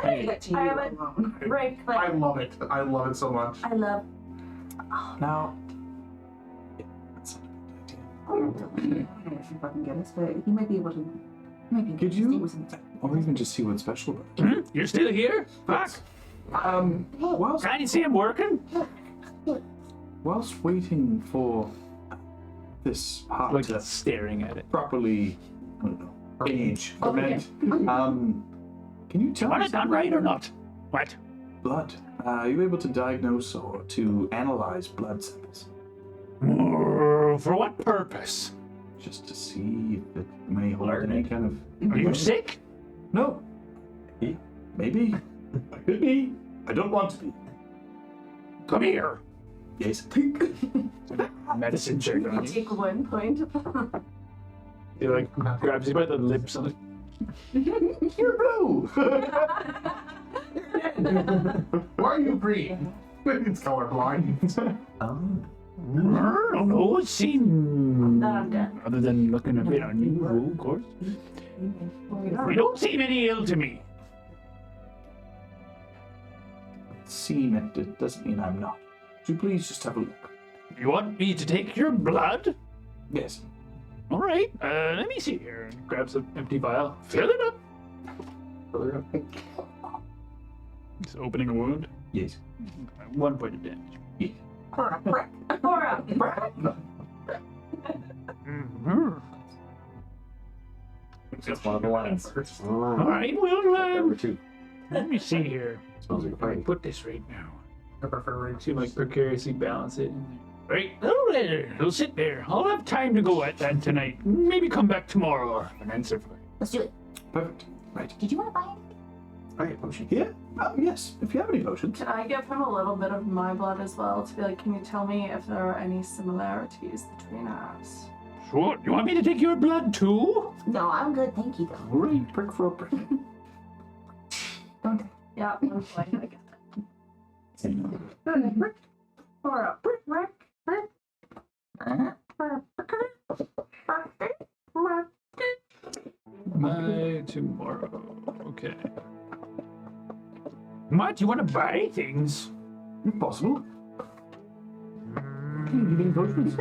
Hey, I have a break. I Like, love it. I love it so much. I love. Now, I don't know if you fucking get us, but he might be able to. Could you? Or even just see what's special about it. You're still here? Fuck. Whilst, Can you see him working? whilst waiting for this heart like to staring at it. properly, I don't know, age, Oh, ferment, can you tell Want me it done right or not? What? blood? Are you able to diagnose or to analyze blood samples? For what purpose? Just to see if it may hold any kind of... Are you sick? No. Maybe. I could be. I don't want to be. Come here. Yes. Medicine check on you. Take 1 point. He like grabs you by the lips and You're blue. Why are you green? It's colorblind. I don't know. It seemed, That I'm dead. other than looking a bit unusual, of course. You don't seem any ill to me. Seem it doesn't mean I'm not. Would you please just have a look? You want me to take your blood? Yes. All right. Let me see here. grabs an empty vial. Fill it up. Fill her up. He's opening a wound. Yes. 1 point of damage. Or a brick. Or a brick. Mhm. It's one of the ones. All right. Well, Number 2. let me see here. Smells like a If I party. put this right now. I prefer You like precariously balance it. Right. It'll sit there. I'll have time to go at that tonight. Maybe come back tomorrow or have an answer for it. Let's do it. Perfect. Right. Did you want to buy anything? Alright, potion. Yeah. Yes. If you have any potions. Can I give him a little bit of my blood as well to be like, can you tell me if there are any similarities between us? Sure. You want me to take your blood too? No, I'm good. Thank you, though. All right. Prick for a prick. Don't. Yeah, 1 point. I get that. Or a brick. By tomorrow. Okay. What? You want to buy things? If possible. Healing potions.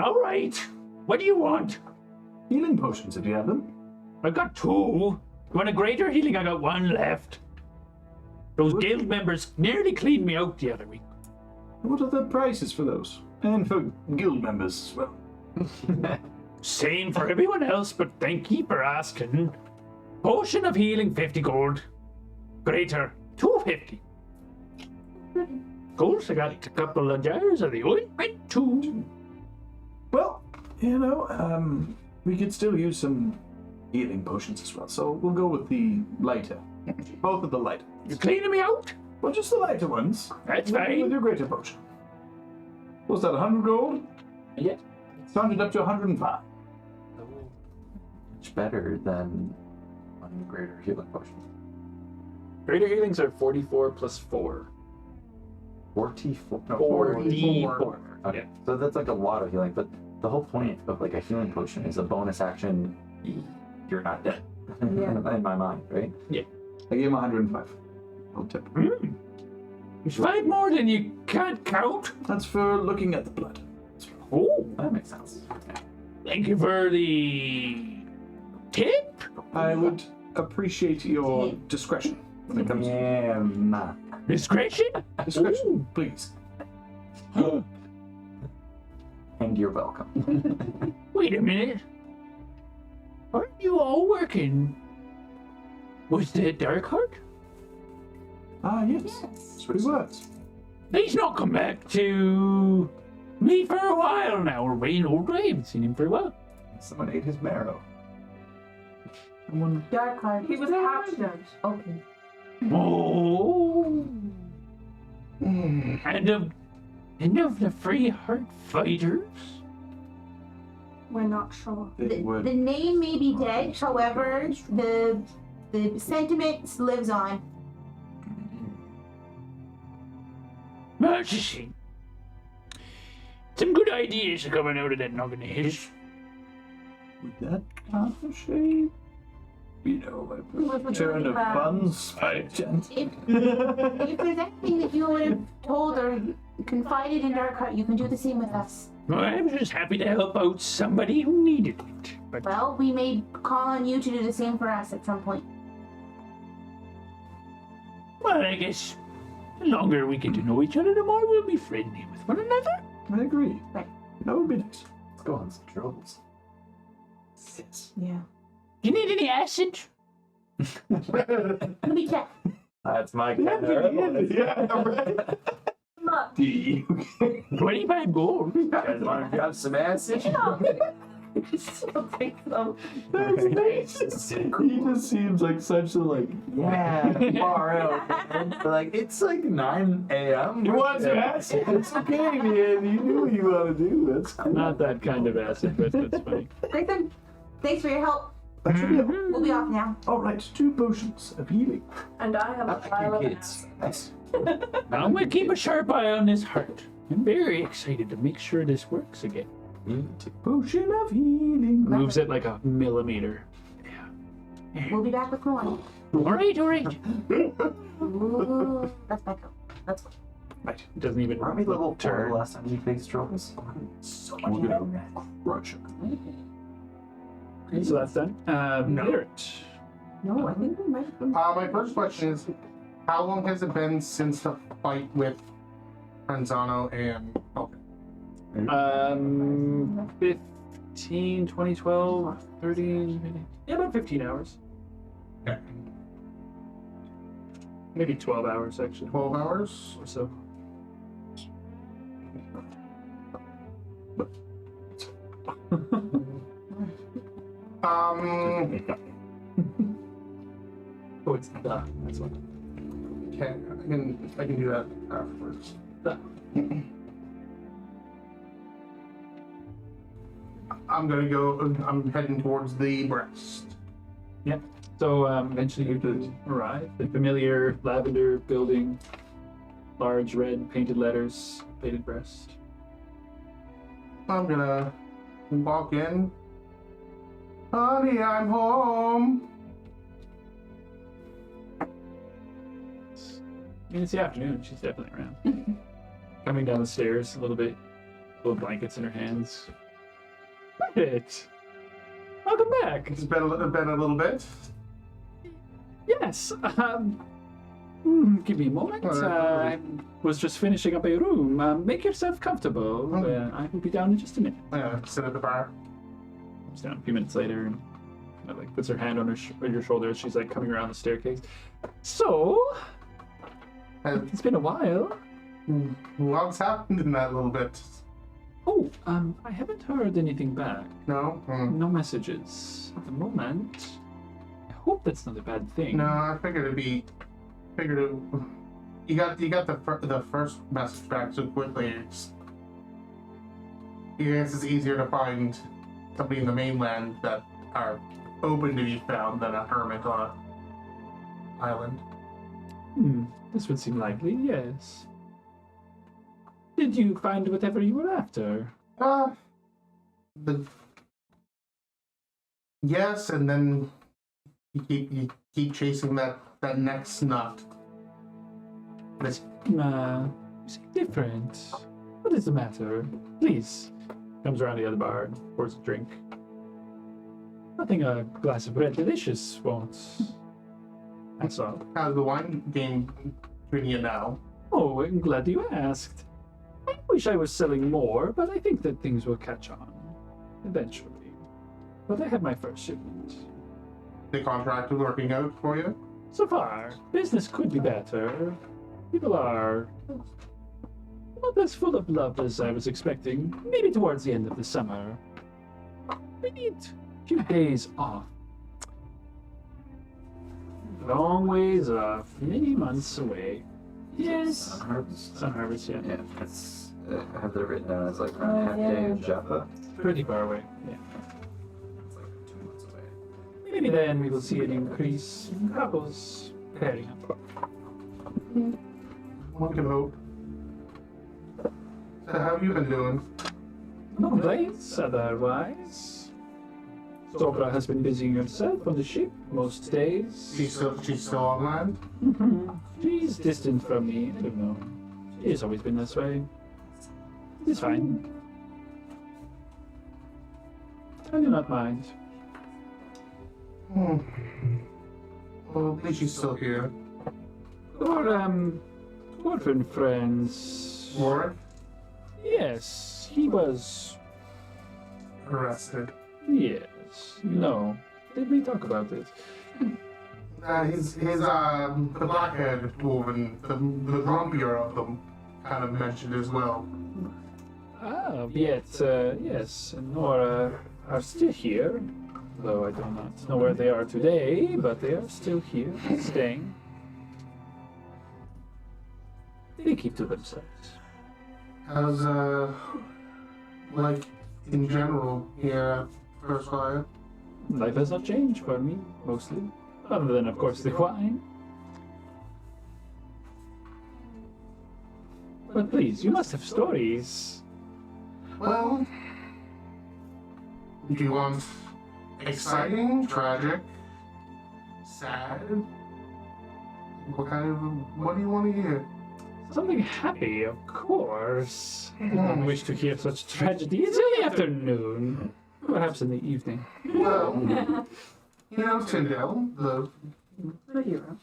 All right. What do you want? Healing potions, if you have them. I got 2. You want a greater healing? I got 1 left. Those guild members nearly cleaned me out the other week. What are the prices for those? And for guild members as well. Same for everyone else, but thank you for asking. Potion of healing, 50 gold. Greater, 250. Of course, I got a couple of jars of the ointment too. Well, you know, we could still use some healing potions as well, so we'll go with the lighter. Both of the lighter. You cleaning me out? Well, just the lighter ones. That's With fine. your greater potion. What's that, 100 gold? Yeah. It's rounded up to 105. Much better than one greater healing potion. Greater healings are 44 plus 4. 44. No, 44. Okay, so that's like a lot of healing, but the whole point of like a healing potion is a bonus action. You're not dead. In my mind, right? I gave him 105. I'll tip. There's 5 more than you can't count. That's for looking at the blood. Oh, That makes sense. thank you for the tip. I would appreciate your discretion when it comes Yeah, nah. Discretion? to discretion, please. And you're welcome. Wait a minute. Aren't you all working with the Dark Heart? Ah, yes. That's what he was. He's not come back to me for a while now. We're way older. I haven't seen him for a while. Someone ate his marrow. Someone. Dark Heart. He was captured. Okay. Oh. And of the Free Heart Fighters? We're not sure. They The would. name may be dead, however, the sentiment lives on. That's a shame. Some good ideas are coming out of that noggin of his. Would that not a shame? You know, a return of funds. Gent. If there's anything that you would have told or confided in Dark Heart, you can do the same with us. Well, I was just happy to help out somebody who needed it. But Well, we may call on you to do the same for us at some point. well, I guess the longer we get to know each other, the more we'll be friendly with one another. I agree. Right. That would be nice. Let's go on some troubles. Yes. Yeah. Do you need any acid? Let me check. That's my kind of Yeah, right. 25 gold. You guys want to grab some acid? Still take some. That's nice. He just seems like such a far out. Man. But it's 9 a.m. You want some acid? It's okay, man. You knew what you want to do. That's cool. Not that kind of acid, but that's funny. Grayson, thanks for your help. That should be all. We'll be off now. All right, 2 potions of healing. And I have a vial of kids. acid. Nice. I'm gonna keep a sharp eye on this heart. I'm very excited to make sure this works again. Potion of healing. Moves it like a millimeter. We'll be back with more. All right, all right. Ooh, that's back up. That's good. Right. It doesn't even Aren't we level 4 turn. last time you faced trolls? So much We're better. gonna crush it. Okay, so that's done. No. Merit. No, I think we might have been. My first question is, how long has it been since the fight with Franzano and Falcon? 15, 2012, 30, yeah, about 15 hours. Okay. Maybe 12 hours, actually, 12 hours? or so. Oh, it's the. That's what. Okay, I can do that afterwards. I'm heading towards the breast. So eventually you arrive. The familiar lavender building, large red painted letters, painted breast. I'm gonna walk in. Honey, I'm home. I mean, it's the afternoon. She's definitely around. Coming down the stairs a little bit, little blankets in her hands. It. Welcome back. It's been a little bit. Yes. Give me a moment. Oh, I was just finishing up a room. Make yourself comfortable. Oh. I will be down in just a minute. Sit at the bar. Comes down a few minutes later and kind of puts her hand on on your shoulder as she's coming around the staircase. So, it's been a while. What's happened in that little bit? Oh, I haven't heard anything back. No? No messages at the moment. I hope that's not a bad thing. No, I figured it'd be. You got the first message back so quickly. I guess it's easier to find somebody in the mainland that are open to be found than a hermit on an island. This would seem likely, yes. Did you find whatever you were after? Yes, and then you keep chasing that next nut. You seem different. What is the matter? Please. Comes around the other bar and pours a drink. Nothing a glass of red delicious won't. That's all. How's the wine game treating you now? Oh, I'm glad you asked. I wish I was selling more, but I think that things will catch on. Eventually. But I have my first shipment. The contract is working out for you? So far, business could be better. People are not as full of love as I was expecting. Maybe towards the end of the summer. We need a few days off. Long ways off, many months away. Yes. Sun harvest. Sun harvest, yeah. Yeah, it's. I have that written down as around half day of Jaffa. Pretty far away, yeah. It's 2 months away. Maybe then we will see an increase in couples pairing up. One can hope. So how have you been doing? No complaints otherwise. Sobra has been busying herself on the ship most days. She's still on land? She's distant from me, I don't know. She has always been this way. It's fine. I do not mind. Well, at least she's still here. Our, orphan friends. Warwick? Yes, he was. Arrested. Yes. No. Did we talk about it? The black-haired woman, the grumpier of them, kind of mentioned as well. Ah, yet, yes, Nora, are still here, though I do not know where they are today, but they are still here, staying. They keep to themselves. How's, like, in general here at First Fire? Life has not changed for me, mostly. Other than, of course, the wine. But please, you must have stories. Well, do you want exciting, tragic, sad? What do you want to hear? Something happy, of course. I don't wish to hear such tragedy. It's in the afternoon. Perhaps in the evening. Well, you know Tyndale, the hero.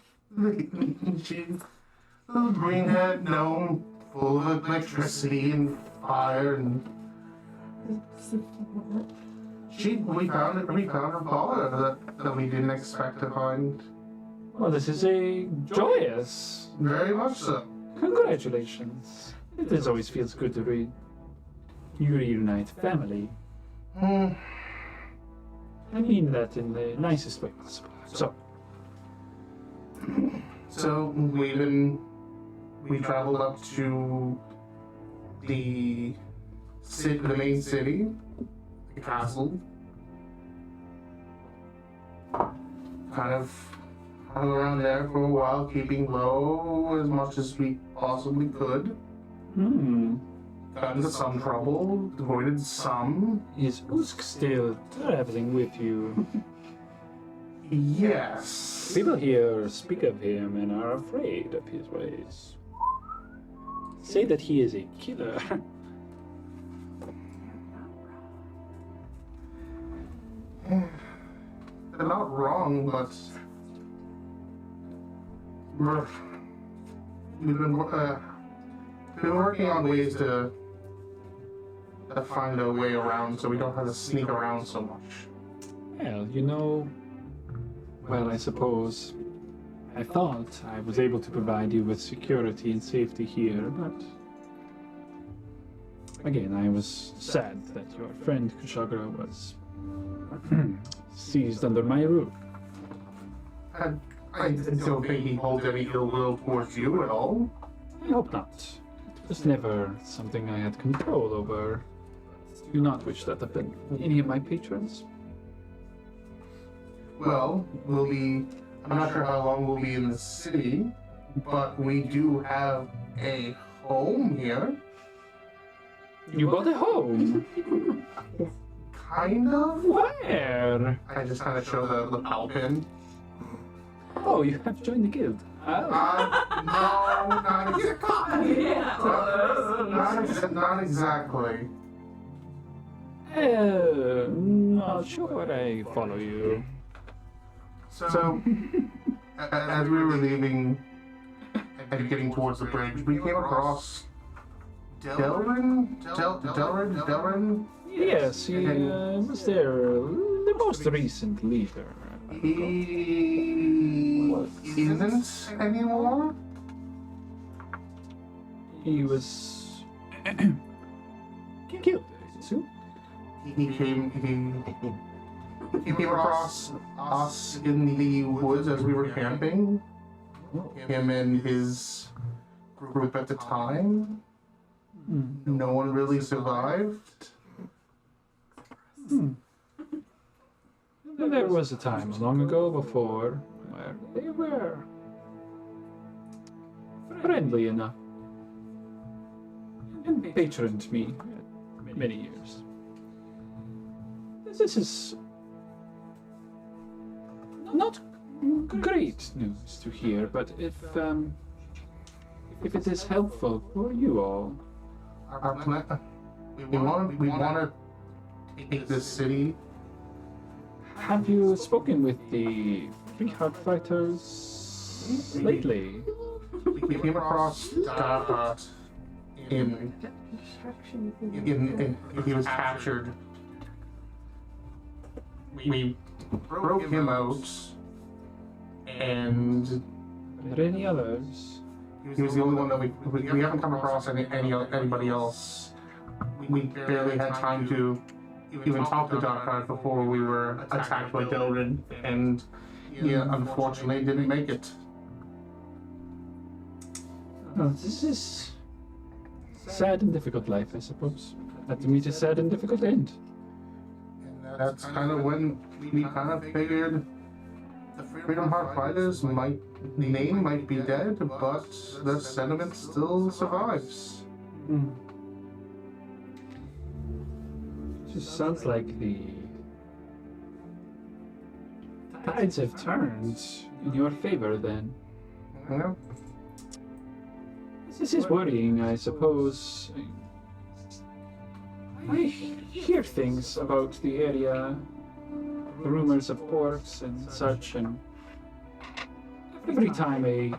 She's a little green-haired gnome, full of electricity and fire, and we found her father that we didn't expect to find. Well, this is joyous. Very much so. Congratulations. It always feels good to read. You reunite family. I mean that in the nicest way possible. So we traveled up to the main city, the castle. Kind of hung around there for a while, keeping low as much as we possibly could. Got into some trouble, avoided some. Is Usk still traveling with you? Yes. People here speak of him and are afraid of his ways. Say that he is a killer. They're not wrong, but we've been working on ways to find a way around so we don't have to sneak around so much. Well, you know, I suppose I thought I was able to provide you with security and safety here, but again, I was sad that your friend Kushagra was seized under my roof. I don't think he holds any ill will towards you at all. I hope not. It was never something I had control over. I do not wish that upon any of my patrons. Well, I'm not sure how long we'll be in the city, but we do have a home here. You bought a home? Kind of? Where? I just kind of show the PAL pin. Oh, you have joined the guild. No, not exactly. Not exactly. Not sure I follow you. So, as we were leaving and getting towards the bridge, we came across Delrin? Yes, he was the most recent leader. He isn't anymore? He was killed, I assume. He came across us in the woods as we were camping. Him and his group at the time. No one really survived. There was a time long ago before where they were friendly enough and patroned me many years. This is not great news to hear, but if it is helpful for you all, Our plan, we want to take this city. have you spoken with the Free Heart Fighters lately? We came across Darkheart in he was captured. We broke him out, and Are there any others? he was the only one that we haven't come across anybody else. We barely had time to even talk to Dark Knight before we were attacked by Doran, and unfortunately didn't make it. Well, this is sad and difficult life, I suppose. Had to meet a sad and difficult end. That's kind of when we kind of figured the Freedom Heart Fighters name might be dead, but the sentiment still survives. Just sounds like the tides have turned in your favor then. Yeah. This is worrying, I suppose. I hear things about the area, rumors of orcs and such, and every time a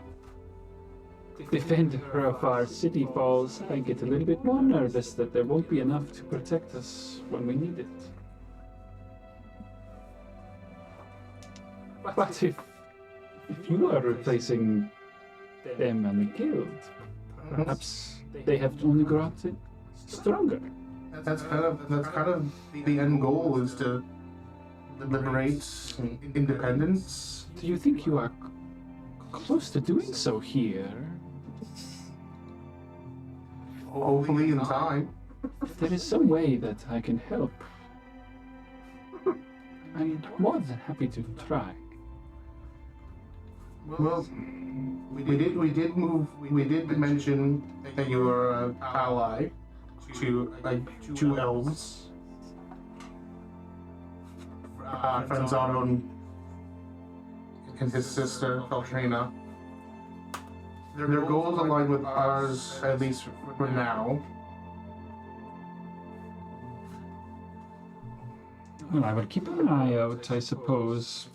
defender of our city falls, I get a little bit more nervous that there won't be enough to protect us when we need it. But if you are replacing them and the guild, perhaps they have only grown stronger. That's kind of the end goal, is to liberate independence. Do you think you are close to doing so here? Hopefully in time. If there is some way that I can help, I'm more than happy to try. Well, we did mention that you were an ally to two elves. Franzano and his sister, Feltrina. Their goals align with ours, at least for now. Well, I will keep an eye out, I suppose.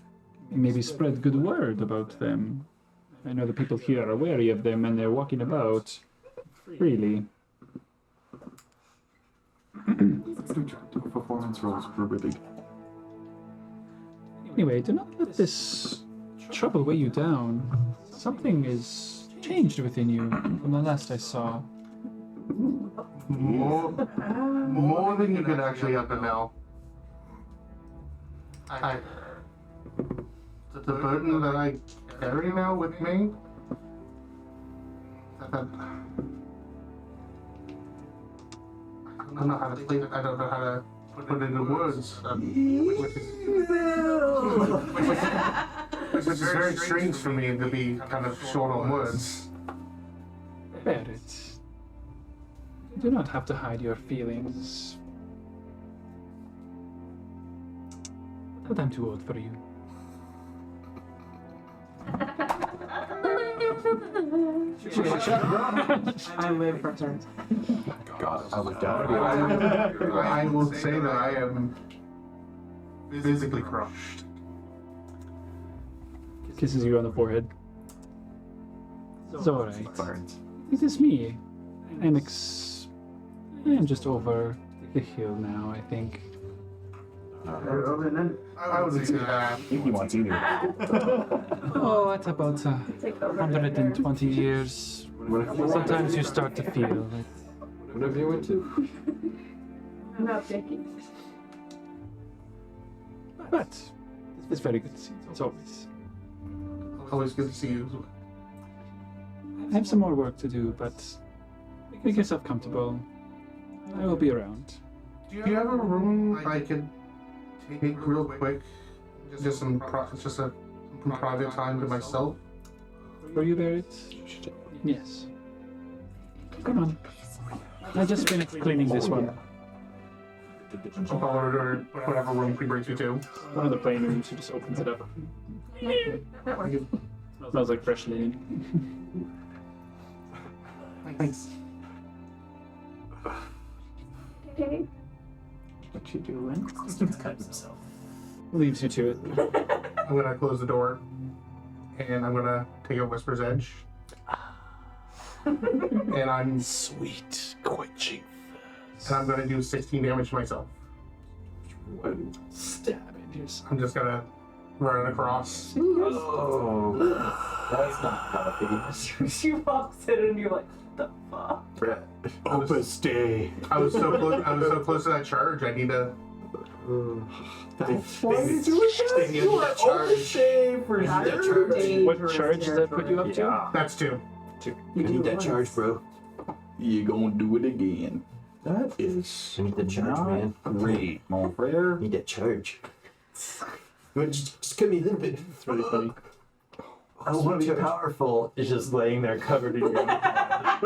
Maybe spread good word about them. I know the people here are wary of them and they're walking about freely. Performance rolls were really. Anyway, do not let this trouble weigh you down. Something is changed within you from the last I saw. More than you could actually ever know. The burden that I carry now with me, I don't know how to say it. I don't know how to put it into words. Which is very strange for me to be kind of short on words. Bear it. You do not have to hide your feelings. But I'm too old for you. I live for turns. God, I would I will say that I am physically crushed. Kisses you on the forehead. It's alright. It is me. I'm just over the hill now, I think. I wouldn't say that. He wants either. Oh, at about 120 years. Sometimes you start to feel it. Whatever you went to. I'm not taking. But it's very good to see you. It's always. Always good to see you. I have some more work to do, but make yourself comfortable. I will be around. Do you have a room I could take real quick? Just some private time to myself? Were you buried? Yes. Come on. I just finished cleaning this one. Or whatever room he brings you to. One of the plain rooms, she just opens it up. That works. Smells like fresh linen. Thanks. Okay. What you doing? Cut himself. Leaves you to it. I'm gonna close the door, and I'm gonna take a Whisper's Edge. And I'm Sweet quenching. and I'm gonna do 16 damage to myself. Stab in yourself. I'm just gonna run it across. Oh, that's not healthy. She walks in and you're like, what the fuck? Opus Day. I was so close. I was so close to that charge. I need to They need that charge. What charge does that put you up to? That's 2. I need that charge, bro. You gonna do it again. That is I need the charge, man. great, mon frere. Need that charge. Just give me a little bit. It's really funny. I want to be powerful. It's just laying there covered in your Are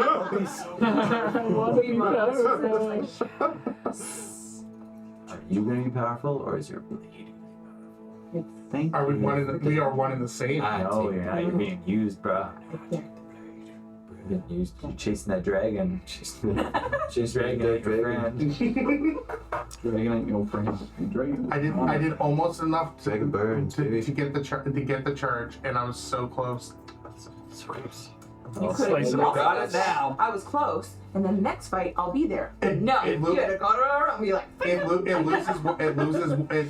you going to be powerful, or is your blade? Are we one in the? We are one in the same. I know you're not. You're being used, bro. You're being used. You're chasing that dragon. Chasing dragon like your friend. Dragon ain't no friend. Dragon. I did almost enough to Dragon burns, baby. to get the charge, and I was so close. I'll slice it up. Got it now. I was close, and then the next fight I'll be there. No, it you had to go around and be like. It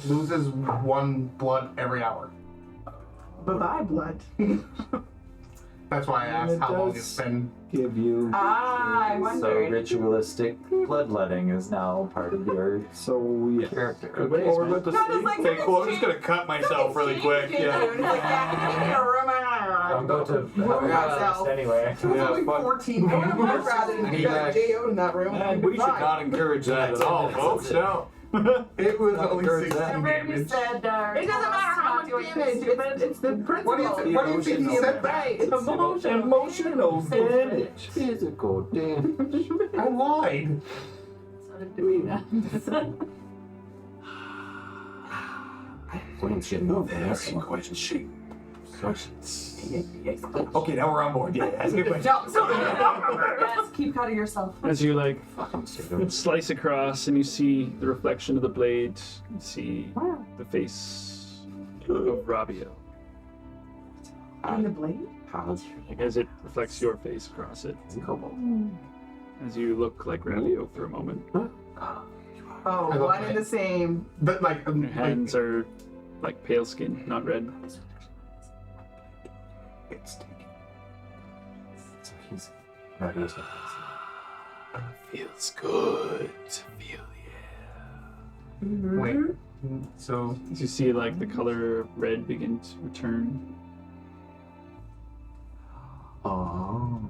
loses 1 blood every hour. Bye-bye, blood. That's why I asked how long it's been. Give you. I So wondered. ritualistic bloodletting is now part of your So yeah. character. Or let the Kind of like okay, cool. I'm just gonna cut myself really quick. Yeah. I'm going to myself. anyway. It was only 14. I would have much rather than be like J.O. in that room. And we should not encourage that at all, folks. No. It was Not only encourage 16 that. Remember you damage. said It doesn't matter how much damage. It's the principle. What do you think he said that? Right. Emotional damage. Physical damage. I lied. Queen's getting over there. Okay, now we're on board. Yeah, that's a good question. Yes, keep cutting yourself. As you like slice across and you see the reflection of the blade, you see the face of Rabio. In the blade? Like as it reflects your face across it. As you look like Rabio for a moment. Oh, one and the same. But like, Your hands are like pale skin, not red. It's taken. So he's not using Feels good to feel the air. wait. So As you see like the color of red begin to return. Oh.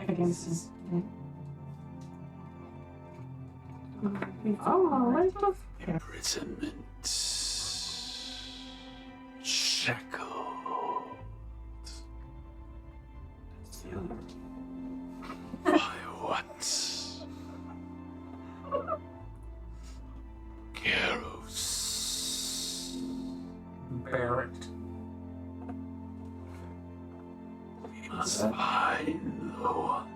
Against his. Imprisonment. Shackled. By what? Garros. Barrett. We must find the one.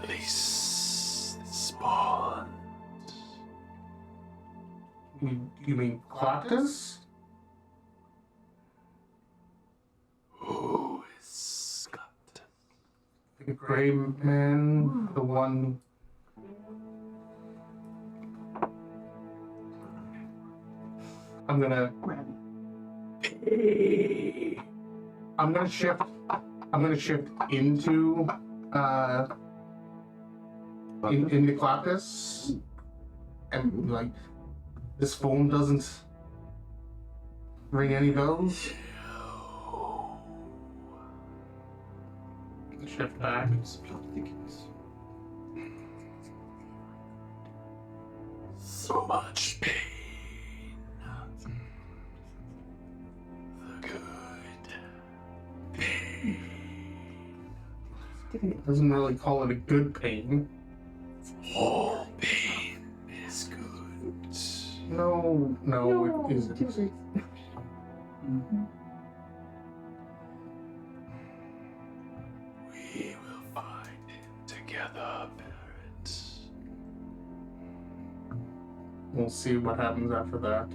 Release this bond. You mean Claptus? Who is Scott? The gray man, the one. I'm gonna shift. I'm gonna shift into into Claptus, and like this foam doesn't ring any bells. Shift back. So much pain. The good pain. Doesn't really call it a good pain. All pain is good. No, it isn't. We will find him together, parents. We'll see what happens after that.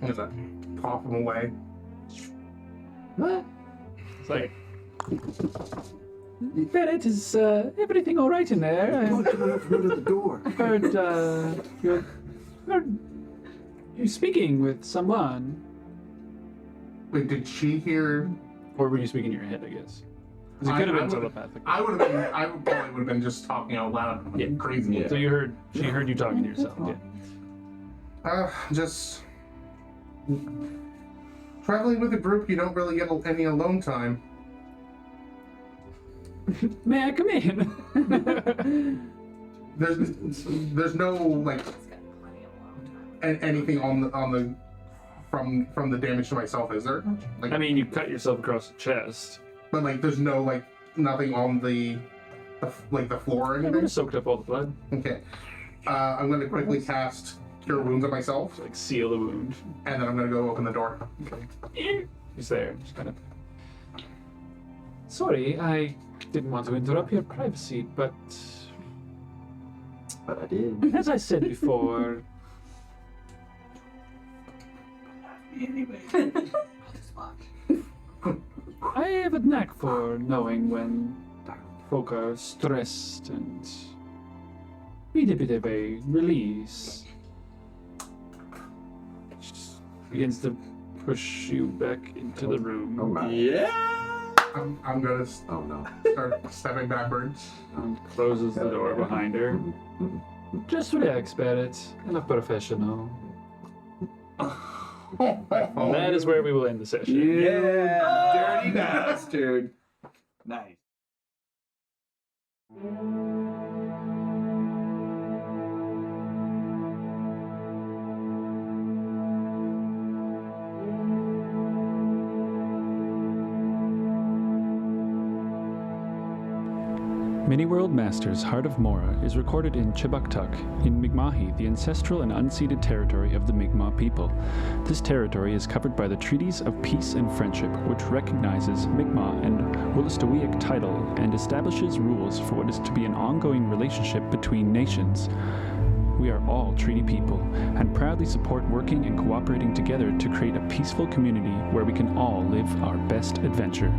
I'm gonna pop him away. It's like Bennett, is everything all right in there? I the door. heard you're speaking with someone. Wait, did she hear? Or were you speaking in your head, I guess? 'Cause it could have been telepathic. I probably would have been just talking out loud, like crazy. Yeah. So she heard you talking to yourself. Yeah. Just traveling with a group, you don't really get any alone time. May I come in? There's no like anything on the from the damage to myself, is there? Like, I mean, you cut yourself across the chest. but like, there's no like nothing on the floor or I would anything. have soaked up all the blood. Okay. I'm going to quickly cast Cure Wounds on myself, Like seal the wound. and then I'm going to go open the door. He's there, just kind of. Sorry, I didn't want to interrupt your privacy, but But I did. as I said before, I have a knack for knowing when folk are stressed and need a bit of a release. Just begins to push you back into the room. Oh my. Yeah. I'm going to Oh no. start stepping backwards. And closes the door behind her. Just relax, Barrett. I'm a professional. That is where we will end the session. Yeah. Dirty bastard. Nice. Many World Masters' Heart of Mora is recorded in Chibuktuk, in Mi'kmahi, the ancestral and unceded territory of the Mi'kmaq people. This territory is covered by the Treaties of Peace and Friendship, which recognizes Mi'kmaq and Wolastoqiyik title and establishes rules for what is to be an ongoing relationship between nations. We are all treaty people and proudly support working and cooperating together to create a peaceful community where we can all live our best adventure.